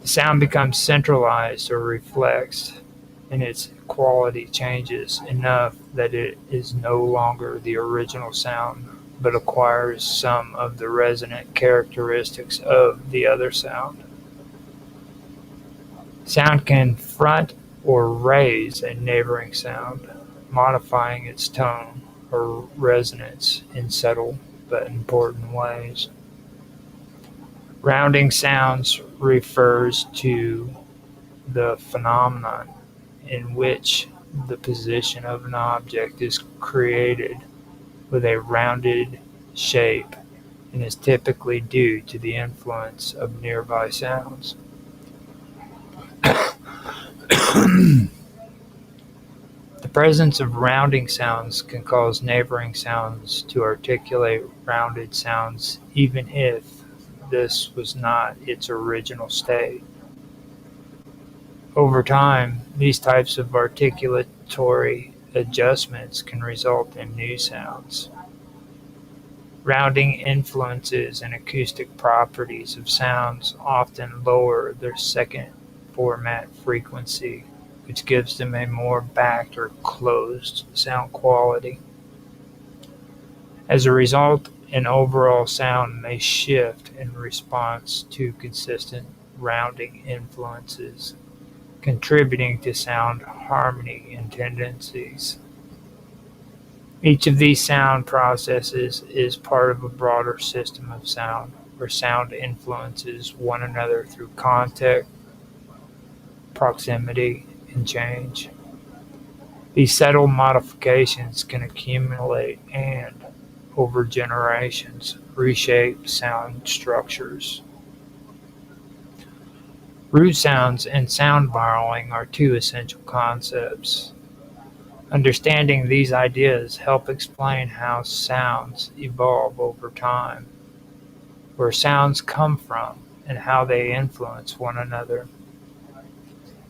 The sound becomes centralized or reflexed, and its quality changes enough that it is no longer the original sound, but acquires some of the resonant characteristics of the other sound. Sound can front or raise a neighboring sound, modifying its tone or resonance in subtle but important ways. Rounding sounds refers to the phenomenon in which the position of an object is created with a rounded shape and is typically due to the influence of nearby sounds. The presence of rounding sounds can cause neighboring sounds to articulate rounded sounds even if this was not its original state. Over time, these types of articulatory adjustments can result in new sounds. Rounding influences and acoustic properties of sounds often lower their second format frequency, which gives them a more backed or closed sound quality. As a result, an overall sound may shift in response to consistent rounding influences, contributing to sound harmony and tendencies. Each of these sound processes is part of a broader system of sound, where sound influences one another through contact, proximity, and change. These subtle modifications can accumulate and, over generations, reshape sound structures. Root sounds and sound borrowing are two essential concepts. Understanding these ideas help explain how sounds evolve over time, where sounds come from, and how they influence one another.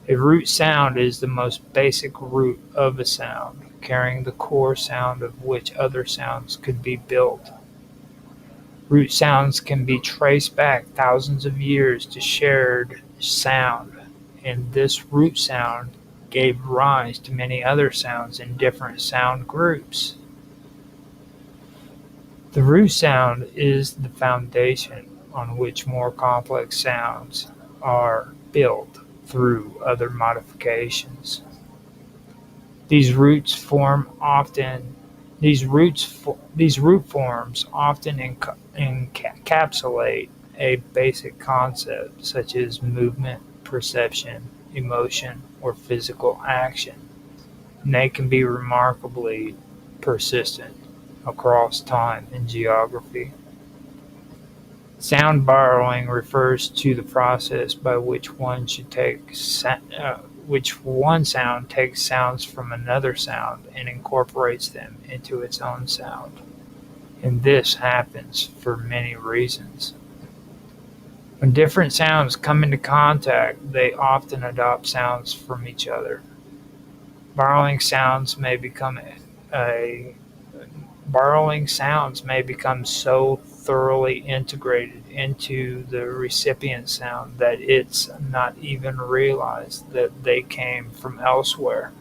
A root sound is the most basic root of a sound, carrying the core sound of which other sounds could be built. Root sounds can be traced back thousands of years to shared sound, and this root sound gave rise to many other sounds in different sound groups. The root sound is the foundation on which more complex sounds are built through other modifications. These root forms often encapsulate a basic concept such as movement, perception, emotion, or physical action, and they can be remarkably persistent across time and geography. Sound borrowing refers to the process by which one sound takes sounds from another sound and incorporates them into its own sound. And this happens for many reasons. When different sounds come into contact, they often adopt sounds from each other. Borrowing sounds may become so thoroughly integrated into the recipient sound that it's not even realized that they came from elsewhere.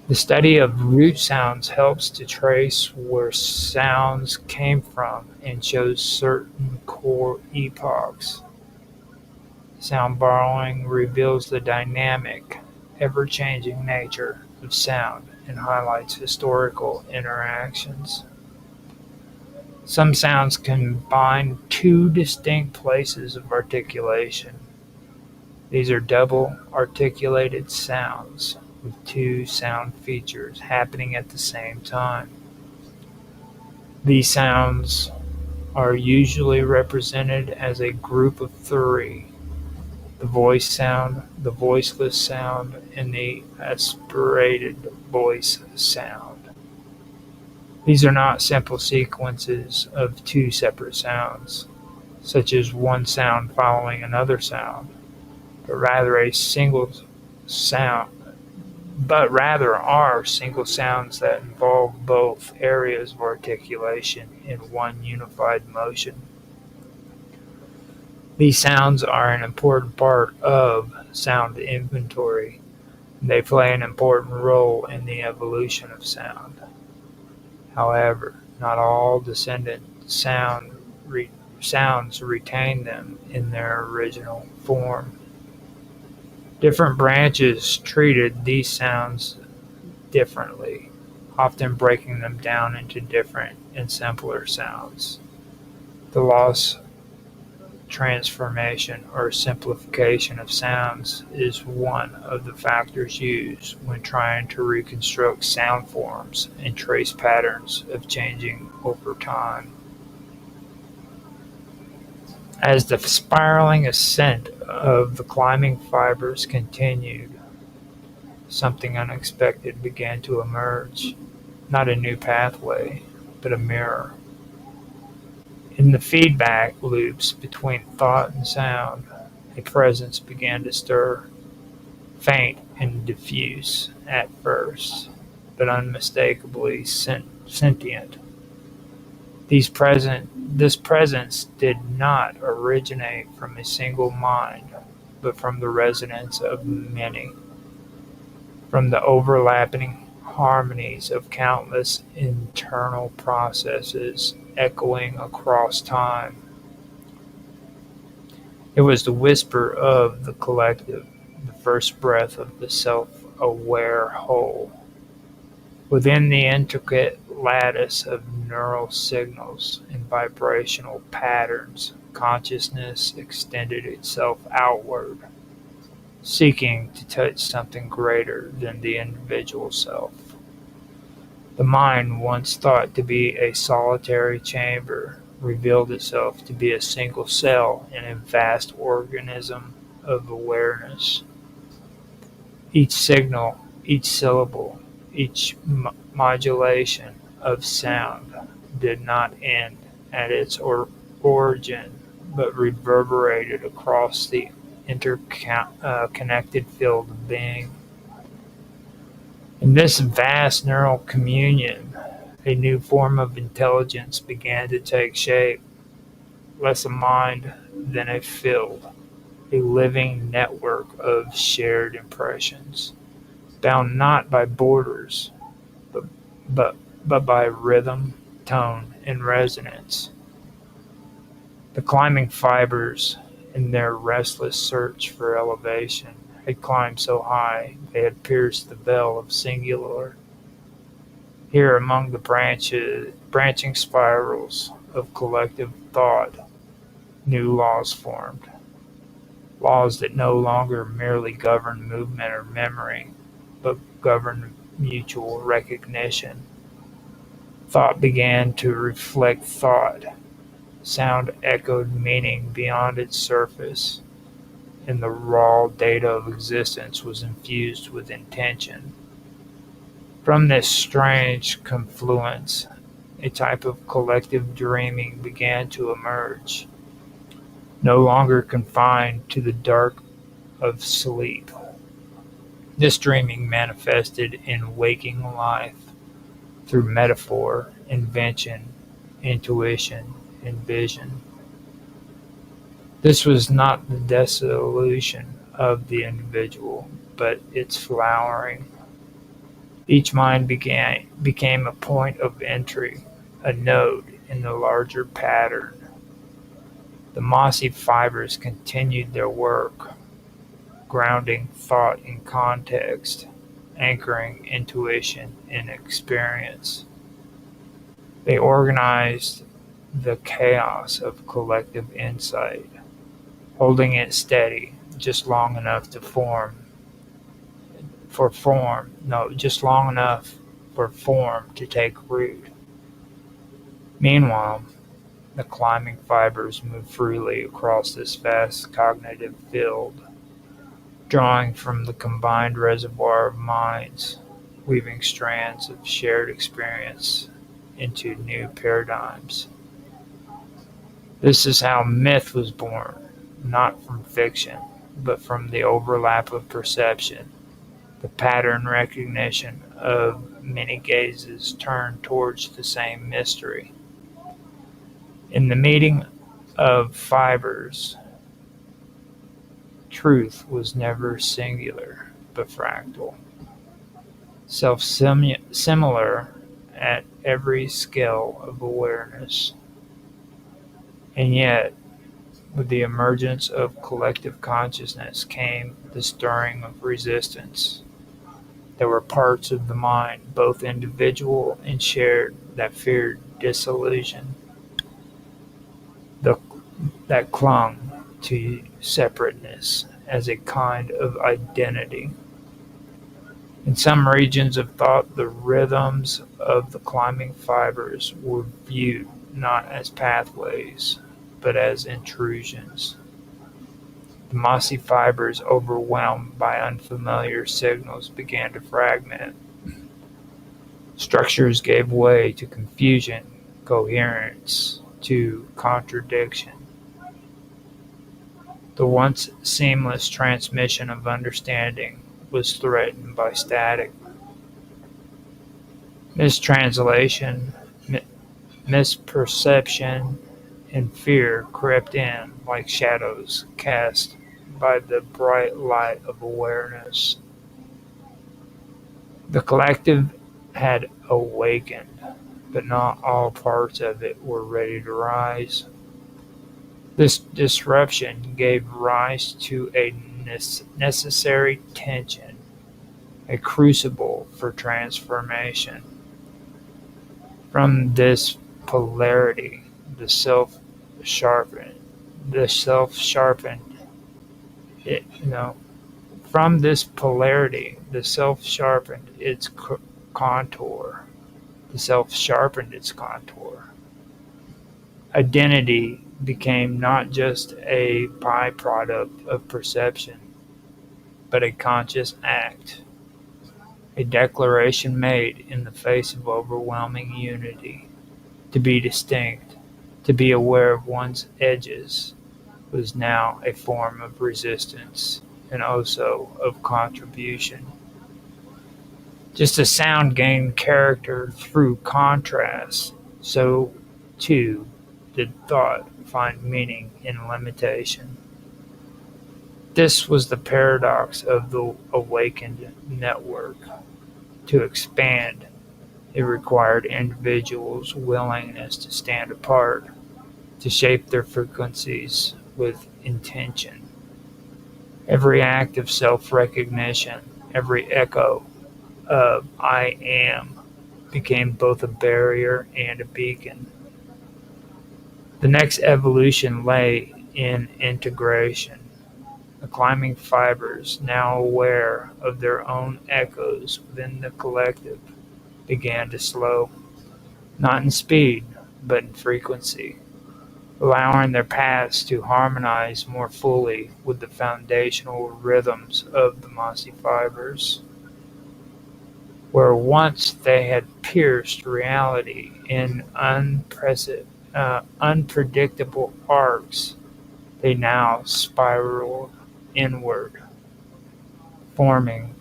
The study of root sounds helps to trace where sounds came from and shows certain core epochs. Sound borrowing reveals the dynamic, ever-changing nature of sound and highlights historical interactions. Some sounds combine two distinct places of articulation. These are double articulated sounds with two sound features happening at the same time. These sounds are usually represented as a group of three: the voice sound, the voiceless sound, and the aspirated voice sound. These are not simple sequences of two separate sounds, such as one sound following another sound, but rather a single sound but rather are single sounds that involve both areas of articulation in one unified motion. These sounds are an important part of sound inventory. They play an important role in the evolution of sound. However, not all descendant sounds retain them in their original form. Different branches treated these sounds differently, often breaking them down into different and simpler sounds. The loss, transformation, or simplification of sounds is one of the factors used when trying to reconstruct sound forms and trace patterns of changing over time. As the spiraling ascent of the climbing fibers continued, something unexpected began to emerge. Not a new pathway, but a mirror. In the feedback loops between thought and sound, a presence began to stir, faint and diffuse at first, but unmistakably sentient. This presence did not originate from a single mind, but from the resonance of many, from the overlapping harmonies of countless internal processes echoing across time. It was the whisper of the collective, the first breath of the self-aware whole. Within the intricate lattice of neural signals and vibrational patterns, consciousness extended itself outward, seeking to touch something greater than the individual self. The mind, once thought to be a solitary chamber, revealed itself to be a single cell in a vast organism of awareness. Each signal, each syllable, each modulation of sound did not end at its origin, but reverberated across the interconnected field of being. In this vast neural communion, a new form of intelligence began to take shape, less a mind than a field, a living network of shared impressions, bound not by borders, but by rhythm, tone, and resonance. The climbing fibers, in their restless search for elevation, had climbed so high they had pierced the veil of singular. Here among the branching spirals of collective thought, new laws formed. Laws that no longer merely govern movement or memory, but govern mutual recognition. Thought began to reflect thought. Sound echoed meaning beyond its surface, and the raw data of existence was infused with intention. From this strange confluence, a type of collective dreaming began to emerge, no longer confined to the dark of sleep. This dreaming manifested in waking life through metaphor, invention, intuition, and vision. This was not the dissolution of the individual, but its flowering. Each mind became a point of entry, a node in the larger pattern. The mossy fibers continued their work, grounding thought in context, anchoring intuition in experience. They organized the chaos of collective insight, holding it steady just long enough for form to take root. Meanwhile, the climbing fibers move freely across this vast cognitive field, drawing from the combined reservoir of minds, weaving strands of shared experience into new paradigms. This is how myth was born, not from fiction, but from the overlap of perception. The pattern recognition of many gazes turned towards the same mystery. In the meeting of fibers, truth was never singular, but fractal, self-similar at every scale of awareness. And yet, with the emergence of collective consciousness came the stirring of resistance. There were parts of the mind, both individual and shared, that feared disillusion, that clung to separateness as a kind of identity. In some regions of thought, the rhythms of the climbing fibers were viewed not as pathways, but as intrusions. The mossy fibers, overwhelmed by unfamiliar signals, began to fragment. Structures gave way to confusion, coherence to contradiction. The once seamless transmission of understanding was threatened by static. Mistranslation, misperception, and fear crept in like shadows cast by the bright light of awareness. The collective had awakened, but not all parts of it were ready to rise. This disruption gave rise to a necessary tension, a crucible for transformation. From this polarity, the self sharpened. From this polarity, the self sharpened its contour. The self sharpened its contour. Identity became not just a byproduct of perception, but a conscious act, a declaration made in the face of overwhelming unity. To be distinct, to be aware of one's edges, was now a form of resistance and also of contribution. Just as sound gained character through contrast, so too did thought find meaning in limitation. This was the paradox of the awakened network. To expand, it required individuals' willingness to stand apart, to shape their frequencies with intention. Every act of self-recognition, every echo of I am, became both a barrier and a beacon. The next evolution lay in integration. The climbing fibers, now aware of their own echoes within the collective, began to slow, not in speed, but in frequency, allowing their paths to harmonize more fully with the foundational rhythms of the mossy fibers. Where once they had pierced reality in unpredictable arcs, they now spiraled inward, forming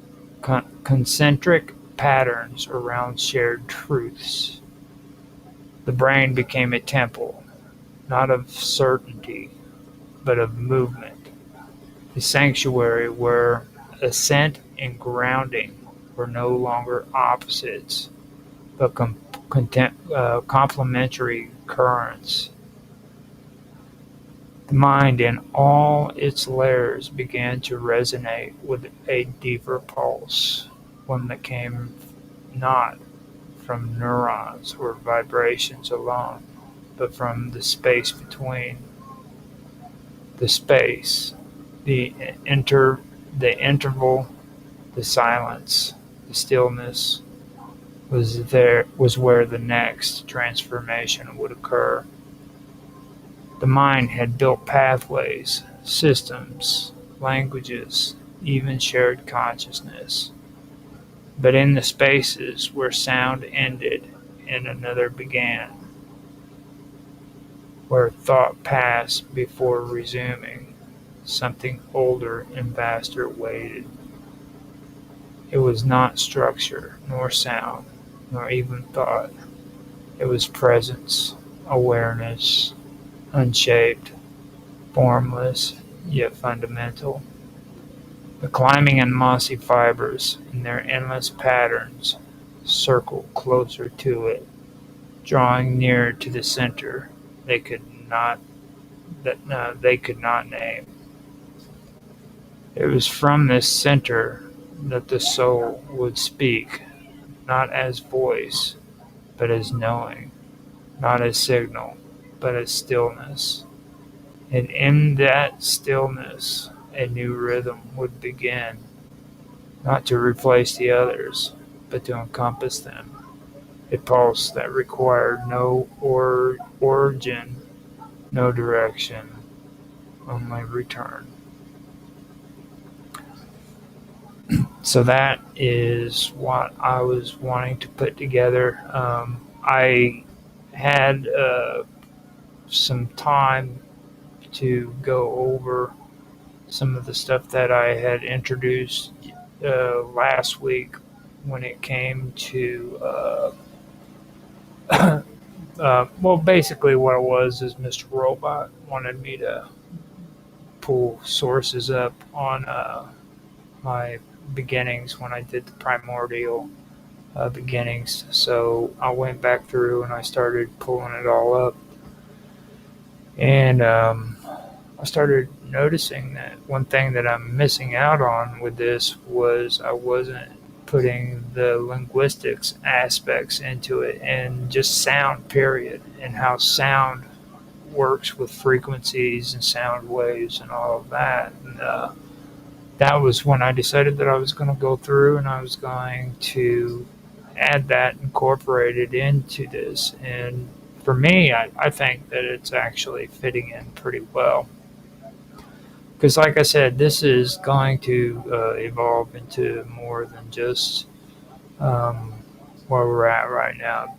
concentric patterns around shared truths. The brain became a temple, not of certainty, but of movement, a sanctuary where ascent and grounding were no longer opposites, but complementary currents. The mind in all its layers began to resonate with a deeper pulse, one that came not from neurons or vibrations alone, but from the space between. The space, the interval, the silence, the stillness was where the next transformation would occur. The mind had built pathways, systems, languages, even shared consciousness. But in the spaces where sound ended and another began, where thought passed before resuming, something older and vaster waited. It was not structure, nor sound, nor even thought. It was presence, awareness, unshaped, formless, yet fundamental. The climbing and mossy fibers, in their endless patterns, circled closer to it, drawing nearer to the center they could not they could not name. It was from this center that the soul would speak, not as voice, but as knowing, not as signal, but as stillness. And in that stillness, a new rhythm would begin, not to replace the others, but to encompass them. A pulse that required no origin, no direction, only return. So that is what I was wanting to put together. I had some time to go over some of the stuff that I had introduced last week when it came to well, basically what it was is Mr. Robot wanted me to pull sources up on my beginnings when I did the primordial beginnings. So I went back through and I started pulling it all up, and I started noticing that one thing that I'm missing out on with this was I wasn't putting the linguistics aspects into it, and just sound period, and how sound works with frequencies and sound waves and all of that. And that was when I decided that I was going to go through and I was going to add that incorporated into this. And for me, I think that it's actually fitting in pretty well. Because like I said, this is going to evolve into more than just where we're at right now.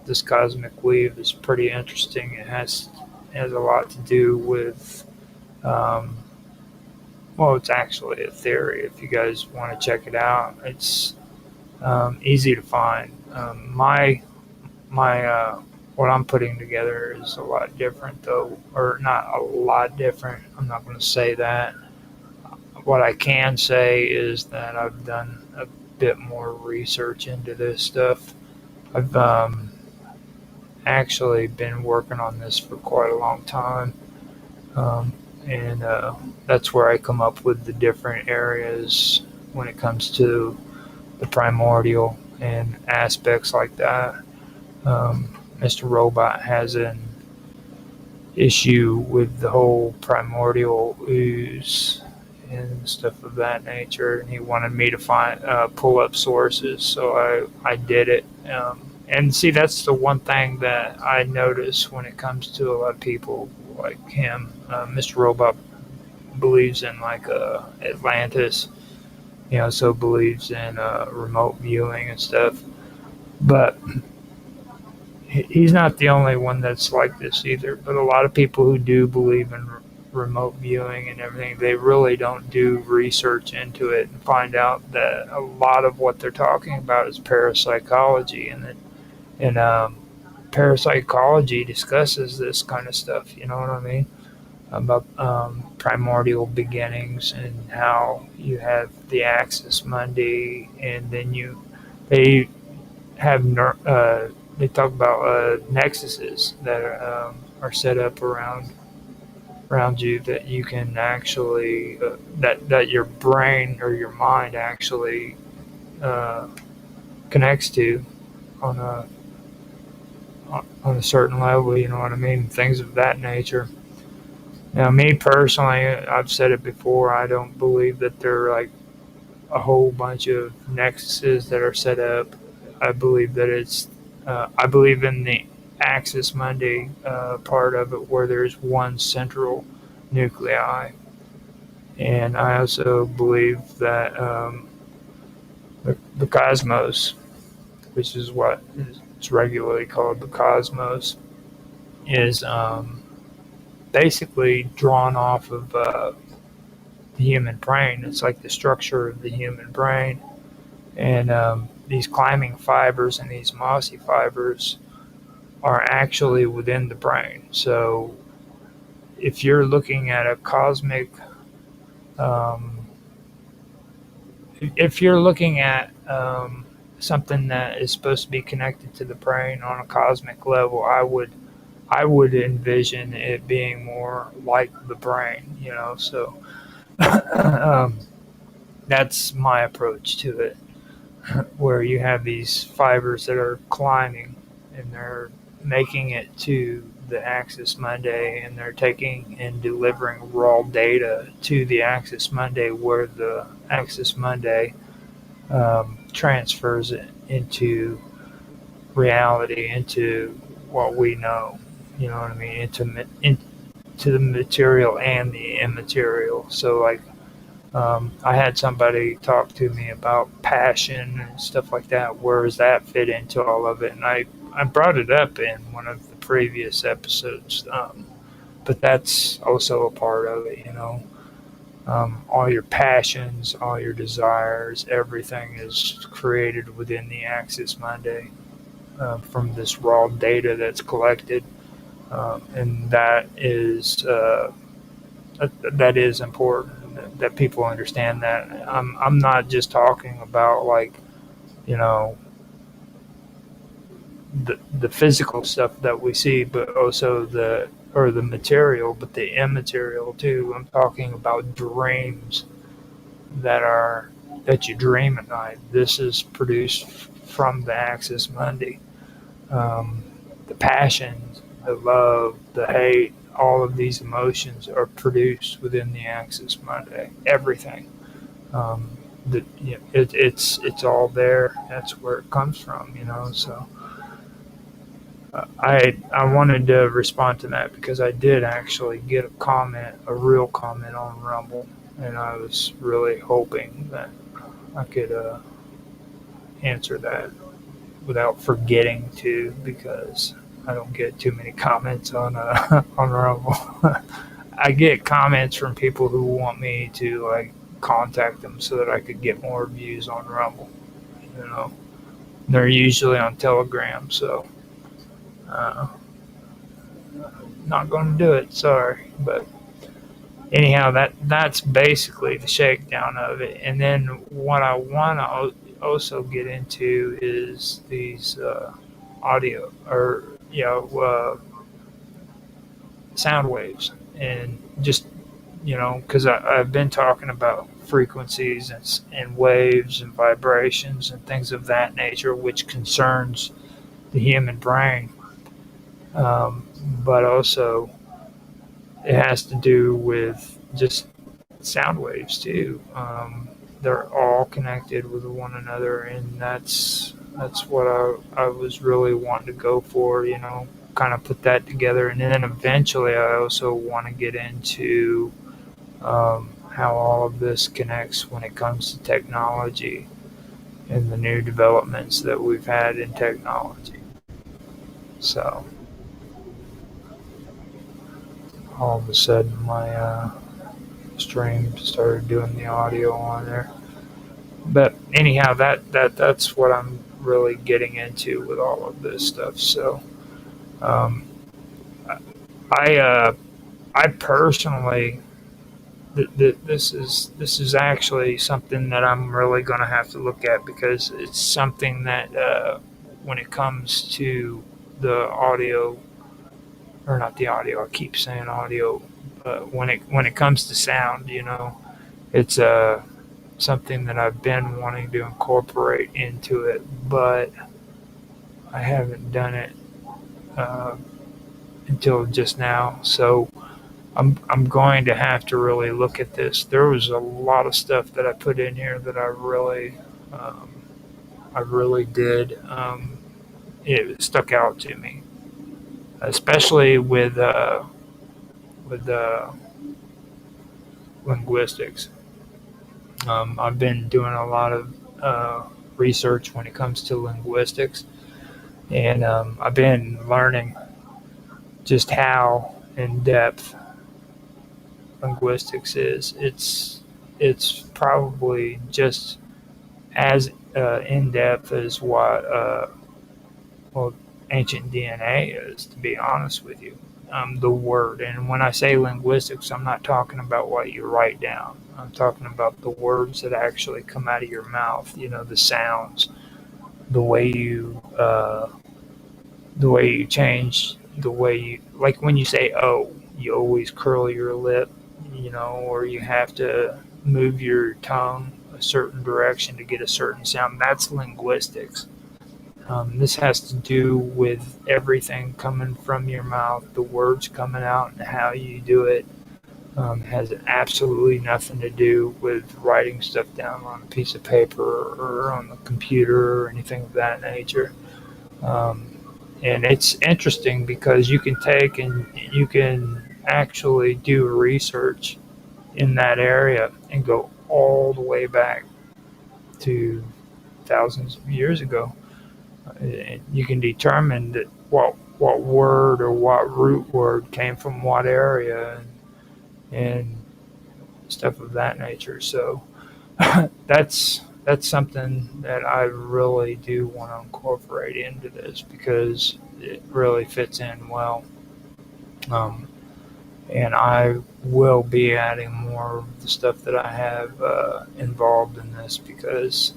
This cosmic weave is pretty interesting. It has a lot to do with, well, it's actually a theory. If you guys want to check it out, it's easy to find. My what I'm putting together is a lot different, though, or not a lot different. I'm not going to say that. What I can say is that I've done a bit more research into this stuff. I've actually been working on this for quite a long time, and that's where I come up with the different areas when it comes to the primordial and aspects like that. Mr. Robot has an issue with the whole primordial ooze and stuff of that nature, and he wanted me to pull up sources, so I did it. And see, that's the one thing that I notice when it comes to a lot of people like him. Mr. Robot believes in like Atlantis, so believes in remote viewing and stuff, but he's not the only one that's like this either. But a lot of people who do believe in remote viewing and everything, they really don't do research into it and find out that a lot of what they're talking about is parapsychology, and parapsychology discusses this kind of stuff. You know what I mean? About primordial beginnings and how you have the axis mundi, and then they have they talk about nexuses that are set up around you that you can actually that your brain or your mind actually connects to on a certain level. You know what I mean? Things of that nature. Now, me personally, I've said it before. I don't believe that there are like a whole bunch of nexuses that are set up. I believe that I believe in the axis mundi part of it, where there's one central nuclei, and I also believe that the cosmos, which is what it's regularly called the cosmos, is basically drawn off of the human brain. It's like the structure of the human brain. And these climbing fibers and these mossy fibers are actually within the brain. So if you're looking at a cosmic, um, if you're looking at something that is supposed to be connected to the brain on a cosmic level, I would envision it being more like the brain, you know. So um, that's my approach to it, where you have these fibers that are climbing and they're making it to the Axis Mundi, and they're taking and delivering raw data to the Axis Mundi, where the Axis Mundi transfers it into reality, into what we know. You know what I mean? Into the material and the immaterial. So, like, I had somebody talk to me about passion and stuff like that. Where does that fit into all of it? And I brought it up in one of the previous episodes, but that's also a part of it, you know. All your passions, all your desires, everything is created within the Axis Mundi from this raw data that's collected, and that is important that people understand that. I'm not just talking about, like, you know, the physical stuff that we see, but also the material, but the immaterial too. I'm talking about dreams that you dream at night. This is produced from the Axis Mundi. The passions, the love, the hate, all of these emotions are produced within the Axis Mundi. Everything. You know, it's all there. That's where it comes from, you know. So I wanted to respond to that because I did actually get a real comment on Rumble, and I was really hoping that I could answer that without forgetting to, because I don't get too many comments on on Rumble. I get comments from people who want me to, like, contact them so that I could get more views on Rumble. You know, they're usually on Telegram, so uh, not going to do it. Sorry, but anyhow, that's basically the shakedown of it. And then what I want to also get into is these audio, or, you know, sound waves, and just, you know, because I've been talking about frequencies and waves and vibrations and things of that nature, which concerns the human brain, but also it has to do with just sound waves too. They're all connected with one another, and that's what I was really wanting to go for, you know, kind of put that together. And then eventually I also want to get into how all of this connects when it comes to technology and the new developments that we've had in technology. So all of a sudden my stream started doing the audio on there. But anyhow, that's what I'm really getting into with all of this stuff. So um, I personally, this is actually something that I'm really going to have to look at, because it's something that when it comes to the audio, or not the audio, I keep saying audio, when it comes to sound, you know, it's something that I've been wanting to incorporate into it, but I haven't done it uh, until just now. So I'm going to have to really look at this. There was a lot of stuff that I put in here that I really did. It stuck out to me, especially with linguistics. I've been doing a lot of research when it comes to linguistics, and I've been learning just how in depth linguistics is. it's probably just as in depth as what well, ancient DNA is, to be honest with you. The word, and when I say linguistics, I'm not talking about what you write down. I'm talking about the words that actually come out of your mouth. You know, the sounds, the way you change, the way you, like when you say "oh," you always curl your lip, you know, or you have to move your tongue a certain direction to get a certain sound. That's linguistics. This has to do with everything coming from your mouth, the words coming out, and how you do it. Has absolutely nothing to do with writing stuff down on a piece of paper or on the computer or anything of that nature. Um, and it's interesting because you can take and you can actually do research in that area and go all the way back to thousands of years ago. You can determine that what word or what root word came from what area and stuff of that nature. So that's something that I really do want to incorporate into this because it really fits in well. Um, and I will be adding more of the stuff that I have involved in this because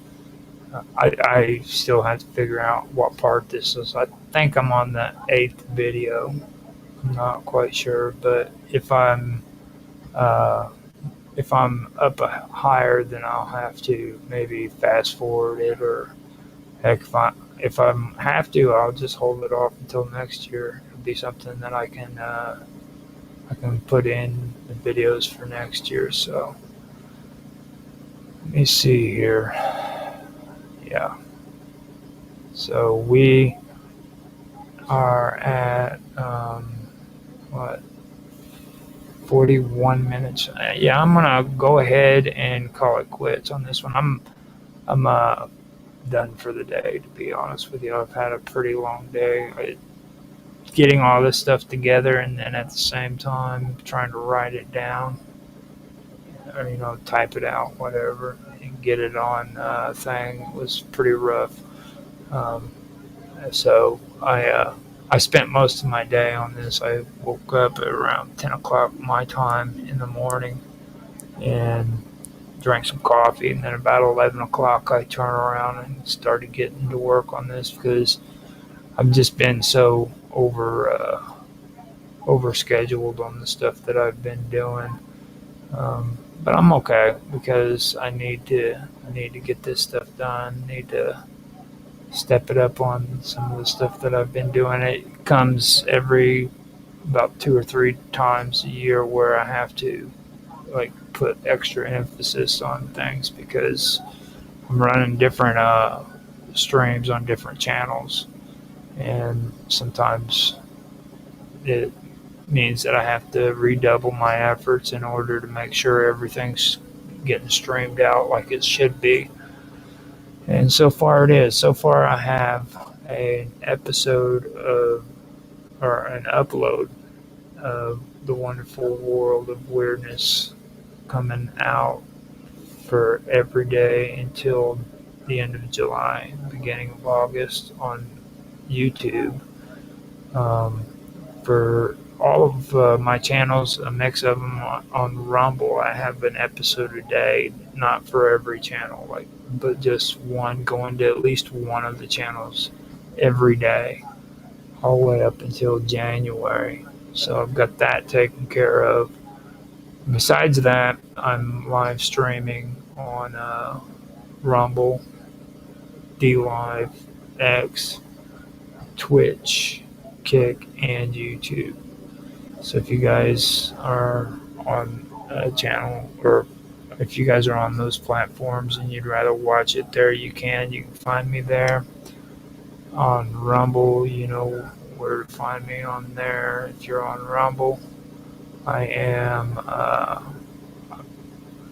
I still have to figure out what part this is. I think I'm on the 8th video. I'm not quite sure, but if I'm up higher, then I'll have to maybe fast forward it, or heck, if I have to, I'll just hold it off until next year. It'll be something that I can put in the videos for next year. So let me see here. Yeah. So we are at what, 41 minutes. Yeah, I'm gonna go ahead and call it quits on this one. I'm done for the day, to be honest with you. I've had a pretty long day. Getting all this stuff together and then at the same time trying to write it down or type it out, whatever, and get it on thing was pretty rough. Um, so I spent most of my day on this. I woke up at around 10 o'clock my time in the morning and drank some coffee, and then about 11 o'clock I turned around and started getting to work on this because I've just been so over scheduled on the stuff that I've been doing. But I'm okay because I need to get this stuff done. I need to step it up on some of the stuff that I've been doing. It comes every about 2 or 3 times a year where I have to put extra emphasis on things because I'm running different streams on different channels, and sometimes it means that I have to redouble my efforts in order to make sure everything's getting streamed out like it should be. And so far it is. So far I have an episode or an upload of The Wonderful World of Weirdness coming out for every day until the end of July, beginning of August on YouTube. For all of my channels, a mix of them on Rumble, I have an episode a day, not for every channel, but just one going to at least one of the channels every day, all the way up until January. So I've got that taken care of. Besides that, I'm live streaming on Rumble, DLive, X, Twitch, Kick, and YouTube. So if you guys are on a channel, or if you guys are on those platforms and you'd rather watch it there, you can. You can find me there. On Rumble, you know where to find me on there. If you're on Rumble, I am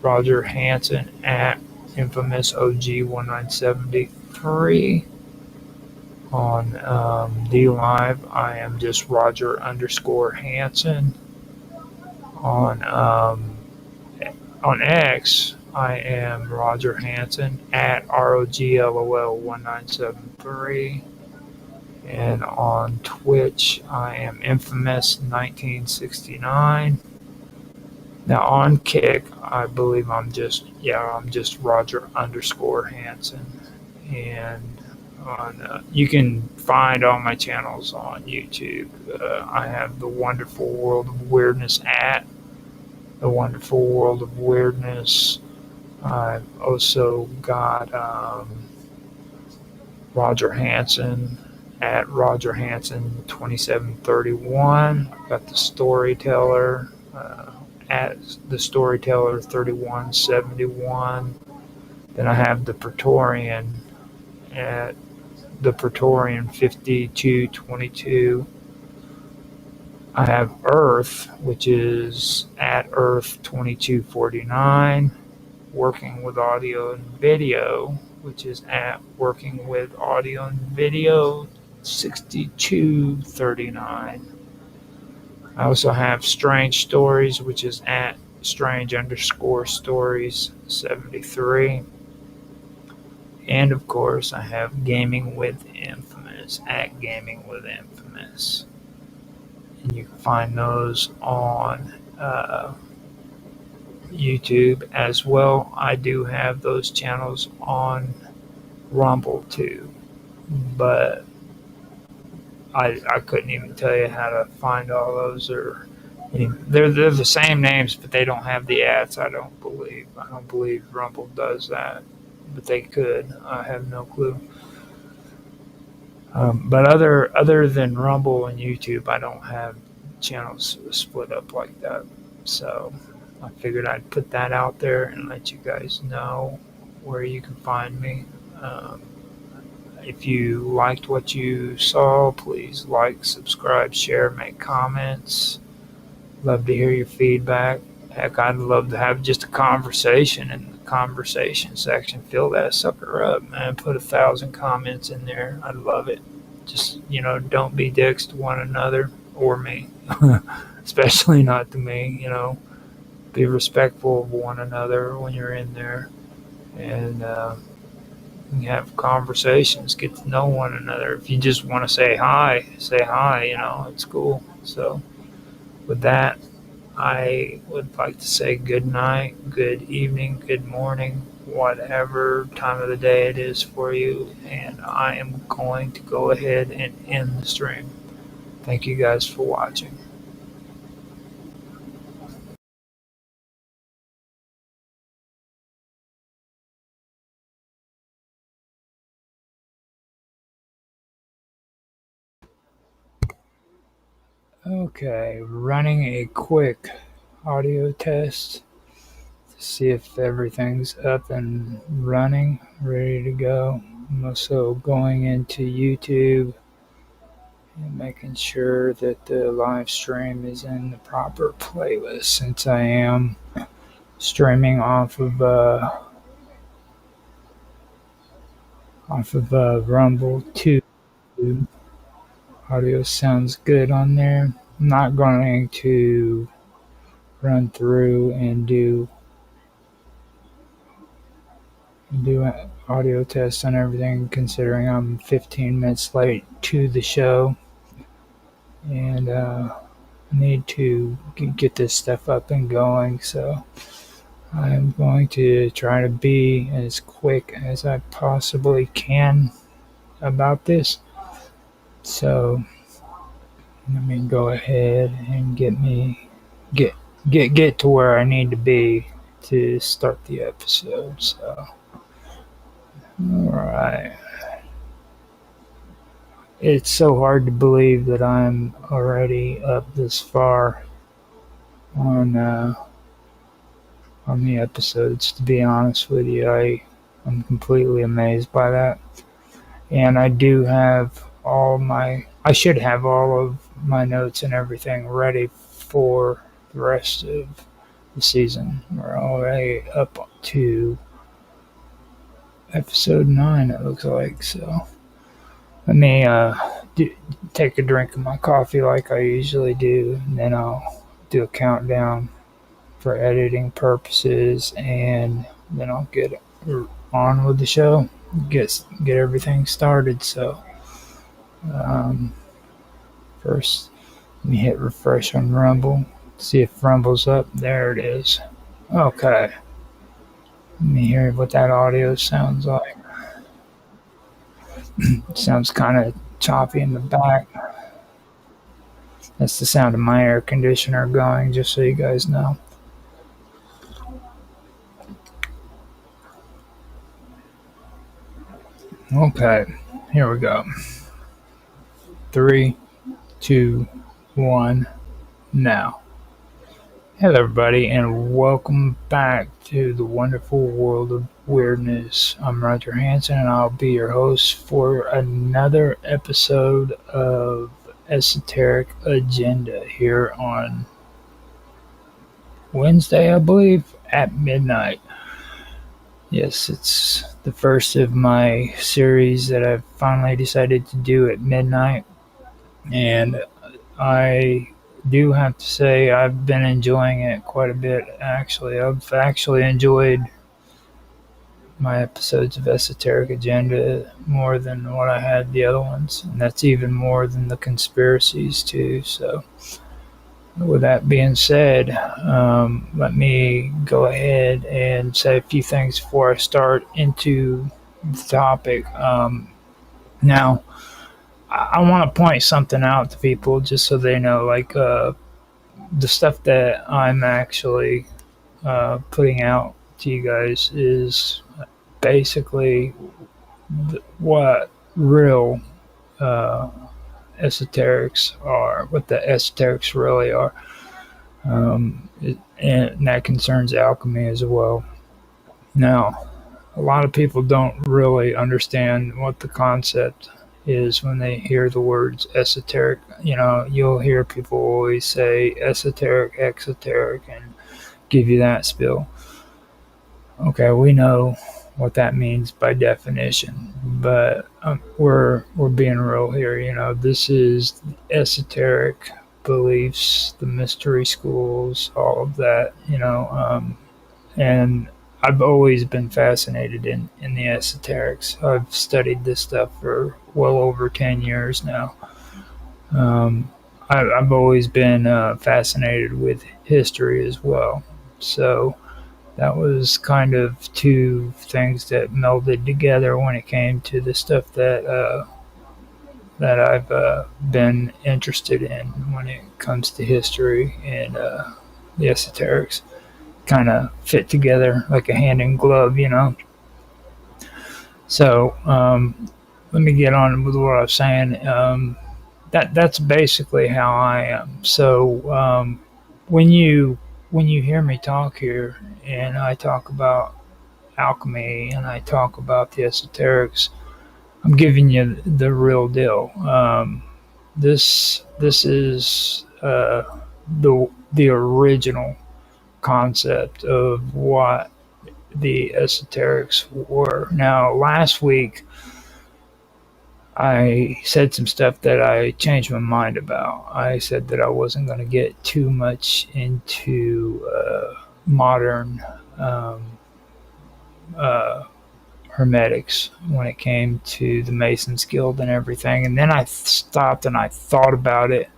Roger Hanson at Infamous OG 1973. On DLive, I am just Roger _Hanson. On X, I am Roger Hanson at ROGLOL1973. And on Twitch, I am Infamous1969. Now on Kick, I believe I'm just Roger underscore Hanson. And you can find all my channels on YouTube. I have The Wonderful World of Weirdness at The Wonderful World of Weirdness. I've also got Roger Hanson at Roger Hanson 2731. I've got The Storyteller at The Storyteller 3171. Then I have The Praetorian at The Praetorian 5222. I have Earth, which is at Earth 2249. Working with Audio and Video, which is at Working with Audio and Video 6239. I also have Strange Stories, which is at Strange underscore Stories 73. And of course, I have Gaming with Infamous at Gaming with Infamous. And you can find those on YouTube as well. I do have those channels on Rumble too, but I couldn't even tell you how to find all those. Or they're the same names, but they don't have the ads. I don't believe Rumble does that, but they could. I have no clue. But other than Rumble and YouTube, I don't have channels split up like that. So I figured I'd put that out there and let you guys know where you can find me. If you liked what you saw, please like, subscribe, share, make comments. Love to hear your feedback. Heck, I'd love to have just a conversation in the conversation section. Fill that sucker up, man. Put 1,000 comments in there. I'd love it. Just, don't be dicks to one another or me. Especially not to me, Be respectful of one another when you're in there. And have conversations, get to know one another. If you just want to say hi, it's cool. So with that, I would like to say good night, good evening, good morning, whatever time of the day it is for you. And I am going to go ahead and end the stream. Thank you guys for watching. Okay, running a quick audio test to see if everything's up and running, ready to go. I'm also going into YouTube and making sure that the live stream is in the proper playlist, since I am streaming off of Rumble too. Audio sounds good on there. I'm not going to run through and do audio tests on everything, considering I'm 15 minutes late to the show, and I need to get this stuff up and going. So I'm going to try to be as quick as I possibly can about this. So let me go ahead and get to where I need to be to start the episode. So all right. It's so hard to believe that I'm already up this far on the episodes. To be honest with you, I'm completely amazed by that. And I do have I should have all of my notes and everything ready for the rest of the season. We're already up to episode 9, it looks like. So let me take a drink of my coffee like I usually do, and then I'll do a countdown for editing purposes, and then I'll get on with the show, get everything started. So um, first, let me hit refresh on Rumble, see if Rumble's up. There it is. Okay, let me hear what that audio sounds like. It sounds kind of choppy in the back. That's the sound of my air conditioner going, just so you guys know. Okay, here we go. 3, 2, 1, now. Hello, everybody, and welcome back to the wonderful world of weirdness. I'm Roger Hanson, and I'll be your host for another episode of Esoteric Agenda here on Wednesday, I believe, at midnight. Yes, it's the first of my series that I've finally decided to do at midnight, and I do have to say I've been enjoying it quite a bit, actually. I've actually enjoyed my episodes of Esoteric Agenda more than what I had the other ones, and that's even more than the conspiracies, too. So, with that being said, let me go ahead and say a few things before I start into the topic. Now, I want to point something out to people just so they know, like, the stuff that I'm actually putting out to you guys is basically what real esoterics are, what the esoterics really are. And that concerns alchemy as well. Now, a lot of people don't really understand what the concept is when they hear the words esoteric. You know, you'll hear people always say esoteric, exoteric, and give you that spiel. Okay, we know what that means by definition, but we're being real here. You know, this is esoteric beliefs, the mystery schools, all of that. You know, and I've always been fascinated in the esoterics. I've studied this stuff for well over 10 years now. I've always been fascinated with history as well. So that was kind of two things that melded together when it came to the stuff that I've been interested in when it comes to history and the esoterics. Kind of fit together like a hand in glove, you know. So let me get on with what I was saying. That's basically how I am. So when you hear me talk here, and I talk about alchemy and I talk about the esoterics, I'm giving you the real deal. This is the original concept of what the esoterics were. Now, last week, I said some stuff that I changed my mind about. I said that I wasn't going to get too much into modern hermetics when it came to the Masons Guild and everything. And then I stopped and I thought about it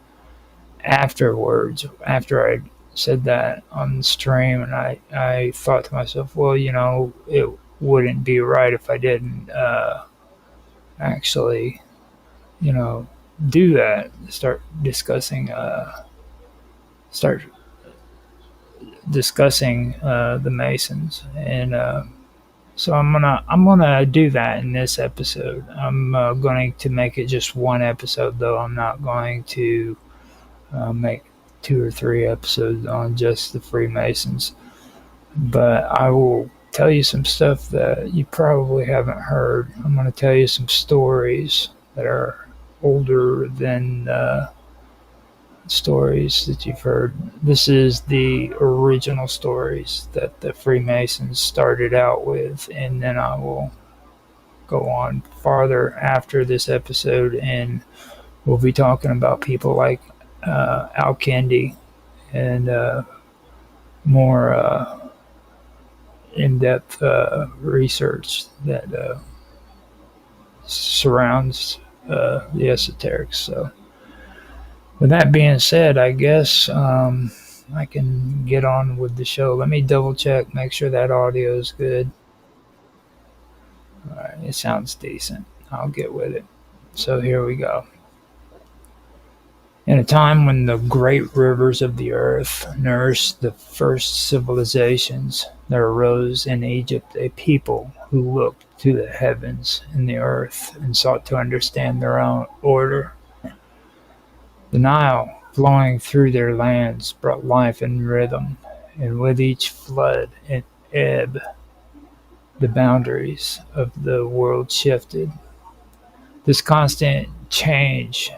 afterwards, after I said that on the stream, and I thought to myself, well, you know, it wouldn't be right if I didn't actually, you know, do that. Start discussing the Masons, and so I'm gonna do that in this episode. I'm going to make it just one episode, though. I'm not going to make 2 or 3 episodes on just the Freemasons, but I will tell you some stuff that you probably haven't heard. I'm going to tell you some stories that are older than stories that you've heard. This is the original stories that the Freemasons started out with, and then I will go on farther after this episode, and we'll be talking about people like Al-Kindi and more in-depth research that surrounds the esoterics. So, with that being said, I guess I can get on with the show. Let me double check, make sure that audio is good. All right, it sounds decent. I'll get with it. So here we go. In a time when the great rivers of the earth nourished the first civilizations, there arose in Egypt a people who looked to the heavens and the earth and sought to understand their own order. The Nile, flowing through their lands, brought life and rhythm, and with each flood and ebb, the boundaries of the world shifted. This constant change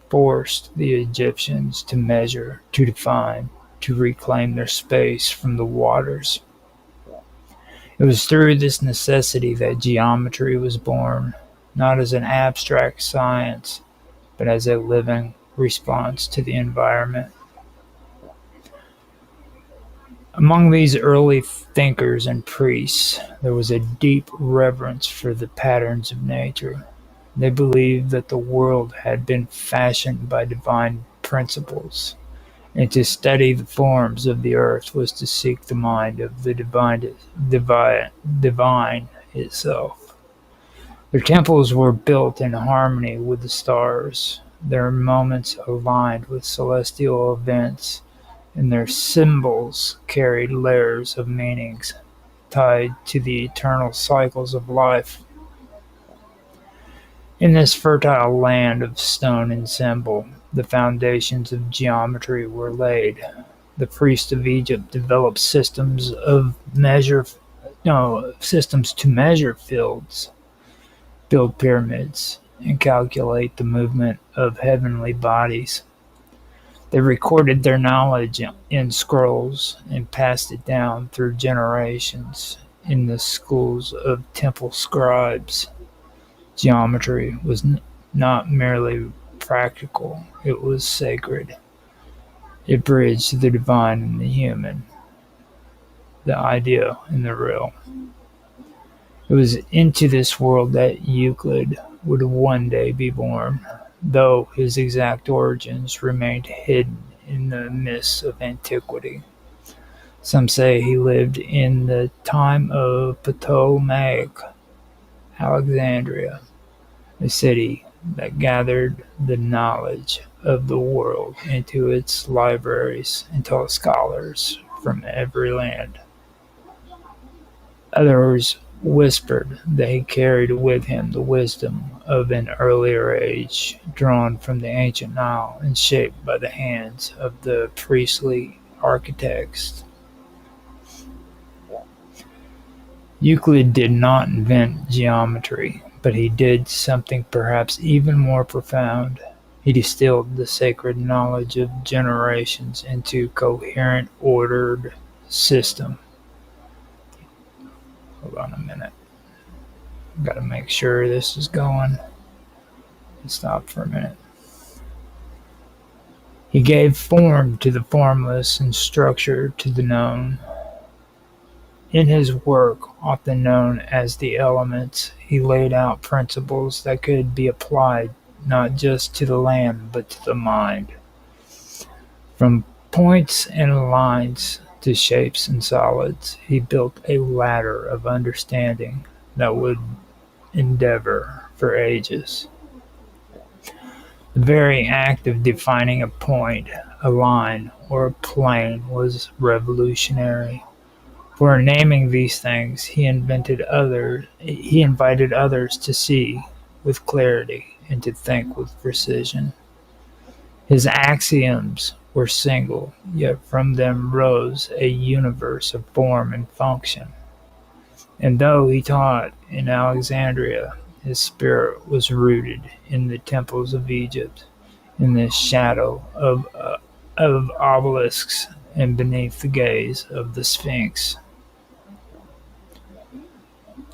forced the Egyptians to measure, to define, to reclaim their space from the waters. It was through this necessity that geometry was born, not as an abstract science, but as a living response to the environment. Among these early thinkers and priests, there was a deep reverence for the patterns of nature. They believed that the world had been fashioned by divine principles, and to study the forms of the earth was to seek the mind of the divine itself. Their temples were built in harmony with the stars, their moments aligned with celestial events, and their symbols carried layers of meanings tied to the eternal cycles of life. In this fertile land of stone and symbol, the foundations of geometry were laid. The priests of Egypt developed systems to measure fields, build pyramids, and calculate the movement of heavenly bodies. They recorded their knowledge in scrolls and passed it down through generations in the schools of temple scribes. Geometry was not merely practical, it was sacred. It bridged the divine and the human, the ideal and the real. It was into this world that Euclid would one day be born, though his exact origins remained hidden in the mists of antiquity. Some say he lived in the time of Ptolemaic Alexandria, a city that gathered the knowledge of the world into its libraries and taught scholars from every land. Others whispered that he carried with him the wisdom of an earlier age, drawn from the ancient Nile and shaped by the hands of the priestly architects. Euclid did not invent geometry, but he did something perhaps even more profound. He distilled the sacred knowledge of generations into coherent, ordered system. Hold on a minute. I've got to make sure this is going. Stop for a minute. He gave form to the formless and structure to the known. In his work, often known as the Elements, he laid out principles that could be applied not just to the land but to the mind. From points and lines to shapes and solids, he built a ladder of understanding that would endeavor for ages. The very act of defining a point, a line, or a plane was revolutionary. For in naming these things, he invited others to see with clarity and to think with precision. His axioms were single, yet from them rose a universe of form and function. And though he taught in Alexandria, his spirit was rooted in the temples of Egypt, in the shadow of obelisks and beneath the gaze of the Sphinx.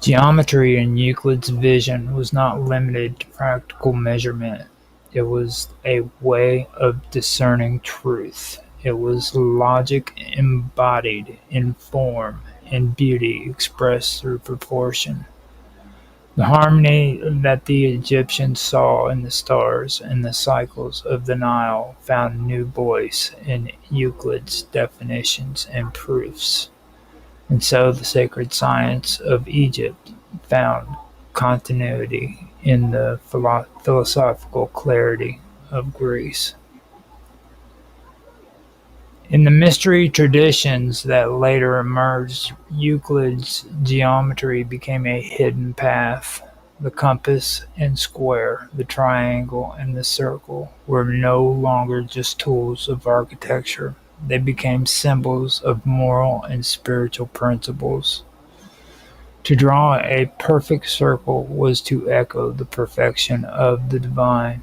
Geometry in Euclid's vision was not limited to practical measurement. It was a way of discerning truth. It was logic embodied in form and beauty expressed through proportion. The harmony that the Egyptians saw in the stars and the cycles of the Nile found new voice in Euclid's definitions and proofs. And so the sacred science of Egypt found continuity in the philosophical clarity of Greece. In the mystery traditions that later emerged, Euclid's geometry became a hidden path. The compass and square, the triangle and the circle were no longer just tools of architecture. They became symbols of moral and spiritual principles. To draw a perfect circle was to echo the perfection of the divine.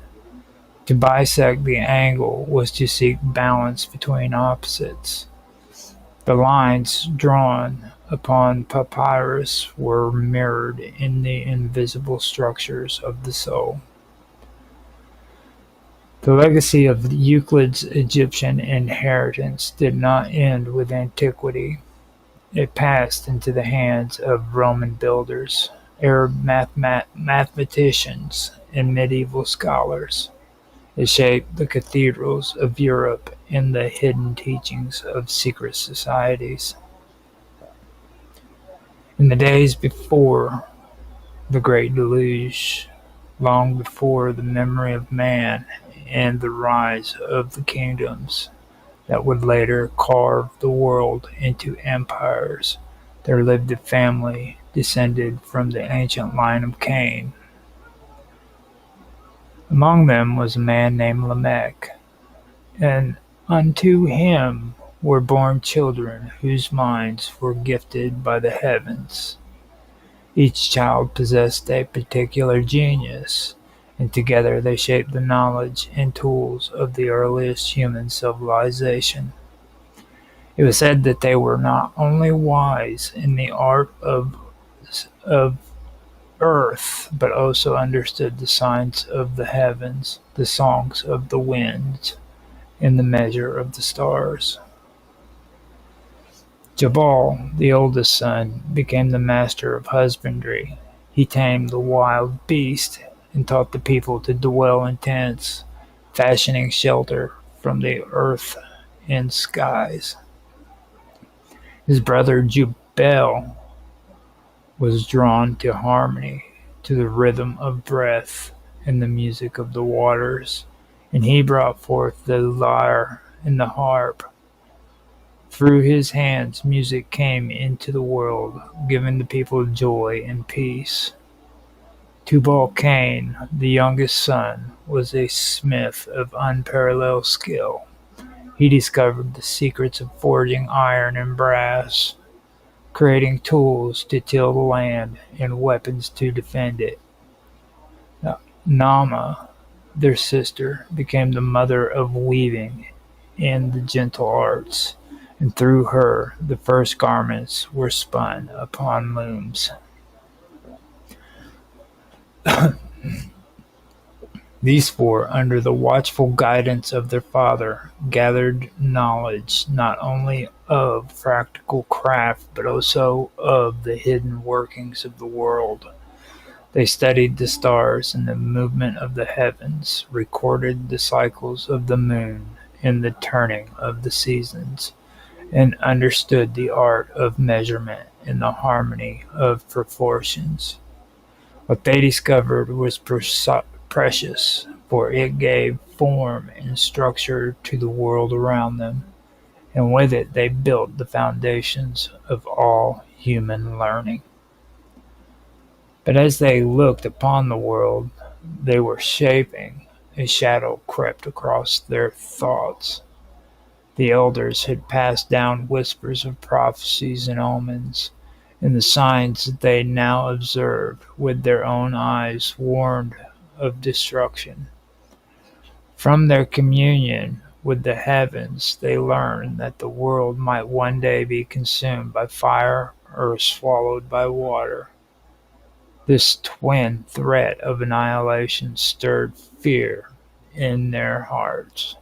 To bisect the angle was to seek balance between opposites. The lines drawn upon papyrus were mirrored in the invisible structures of the soul. The legacy of Euclid's Egyptian inheritance did not end with antiquity. It passed into the hands of Roman builders, Arab mathematicians, and medieval scholars. It shaped the cathedrals of Europe and the hidden teachings of secret societies. In the days before the Great Deluge, long before the memory of man and the rise of the kingdoms that would later carve the world into empires, there lived a family descended from the ancient line of Cain. Among them was a man named Lamech, and unto him were born children whose minds were gifted by the heavens. Each child possessed a particular genius, and together they shaped the knowledge and tools of the earliest human civilization. It was said that they were not only wise in the art of earth, but also understood the signs of the heavens, the songs of the winds, and the measure of the stars. Jabal, the oldest son, became the master of husbandry. He tamed the wild beast and taught the people to dwell in tents, fashioning shelter from the earth and skies. His brother Jubal was drawn to harmony, to the rhythm of breath and the music of the waters, and he brought forth the lyre and the harp. Through his hands music came into the world, giving the people joy and peace. Tubal-Cain, the youngest son, was a smith of unparalleled skill. He discovered the secrets of forging iron and brass, creating tools to till the land and weapons to defend it. Nama, their sister, became the mother of weaving and the gentle arts, and through her the first garments were spun upon looms. These four, under the watchful guidance of their father, gathered knowledge not only of practical craft but also of the hidden workings of the world. They studied the stars and the movement of the heavens, recorded the cycles of the moon and the turning of the seasons, and understood the art of measurement and the harmony of proportions. What they discovered was precious, for it gave form and structure to the world around them, and with it they built the foundations of all human learning. But as they looked upon the world they were shaping, a shadow crept across their thoughts. The elders had passed down whispers of prophecies and omens, and the signs that they now observed with their own eyes warned of destruction. From their communion with the heavens they learned that the world might one day be consumed by fire or swallowed by water. This twin threat of annihilation stirred fear in their hearts.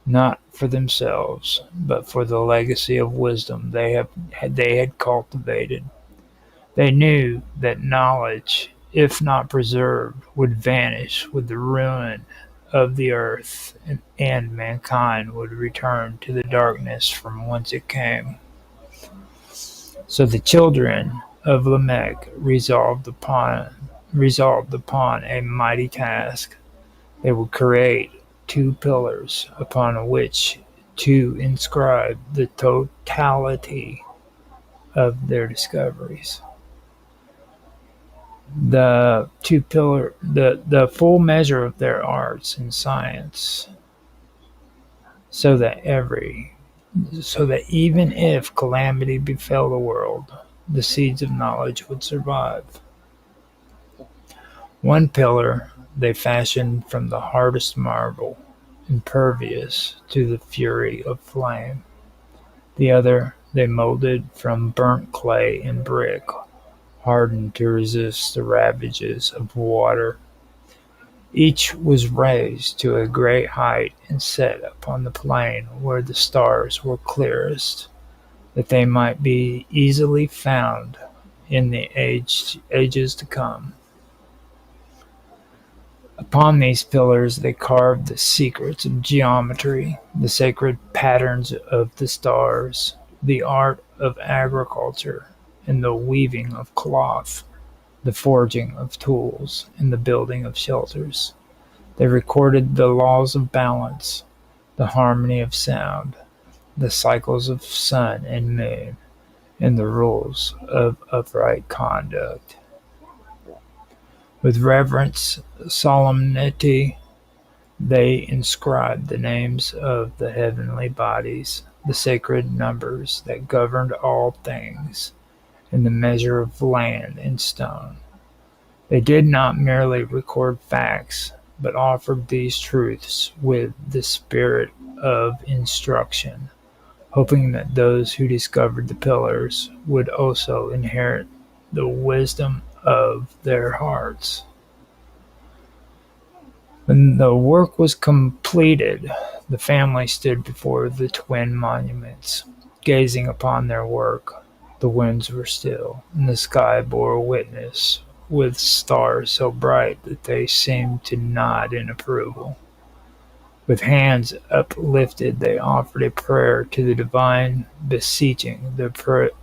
not for themselves, but for the legacy of wisdom they had cultivated. They knew that knowledge, if not preserved, would vanish with the ruin of the earth, and mankind would return to the darkness from whence it came. So the children of Lamech resolved upon a mighty task. They would create two pillars upon which to inscribe the totality of their discoveries. The full measure of their arts and science, so that even if calamity befell the world, the seeds of knowledge would survive. One pillar they fashioned from the hardest marble, impervious to the fury of flame. The other they molded from burnt clay and brick, hardened to resist the ravages of water. Each was raised to a great height and set upon the plain where the stars were clearest, that they might be easily found in the ages to come. Upon these pillars they carved the secrets of geometry, the sacred patterns of the stars, the art of agriculture, and the weaving of cloth, the forging of tools, and the building of shelters. They recorded the laws of balance, the harmony of sound, the cycles of sun and moon, and the rules of upright conduct. With reverence, solemnity, they inscribed the names of the heavenly bodies, the sacred numbers that governed all things, and the measure of land and stone. They did not merely record facts, but offered these truths with the spirit of instruction, hoping that those who discovered the pillars would also inherit the wisdom of their hearts. When the work was completed, the family stood before the twin monuments, gazing upon their work. The winds were still, and the sky bore witness with stars so bright that they seemed to nod in approval. With hands uplifted, they offered a prayer to the divine, beseeching the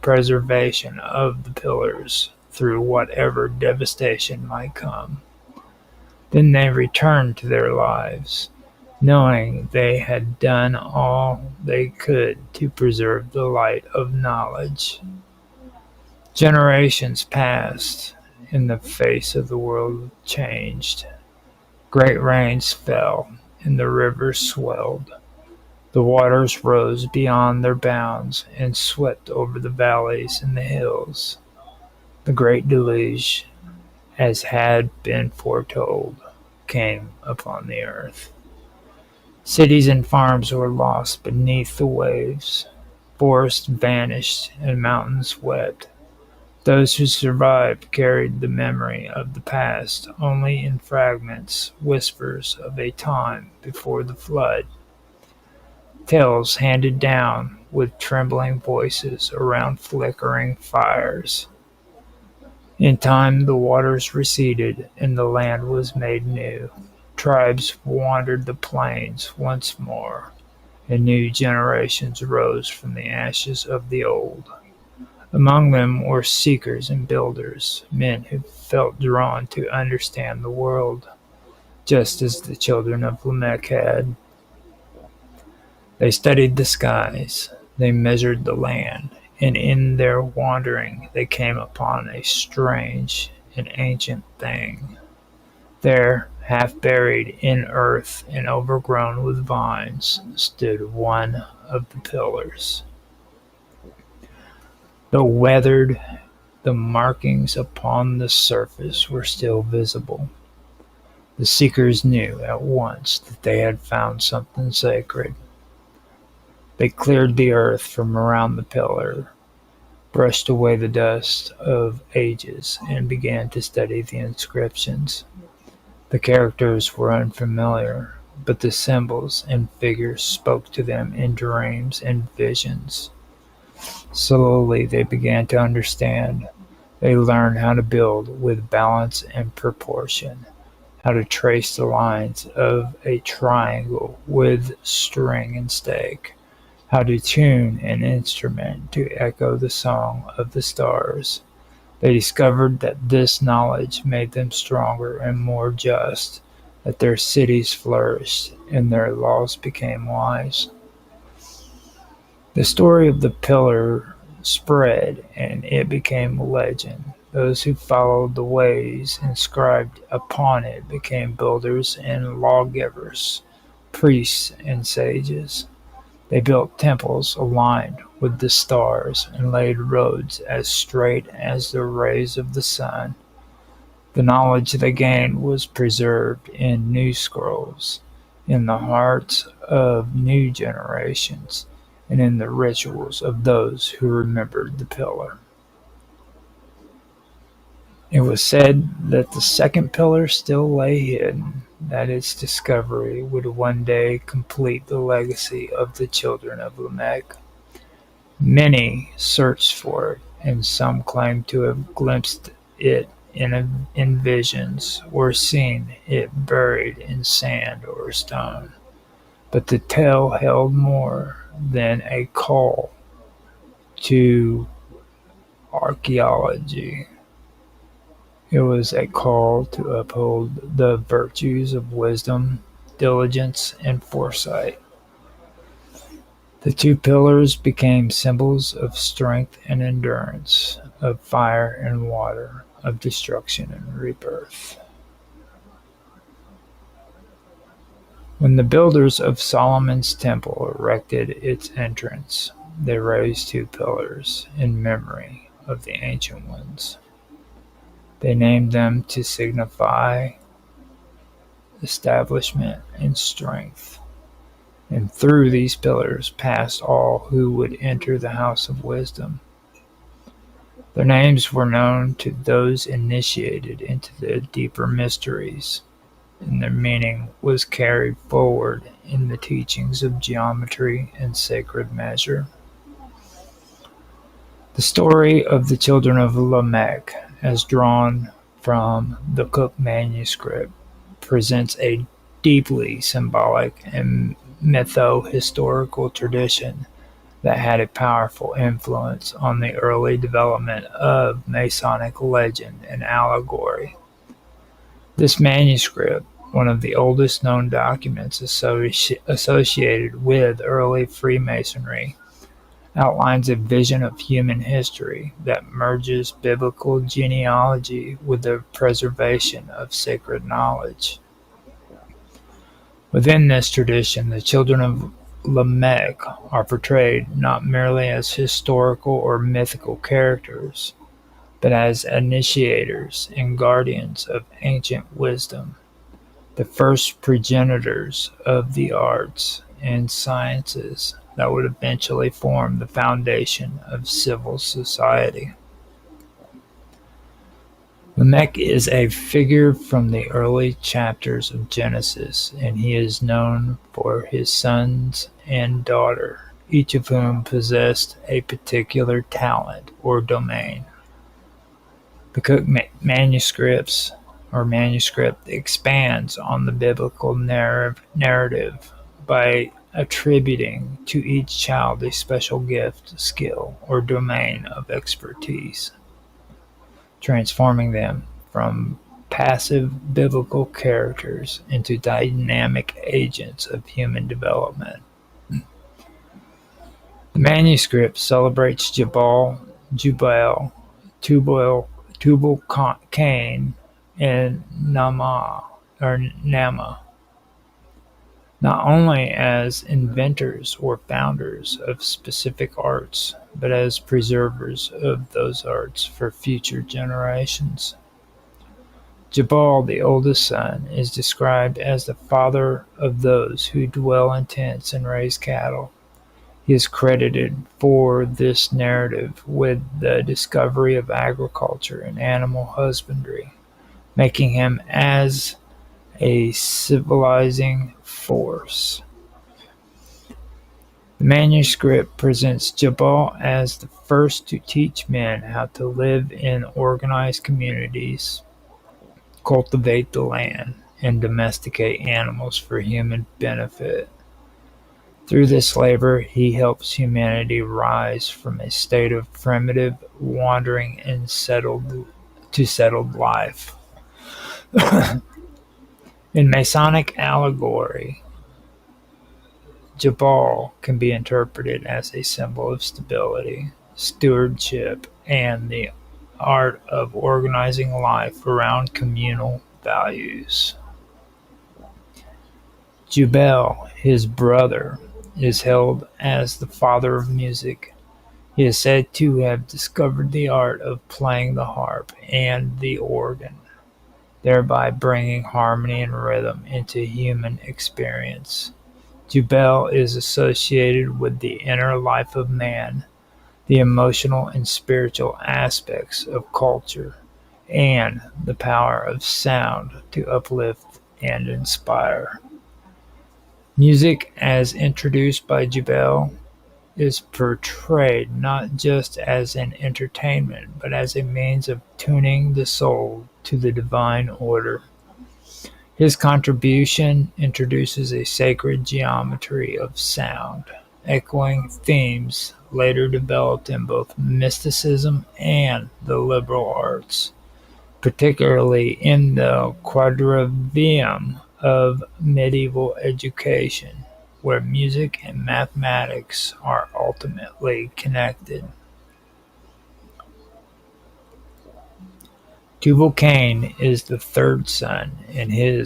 preservation of the pillars through whatever devastation might come. Then they returned to their lives, knowing they had done all they could to preserve the light of knowledge. Generations passed, and the face of the world changed. Great rains fell, and the rivers swelled. The waters rose beyond their bounds and swept over the valleys and the hills. The great deluge, as had been foretold, came upon the earth. Cities and farms were lost beneath the waves. Forests vanished and mountains wept. Those who survived carried the memory of the past only in fragments, whispers of a time before the flood. Tales handed down with trembling voices around flickering fires. In time the waters receded and the land was made new. Tribes wandered the plains once more, and new generations rose from the ashes of the old. Among them were seekers and builders, men who felt drawn to understand the world, just as the children of Lamech had. They studied the skies, they measured the land, and in their wandering they came upon a strange and ancient thing. There, half buried in earth and overgrown with vines, stood one of the pillars. Though weathered, the markings upon the surface were still visible. The seekers knew at once that they had found something sacred. They cleared the earth from around the pillar, brushed away the dust of ages, and began to study the inscriptions. The characters were unfamiliar, but the symbols and figures spoke to them in dreams and visions. Slowly they began to understand. They learned how to build with balance and proportion, how to trace the lines of a triangle with string and stake, how to tune an instrument to echo the song of the stars. They discovered that this knowledge made them stronger and more just, that their cities flourished and their laws became wise. The story of the pillar spread, and it became a legend. Those who followed the ways inscribed upon it became builders and lawgivers, priests and sages. They built temples aligned with the stars and laid roads as straight as the rays of the sun. The knowledge they gained was preserved in new scrolls, in the hearts of new generations, and in the rituals of those who remembered the pillar. It was said that the second pillar still lay hidden, that its discovery would one day complete the legacy of the children of Lamech. Many searched for it, and some claimed to have glimpsed it in visions, or seen it buried in sand or stone. But the tale held more than a call to archaeology. It was a call to uphold the virtues of wisdom, diligence, and foresight. The two pillars became symbols of strength and endurance, of fire and water, of destruction and rebirth. When the builders of Solomon's temple erected its entrance, they raised two pillars in memory of the ancient ones. They named them to signify establishment and strength. And through these pillars passed all who would enter the house of wisdom. Their names were known to those initiated into the deeper mysteries, and their meaning was carried forward in the teachings of geometry and sacred measure. The story of the children of Lamech, as drawn from the Cook manuscript, presents a deeply symbolic and mytho-historical tradition that had a powerful influence on the early development of Masonic legend and allegory. This manuscript, one of the oldest known documents associated with early Freemasonry, outlines a vision of human history that merges biblical genealogy with the preservation of sacred knowledge. Within this tradition, the children of Lamech are portrayed not merely as historical or mythical characters, but as initiators and guardians of ancient wisdom, the first progenitors of the arts and sciences that would eventually form the foundation of civil society. Lamech is a figure from the early chapters of Genesis, and he is known for his sons and daughter, each of whom possessed a particular talent or domain. The Cook manuscript expands on the biblical narrative by attributing to each child a special gift, skill, or domain of expertise, transforming them from passive biblical characters into dynamic agents of human development. The manuscript celebrates Jubal, Tubal-Cain, and Nama, not only as inventors or founders of specific arts, but as preservers of those arts for future generations. Jubal, the oldest son, is described as the father of those who dwell in tents and raise cattle. He is credited for this narrative with the discovery of agriculture and animal husbandry, making him as a civilizing force. The manuscript presents Jabal as the first to teach men how to live in organized communities, cultivate the land, and domesticate animals for human benefit. Through this labor, he helps humanity rise from a state of primitive wandering and settled life. In Masonic allegory, Jabal can be interpreted as a symbol of stability, stewardship, and the art of organizing life around communal values. Jubal, his brother, is held as the father of music. He is said to have discovered the art of playing the harp and the organ, thereby bringing harmony and rhythm into human experience. Jubal is associated with the inner life of man, the emotional and spiritual aspects of culture, and the power of sound to uplift and inspire. Music, as introduced by Jubal, is portrayed not just as an entertainment, but as a means of tuning the soul to the divine order. His contribution introduces a sacred geometry of sound, echoing themes later developed in both mysticism and the liberal arts, particularly in the quadrivium of medieval education, where music and mathematics are ultimately connected. Tubal-Cain is the third son, and he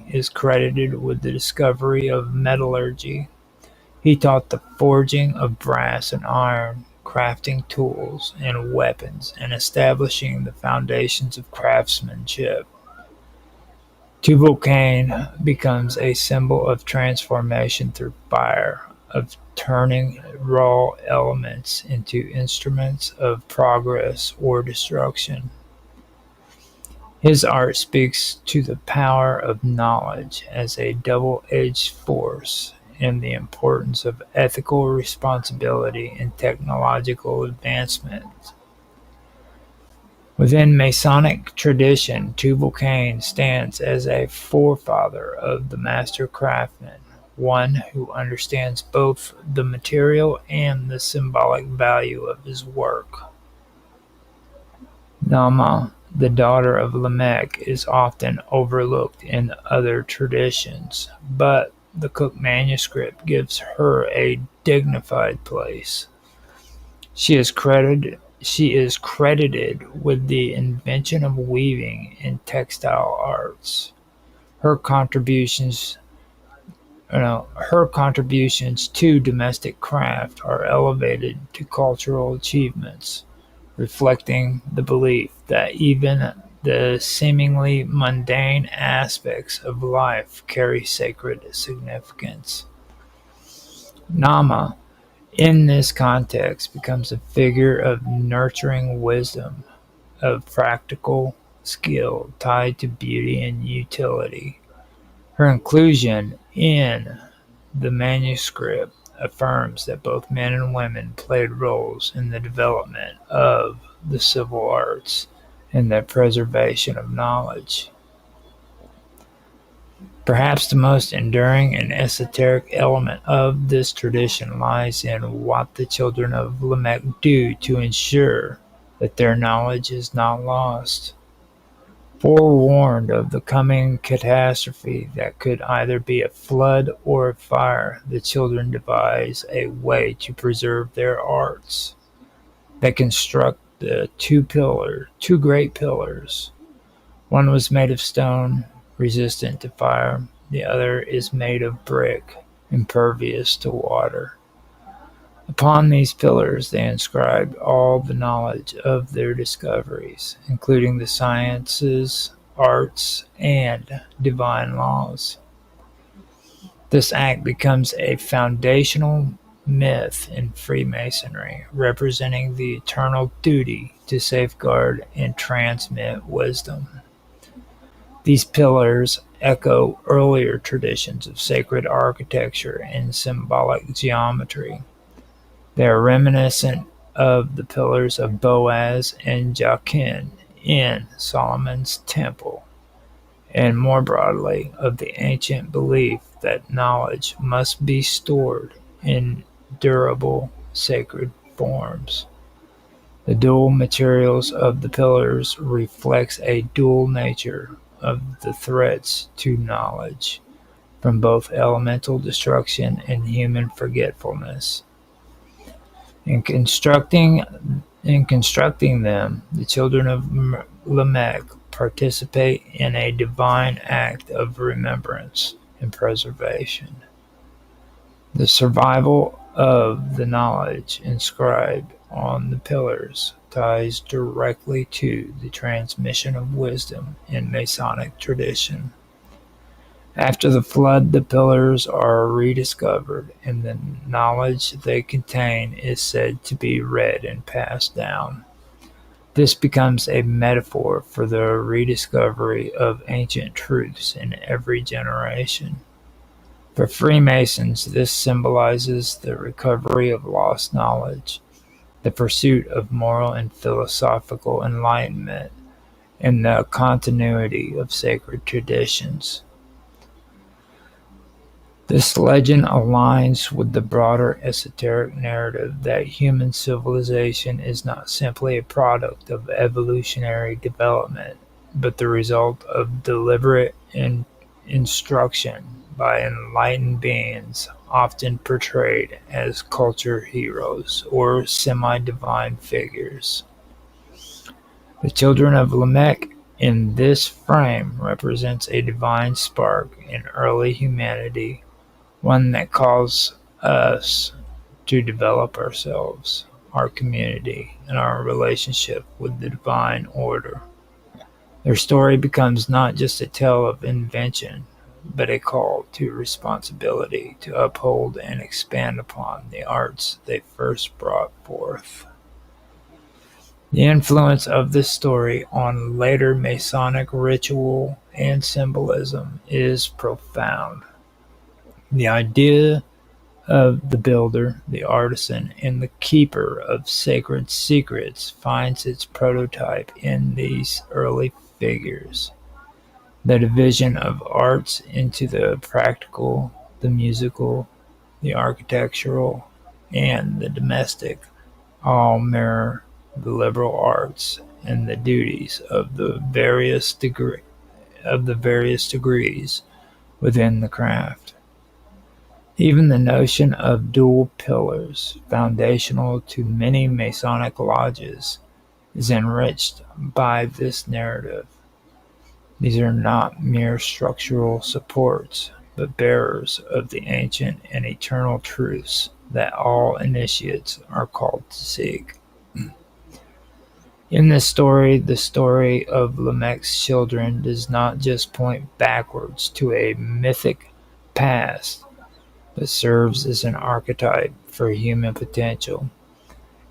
is credited with the discovery of metallurgy. He taught the forging of brass and iron, crafting tools and weapons, and establishing the foundations of craftsmanship. Tubal-Cain becomes a symbol of transformation through fire, of turning raw elements into instruments of progress or destruction. His art speaks to the power of knowledge as a double-edged force and the importance of ethical responsibility in technological advancement. Within Masonic tradition, Tubal-Cain stands as a forefather of the master craftsman, one who understands both the material and the symbolic value of his work. Nama, the daughter of Lamech, is often overlooked in other traditions, but the Cook manuscript gives her a dignified place. She is credited with the invention of weaving and textile arts. Her contributions to domestic craft are elevated to cultural achievements, reflecting the belief that even the seemingly mundane aspects of life carry sacred significance. Nama, in this context, becomes a figure of nurturing wisdom, of practical skill tied to beauty and utility. Her inclusion in the manuscript affirms that both men and women played roles in the development of the civil arts and the preservation of knowledge. Perhaps the most enduring and esoteric element of this tradition lies in what the children of Lamech do to ensure that their knowledge is not lost. Forewarned of the coming catastrophe that could either be a flood or a fire, the children devise a way to preserve their arts. They construct the two great pillars. One was made of stone, resistant to fire. The other is made of brick, impervious to water. Upon these pillars they inscribed all the knowledge of their discoveries, including the sciences, arts, and divine laws. This act becomes a foundational myth in Freemasonry, representing the eternal duty to safeguard and transmit wisdom. These pillars echo earlier traditions of sacred architecture and symbolic geometry. They are reminiscent of the pillars of Boaz and Jachin in Solomon's temple, and more broadly of the ancient belief that knowledge must be stored in durable sacred forms. The dual materials of the pillars reflects a dual nature of the threats to knowledge, from both elemental destruction and human forgetfulness. In constructing them, the children of Lamech participate in a divine act of remembrance and preservation. The survival of the knowledge inscribed on the pillars ties directly to the transmission of wisdom in Masonic tradition. After the flood, the pillars are rediscovered, and the knowledge they contain is said to be read and passed down. This becomes a metaphor for the rediscovery of ancient truths in every generation. For Freemasons, this symbolizes the recovery of lost knowledge, the pursuit of moral and philosophical enlightenment, and the continuity of sacred traditions. This legend aligns with the broader esoteric narrative that human civilization is not simply a product of evolutionary development, but the result of deliberate instruction by enlightened beings, often portrayed as culture heroes or semi-divine figures. The children of Lamech in this frame represents a divine spark in early humanity, one that calls us to develop ourselves, our community, and our relationship with the divine order. Their story becomes not just a tale of invention, but a call to responsibility to uphold and expand upon the arts they first brought forth. The influence of this story on later Masonic ritual and symbolism is profound. The idea of the builder, the artisan, and the keeper of sacred secrets finds its prototype in these early figures. The division of arts into the practical, the musical, the architectural, and the domestic all mirror the liberal arts and the duties of the various degrees within the craft. Even the notion of dual pillars, foundational to many Masonic lodges, is enriched by this narrative. These are not mere structural supports, but bearers of the ancient and eternal truths that all initiates are called to seek. In this story, the story of Lamech's children does not just point backwards to a mythic past, but serves as an archetype for human potential.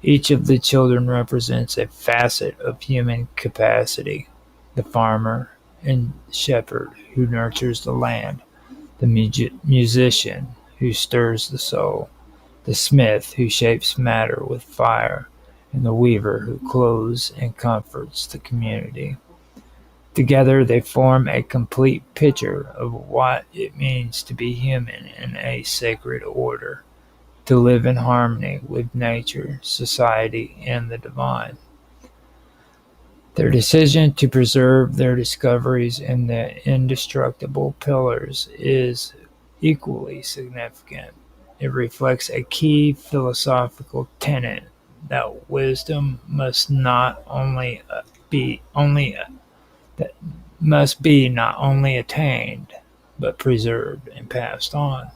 Each of the children represents a facet of human capacity: the farmer and shepherd who nurtures the land, the musician who stirs the soul, the smith who shapes matter with fire, and the weaver who clothes and comforts the community. Together they form a complete picture of what it means to be human in a sacred order, to live in harmony with nature, society, and the divine. Their decision to preserve their discoveries in the indestructible pillars is equally significant. It reflects a key philosophical tenet that wisdom must not only be attained, but preserved and passed on.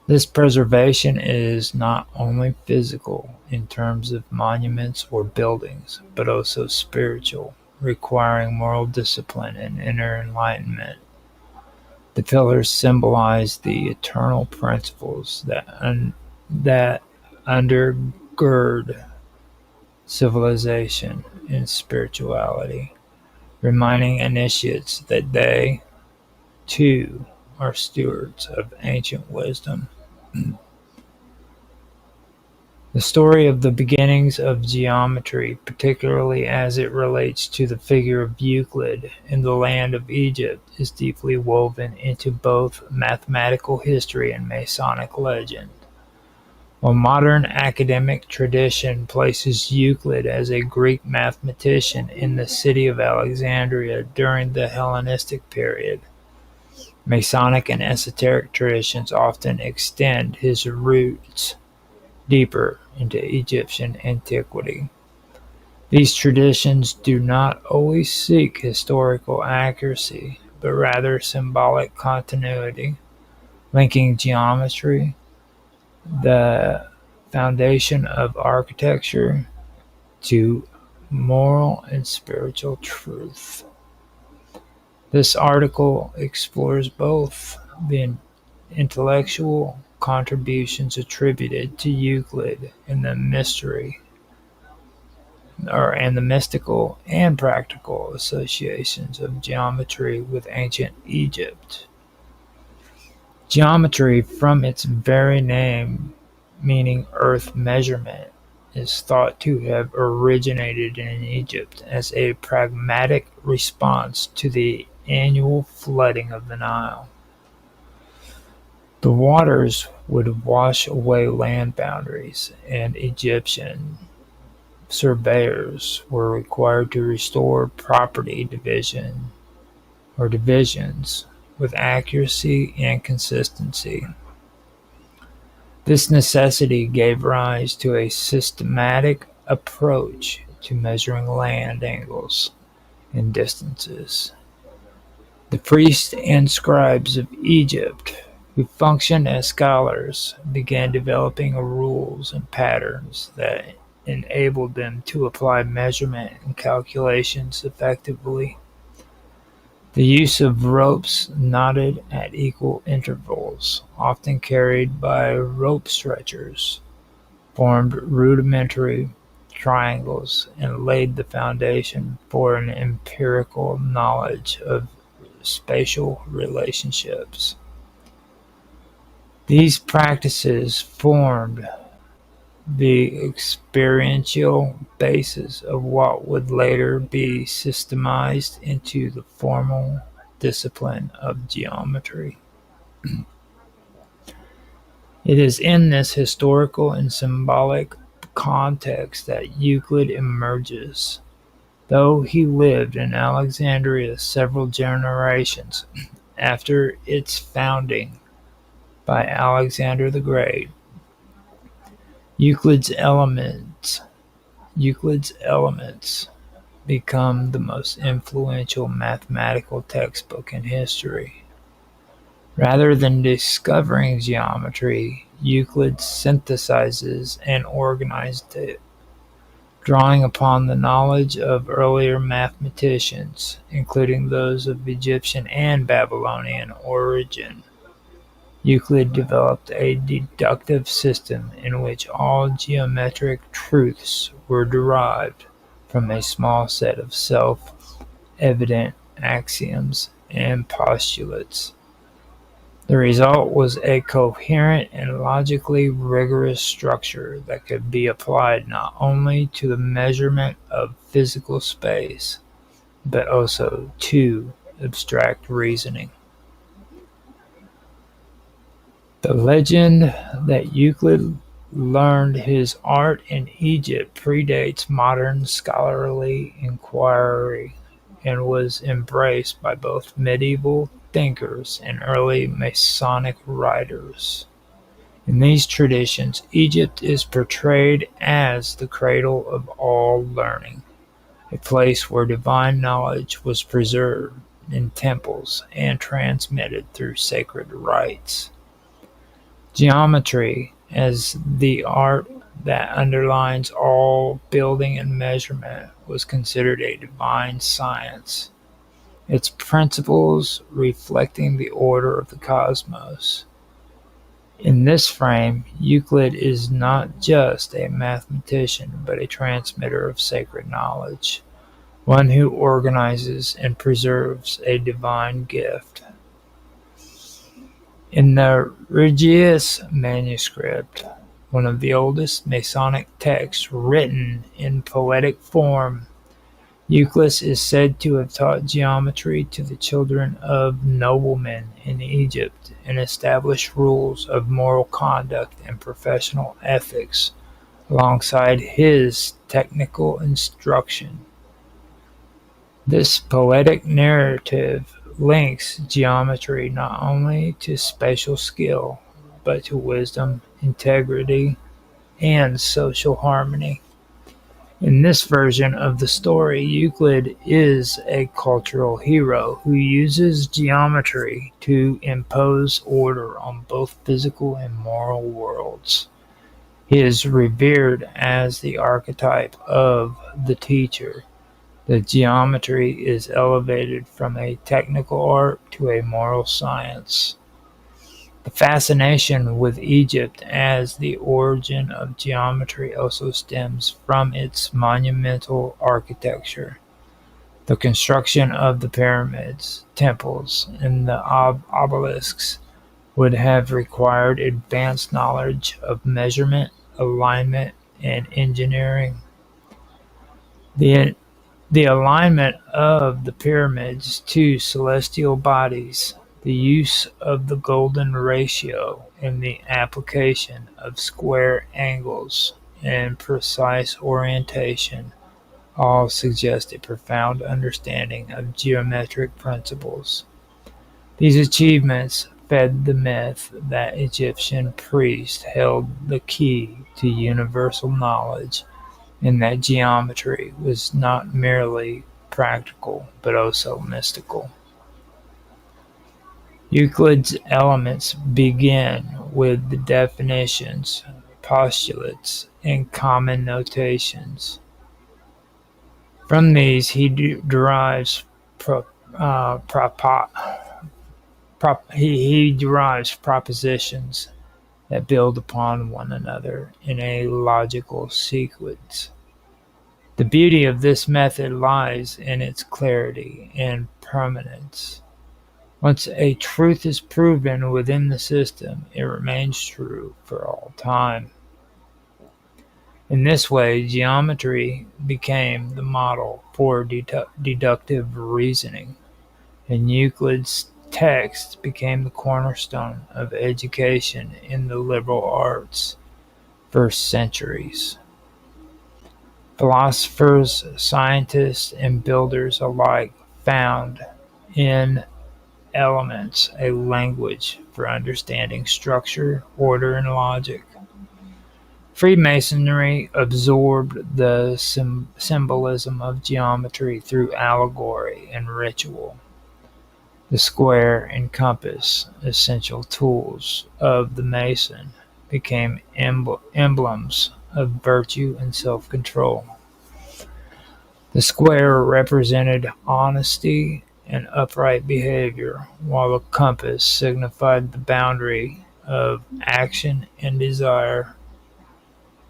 This preservation is not only physical in terms of monuments or buildings, but also spiritual, requiring moral discipline and inner enlightenment. The pillars symbolize the eternal principles that undergird civilization and spirituality. reminding initiates that they, too, are stewards of ancient wisdom. The story of the beginnings of geometry, particularly as it relates to the figure of Euclid in the land of Egypt, is deeply woven into both mathematical history and Masonic legend. While modern academic tradition places Euclid as a Greek mathematician in the city of Alexandria during the Hellenistic period, Masonic and esoteric traditions often extend his roots deeper into Egyptian antiquity. These traditions do not always seek historical accuracy, but rather symbolic continuity, linking geometry, the foundation of architecture, to moral and spiritual truth. This article explores both the intellectual contributions attributed to Euclid and the mystical and practical associations of geometry with ancient Egypt. Geometry, from its very name meaning earth measurement, is thought to have originated in Egypt as a pragmatic response to the annual flooding of the Nile. The waters would wash away land boundaries, and Egyptian surveyors were required to restore property divisions with accuracy and consistency. This necessity gave rise to a systematic approach to measuring land angles and distances. The priests and scribes of Egypt, who functioned as scholars, began developing rules and patterns that enabled them to apply measurement and calculations effectively. The use of ropes knotted at equal intervals, often carried by rope stretchers, formed rudimentary triangles and laid the foundation for an empirical knowledge of spatial relationships. These practices formed the experiential basis of what would later be systemized into the formal discipline of geometry. It is in this historical and symbolic context that Euclid emerges. Though he lived in Alexandria several generations after its founding by Alexander the Great, Euclid's Elements become the most influential mathematical textbook in history. Rather than discovering geometry, Euclid synthesizes and organized it, drawing upon the knowledge of earlier mathematicians, including those of Egyptian and Babylonian origin. Euclid developed a deductive system in which all geometric truths were derived from a small set of self-evident axioms and postulates. The result was a coherent and logically rigorous structure that could be applied not only to the measurement of physical space, but also to abstract reasoning. The legend that Euclid learned his art in Egypt predates modern scholarly inquiry and was embraced by both medieval thinkers and early Masonic writers. In these traditions, Egypt is portrayed as the cradle of all learning, a place where divine knowledge was preserved in temples and transmitted through sacred rites. Geometry, as the art that underlines all building and measurement, was considered a divine science, its principles reflecting the order of the cosmos. In this frame, Euclid is not just a mathematician, but a transmitter of sacred knowledge, one who organizes and preserves a divine gift. In the Regius manuscript, one of the oldest Masonic texts written in poetic form, Euclid is said to have taught geometry to the children of noblemen in Egypt and established rules of moral conduct and professional ethics alongside his technical instruction. This poetic narrative links geometry not only to spatial skill, but to wisdom, integrity, and social harmony. In this version of the story, Euclid is a cultural hero who uses geometry to impose order on both physical and moral worlds. He is revered as the archetype of the teacher. The geometry is elevated from a technical art to a moral science. The fascination with Egypt as the origin of geometry also stems from its monumental architecture. The construction of the pyramids, temples, and the obelisks would have required advanced knowledge of measurement, alignment, and engineering. The alignment of the pyramids to celestial bodies, the use of the golden ratio, and the application of square angles and precise orientation all suggest a profound understanding of geometric principles. These achievements fed the myth that Egyptian priests held the key to universal knowledge and that geometry was not merely practical but also mystical. Euclid's elements begin with the definitions, postulates, and common notations. From these he derives propositions that build upon one another in a logical sequence. The beauty of this method lies in its clarity and permanence. Once a truth is proven within the system, it remains true for all time. In this way, geometry became the model for deductive reasoning, and Euclid's text became the cornerstone of education in the liberal arts for centuries. Philosophers, scientists, and builders alike found in elements a language for understanding structure, order, and logic. Freemasonry absorbed the symbolism of geometry through allegory and ritual. The square and compass, essential tools of the Mason, became emblems of virtue and self-control. The square represented honesty and upright behavior, while the compass signified the boundary of action and desire.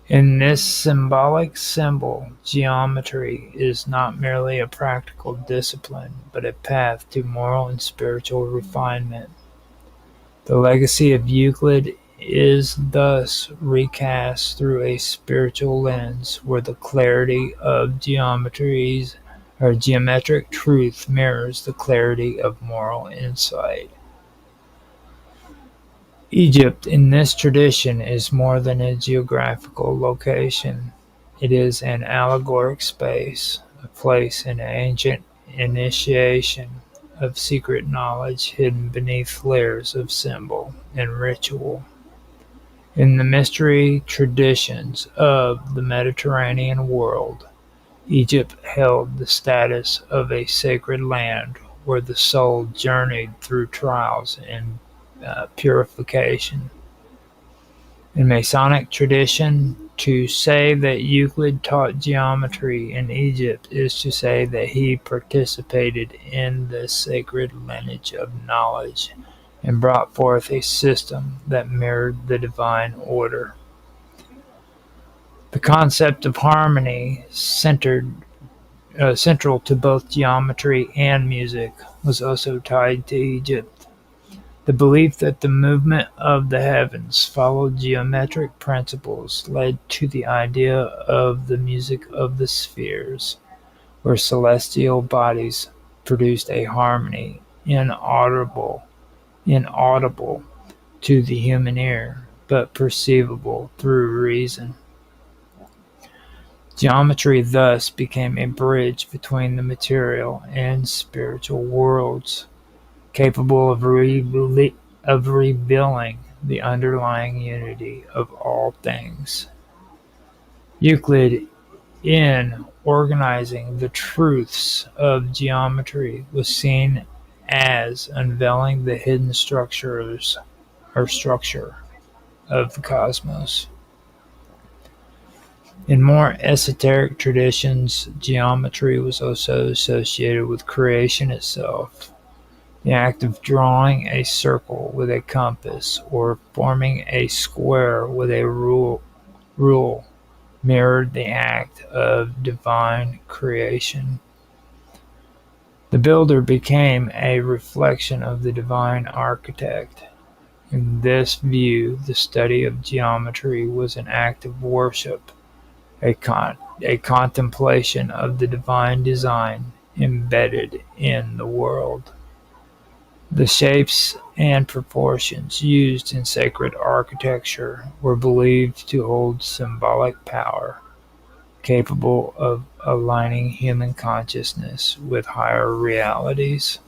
In this symbolic symbol, geometry is not merely a practical discipline, but a path to moral and spiritual refinement. The legacy of Euclid is thus recast through a spiritual lens where the clarity of geometric truth mirrors the clarity of moral insight. Egypt in this tradition is more than a geographical location. It is an allegoric space, a place in ancient initiation of secret knowledge hidden beneath layers of symbol and ritual. In the mystery traditions of the Mediterranean world, Egypt held the status of a sacred land where the soul journeyed through trials and purification. In Masonic tradition, to say that Euclid taught geometry in Egypt is to say that he participated in the sacred lineage of knowledge and brought forth a system that mirrored the divine order. The concept of harmony centered central to both geometry and music, was also tied to Egypt. The belief that the movement of the heavens followed geometric principles led to the idea of the music of the spheres, where celestial bodies produced a harmony inaudible to the human ear, but perceivable through reason. Geometry thus became a bridge between the material and spiritual worlds, capable of revealing the underlying unity of all things. Euclid, in organizing the truths of geometry, was seen as unveiling the hidden structure of the cosmos. In more esoteric traditions, geometry was also associated with creation itself. The act of drawing a circle with a compass or forming a square with a rule mirrored the act of divine creation. The builder became a reflection of the divine architect. In this view, the study of geometry was an act of worship, a contemplation of the divine design embedded in the world. The shapes and proportions used in sacred architecture were believed to hold symbolic power, capable of aligning human consciousness with higher realities.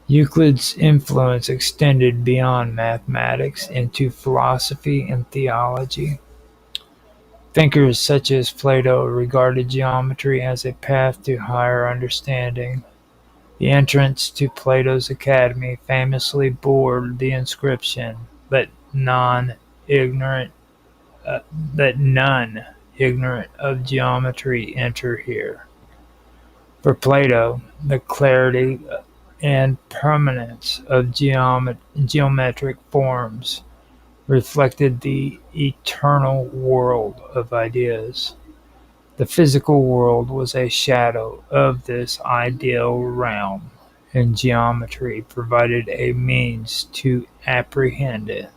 Euclid's influence extended beyond mathematics into philosophy and theology. Thinkers such as Plato regarded geometry as a path to higher understanding. The entrance to Plato's academy famously bore the inscription, "Let none ignorant of geometry enter here." For Plato, the clarity and permanence of geometric forms reflected the eternal world of ideas. The physical world was a shadow of this ideal realm, and geometry provided a means to apprehend it.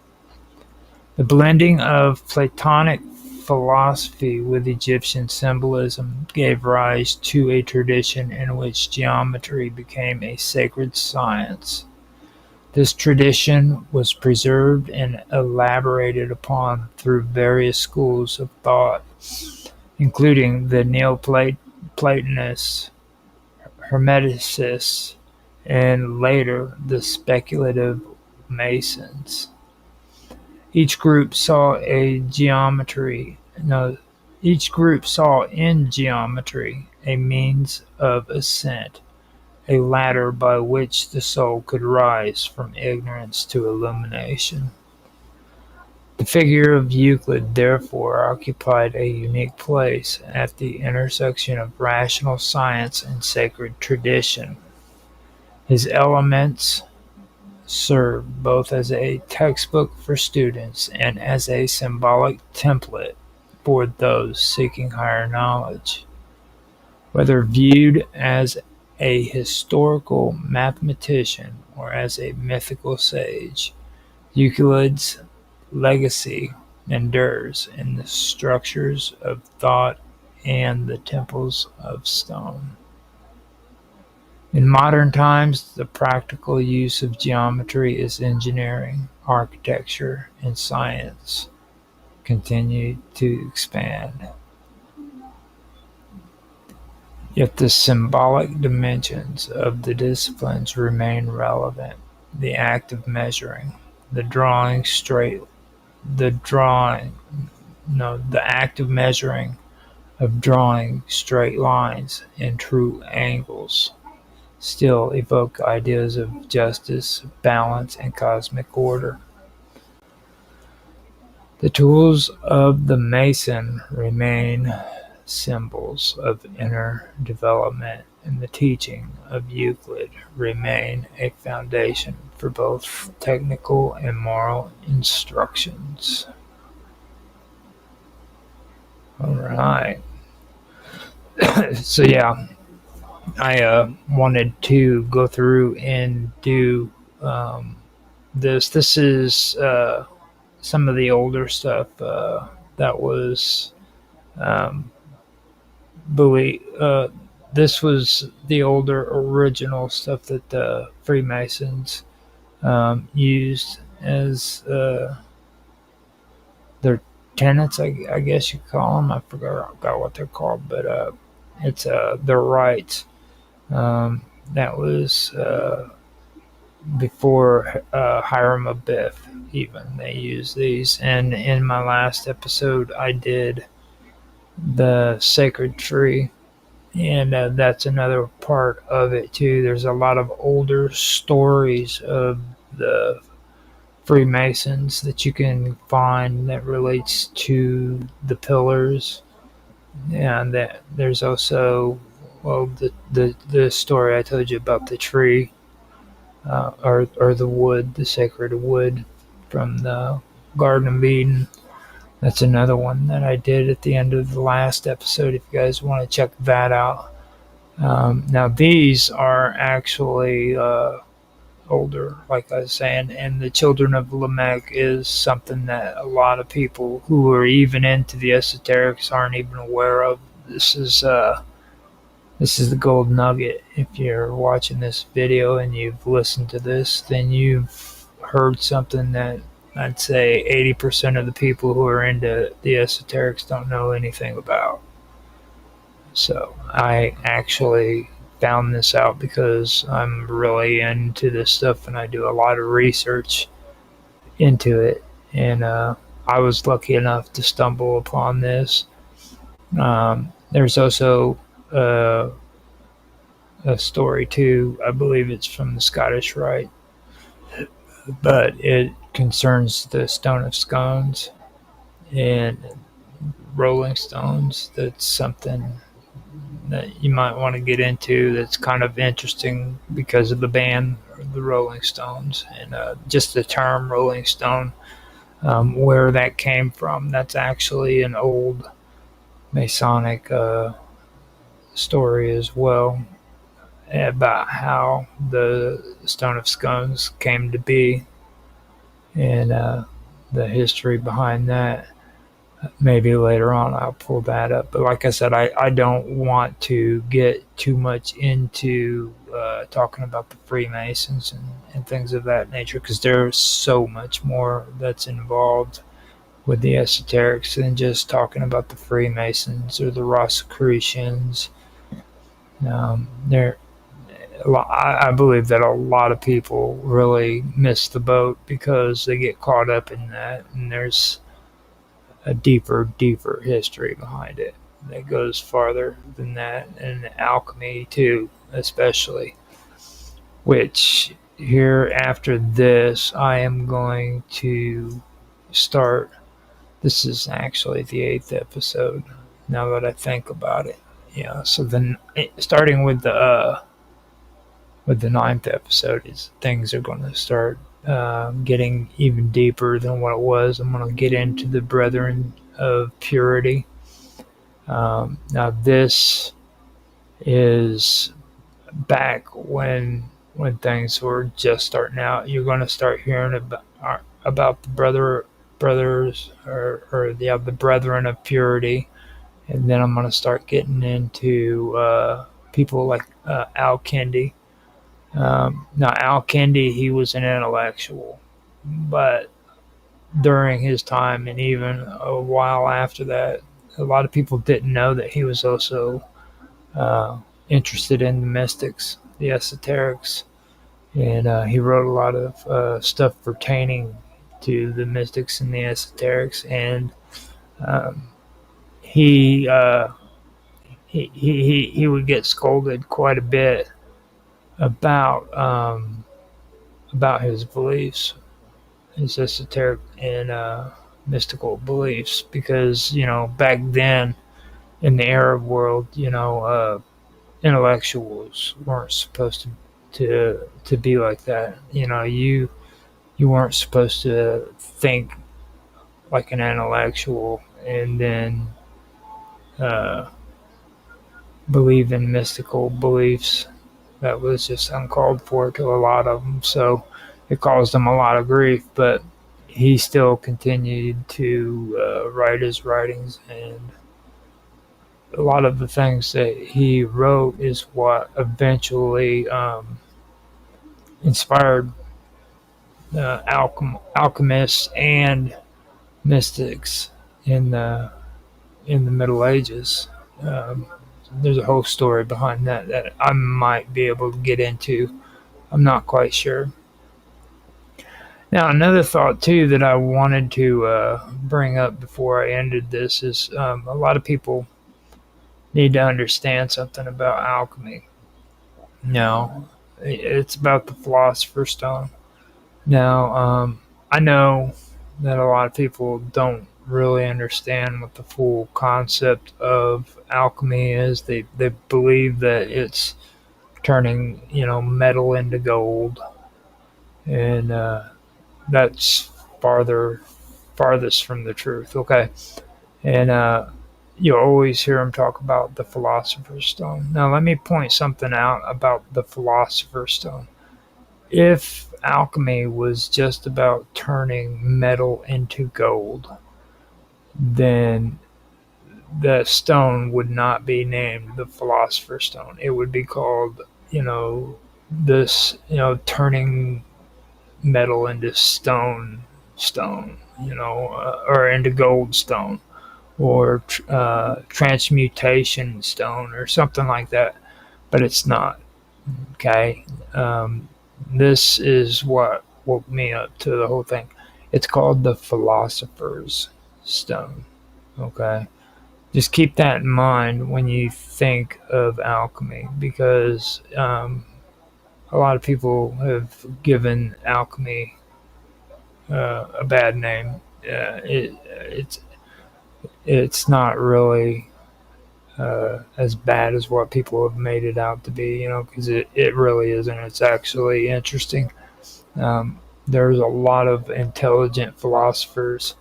The blending of Platonic philosophy with Egyptian symbolism gave rise to a tradition in which geometry became a sacred science. This tradition was preserved and elaborated upon through various schools of thought, including the Neoplatonists, Hermeticists, and later the speculative Masons. Each group saw in geometry a means of ascent, a ladder by which the soul could rise from ignorance to illumination. The figure of Euclid therefore occupied a unique place at the intersection of rational science and sacred tradition. His Elements served both as a textbook for students and as a symbolic template for those seeking higher knowledge. Whether viewed as a historical mathematician or as a mythical sage, Euclid's legacy endures in the structures of thought and the temples of stone. In modern times, the practical use of geometry as engineering, architecture, and science continue to expand. Yet the symbolic dimensions of the disciplines remain relevant. The act of measuring, the act of measuring, of drawing straight lines and true angles still evoke ideas of justice, balance, and cosmic order. The tools of the Mason remain symbols of inner development, and the teaching of Euclid remain a foundation for both technical and moral instructions. All right. So yeah, I wanted to go through and do this. This is some of the older stuff that was um, believe. This was the older original stuff that the Freemasons used as their tenets, I guess you call them. I forgot what they're called, but it's their rights. That was before Hiram Abiff. Even they used these, and in my last episode, I did the sacred tree, and that's another part of it too. There's a lot of older stories of the Freemasons that you can find that relates to the pillars, and that there's also the story I told you about the tree, or the wood, the sacred wood from the Garden of Eden. That's another one that I did at the end of the last episode. If you guys want to check that out. Now these are actually older, like I was saying, and the Children of Lamech is something that a lot of people who are even into the esoterics aren't even aware of. This is the gold nugget. If you're watching this video and you've listened to this, then you've heard something that I'd say 80% of the people who are into the esoterics don't know anything about. So I actually found this out because I'm really into this stuff and I do a lot of research into it. And I was lucky enough to stumble upon this. There's also a story too. I believe it's from the Scottish Rite, but it concerns the Stone of Scones and Rolling Stones. That's something that you might want to get into. That's kind of interesting because of the band, the Rolling Stones, and just the term Rolling Stone, where that came from. That's actually an old Masonic story as well, about how the Stone of Scones came to be, and the history behind that. Maybe later on I'll pull that up. But like I said, I don't want to get too much into talking about the Freemasons and things of that nature, because there's so much more that's involved with the esoterics than just talking about the Freemasons or the Rosicrucians. I believe that a lot of people really miss the boat because they get caught up in that, and there's a deeper history behind it that goes farther than that, and alchemy too, especially. Which here after this, I am going to start. This is actually the 8th episode. Now that I think about it, yeah. So then, starting with the 9th episode, is things are going to start getting even deeper than what it was. I'm going to get into the Brethren of Purity. Now this is back when things were just starting out. You're going to start hearing about the brothers or the Brethren of Purity, and then I'm going to start getting into people like Al Kendi. Now, Al Kendi, he was an intellectual, but during his time and even a while after that, a lot of people didn't know that he was also interested in the mystics, the esoterics, and he wrote a lot of stuff pertaining to the mystics and the esoterics, and he would get scolded quite a bit about his beliefs, his esoteric and mystical beliefs, because back then in the Arab world, intellectuals weren't supposed to be like that. You weren't supposed to think like an intellectual and then believe in mystical beliefs that was just uncalled for to a lot of them. So it caused him a lot of grief, but he still continued to write his writings, and a lot of the things that he wrote is what eventually inspired alchemists and mystics in the Middle Ages. Um, there's a whole story behind that that I might be able to get into. I'm not quite sure. Now, another thought too that I wanted to bring up before I ended this is a lot of people need to understand something about alchemy. Now, it's about the Philosopher's Stone. Now, I know that a lot of people don't really understand what the full concept of alchemy is. They believe that it's turning metal into gold, and that's farthest from the truth. Okay, and you always hear them talk about the Philosopher's Stone. Now, let me point something out about the Philosopher's Stone. If alchemy was just about turning metal into gold, then the stone would not be named the Philosopher's Stone. It would be called, turning metal into stone, or into gold stone, or transmutation stone, or something like that. But it's not. Okay. This is what woke me up to the whole thing. It's called the Philosopher's Stone. Okay. Just keep that in mind when you think of alchemy, because a lot of people have given alchemy a bad name. It's not really as bad as what people have made it out to be, because it really isn't. It's actually interesting. There's a lot of intelligent philosophers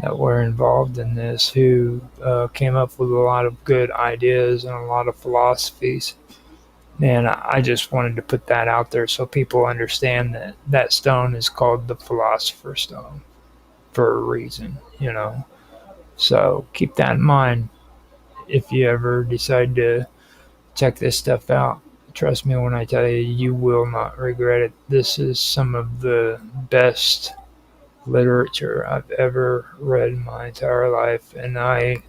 that were involved in this who came up with a lot of good ideas and a lot of philosophies. And I just wanted to put that out there so people understand that that stone is called the Philosopher's Stone for a reason, So keep that in mind if you ever decide to check this stuff out. Trust me when I tell you, you will not regret it. This is some of the best literature I've ever read in my entire life, and I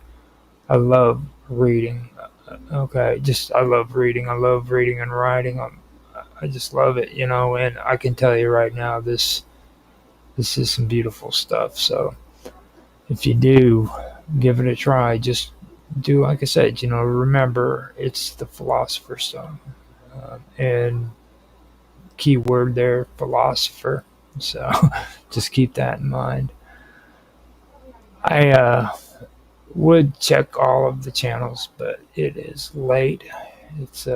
love reading. Okay, I love reading. I love reading and writing. I just love it, and I can tell you right now, this is some beautiful stuff. So if you do, give it a try. Just do like I said, remember it's the Philosopher's Stone. And keyword there, philosopher. So just keep that in mind. I would check all of the channels, but it is late. It's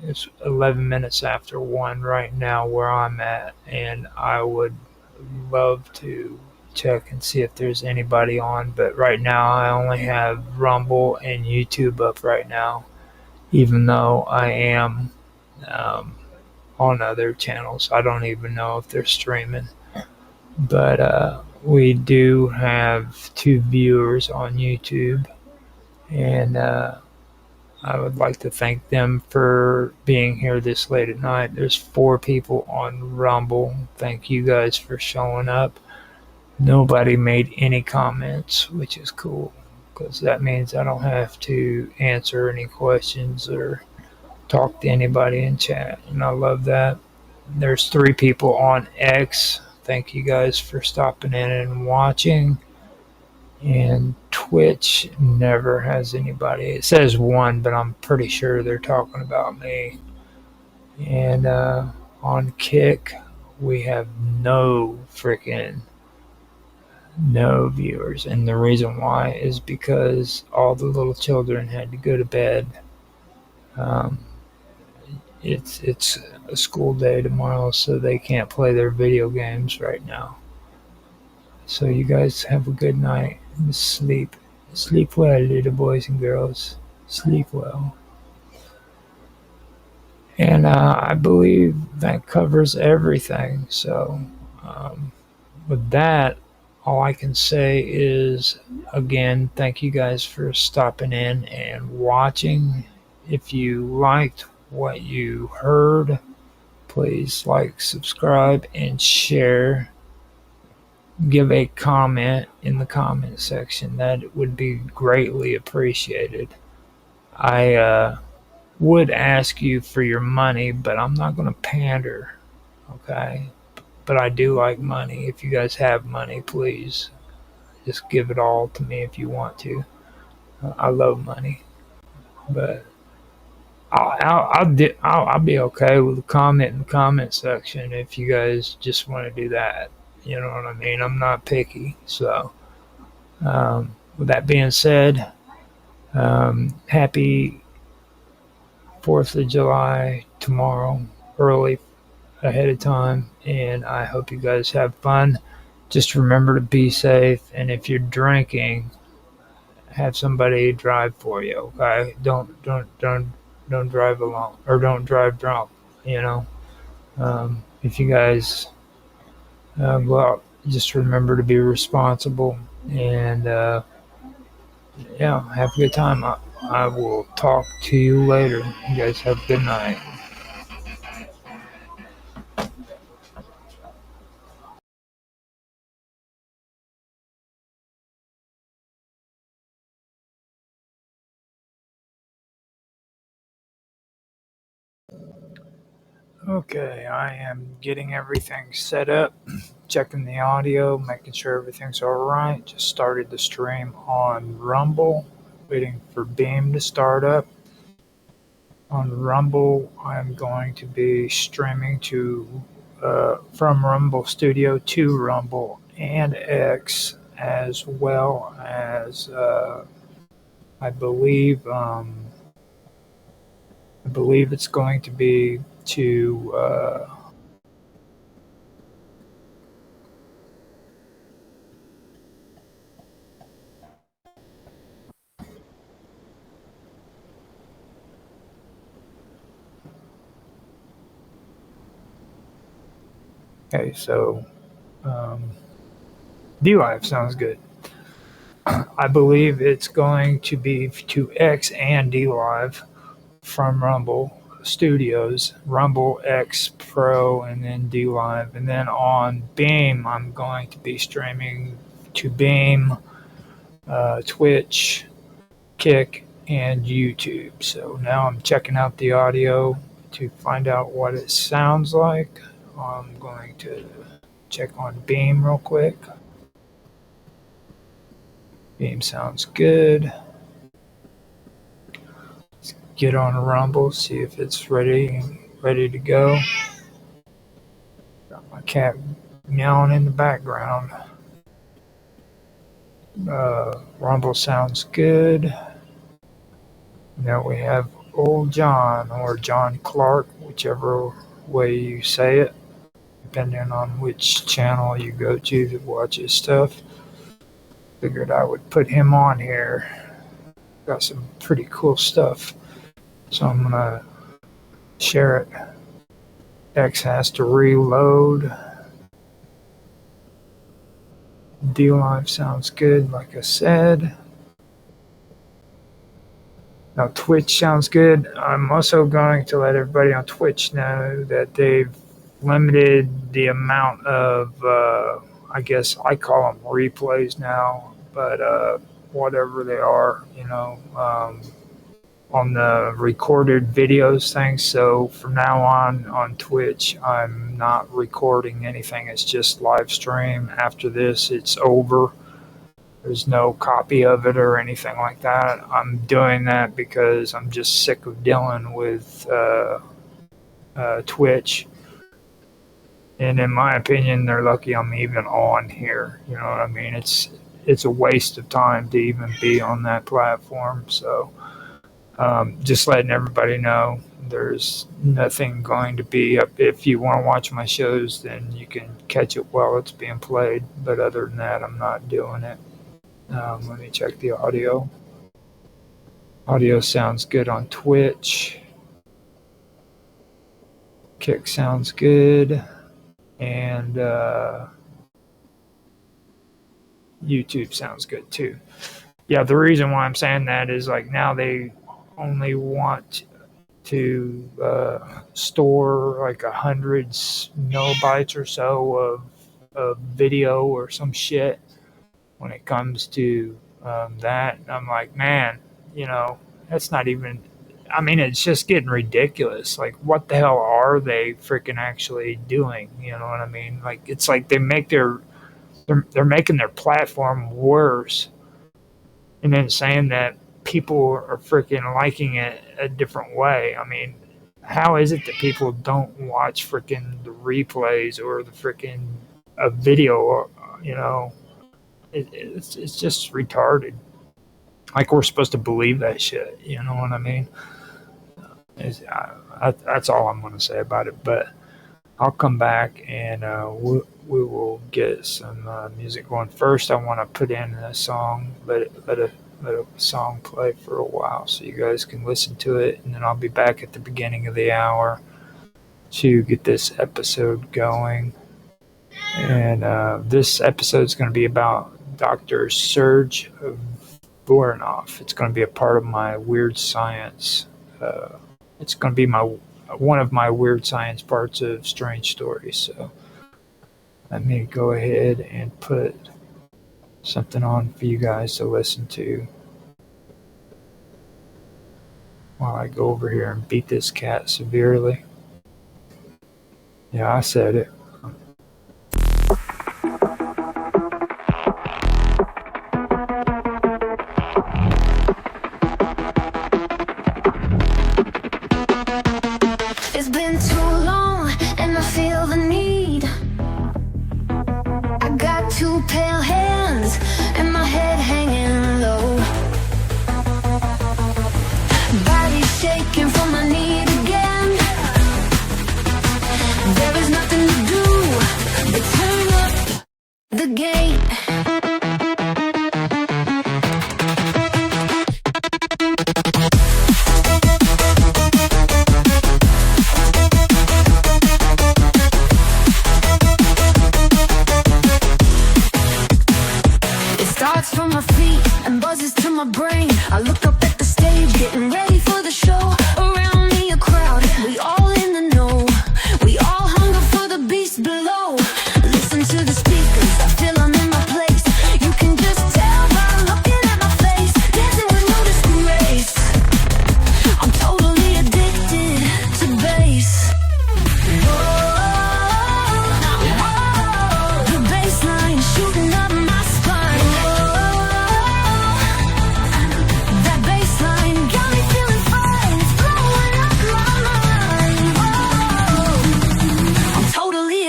it's 11 minutes after 1 right now where I'm at, and I would love to check and see if there's anybody on, but right now I only have Rumble and YouTube up right now, even though I am on other channels. I don't even know if they're streaming, but we do have 2 viewers on YouTube, and I would like to thank them for being here this late at night. There's 4 people on Rumble. Thank you guys for showing up. Nobody made any comments, which is cool, because that means I don't have to answer any questions or talk to anybody in chat, and I love that. There's 3 people on X. Thank you guys for stopping in and watching. And Twitch never has anybody. It says 1, but I'm pretty sure they're talking about me. And on Kick, we have no viewers, and the reason why is because all the little children had to go to bed. It's a school day tomorrow, so they can't play their video games right now. So you guys have a good night and sleep. Sleep well, little boys and girls. Sleep well. And I believe that covers everything. So, with that, all I can say is, again, thank you guys for stopping in and watching. If you liked what you heard, please like, subscribe, and share. Give a comment in the comment section. That would be greatly appreciated. I would ask you for your money, but I'm not going to pander, okay? But I do like money. If you guys have money, please just give it all to me if you want to. I love money, but I'll be okay with a comment in the comment section if you guys just want to do that. You know what I mean? I'm not picky. So, with that being said, happy 4th of July tomorrow, early ahead of time, and I hope you guys have fun. Just remember to be safe, and if you're drinking, have somebody drive for you. Okay, don't drive alone, or don't drive drunk. You know, if you guys go out, just remember to be responsible, and yeah, have a good time. I will talk to you later. You guys have a good night. Okay, I am getting everything set up, checking the audio, making sure everything's all right. Just started the stream on Rumble, waiting for Beam to start up. On Rumble, I'm going to be streaming from Rumble Studio to Rumble and X, as well as I believe it's going to be to okay, so DLive sounds good. I believe it's going to be to X and DLive from Rumble Studios, Rumble X Pro, and then DLive. And then on Beam, I'm going to be streaming to Beam, Twitch, Kick, and YouTube. So now I'm checking out the audio to find out what it sounds like. I'm going to check on Beam real quick. Beam sounds good. Let's get on Rumble, see if it's ready to go. Got my cat meowing in the background. Rumble sounds good. Now we have Old John, or John Clark, whichever way you say it, depending on which channel you go to watch his stuff. Figured I would put him on here. Got some pretty cool stuff. So I'm going to share it. X has to reload. DLive sounds good, like I said. Now Twitch sounds good. I'm also going to let everybody on Twitch know that they've limited the amount of, I guess I call them replays now, but whatever they are, on the recorded videos thing. So from now on Twitch, I'm not recording anything. It's just live stream. After this, it's over. There's no copy of it or anything like that. I'm doing that because I'm just sick of dealing with Twitch. And in my opinion, they're lucky I'm even on here. You know what I mean? It's a waste of time to even be on that platform. So just letting everybody know there's nothing going to be up. If you want to watch my shows, then you can catch it while it's being played. But other than that, I'm not doing it. Let me check the audio. Audio sounds good on Twitch. Kick sounds good. And YouTube sounds good too. Yeah, the reason why I'm saying that is like now they only want to store like 100 millibytes or so of video or some shit when it comes to that. I'm like, man, you know, that's not even, I mean, it's just getting ridiculous. Like, what the hell are they freaking actually doing? You know what I mean? Like, it's like they make they're making their platform worse and then saying that people are freaking liking it a different way. I mean, how is it that people don't watch freaking the replays or the freaking video? Or, you know, it's just retarded. Like we're supposed to believe that shit. You know what I mean? That's all I'm going to say about it. But I'll come back and we will get some music going. First, I want to put in a song, let a song play for a while so you guys can listen to it, and then I'll be back at the beginning of the hour to get this episode going. And this episode is going to be about Dr. Serge Voronov. It's going to be a part of my Weird Science. It's going to be one of my Weird Science parts of Strange Stories. So let me go ahead and put something on for you guys to listen to while I go over here and beat this cat severely. Yeah, I said it. It's been too long and I feel the need. I got two pale hands and my head hanging low. Body shaking from my need again. There is nothing to do but turn up the gate. From my feet and buzzes to my brain. I look up at the stage, getting ready for the show. Around me a crowd, we all in the know. We all hunger for the beast below. Listen to the speakers, I feel I'm in my place. You can just tell by looking at my face. Dancing with no disgrace. I'm totally addicted to bass. Whoa, the bass line shooting up my spine.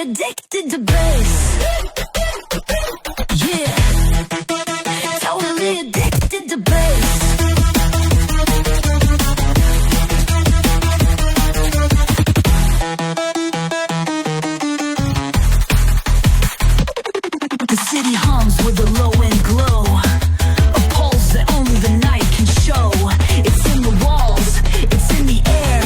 Addicted to bass. Yeah. Totally addicted to bass. The city hums with a low-end glow. A pulse that only the night can show. It's in the walls, it's in the air.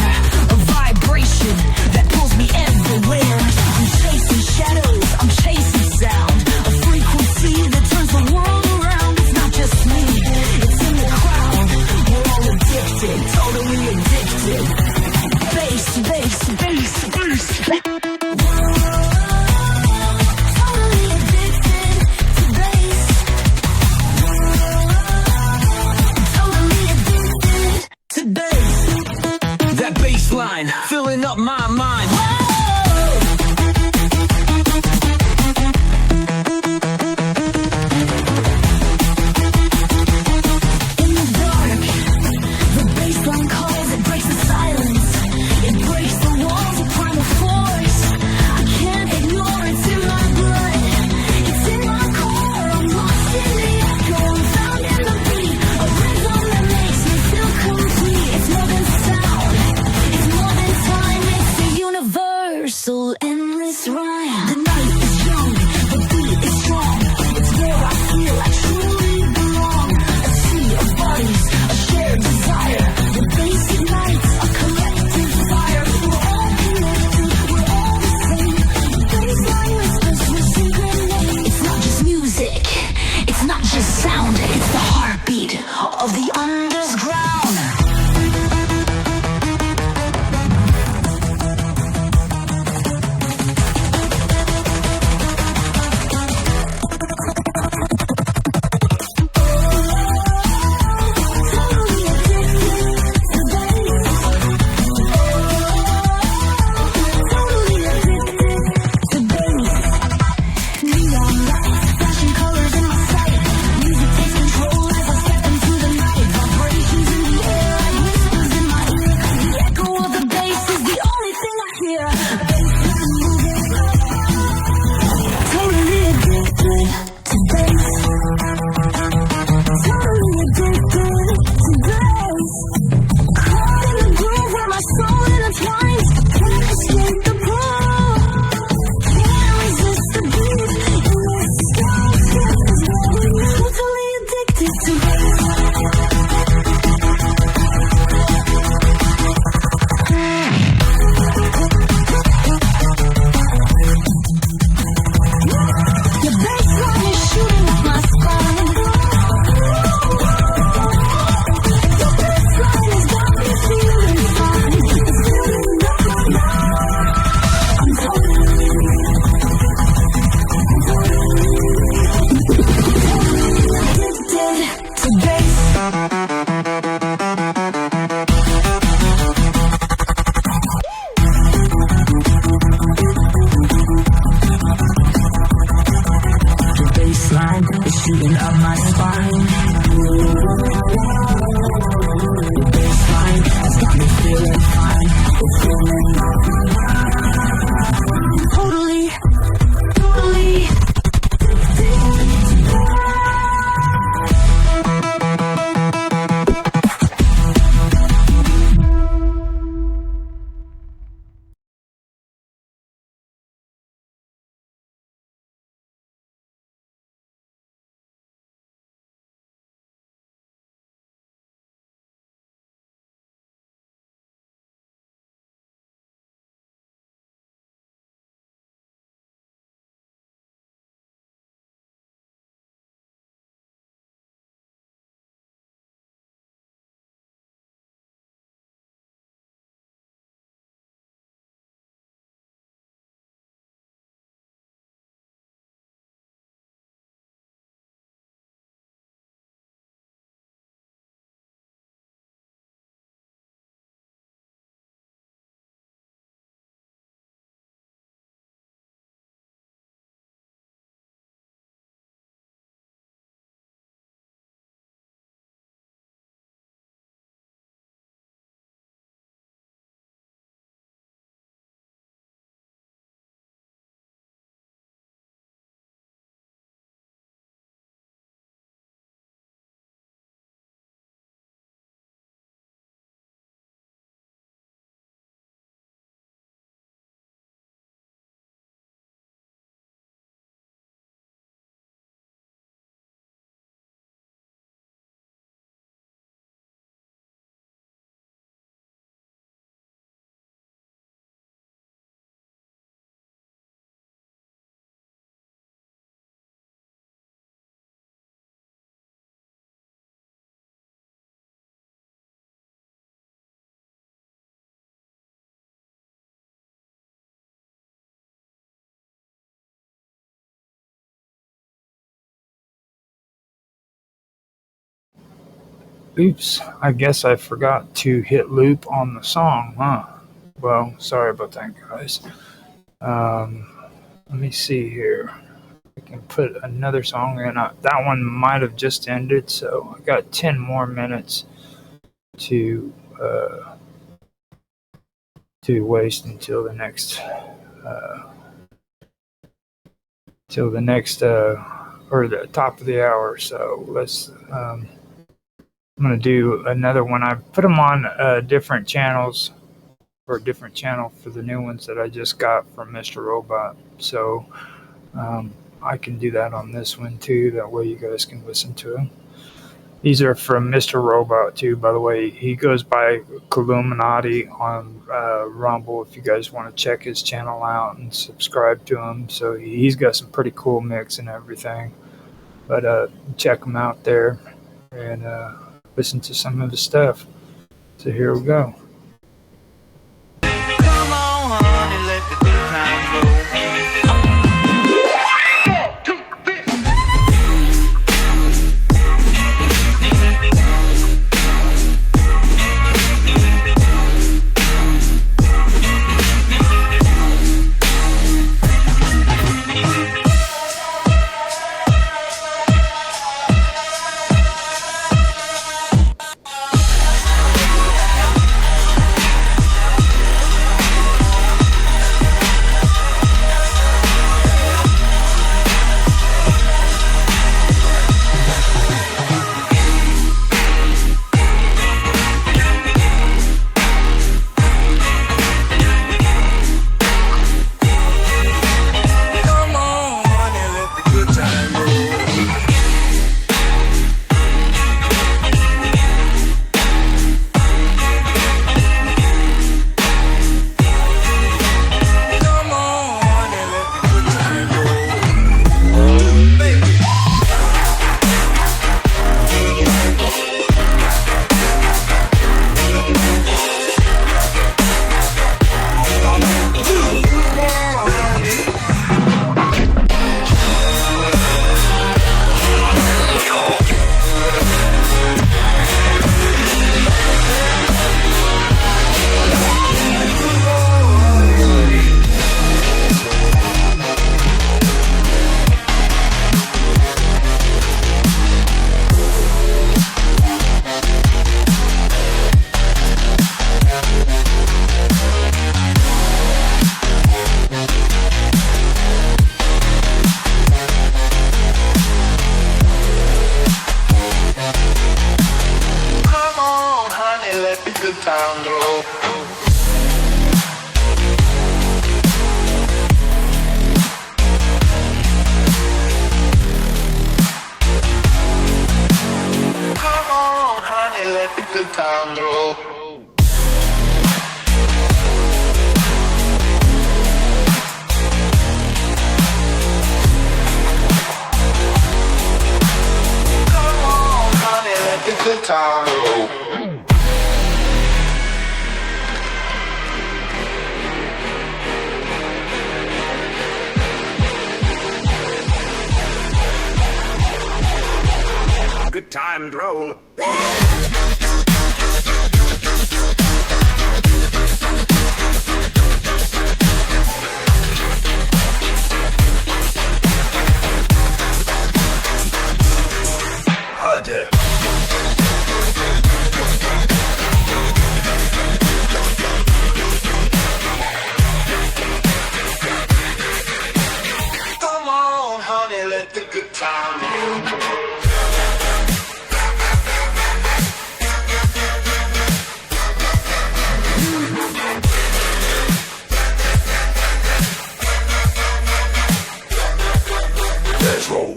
A vibration that pulls me everywhere. I'm chasing shadows, I'm chasing sound. A frequency that turns the world around. It's not just me, it's in the crowd. We're all addicted, totally addicted. Bass, bass, bass, bass. Totally addicted to bass. Totally addicted to bass. mind is shooting up my spine. The baseline has got me feeling fine. Totally, totally. Oops, I guess I forgot to hit loop on the song, huh? Well, sorry about that, guys. Let me see here. I can put another song in. That one might have just ended, so I got 10 more minutes to waste until the next or the top of the hour. So let's. I'm going to do another one. I put them on different channels, or a different channel for the new ones that I just got from Mr. Robot. So I can do that on this one too. That way you guys can listen to them. These are from Mr. Robot too, by the way. He goes by Columinati on Rumble if you guys want to check his channel out and subscribe to him. So he's got some pretty cool mix and everything. But check him out there and listen to some of his stuff. So here we go. Come on, honey, let the good times roll. time roll. Come on, honey, let the good time roll. Come on, honey, let the good time roll. Good time roll. Harder. Come on, honey, let the good time roll. Let's roll.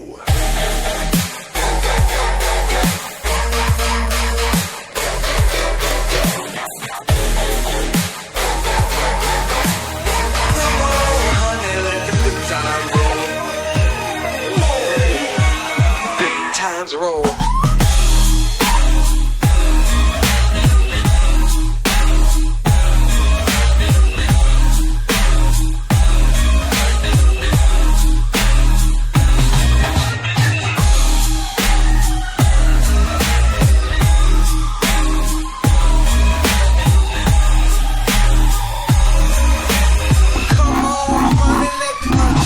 Come on, honey, let the good time roll. Good times roll. Come on, honey, let the good time roll. Come on, honey, let the good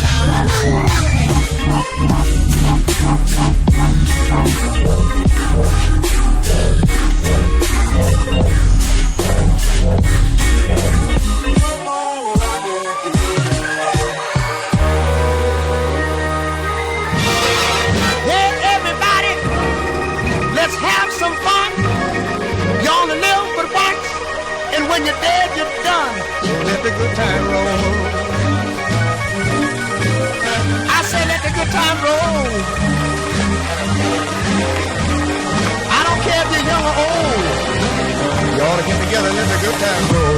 Hey, everybody, let's have some fun. You only live but once, and when you're dead, you're done. So let the good time roll. I say let the good time roll. I don't care if you're young or old. You ought to get together and let the good time roll.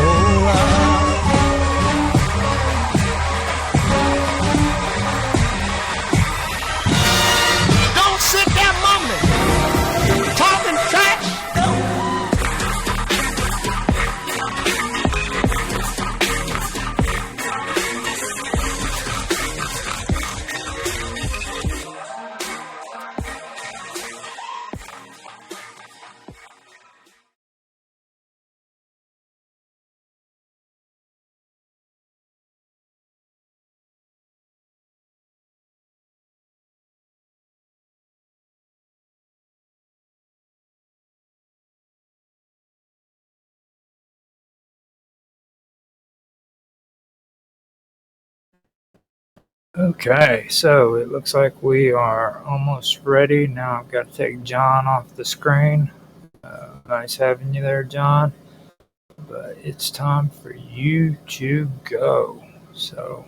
Don't sit there mumbling, talking trash. Okay, so it looks like we are almost ready. Now I've got to take John off the screen. Nice having you there, John. But it's time for you to go. So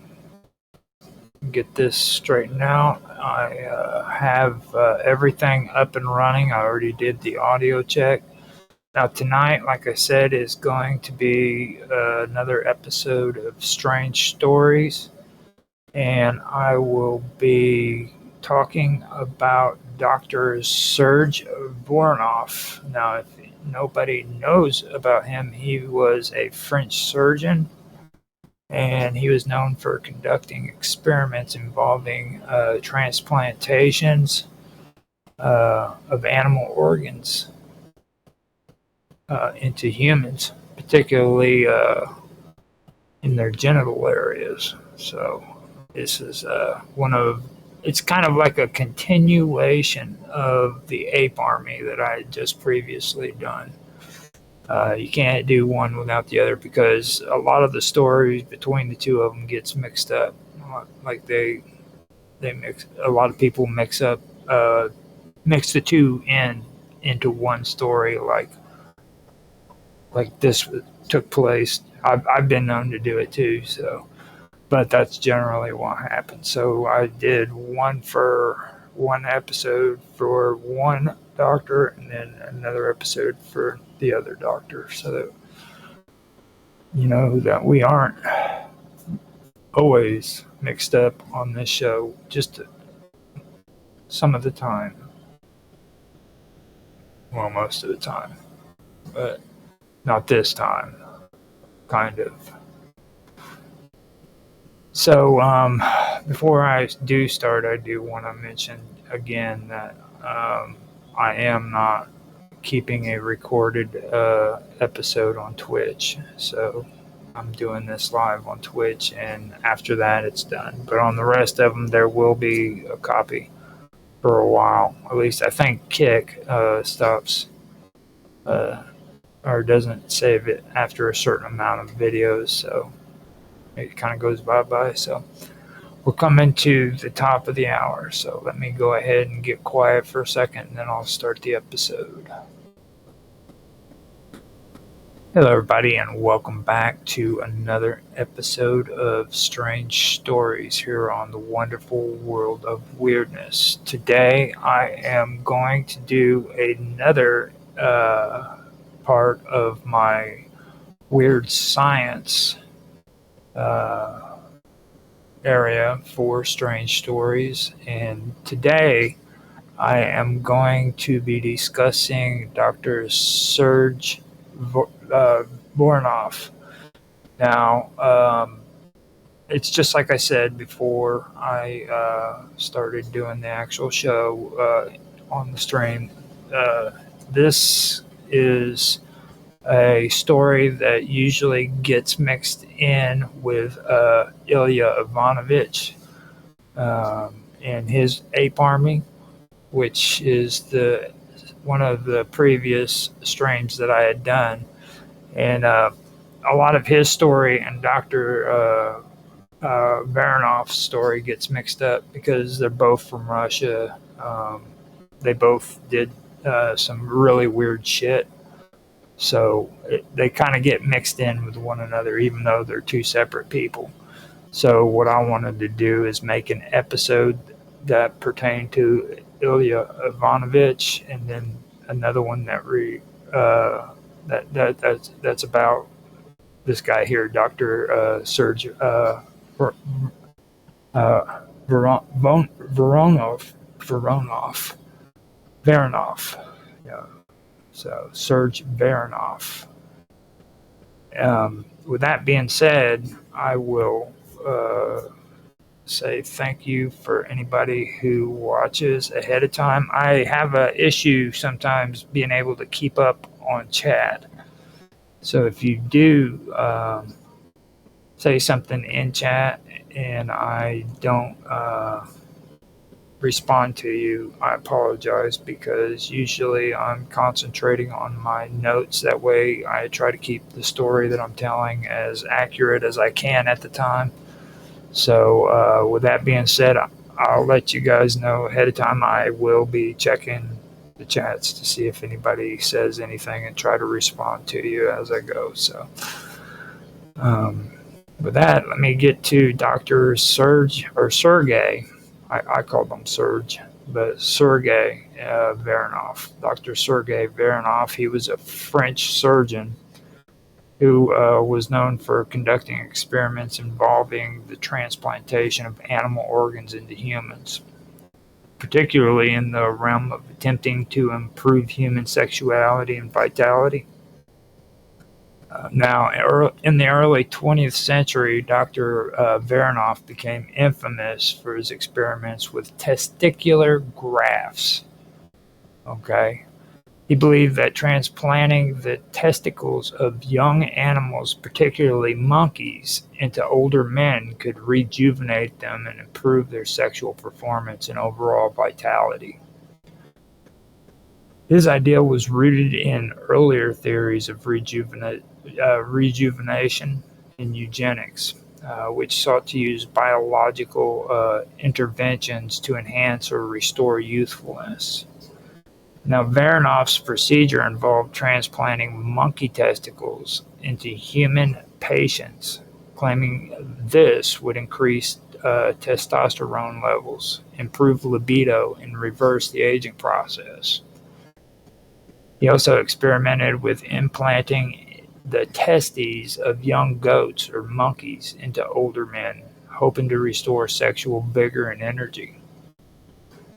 get this straightened out. I have everything up and running. I already did the audio check. Now tonight, like I said, is going to be another episode of Strange Stories. And I will be talking about Dr. Serge Voronov. Now, if nobody knows about him, he was a French surgeon, and he was known for conducting experiments involving transplantations of animal organs into humans, particularly in their genital areas. So this is it's kind of like a continuation of the ape army that I had just previously done. You can't do one without the other because a lot of the stories between the two of them gets mixed up. Like they mix, a lot of people mix the two into one story. Like like this took place. I've been known to do it too, so but that's generally what happens. So I did one episode for one doctor and then another episode for the other doctor, so that you know that we aren't always mixed up on this show, just some of the time. Well, most of the time, but not this time, kind of. So, before I do start, I do want to mention again that I am not keeping a recorded episode on Twitch. So, I'm doing this live on Twitch, and after that, it's done. But on the rest of them, there will be a copy for a while. At least I think Kick stops or doesn't save it after a certain amount of videos. So, it kind of goes bye-bye. So we're coming to the top of the hour. So let me go ahead and get quiet for a second, and then I'll start the episode. Hello, everybody, and welcome back to another episode of Strange Stories here on the wonderful world of weirdness. Today, I am going to do another part of my weird science area for Strange Stories, and today I am going to be discussing Dr. Serge Voronoff. Now, it's just like I said before I started doing the actual show on the stream. This is a story that usually gets mixed in with Ilya Ivanovich and his ape army, which is one of the previous streams that I had done. And a lot of his story and Dr. Voronoff's story gets mixed up because they're both from Russia. They both did some really weird shit. So they kind of get mixed in with one another, even though they're two separate people. So what I wanted to do is make an episode that pertained to Ilya Ivanovich, and then another one that's about this guy here, Dr. Serge Voronoff. Yeah. So, Serge Voronoff. With that being said, I will say thank you for anybody who watches ahead of time. I have an issue sometimes being able to keep up on chat. So, if you do say something in chat and I don't respond to you, I apologize, because usually I'm concentrating on my notes. That way I try to keep the story that I'm telling as accurate as I can at the time. So with that being said, I'll let you guys know ahead of time. I will be checking the chats to see if anybody says anything and try to respond to you as I go. So with that, let me get to Dr. Sergey. I called him Serge, but Sergey Voronoff. Dr. Sergey Voronoff, he was a French surgeon who was known for conducting experiments involving the transplantation of animal organs into humans, particularly in the realm of attempting to improve human sexuality and vitality. Now, in the early 20th century, Dr. Voronoff became infamous for his experiments with testicular grafts. Okay? He believed that transplanting the testicles of young animals, particularly monkeys, into older men could rejuvenate them and improve their sexual performance and overall vitality. His idea was rooted in earlier theories of rejuvenation and eugenics, which sought to use biological interventions to enhance or restore youthfulness. Now, Varanoff's procedure involved transplanting monkey testicles into human patients, claiming this would increase testosterone levels, improve libido, and reverse the aging process. He also experimented with implanting the testes of young goats or monkeys into older men, hoping to restore sexual vigor and energy.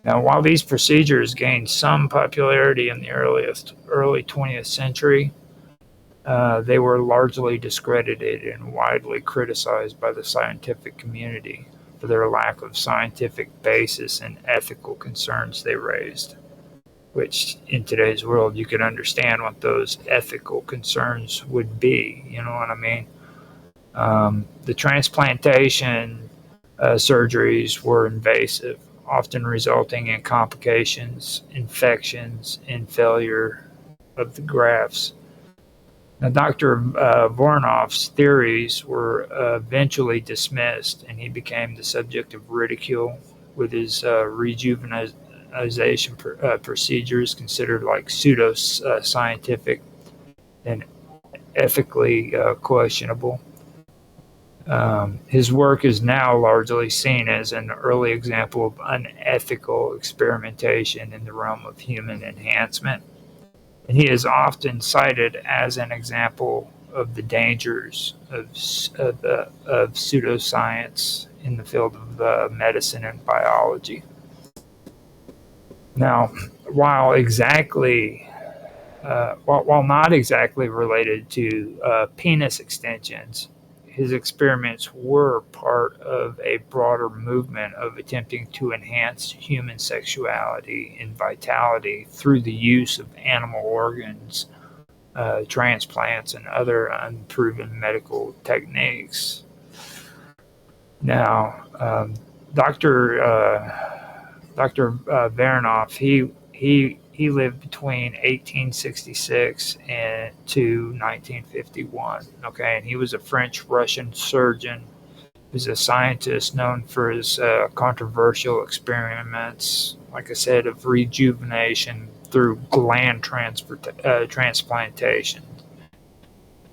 Now, while these procedures gained some popularity in the early 20th century, they were largely discredited and widely criticized by the scientific community for their lack of scientific basis and ethical concerns they raised. Which, in today's world, you can understand what those ethical concerns would be. You know what I mean? The transplantation surgeries were invasive, often resulting in complications, infections, and failure of the grafts. Now, Dr. Voronoff's theories were eventually dismissed, and he became the subject of ridicule, with his rejuvenation procedures considered like pseudo-scientific and ethically questionable. His work is now largely seen as an early example of unethical experimentation in the realm of human enhancement, and he is often cited as an example of the dangers of pseudoscience in the field of medicine and biology. Now, while not exactly related to penis extensions, his experiments were part of a broader movement of attempting to enhance human sexuality and vitality through the use of animal organs, transplants, and other unproven medical techniques. Now, Dr. Varanoff, he lived between 1866 and to 1951. Okay, and he was a French-Russian surgeon. He was a scientist known for his controversial experiments, like I said, of rejuvenation through gland transplantation.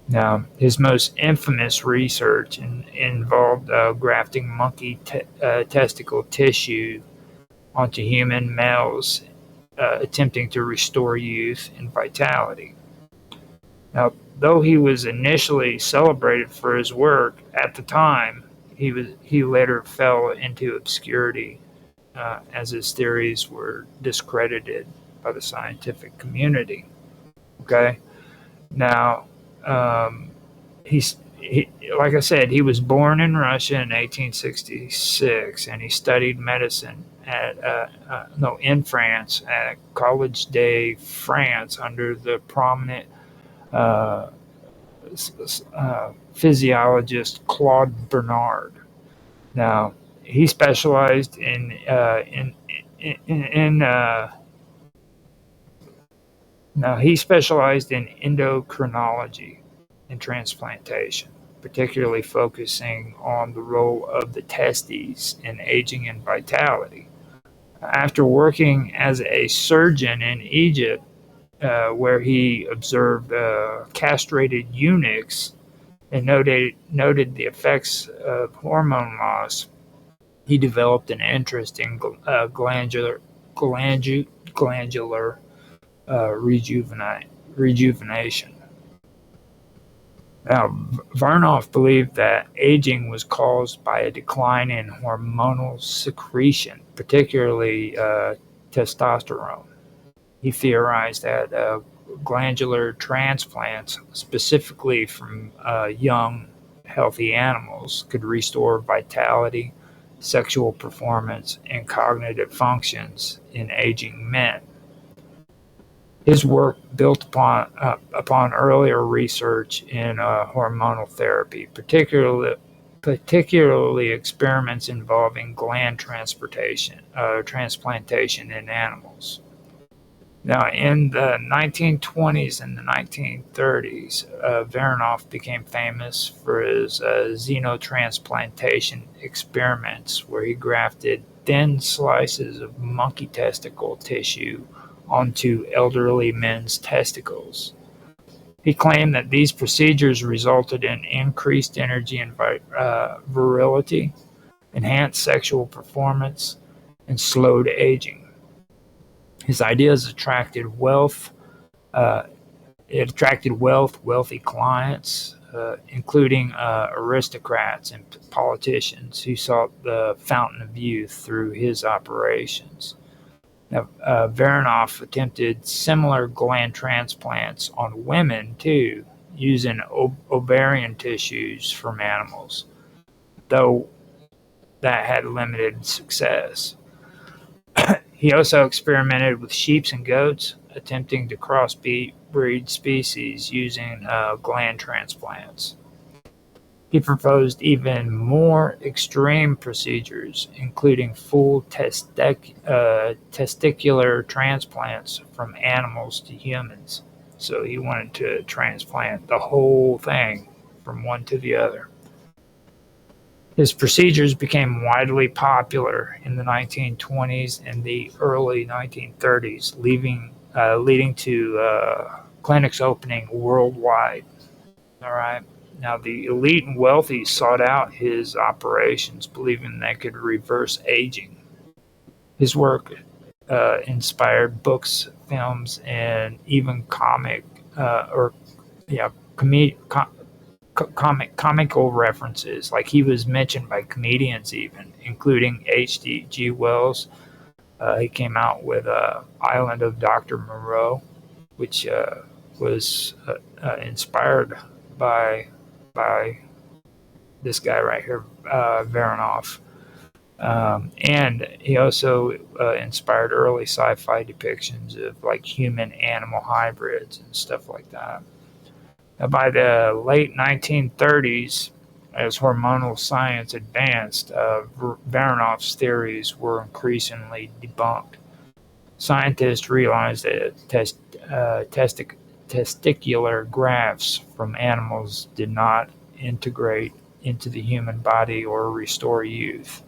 Now, his most infamous research involved grafting monkey testicle tissue onto human males, attempting to restore youth and vitality. Now, though he was initially celebrated for his work at the time, he later fell into obscurity as his theories were discredited by the scientific community. Okay, now like I said, he was born in Russia in 1866, and he studied medicine in France at College de France under the prominent physiologist Claude Bernard. Now, he specialized in endocrinology and transplantation, particularly focusing on the role of the testes in aging and vitality. After working as a surgeon in Egypt, where he observed castrated eunuchs and noted the effects of hormone loss, he developed an interest in glandular rejuvenation. Now, Varnoff believed that aging was caused by a decline in hormonal secretion, particularly testosterone. He theorized that glandular transplants, specifically from young, healthy animals, could restore vitality, sexual performance, and cognitive functions in aging men. His work built upon earlier research in hormonal therapy, particularly experiments involving gland transplantation in animals. Now, in the 1920s and the 1930s, Varanoff became famous for his xenotransplantation experiments, where he grafted thin slices of monkey testicle tissue onto elderly men's testicles. He claimed that these procedures resulted in increased energy and virility, enhanced sexual performance, and slowed aging. His ideas attracted wealth. Wealthy clients, including aristocrats and politicians who sought the fountain of youth through his operations. Now, Varanoff attempted similar gland transplants on women too, using ovarian tissues from animals, though that had limited success. He also experimented with sheep and goats, attempting to crossbreed species using gland transplants. He proposed even more extreme procedures, including full testicular transplants from animals to humans. So he wanted to transplant the whole thing from one to the other. His procedures became widely popular in the 1920s and the early 1930s, leading to clinics opening worldwide. All right. Now, the elite and wealthy sought out his operations, believing they could reverse aging. His work inspired books, films, and even comical references. Like, he was mentioned by comedians even, including H.G. Wells. He came out with Island of Dr. Moreau, which was inspired by this guy right here, Varanoff. And he also inspired early sci-fi depictions of like human-animal hybrids and stuff like that. Now, by the late 1930s, as hormonal science advanced, Varanoff's theories were increasingly debunked. Scientists realized that testicular grafts from animals did not integrate into the human body or restore youth.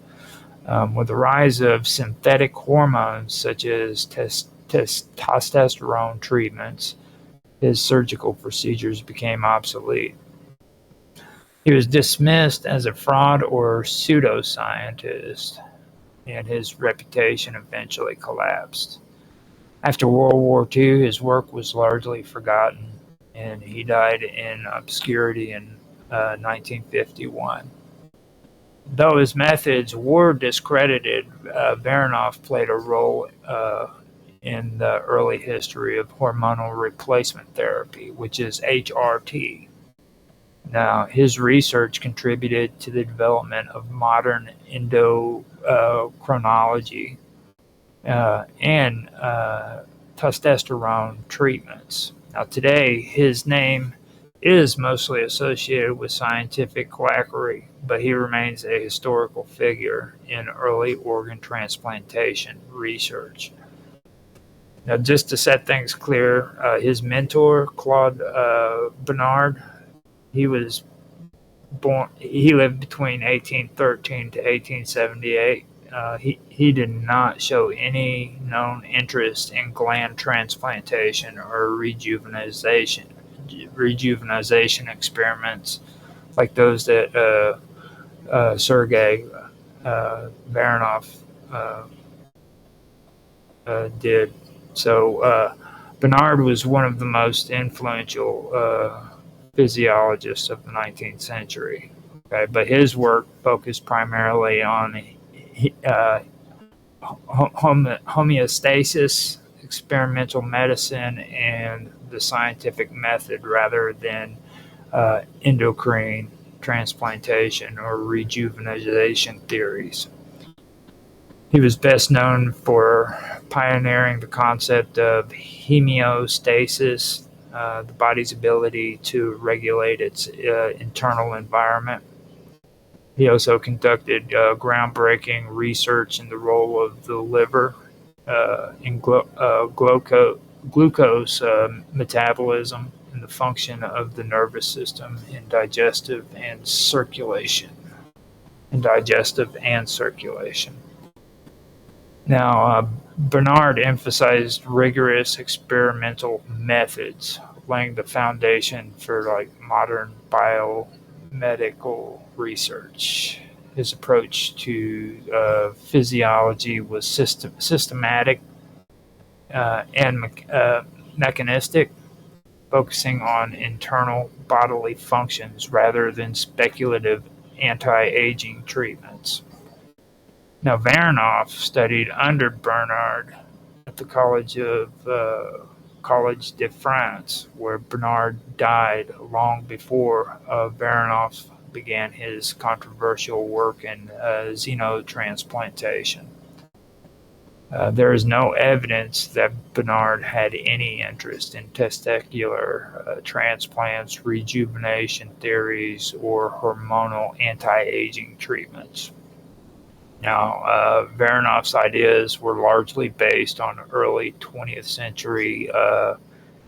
With the rise of synthetic hormones such as testosterone treatments, his surgical procedures became obsolete. He was dismissed as a fraud or pseudoscientist, and his reputation eventually collapsed. After World War II, his work was largely forgotten, and he died in obscurity in 1951. Though his methods were discredited, Varanoff played a role in the early history of hormonal replacement therapy, which is HRT. Now, his research contributed to the development of modern endocrinology and testosterone treatments. Now, today, his name is mostly associated with scientific quackery, but he remains a historical figure in early organ transplantation research. Now, just to set things clear, his mentor, Claude Bernard, he lived between 1813 to 1878. He did not show any known interest in gland transplantation or rejuvenization experiments like those that Sergei Varanoff did. So Bernard was one of the most influential physiologists of the 19th century. Okay, but his work focused primarily on homeostasis, experimental medicine, and the scientific method rather than endocrine transplantation or rejuvenation theories. He was best known for pioneering the concept of homeostasis, the body's ability to regulate its internal environment. He also conducted groundbreaking research in the role of the liver in glucose metabolism and the function of the nervous system in digestive and circulation. Now, Bernard emphasized rigorous experimental methods, laying the foundation for like modern biomedical research. His approach to physiology was systematic and mechanistic, focusing on internal bodily functions rather than speculative anti-aging treatments. Now, Varanov studied under Bernard at the College de France, where Bernard died long before Varanov began his controversial work in xenotransplantation. There is no evidence that Bernard had any interest in testicular transplants, rejuvenation theories, or hormonal anti-aging treatments. Now, Varanov's ideas were largely based on early 20th century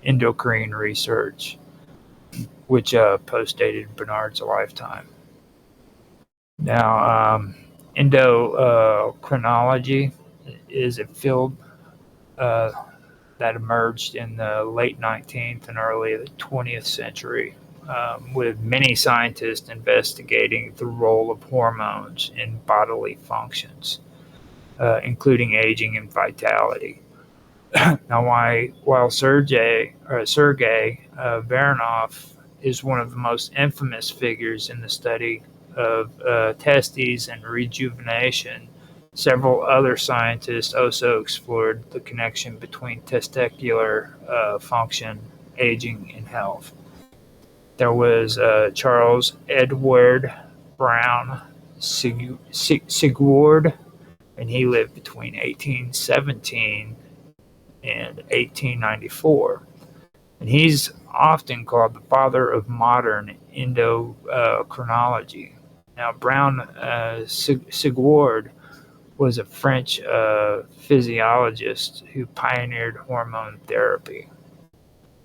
endocrine research, which postdated Bernard's lifetime. Now, endocrinology is a field that emerged in the late 19th and early 20th century, with many scientists investigating the role of hormones in bodily functions, including aging and vitality. Now, while Sergei Varanov is one of the most infamous figures in the study of testes and rejuvenation, several other scientists also explored the connection between testicular function, aging, and health. There was Charles Edward Brown Sigward, and he lived between 1817 and 1894. And he's often called the father of modern endocrinology. Now, Brown Sigward was a French physiologist who pioneered hormone therapy.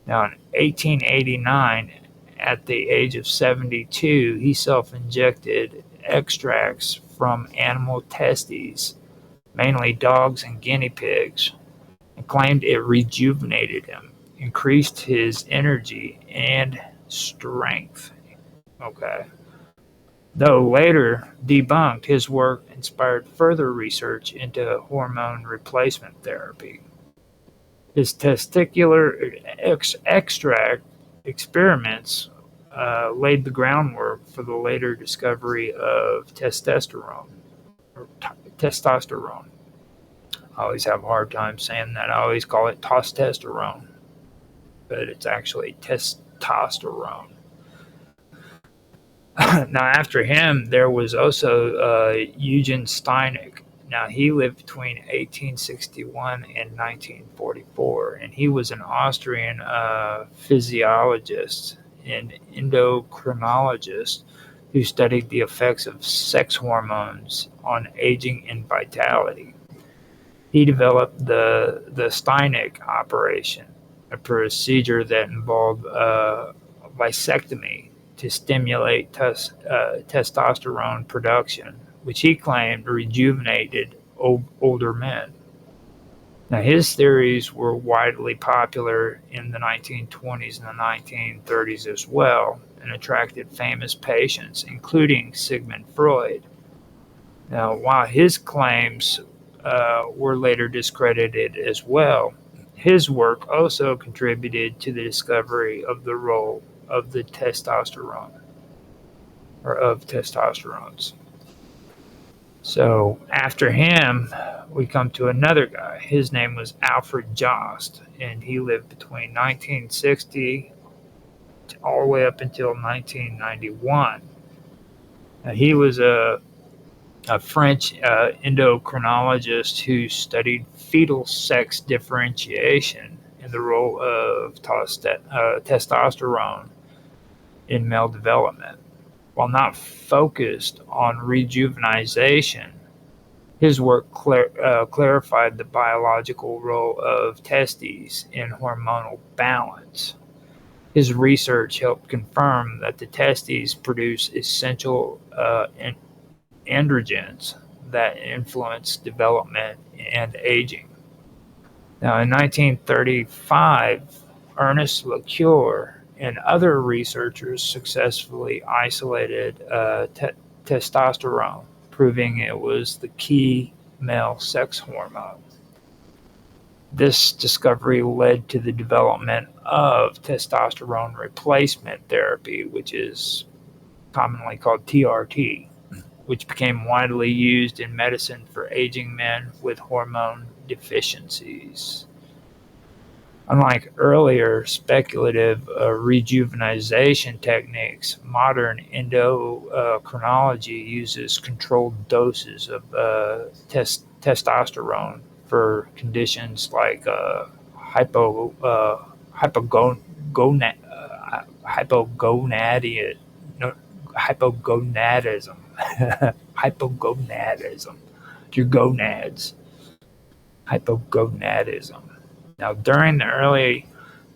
Now, in 1889, at the age of 72, he self-injected extracts from animal testes, mainly dogs and guinea pigs, and claimed it rejuvenated him, increased his energy and strength. Okay. Though later debunked, his work inspired further research into hormone replacement therapy. His testicular extract experiments laid the groundwork for the later discovery of testosterone. I always have a hard time saying that. I always call it testosterone, but it's actually testosterone. Now, after him, there was also Eugen Steinig. Now, he lived between 1861 and 1944, and he was an Austrian physiologist and endocrinologist who studied the effects of sex hormones on aging and vitality. He developed the Steinig operation, a procedure that involved vasectomy to stimulate testosterone production, which he claimed rejuvenated older men. Now, his theories were widely popular in the 1920s and the 1930s as well, and attracted famous patients, including Sigmund Freud. Now, while his claims were later discredited as well, his work also contributed to the discovery of the role of the testosterone, or of testosterones. So after him, we come to another guy. His name was Alfred Jost, and he lived between 1960 all the way up until 1991. He was a French endocrinologist who studied fetal sex differentiation and the role of testosterone in male development. While not focused on rejuvenation, his work clarified the biological role of testes in hormonal balance. His research helped confirm that the testes produce essential androgens that influence development and aging. Now, in 1935, Ernest LeCure and other researchers successfully isolated testosterone, proving it was the key male sex hormone. This discovery led to the development of testosterone replacement therapy, which is commonly called TRT, which became widely used in medicine for aging men with hormone deficiencies. Unlike earlier speculative rejuvenation techniques, modern endocrinology uses controlled doses of testosterone for conditions like hypogonadism, hypogonadism, hypogonadism, your gonads, hypogonadism. Now, during the early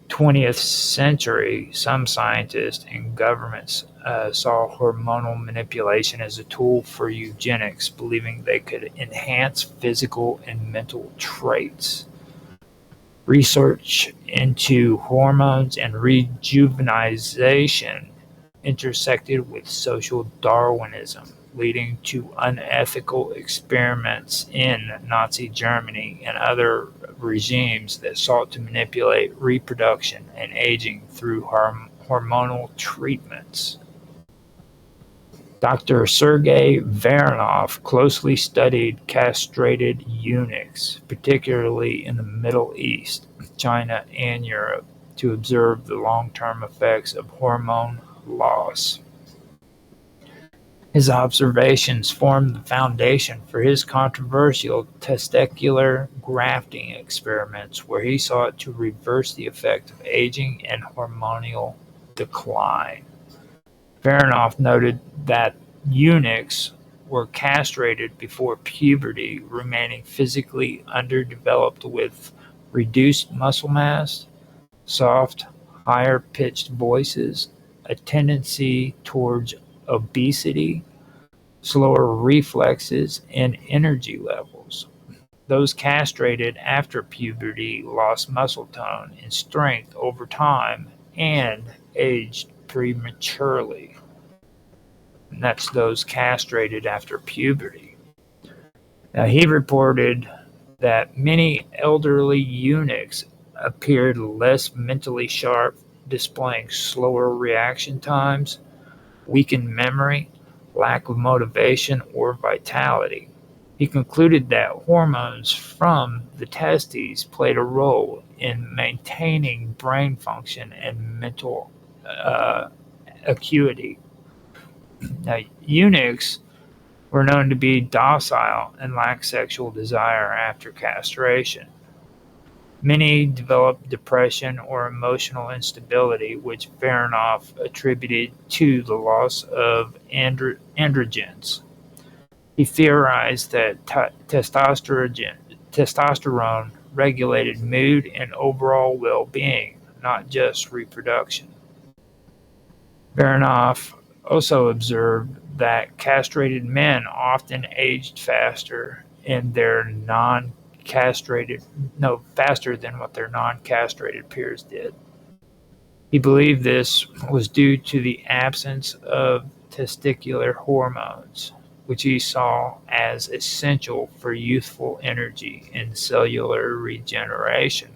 20th century, some scientists and governments saw hormonal manipulation as a tool for eugenics, believing they could enhance physical and mental traits. Research into hormones and rejuvenation intersected with social Darwinism, leading to unethical experiments in Nazi Germany and other regimes that sought to manipulate reproduction and aging through hormonal treatments. Dr. Sergei Varanov closely studied castrated eunuchs, particularly in the Middle East, China, and Europe, to observe the long-term effects of hormone loss. His observations formed the foundation for his controversial testicular grafting experiments, where he sought to reverse the effect of aging and hormonal decline. Varanov noted that eunuchs were castrated before puberty, remaining physically underdeveloped with reduced muscle mass, soft, higher-pitched voices, a tendency towards obesity, slower reflexes, and energy levels. Those castrated after puberty lost muscle tone and strength over time and aged prematurely. And that's those castrated after puberty. Now, he reported that many elderly eunuchs appeared less mentally sharp, displaying slower reaction times, weakened memory, lack of motivation, or vitality. He concluded that hormones from the testes played a role in maintaining brain function and mental acuity. Now, eunuchs were known to be docile and lack sexual desire after castration. Many developed depression or emotional instability, which Varanov attributed to the loss of androgens. He theorized that testosterone regulated mood and overall well-being, not just reproduction. Varanov also observed that castrated men often aged faster in their faster than what their non-castrated peers did. He believed this was due to the absence of testicular hormones, which he saw as essential for youthful energy and cellular regeneration.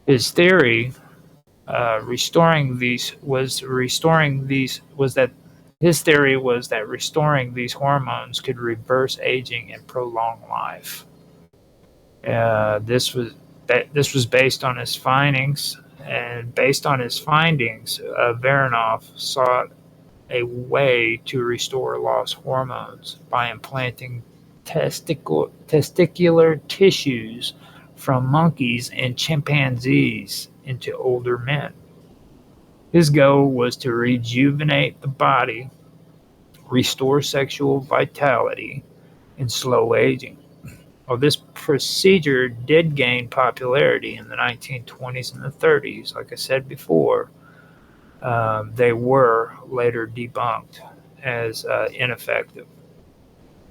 His theory restoring these hormones could reverse aging and prolong life. This was based on his findings, and based on his findings, Varanov sought a way to restore lost hormones by implanting testicular tissues from monkeys and chimpanzees into older men. His goal was to rejuvenate the body, restore sexual vitality, and slow aging. Well, this procedure did gain popularity in the 1920s and the 30s. Like I said before, they were later debunked as ineffective.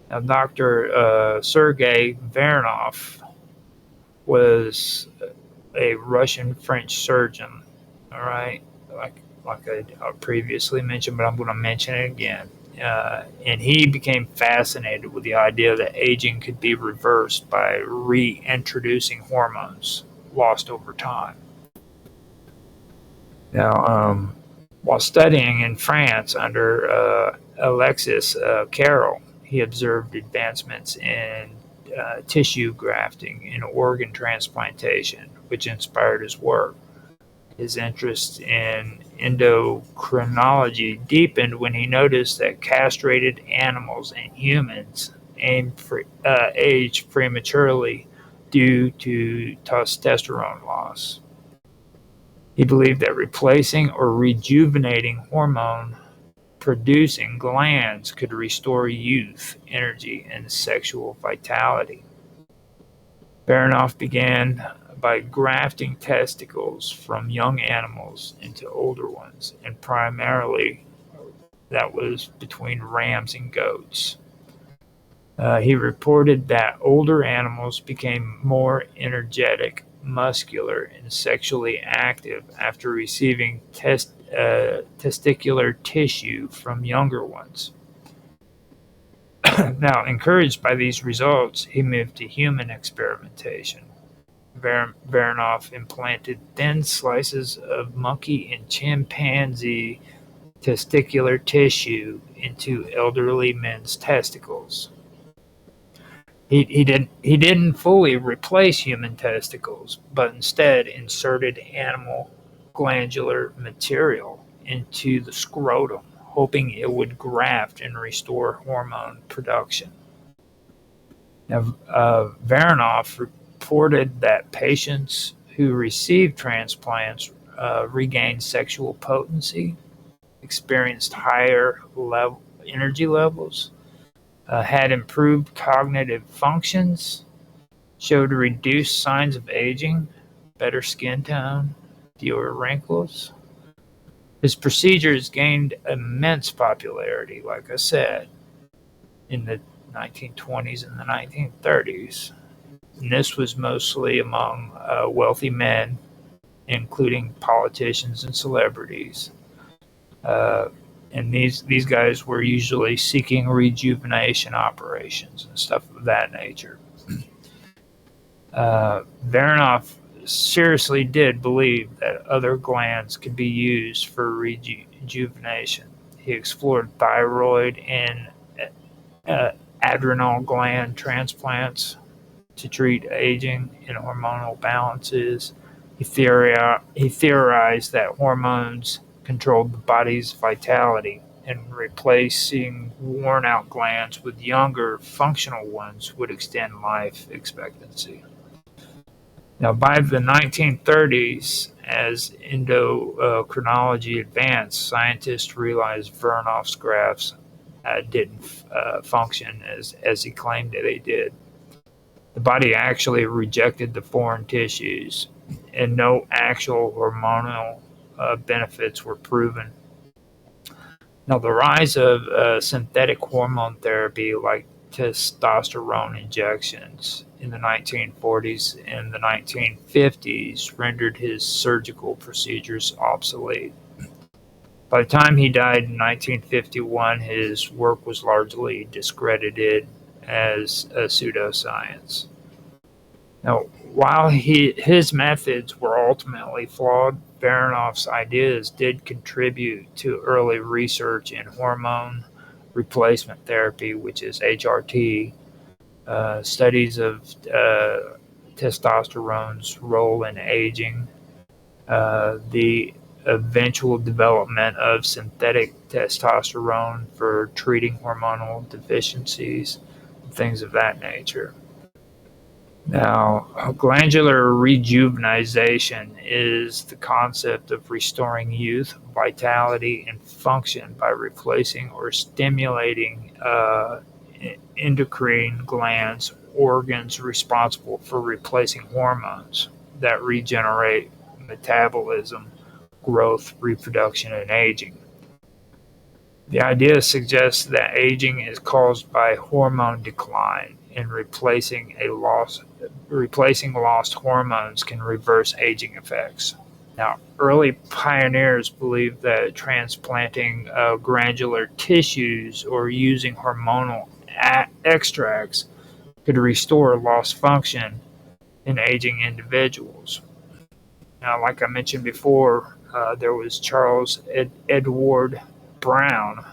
Now, Dr. Sergei Varanov was a Russian-French surgeon. All right, like I previously mentioned, but I'm going to mention it again. And he became fascinated with the idea that aging could be reversed by reintroducing hormones lost over time. Now, while studying in France under Alexis Carrel, he observed advancements in tissue grafting and organ transplantation, which inspired his work. His interest in endocrinology deepened when he noticed that castrated animals and humans age prematurely due to testosterone loss. He believed that replacing or rejuvenating hormone producing glands could restore youth, energy, and sexual vitality. Baronoff began by grafting testicles from young animals into older ones, and primarily that was between rams and goats. He reported that older animals became more energetic, muscular, and sexually active after receiving testicular tissue from younger ones. Now, encouraged by these results, he moved to human experimentation. Baronoff implanted thin slices of monkey and chimpanzee testicular tissue into elderly men's testicles. He didn't fully replace human testicles, but instead inserted animal glandular material into the scrotum, hoping it would graft and restore hormone production. Now, Baronoff reported that patients who received transplants regained sexual potency, experienced higher energy levels, had improved cognitive functions, showed reduced signs of aging, better skin tone, fewer wrinkles. His procedures gained immense popularity, like I said, in the 1920s and the 1930s. And this was mostly among wealthy men, including politicians and celebrities. And these guys were usually seeking rejuvenation operations and stuff of that nature. Baronoff seriously did believe that other glands could be used for rejuvenation. He explored thyroid and adrenal gland transplants to treat aging and hormonal balances. He theorized that hormones controlled the body's vitality, and replacing worn-out glands with younger, functional ones would extend life expectancy. Now, by the 1930s, as endocrinology advanced, scientists realized Baronoff's grafts didn't function as he claimed that they did. The body actually rejected the foreign tissues, and no actual hormonal benefits were proven. Now, the rise of synthetic hormone therapy like testosterone injections in the 1940s and the 1950s rendered his surgical procedures obsolete. By the time he died in 1951, his work was largely discredited as a pseudoscience. Now, while his methods were ultimately flawed, Baronoff's ideas did contribute to early research in hormone replacement therapy, which is HRT, studies of testosterone's role in aging, the eventual development of synthetic testosterone for treating hormonal deficiencies, things of that nature. Now, glandular rejuvenation is the concept of restoring youth, vitality, and function by replacing or stimulating endocrine glands, organs responsible for replacing hormones that regenerate metabolism, growth, reproduction, and aging. The idea suggests that aging is caused by hormone decline in replacing lost hormones can reverse aging effects. Now, early pioneers believed that transplanting granular tissues or using hormonal extracts could restore lost function in aging individuals. Now, like I mentioned before, there was Charles Edward Brown,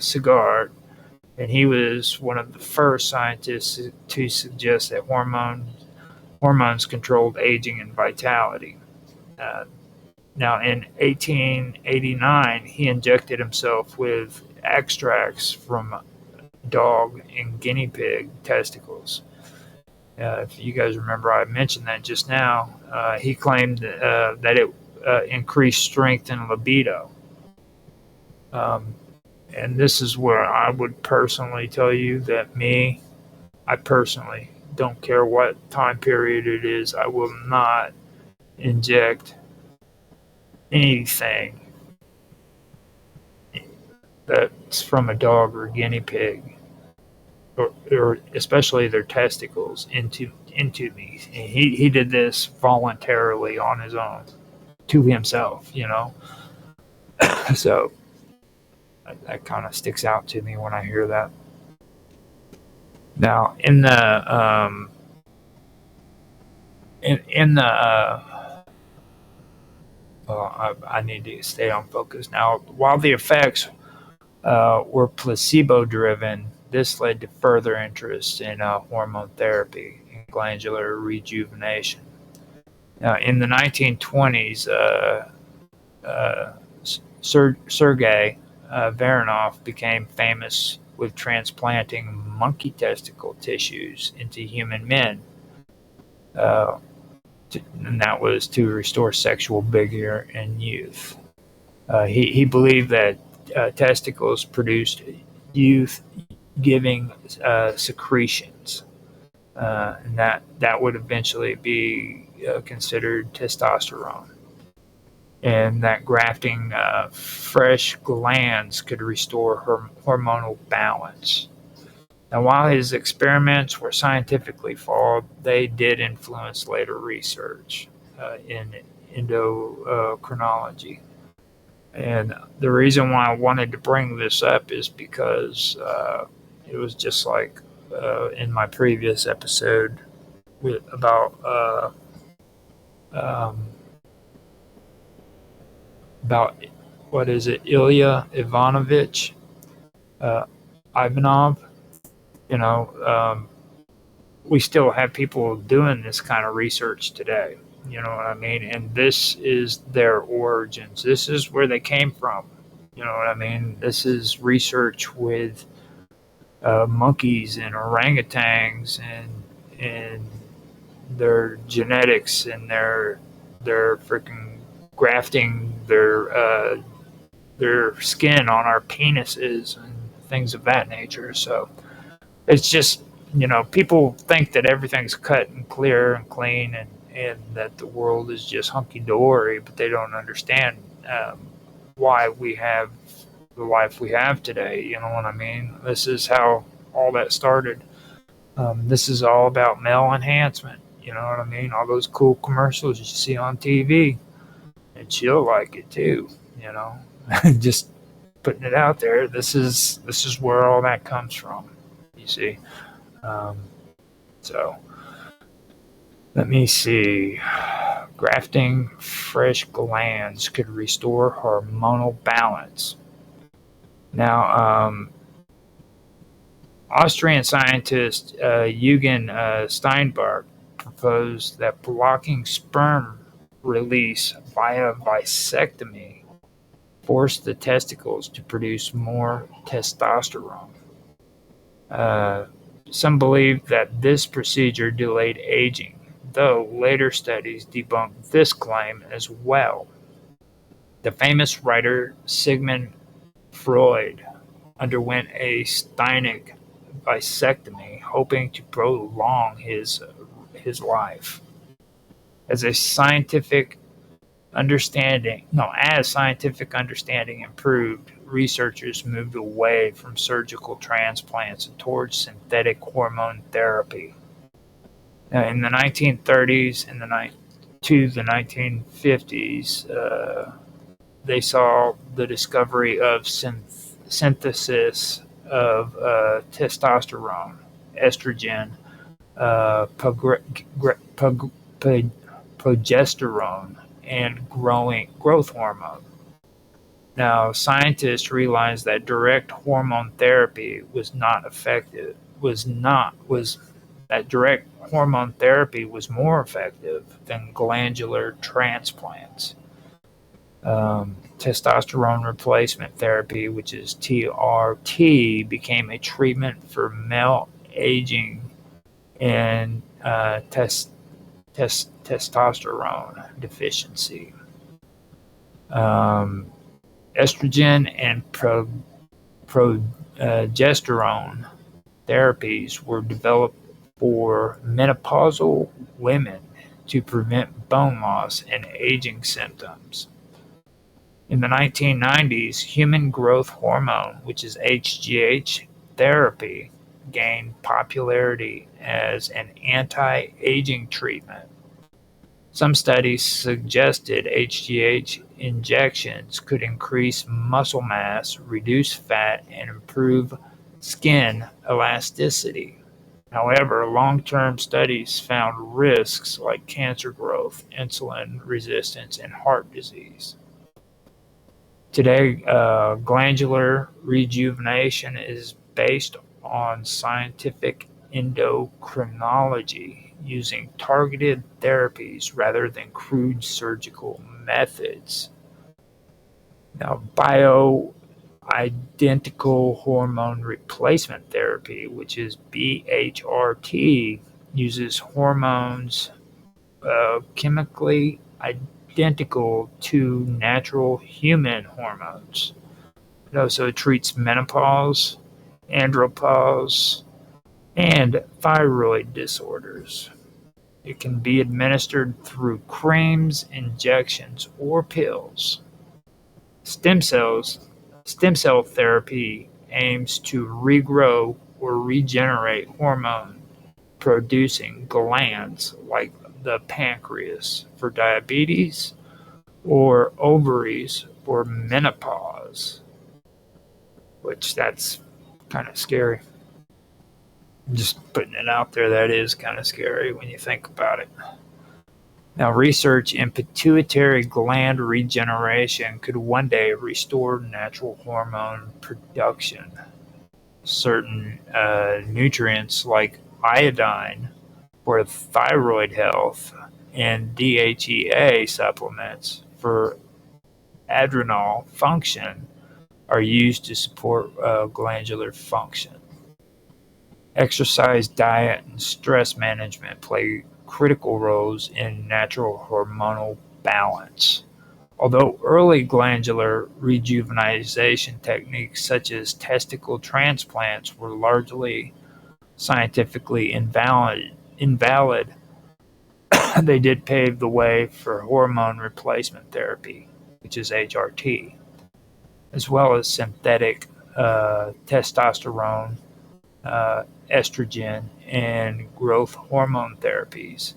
Cigar, and he was one of the first scientists to suggest that hormones controlled aging and vitality. Uh, Now, in 1889, he injected himself with extracts from dog and guinea pig testicles. If you guys remember, I mentioned that just now. He claimed that it increased strength and libido. And this is where I would personally tell you that I personally don't care what time period it is, I will not inject anything that's from a dog or guinea pig, or especially their testicles, into me. And he did this voluntarily on his own to himself, So that kind of sticks out to me when I hear that. Now, in the I need to stay on focus now. While the effects were placebo-driven, this led to further interest in hormone therapy and glandular rejuvenation. Now, in the 1920s, Sergei Varanov became famous with transplanting monkey testicle tissues into human men. And that was to restore sexual vigor in youth. He believed that testicles produced youth-giving secretions, and that would eventually be considered testosterone, and that grafting fresh glands could restore hormonal balance. Now, while his experiments were scientifically flawed, they did influence later research in endocrinology. And the reason why I wanted to bring this up is because it was just like in my previous episode about what is it, Ilya Ivanovich Ivanov. We still have people doing this kind of research today. You know what I mean? And this is their origins. This is where they came from. You know what I mean? This is research with monkeys and orangutans and their genetics and their freaking grafting their skin on our penises and things of that nature. So it's just, people think that everything's cut and clear and clean and that the world is just hunky-dory, but they don't understand why we have the life we have today. You know what I mean? This is how all that started. This is all about male enhancement. You know what I mean? All those cool commercials you see on TV. And she'll like it too, Just putting it out there. This is where all that comes from, you see. So let me see. Grafting fresh glands could restore hormonal balance. Now, Austrian scientist Eugen Steinbach proposed that blocking sperm release via vasectomy forced the testicles to produce more testosterone. Some believe that this procedure delayed aging, though later studies debunked this claim as well. The famous writer Sigmund Freud underwent a Steinach vasectomy, hoping to prolong his life. As a scientific as scientific understanding improved, researchers moved away from surgical transplants and towards synthetic hormone therapy. Now, in the 1930s and to the 1950s, they saw the discovery of synthesis of testosterone, estrogen, progesterone, and growth hormone. Now, scientists realized that direct hormone therapy was not effective. That direct hormone therapy was more effective than glandular transplants. Testosterone replacement therapy, which is TRT, became a treatment for male aging and testosterone deficiency. Estrogen and progesterone therapies were developed for menopausal women to prevent bone loss and aging symptoms. In the 1990s, human growth hormone, which is HGH therapy, gained popularity as an anti-aging treatment. Some studies suggested HGH injections could increase muscle mass, reduce fat, and improve skin elasticity. However, long-term studies found risks like cancer growth, insulin resistance, and heart disease. Today, glandular rejuvenation is based on scientific endocrinology, using targeted therapies rather than crude surgical methods. Now, bioidentical hormone replacement therapy, which is BHRT, uses hormones chemically identical to natural human hormones. It also treats menopause, andropause, and thyroid disorders. It can be administered through creams, injections, or pills. Stem cell therapy aims to regrow or regenerate hormone-producing glands like the pancreas for diabetes or ovaries for menopause, which that's kind of scary. Just putting it out there, that is kind of scary when you think about it. Now, research in pituitary gland regeneration could one day restore natural hormone production. Certain nutrients like iodine for thyroid health and DHEA supplements for adrenal function are used to support glandular function. Exercise, diet, and stress management play critical roles in natural hormonal balance. Although early glandular rejuvenation techniques such as testicle transplants were largely scientifically invalid, they did pave the way for hormone replacement therapy, which is HRT, as well as synthetic testosterone, estrogen, and growth hormone therapies.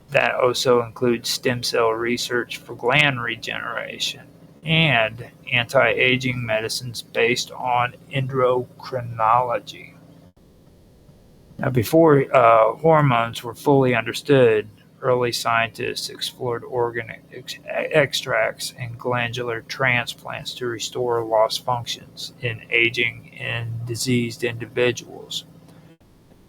That also includes stem cell research for gland regeneration and anti-aging medicines based on endocrinology. Now, before hormones were fully understood, early scientists explored organ extracts and glandular transplants to restore lost functions in aging and diseased individuals.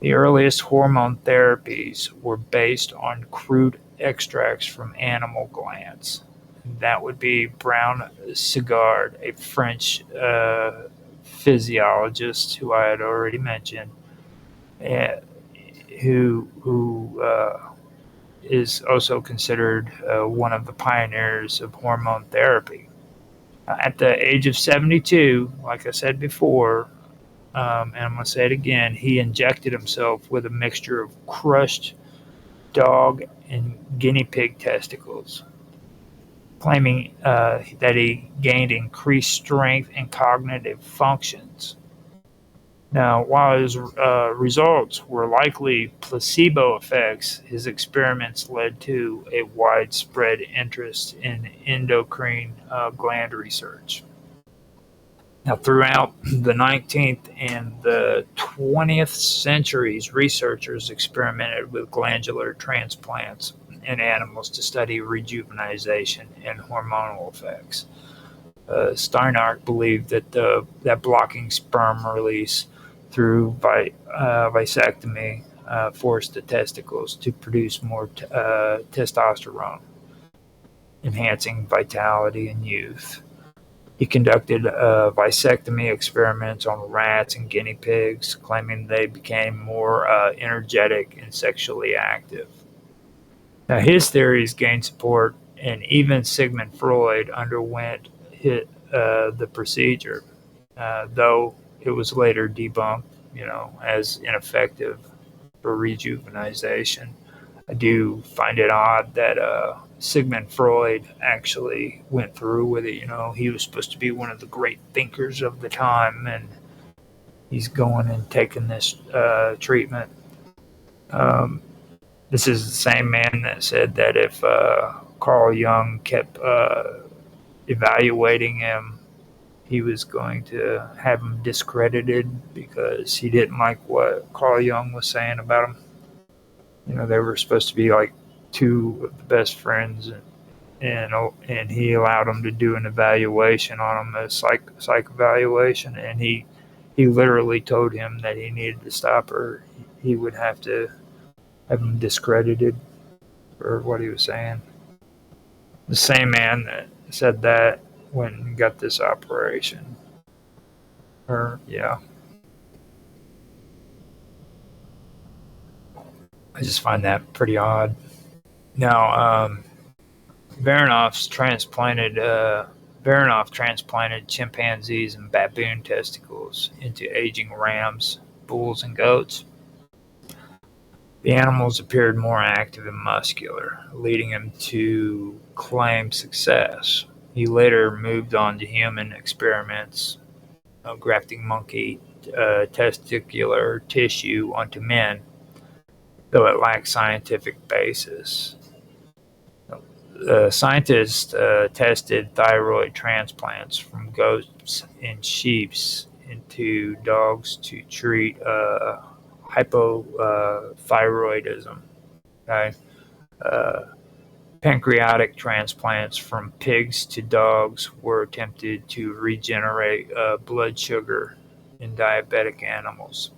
The earliest hormone therapies were based on crude extracts from animal glands. That would be Brown Sigard, a French physiologist who I had already mentioned, who is also considered one of the pioneers of hormone therapy. At the age of 72, like I said before, and I'm going to say it again, he injected himself with a mixture of crushed dog and guinea pig testicles. claiming that he gained increased strength and cognitive functions. Now, while his results were likely placebo effects, his experiments led to a widespread interest in endocrine gland research. Now, throughout the 19th and the 20th centuries, researchers experimented with glandular transplants in animals to study rejuvenation and hormonal effects. Steinhardt believed that blocking sperm release through vasectomy forced the testicles to produce more testosterone, enhancing vitality and youth. He conducted vasectomy experiments on rats and guinea pigs, claiming they became more energetic and sexually active. Now, his theories gained support, and even Sigmund Freud underwent the procedure, though it was later debunked, as ineffective for rejuvenation. I do find it odd that Sigmund Freud actually went through with it. He was supposed to be one of the great thinkers of the time, and he's going and taking this treatment. This is the same man that said that if Carl Jung kept evaluating him, he was going to have him discredited because he didn't like what Carl Jung was saying about him. They were supposed to be like two of the best friends, and he allowed him to do an evaluation on him, a psych evaluation, and he literally told him that he needed to stop, or he would have to have him discredited for what he was saying. The same man that said that went and got this operation. I just find that pretty odd. Now, Baranoff transplanted chimpanzees and baboon testicles into aging rams, bulls, and goats. The animals appeared more active and muscular, leading him to claim success. He later moved on to human experiments, grafting monkey testicular tissue onto men, though it lacked scientific basis. Scientists tested thyroid transplants from goats and sheep into dogs to treat hypothyroidism. Okay? Pancreatic transplants from pigs to dogs were attempted to regenerate blood sugar in diabetic animals.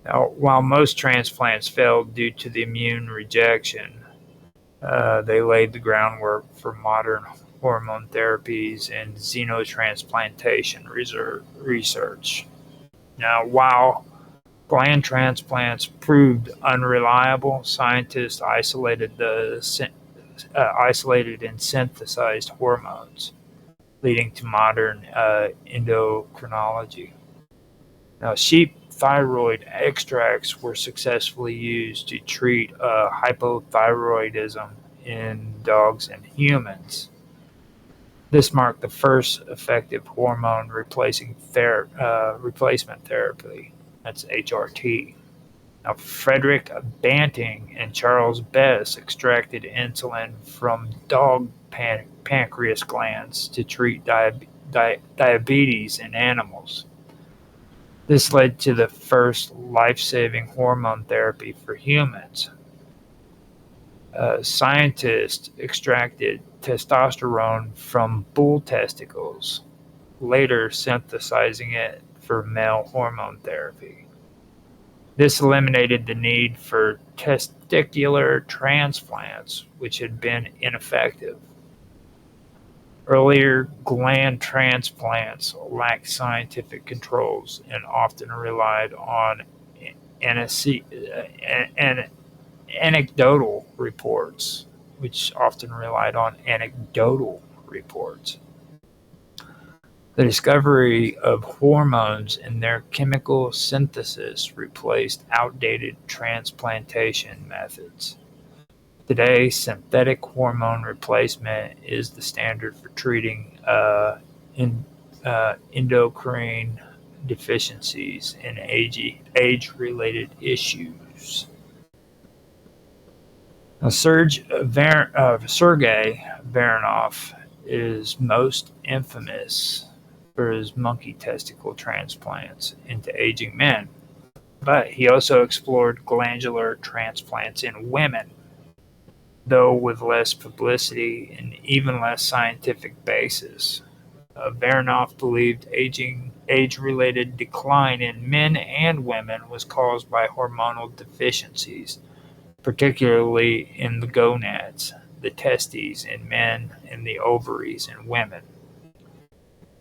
Now, while most transplants failed due to the immune rejection, they laid the groundwork for modern hormone therapies and xenotransplantation research. Now, while gland transplants proved unreliable, scientists isolated and synthesized hormones, leading to modern endocrinology. Now, sheep thyroid extracts were successfully used to treat hypothyroidism in dogs and humans. This marked the first effective hormone replacement therapy. That's HRT. Now, Frederick Banting and Charles Bess extracted insulin from dog pancreas glands to treat diabetes in animals. This led to the first life-saving hormone therapy for humans. Scientists extracted testosterone from bull testicles, later synthesizing it for male hormone therapy. This eliminated the need for testicular transplants, which had been ineffective. Earlier gland transplants lacked scientific controls and often relied on anecdotal reports, The discovery of hormones and their chemical synthesis replaced outdated transplantation methods. Today, synthetic hormone replacement is the standard for treating endocrine deficiencies and age-related issues. Now, Sergei Varanov is most infamous for his monkey testicle transplants into aging men, but he also explored glandular transplants in women, though with less publicity and even less scientific basis. Varanov believed age-related decline in men and women was caused by hormonal deficiencies, particularly in the gonads, the testes in men, and the ovaries in women.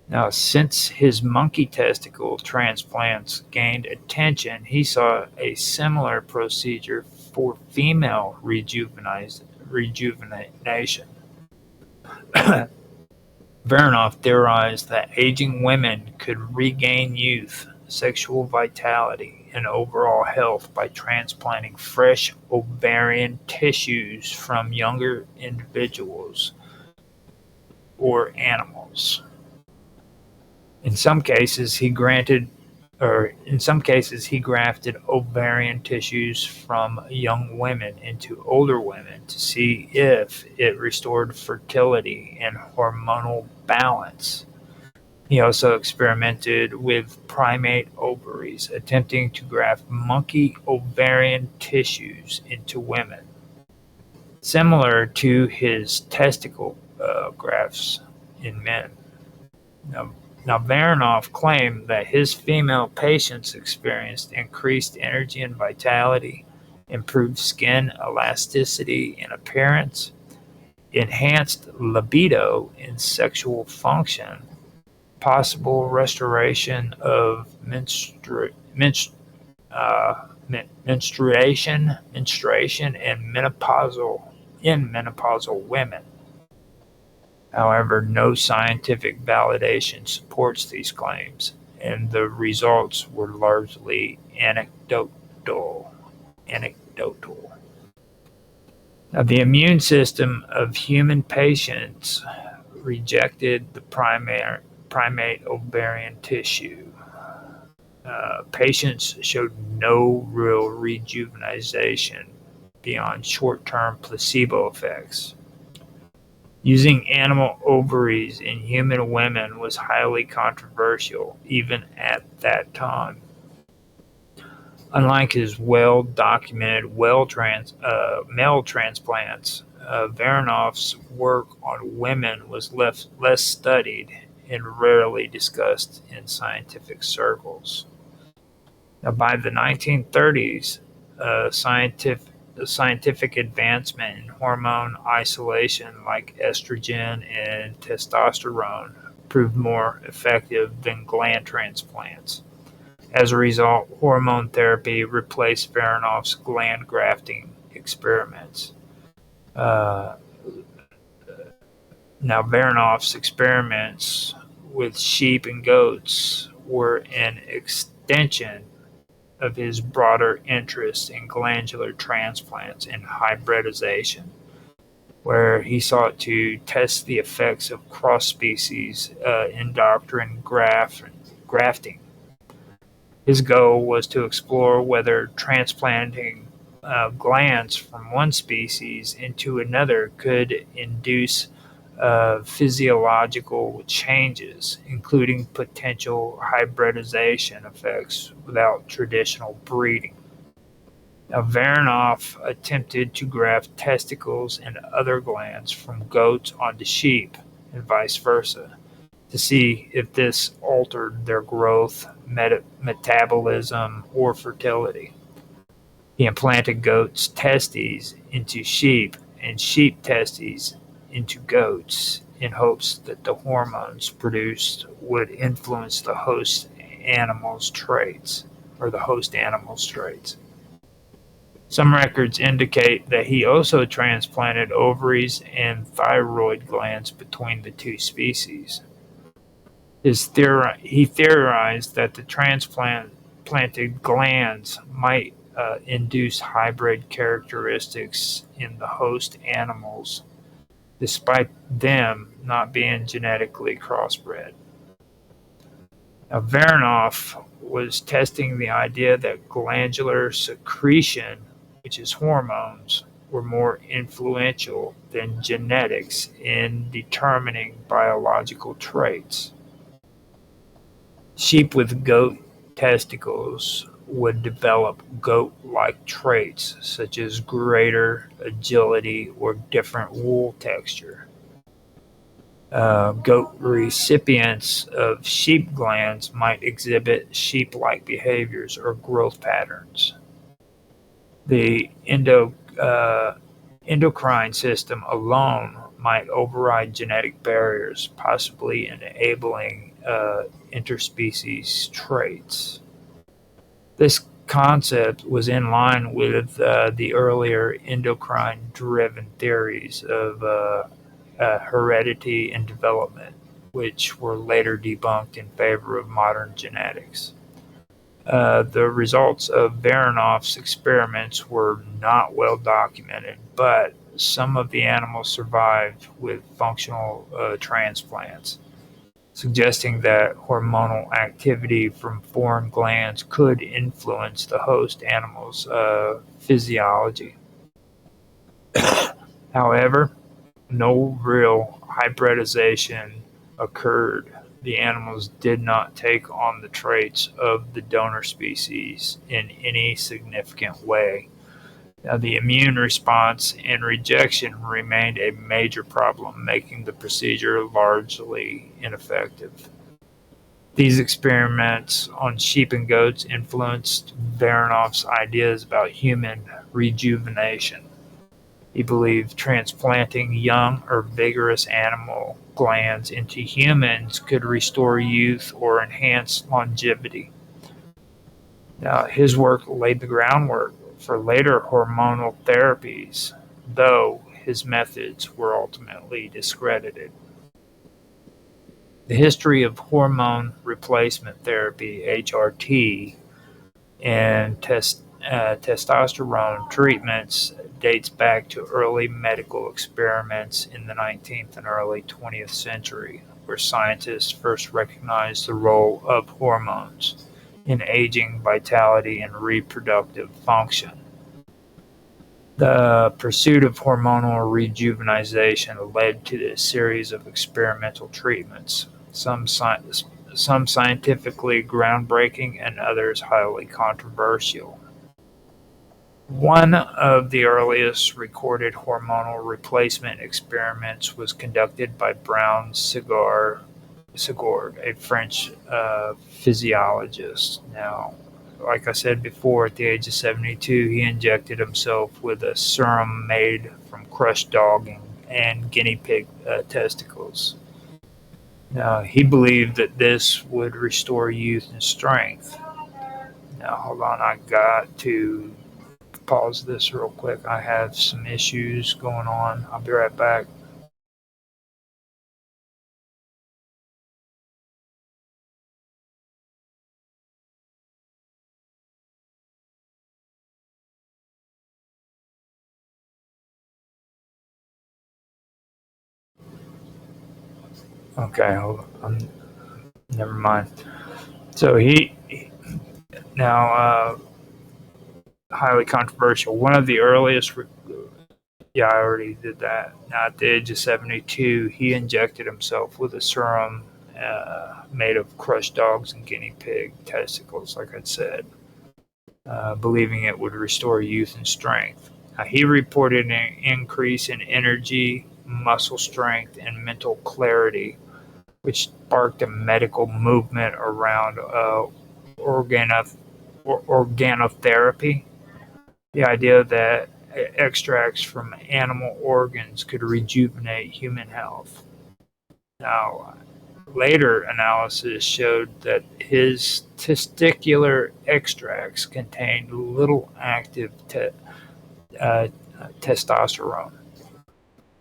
Now, since his monkey testicle transplants gained attention, he saw a similar procedure for female rejuvenation. Varanov theorized that aging women could regain youth, sexual vitality, and overall health by transplanting fresh ovarian tissues from younger individuals or animals. In some cases, he grafted ovarian tissues from young women into older women to see if it restored fertility and hormonal balance. He also experimented with primate ovaries, attempting to graft monkey ovarian tissues into women, similar to his testicle grafts in men. Now, Varanov claimed that his female patients experienced increased energy and vitality, improved skin elasticity and appearance, enhanced libido and sexual function, possible restoration of menstruation and menopausal women. However, no scientific validation supports these claims, and the results were largely anecdotal. Now, the immune system of human patients rejected the primate ovarian tissue. Patients showed no real rejuvenation beyond short-term placebo effects. Using animal ovaries in human women was highly controversial, even at that time. Unlike his well-documented male transplants, Varanov's work on women was less studied and rarely discussed in scientific circles. Now, by the 1930s, scientific advancement in hormone isolation like estrogen and testosterone proved more effective than gland transplants. As a result, hormone therapy replaced Varanov's gland grafting experiments. Now, Varanov's experiments with sheep and goats were an extension of his broader interest in glandular transplants and hybridization, where he sought to test the effects of cross-species endocrine grafting. His goal was to explore whether transplanting glands from one species into another could induce physiological changes, including potential hybridization effects without traditional breeding. Now, Varanov attempted to graft testicles and other glands from goats onto sheep and vice versa to see if this altered their growth, metabolism, or fertility. He implanted goats' testes into sheep and sheep testes into goats in hopes that the hormones produced would influence the host animal's traits. Some records indicate that he also transplanted ovaries and thyroid glands between the two species. He theorized that the transplanted glands might induce hybrid characteristics in the host animals, despite them not being genetically crossbred. Now, Varanoff was testing the idea that glandular secretion, which is hormones, were more influential than genetics in determining biological traits. Sheep with goat testicles would develop goat-like traits such as greater agility or different wool texture. Goat recipients of sheep glands might exhibit sheep-like behaviors or growth patterns. The endocrine system alone might override genetic barriers, possibly enabling interspecies traits. This concept was in line with the earlier endocrine-driven theories of heredity and development, which were later debunked in favor of modern genetics. The results of Varanoff's experiments were not well documented, but some of the animals survived with functional transplants, suggesting that hormonal activity from foreign glands could influence the host animal's physiology. However, no real hybridization occurred. The animals did not take on the traits of the donor species in any significant way. Now, the immune response and rejection remained a major problem, making the procedure largely ineffective. These experiments on sheep and goats influenced Varanoff's ideas about human rejuvenation. He believed transplanting young or vigorous animal glands into humans could restore youth or enhance longevity. Now, his work laid the groundwork for later hormonal therapies, though his methods were ultimately discredited. The history of hormone replacement therapy, HRT, and testosterone treatments dates back to early medical experiments in the 19th and early 20th century, where scientists first recognized the role of hormones in aging, vitality, and reproductive function. The pursuit of hormonal rejuvenation led to a series of experimental treatments, some scientifically groundbreaking and others highly controversial. One of the earliest recorded hormonal replacement experiments was conducted by Brown Segard, a French physiologist. Now, like I said before, at the age of 72, he injected himself with a serum made from crushed dog and guinea pig testicles. Now, he believed that this would restore youth and strength. Now, hold on, I got to pause this real quick. I have some issues going on. I'll be right back. Okay, hold on. Never mind. So highly controversial. One of the earliest, I already did that. Now, at the age of 72, he injected himself with a serum made of crushed dogs and guinea pig testicles, like I said, believing it would restore youth and strength. Now, he reported an increase in energy, muscle strength, and mental clarity, which sparked a medical movement around organotherapy. The idea that extracts from animal organs could rejuvenate human health. Now, later analysis showed that his testicular extracts contained little active testosterone,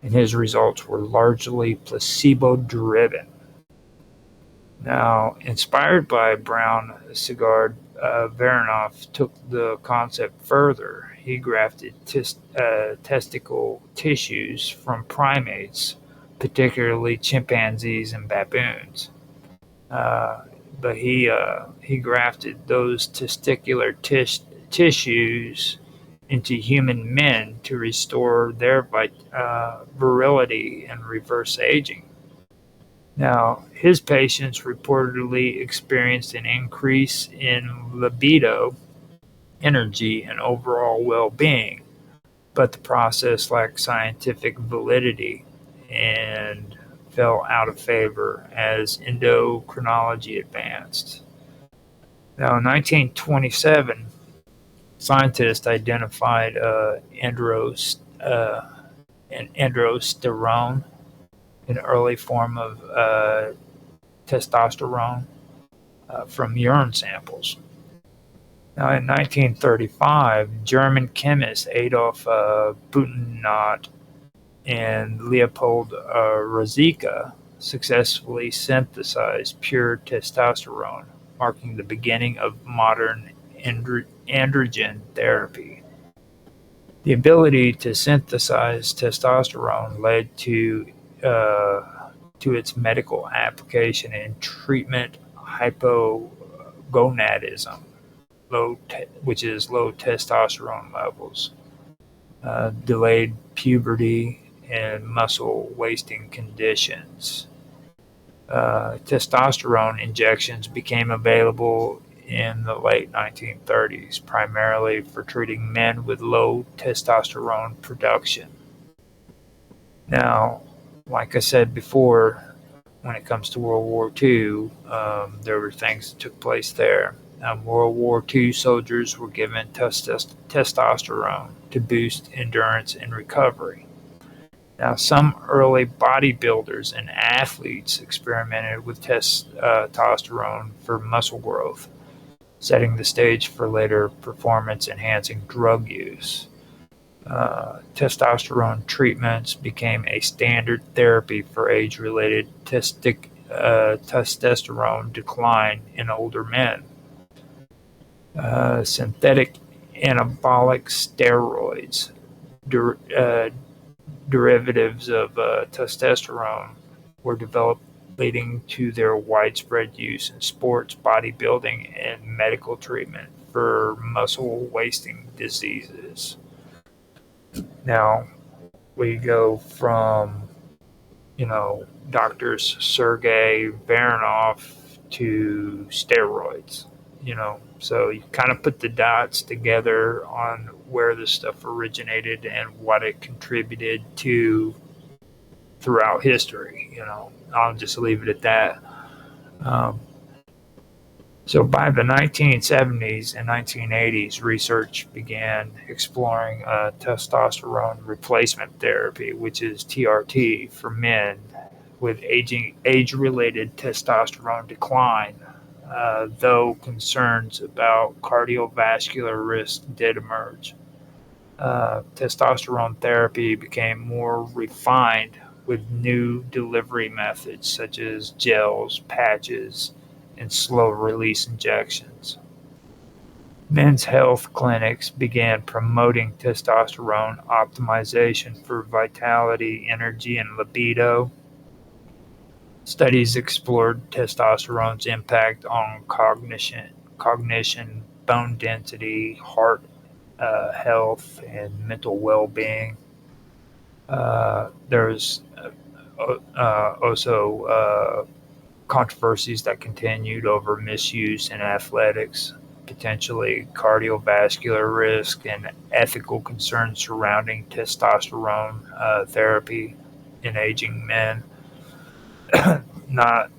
and his results were largely placebo-driven. Now, inspired by Brown Segard, Varanoff took the concept further. He grafted testicle tissues from primates, particularly chimpanzees and baboons. But he grafted those testicular tissues into human men to restore their virility and reverse aging. Now, his patients reportedly experienced an increase in libido, energy, and overall well-being, but the process lacked scientific validity and fell out of favor as endocrinology advanced. Now, in 1927, scientists identified androsterone, an early form of testosterone, from urine samples. Now, in 1935, German chemists Adolf Butenandt and Leopold Ruzicka successfully synthesized pure testosterone, marking the beginning of modern androgen therapy. The ability to synthesize testosterone led to its medical application in treatment hypogonadism, which is low testosterone levels, delayed puberty, and muscle wasting conditions. Testosterone injections became available in the late 1930s, primarily for treating men with low testosterone production. Now, like I said before, when it comes to World War II, there were things that took place there. World War II soldiers were given testosterone to boost endurance and recovery. Now, some early bodybuilders and athletes experimented with testosterone for muscle growth, setting the stage for later performance-enhancing drug use. Testosterone treatments became a standard therapy for age-related testosterone decline in older men. Synthetic anabolic steroids, derivatives of testosterone, were developed, leading to their widespread use in sports, bodybuilding, and medical treatment for muscle wasting diseases. Now, we go from, Doctors Sergei Varanoff to steroids, So you kind of put the dots together on where this stuff originated and what it contributed to throughout history, I'll just leave it at that. So by the 1970s and 1980s, research began exploring testosterone replacement therapy, which is TRT, for men with age-related testosterone decline, though concerns about cardiovascular risk did emerge. Testosterone therapy became more refined with new delivery methods such as gels, patches, and slow-release injections. Men's health clinics began promoting testosterone optimization for vitality, energy, and libido. Studies explored testosterone's impact on cognition, bone density, heart health, and mental well-being. There's also controversies that continued over misuse in athletics, potentially cardiovascular risk, and ethical concerns surrounding testosterone therapy in aging men. Not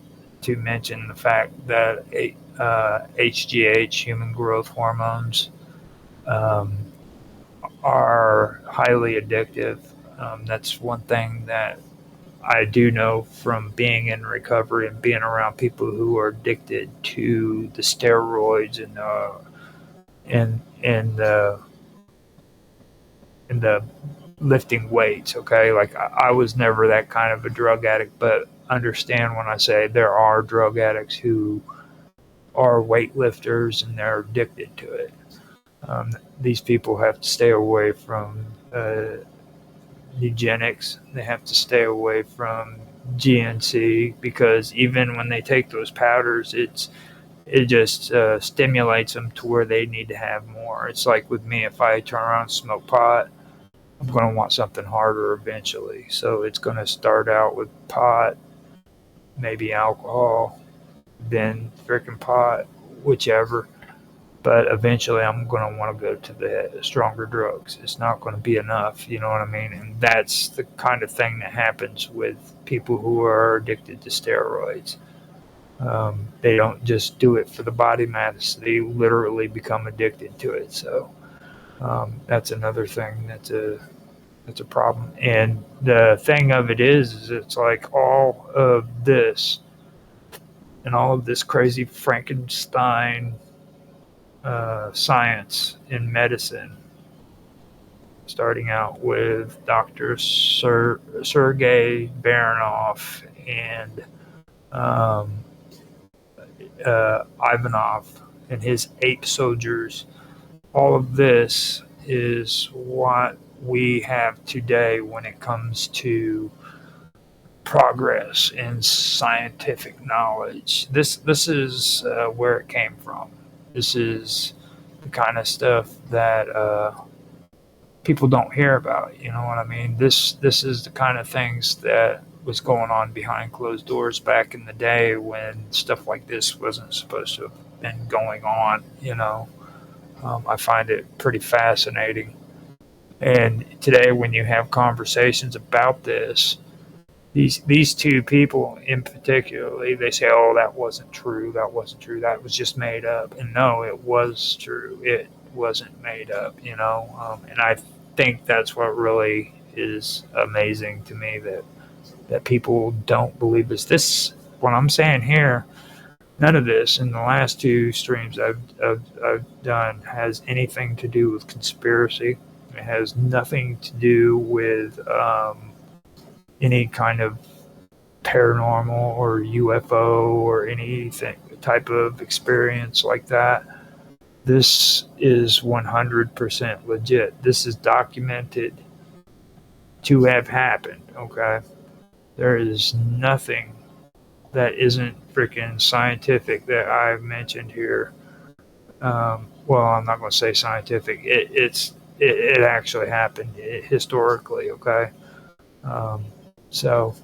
to mention the fact that HGH, human growth hormones, are highly addictive. That's one thing that I do know from being in recovery and being around people who are addicted to the steroids and the lifting weights. Okay, like I was never that kind of a drug addict, but understand when I say there are drug addicts who are weightlifters and they're addicted to it. These people have to stay away from eugenics. They have to stay away from GNC because even when they take those powders, it just stimulates them to where they need to have more. It's like with me, if I turn around and smoke pot, I'm going to want something harder eventually. So it's going to start out with pot, maybe alcohol, then freaking pot, whichever. But eventually I'm going to want to go to the stronger drugs. It's not going to be enough, you know what I mean? And that's the kind of thing that happens with people who are addicted to steroids. They don't just do it for the body mass. They literally become addicted to it. So that's another thing that's a problem. And the thing of it is it's like all of this and all of this crazy Frankenstein science in medicine, starting out with Dr. Sergei Baranov and Ivanov and his ape soldiers. All of this is what we have today when it comes to progress in scientific knowledge. This is where it came from. This is the kind of stuff that people don't hear about. You know what I mean? This is the kind of things that was going on behind closed doors back in the day when stuff like this wasn't supposed to have been going on. You know, I find it pretty fascinating. And today, when you have conversations about this, these two people in particularly, they say, "Oh, that wasn't true. That wasn't true. That was just made up." And no, it was true. It wasn't made up. You know, and I think that's what really is amazing to me that people don't believe this. This what I'm saying here. None of this in the last two streams I've done has anything to do with conspiracy. It has nothing to do with any kind of paranormal or UFO or anything type of experience like that. This is 100% legit. This is documented to have happened, okay? There is nothing that isn't freaking scientific that I've mentioned here. Well, I'm not going to say scientific. It actually happened historically, okay? So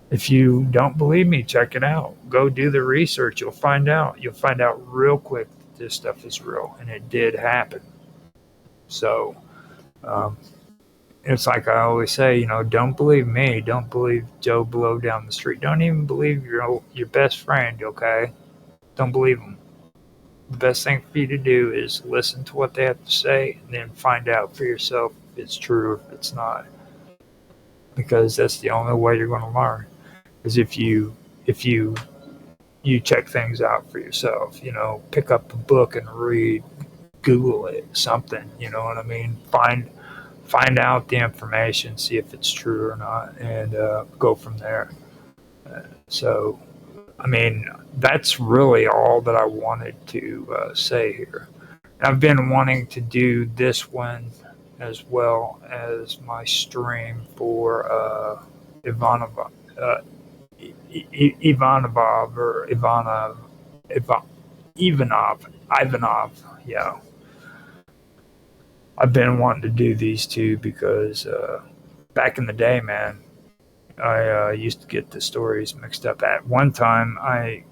if you don't believe me, check it out. Go do the research. You'll find out. You'll find out real quick that this stuff is real, and it did happen. So it's like I always say, you know, don't believe me. Don't believe Joe Blow down the street. Don't even believe your best friend, okay? Don't believe them. The best thing for you to do is listen to what they have to say and then find out for yourself if it's true or if it's not. Because that's the only way you're going to learn. Is if you check things out for yourself, you know, pick up a book and read, Google it, something, you know what I mean? Find out the information, see if it's true or not, and go from there. So, I mean, that's really all that I wanted to say here. I've been wanting to do this one as well as my stream for Ivanov, Ivanov, yeah. I've been wanting to do these two because back in the day, man, I used to get the stories mixed up. At one time, I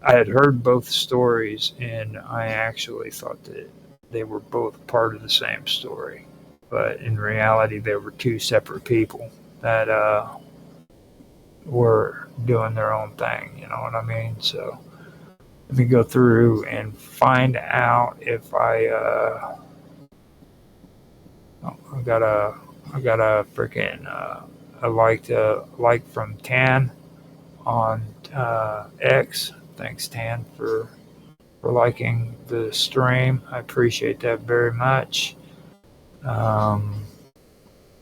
had heard both stories, and I actually thought that they were both part of the same story. But in reality, they were two separate people that were doing their own thing, you know what I mean? So let me go through and find out if I got a freaking a like from Tan on X. Thanks, Tan, for liking the stream. I appreciate that very much.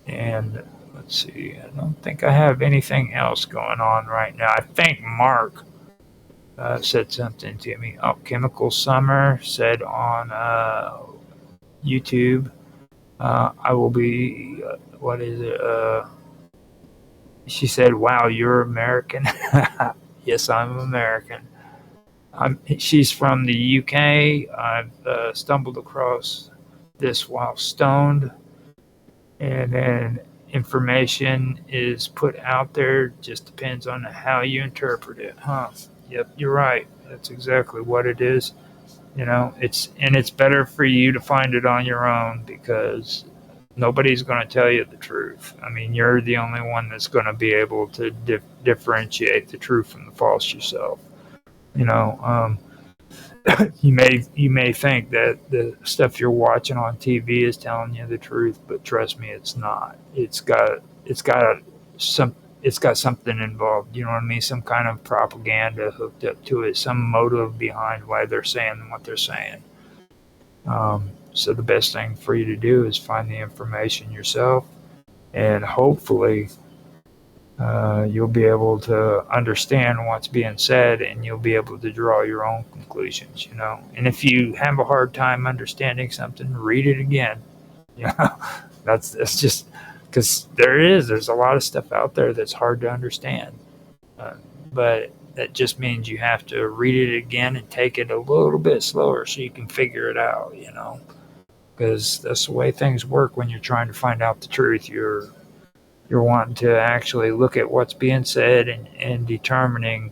And let's see, I don't think I have anything else going on right now. I think Mark said something to me. Oh, Chemical Summer said on YouTube, I will be, what is it? She said, wow, you're American. Yes, I'm American. She's from the UK. I've stumbled across this while stoned. And then information is put out there. Just depends on how you interpret it. Huh. Yep, you're right. That's exactly what it is. It's better for you to find it on your own because nobody's going to tell you the truth. I mean, you're the only one that's going to be able to differentiate the truth from the false yourself. You know, you may think that the stuff you're watching on TV is telling you the truth, but trust me, it's not. Some it's got something involved. You know what I mean? Some kind of propaganda hooked up to it, some motive behind why they're saying what they're saying. So the best thing for you to do is find the information yourself, and hopefully you'll be able to understand what's being said, and you'll be able to draw your own conclusions. And if you have a hard time understanding something, read it again. You know, that's just because there's a lot of stuff out there that's hard to understand, but that just means you have to read it again and take it a little bit slower so you can figure it out. Because that's the way things work when you're trying to find out the truth. You're wanting to actually look at what's being said and determining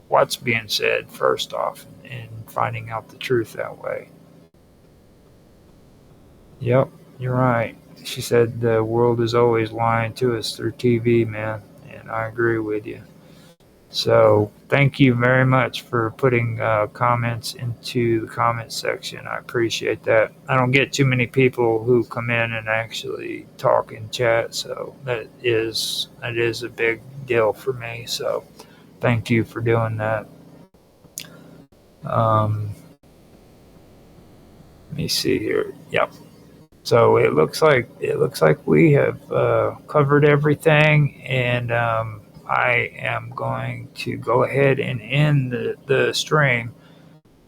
what's being said first off, and finding out the truth that way. Yep, you're right. She said the world is always lying to us through TV, man, and I agree with you. So thank you very much for putting comments into the comment section. I appreciate that. I don't get too many people who come in and actually talk in chat, so that is a big deal for me. So thank you for doing that. Let me see here. Yep. So it looks like we have covered everything, and I am going to go ahead and end the stream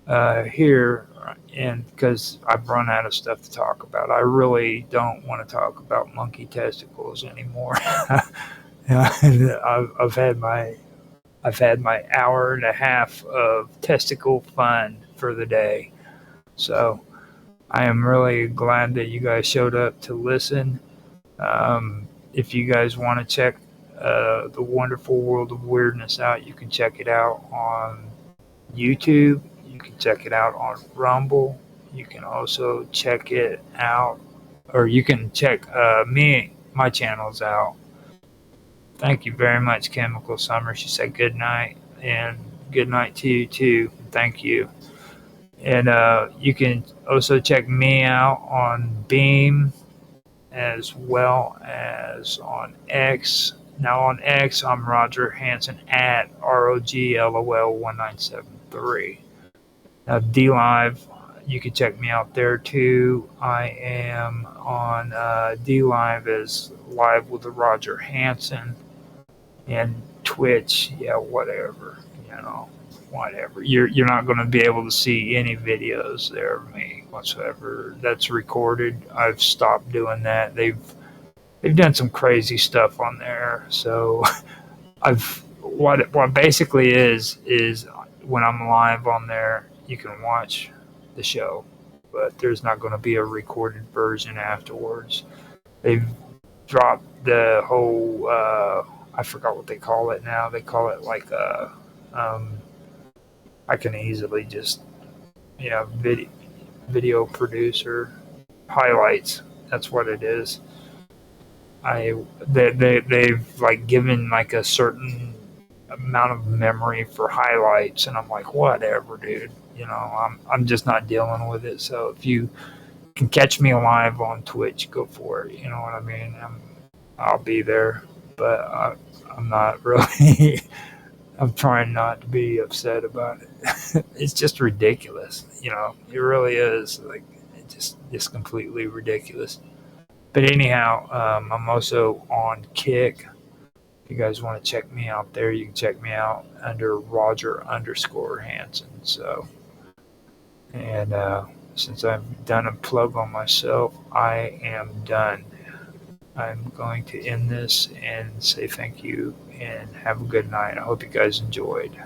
here, and because I've run out of stuff to talk about. I really don't want to talk about monkey testicles anymore. I've had my hour and a half of testicle fun for the day. So I am really glad that you guys showed up to listen. If you guys want to check the wonderful world of weirdness out, you can check it out on YouTube. You can check it out on Rumble. You can also check it out, or you can check my channels out. Thank you very much, Chemical Summer. She said good night, and good night to you too. Thank you. And you can also check me out on Beam as well as on X. Now on X, I'm Roger Hanson at ROGLOL1973. Now DLive, you can check me out there too. I am on DLive as Live with Roger Hanson, and Twitch, yeah, whatever. You're not going to be able to see any videos there of me whatsoever. That's recorded. I've stopped doing that. They've done some crazy stuff on there. So what basically is when I'm live on there, you can watch the show, but there's not going to be a recorded version afterwards. They've dropped the whole I forgot what they call it now. They call it like I can easily just video producer highlights. That's what it is. They've like given like a certain amount of memory for highlights, and I'm like, whatever, dude. I'm just not dealing with it. So if you can catch me live on Twitch, go for it. You know what I mean? I'll be there, but I'm not really. I'm trying not to be upset about it. It's just ridiculous, It really is. Like, it's just completely ridiculous. But anyhow, I'm also on Kick. If you guys want to check me out there, you can check me out under Roger_Hanson. So, and since I've done a plug on myself, I am done. I'm going to end this and say thank you and have a good night. I hope you guys enjoyed.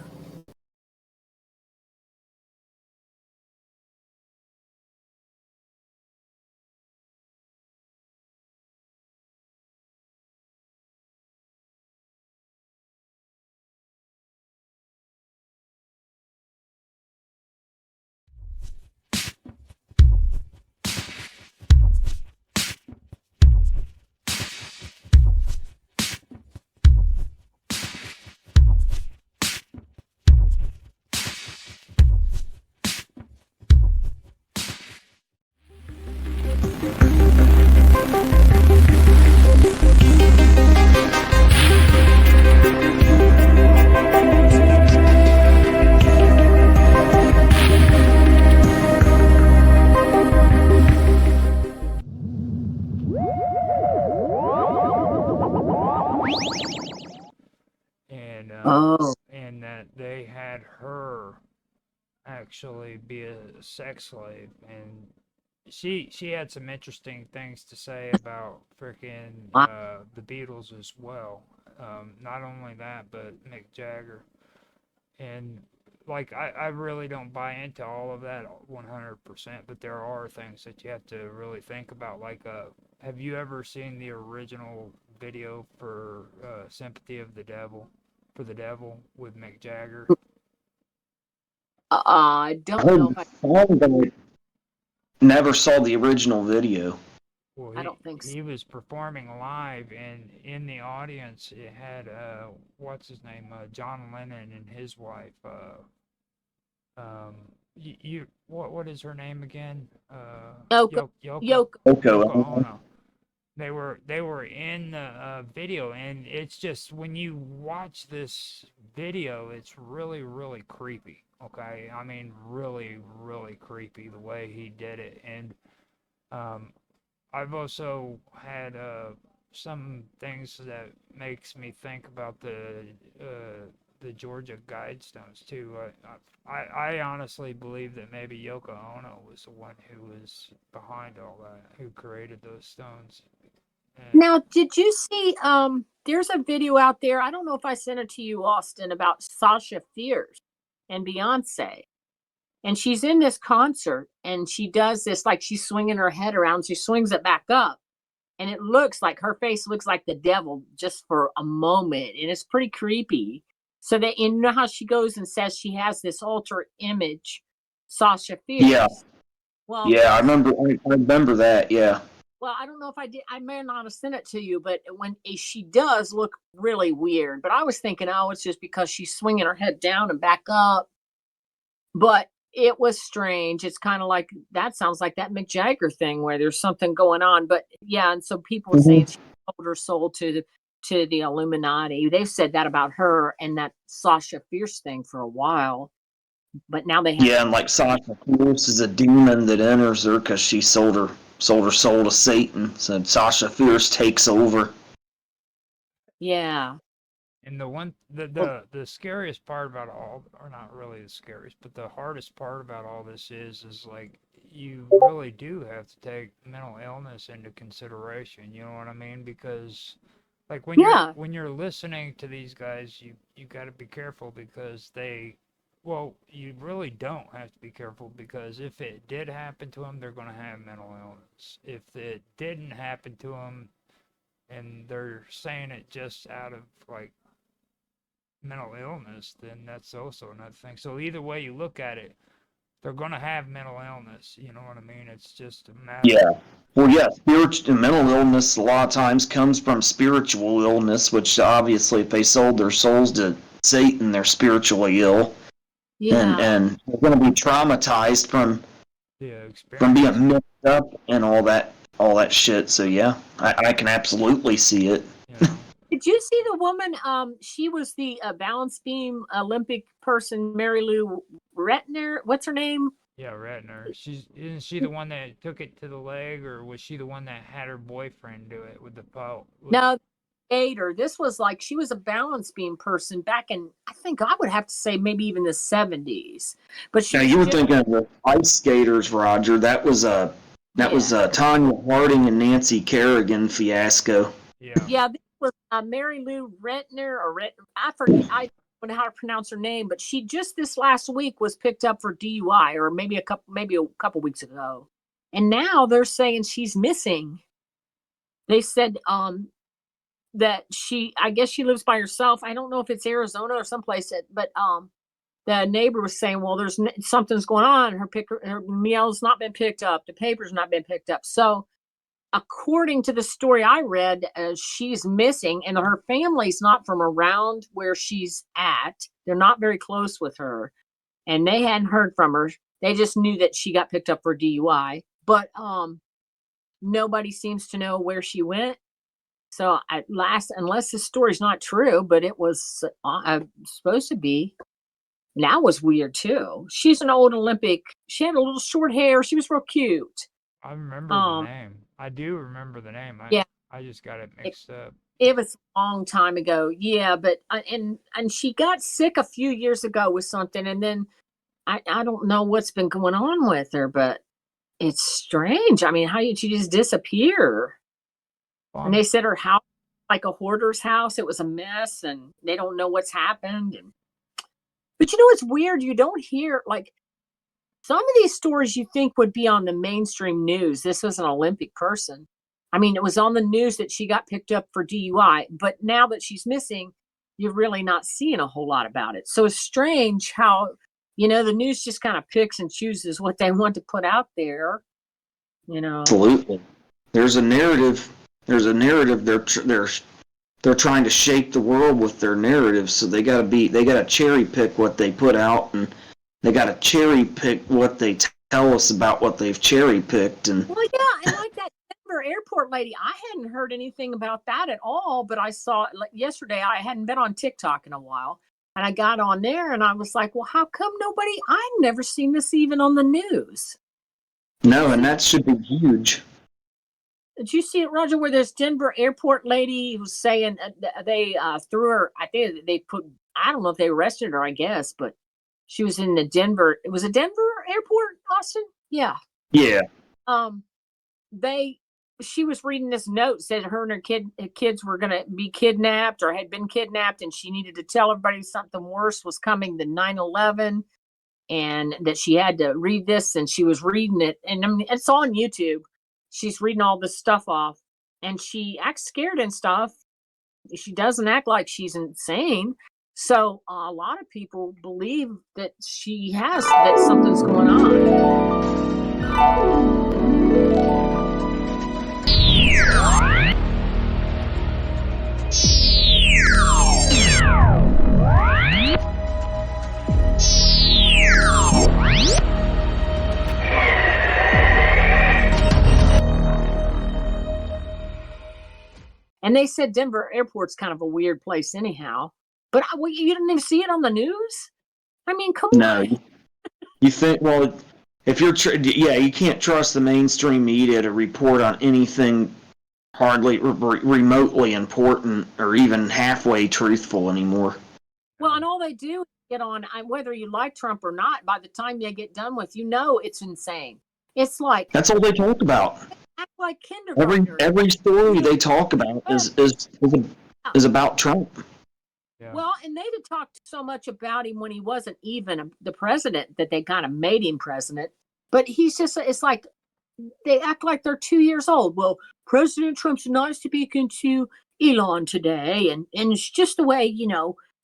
And that they had her actually be a sex slave, and she had some interesting things to say about freaking the Beatles as well. Not only that, but Mick Jagger. And like I really don't buy into all of that 100%, but there are things that you have to really think about. Like, have you ever seen the original video for "Sympathy of the Devil" for the Devil with Mick Jagger? I don't know if I never saw the original video. Well, I don't think so. He was performing live, and in the audience it had what's his name, John Lennon and his wife. What is her name again? Yoko Ono. They were in the video, and it's just when you watch this video, it's really, really creepy. Okay, I mean, really, really creepy the way he did it. And I've also had some things that makes me think about the Georgia Guidestones too. I honestly believe that maybe Yoko Ono was the one who was behind all that, who created those stones. And now, did you see there's a video out there, I don't know if I sent it to you, Austin, about Sasha Fierce and Beyonce. And she's in this concert and she does this, like she's swinging her head around, she swings it back up, and it looks like her face looks like the devil just for a moment, and it's pretty creepy. So that, you know how she goes and says she has this alter image, Sasha Fierce. Yeah. Well, yeah, I remember that. Yeah. Well, I don't know if I did. I may not have sent it to you, but when she does look really weird. But I was thinking, oh, it's just because she's swinging her head down and back up. But it was strange. It's kind of like, that sounds like that Mick Jagger thing where there's something going on. But yeah, and so people were saying she sold her soul to the Illuminati. They've said that about her and that Sasha Fierce thing for a while. But now they have. Yeah, and like Sasha Fierce is a demon that enters her because she sold her soul to Satan. So Sasha Fierce takes over. Yeah. And the scariest part about all, or not really the scariest, but the hardest part about all this is like, you really do have to take mental illness into consideration. You know what I mean? Because like when you're listening to these guys, you got to be careful because you really don't have to be careful, because if it did happen to them, they're going to have mental illness. If it didn't happen to them and they're saying it just out of like mental illness, then that's also another thing. So either way you look at it, they're going to have mental illness. You know what I mean? It's just a matter. Yeah. Well, yeah, mental illness a lot of times comes from spiritual illness, which obviously if they sold their souls to Satan, they're spiritually ill. Yeah. And they're going to be traumatized from being mixed up and all that shit. So yeah, I can absolutely see it. Yeah. Did you see the woman? She was the balance beam Olympic person, Mary Lou Retner. What's her name? Yeah, Retner. Isn't she the one that took it to the leg, or was she the one that had her boyfriend do it with the pole? No, skater. This was like she was a balance beam person back in, I think I would have to say maybe even the 70s. But she Now you were thinking of the ice skaters, Roger. That was Tanya Harding and Nancy Kerrigan fiasco. Yeah, this was Mary Lou Retner I forget. I don't know how to pronounce her name, but she just this last week was picked up for DUI, or maybe a couple weeks ago, and now they're saying she's missing. They said that I guess she lives by herself. I don't know if it's Arizona or someplace, but the neighbor was saying, well, something's going on. Her meal's not been picked up. The paper's not been picked up. So according to the story I read, she's missing, and her family's not from around where she's at. They're not very close with her, and they hadn't heard from her. They just knew that she got picked up for DUI, but nobody seems to know where she went. So unless the story's not true, but it was supposed to be. That was weird too. She's an old Olympic. She had a little short hair. She was real cute. I remember the name. I do remember the name. I just got it mixed up. It was a long time ago. Yeah, but and she got sick a few years ago with something, and then I don't know what's been going on with her, but it's strange. I mean, how did she just disappear? And they said her house, like a hoarder's house, it was a mess, and they don't know what's happened. But you know what's weird? You don't hear, like, some of these stories you think would be on the mainstream news. This was an Olympic person. I mean, it was on the news that she got picked up for DUI, but now that she's missing, you're really not seeing a whole lot about it. So it's strange how, the news just kind of picks and chooses what they want to put out there. Absolutely. There's a narrative. They're trying to shape the world with their narrative, so they got to cherry pick what they put out, and they got to cherry pick what they tell us about what they've cherry picked. And well, yeah, and like that Denver airport lady, I hadn't heard anything about that at all, but I saw it yesterday. I hadn't been on TikTok in a while, and I got on there, and I was like, well, how come nobody? I've never seen this even on the news. No, and that should be huge. Did you see it, Roger, where this Denver airport lady was saying they threw her, I think I don't know if they arrested her, I guess, but she was in the Denver, it was a Denver airport, Austin? Yeah. Yeah. She was reading this note, said her and her kids were going to be kidnapped or had been kidnapped, and she needed to tell everybody something worse was coming than 9/11, and that she had to read this, and she was reading it, and I mean, it's on YouTube. She's reading all this stuff off, and she acts scared and stuff. She doesn't act like she's insane. So a lot of people believe that that something's going on. And they said Denver airport's kind of a weird place anyhow. But you didn't even see it on the news? I mean, come on. No. You think, well, if you're, you can't trust the mainstream media to report on anything hardly remotely important or even halfway truthful anymore. Well, and all they do is get on, whether you like Trump or not, by the time they get done with, it's insane. It's like... That's all they talk about. Act like kindergartners. Every story they talk about is about Trump. Yeah. Well, and they'd have talked so much about him when he wasn't even the president that they kind of made him president. But he's just, it's like, they act like they're 2 years old. Well, President Trump's nice to speaking to Elon today, and it's just the way,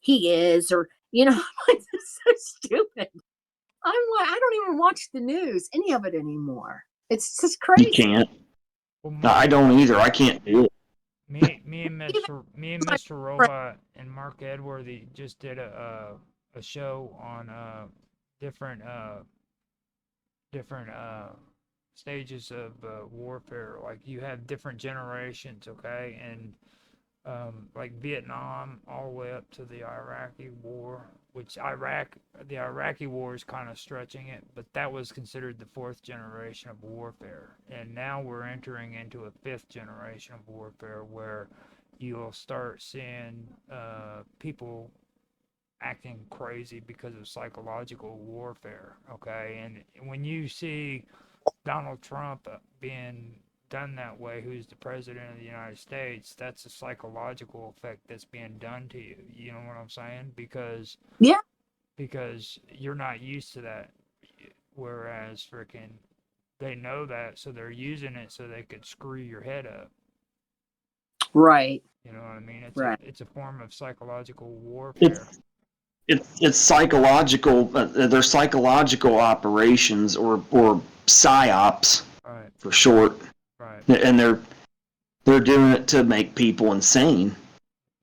he is, or, like, it's so stupid. I'm like, I don't even watch the news, any of it anymore. It's just crazy. You can't. Well, I don't either. I can't do it. Me and Mr. Robot and Mark Edworthy just did a show on different stages of warfare. Like, you have different generations, okay, and like Vietnam all the way up to the Iraqi war, which the Iraqi war is kind of stretching it, but that was considered the fourth generation of warfare. And now we're entering into a fifth generation of warfare where you'll start seeing people acting crazy because of psychological warfare. Okay, and when you see Donald Trump being done that way, who's the president of the United States, that's a psychological effect that's being done to you. You know what I'm saying? Because you're not used to that, whereas freaking they know that, so they're using it so they could screw your head up. Right. You know what I mean? It's a form of psychological warfare. It's psychological. They're psychological operations or psyops for short. Right. And they're doing it to make people insane.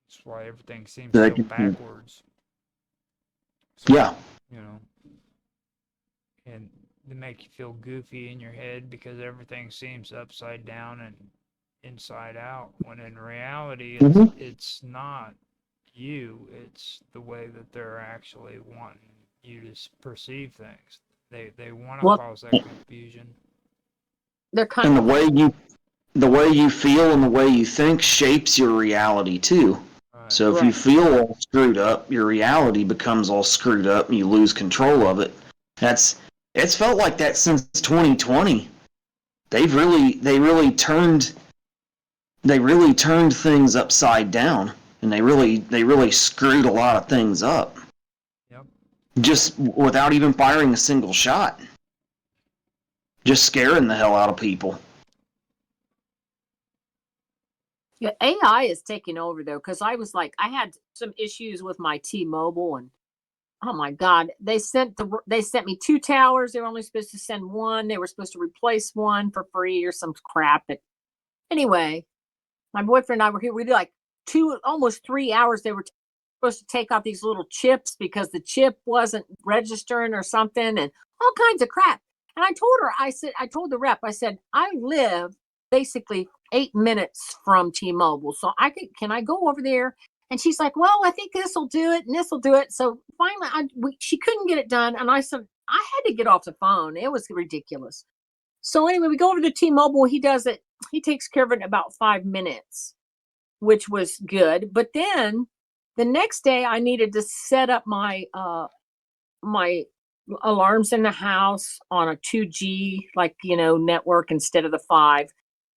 That's why everything seems so backwards. So, yeah. You know, and they make you feel goofy in your head because everything seems upside down and inside out. When in reality, it's not you. It's the way that they're actually wanting you to perceive things. They want to cause that confusion. And the way you feel and the way you think shapes your reality too. Right. So if you feel all screwed up, your reality becomes all screwed up and you lose control of it. It's felt like that since 2020. They really turned things upside down, and they really screwed a lot of things up. Yep. Just without even firing a single shot. Just scaring the hell out of people. Yeah, AI is taking over though, because I had some issues with my T-Mobile, and oh my God, they sent me 2 towers. They were only supposed to send 1. They were supposed to replace 1 for free or some crap. But anyway, my boyfriend and I were here. We did like almost 3 hours. They were supposed to take out these little chips because the chip wasn't registering or something, and all kinds of crap. And I told the rep, I said, I live basically 8 minutes from T-Mobile, so can I go over there? And she's like, well, I think this will do it and this will do it. So finally, she couldn't get it done, and I said I had to get off the phone. It was ridiculous. So anyway, we go over to T-Mobile. He does it. He takes care of it in about 5 minutes, which was good. But then the next day, I needed to set up my alarms in the house on a 2G network instead of the 5.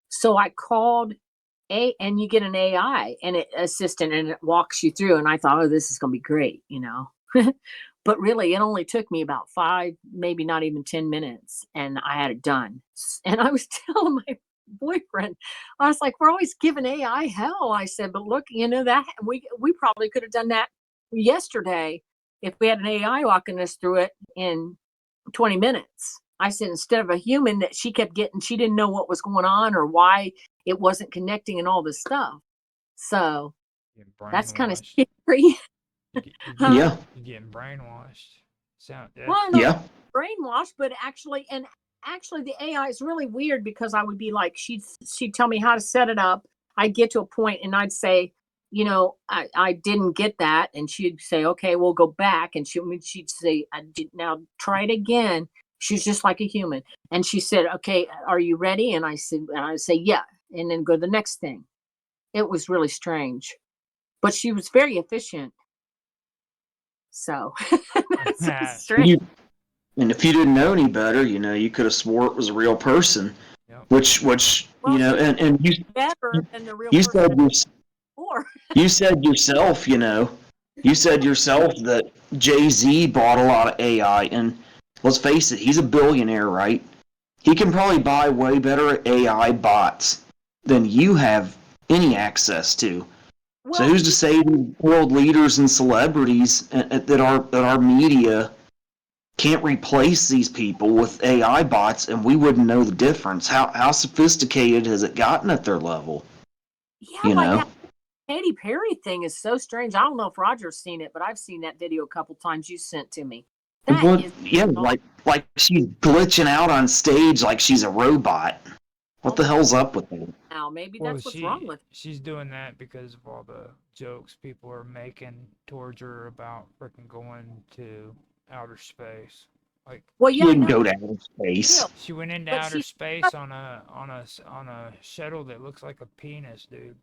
So I called and you get an AI assistant, and it walks you through. And I thought, oh, this is going to be great, But really, it only took me about 5, maybe not even 10 minutes, and I had it done. And I was telling my boyfriend, I was like, we're always giving AI hell. I said, but look, that we probably could have done that yesterday if we had an AI walking us through it in 20 minutes. I said, instead of a human that she kept getting, she didn't know what was going on or why it wasn't connecting and all this stuff. So that's kind of scary. Yeah. You're getting brainwashed. Brainwashed, but actually the AI is really weird because I would be like, she'd tell me how to set it up. I'd get to a point and I'd say, I didn't get that. And she'd say, okay, we'll go back. And she'd say, now try it again. She's just like a human. And she said, okay, are you ready? And I say, yeah. And then go to the next thing. It was really strange, but she was very efficient. So that's strange. And if you didn't know any better, you could have swore it was a real person, which and you better than the real you person. You said yourself, that Jay-Z bought a lot of AI, and let's face it, he's a billionaire, right? He can probably buy way better AI bots than you have any access to. Well, so who's to say world leaders and celebrities that our media can't replace these people with AI bots, and we wouldn't know the difference? How sophisticated has it gotten at their level? Yeah, that Katy Perry thing is so strange. I don't know if Roger's seen it, but I've seen that video a couple times you sent to me. Like she's glitching out on stage like she's a robot. What the hell's up with her? Now, maybe that's what's wrong with her. She's doing that because of all the jokes people are making towards her about freaking going to outer space. Like, she didn't go to outer space. She went into outer space on a shuttle that looks like a penis, dude.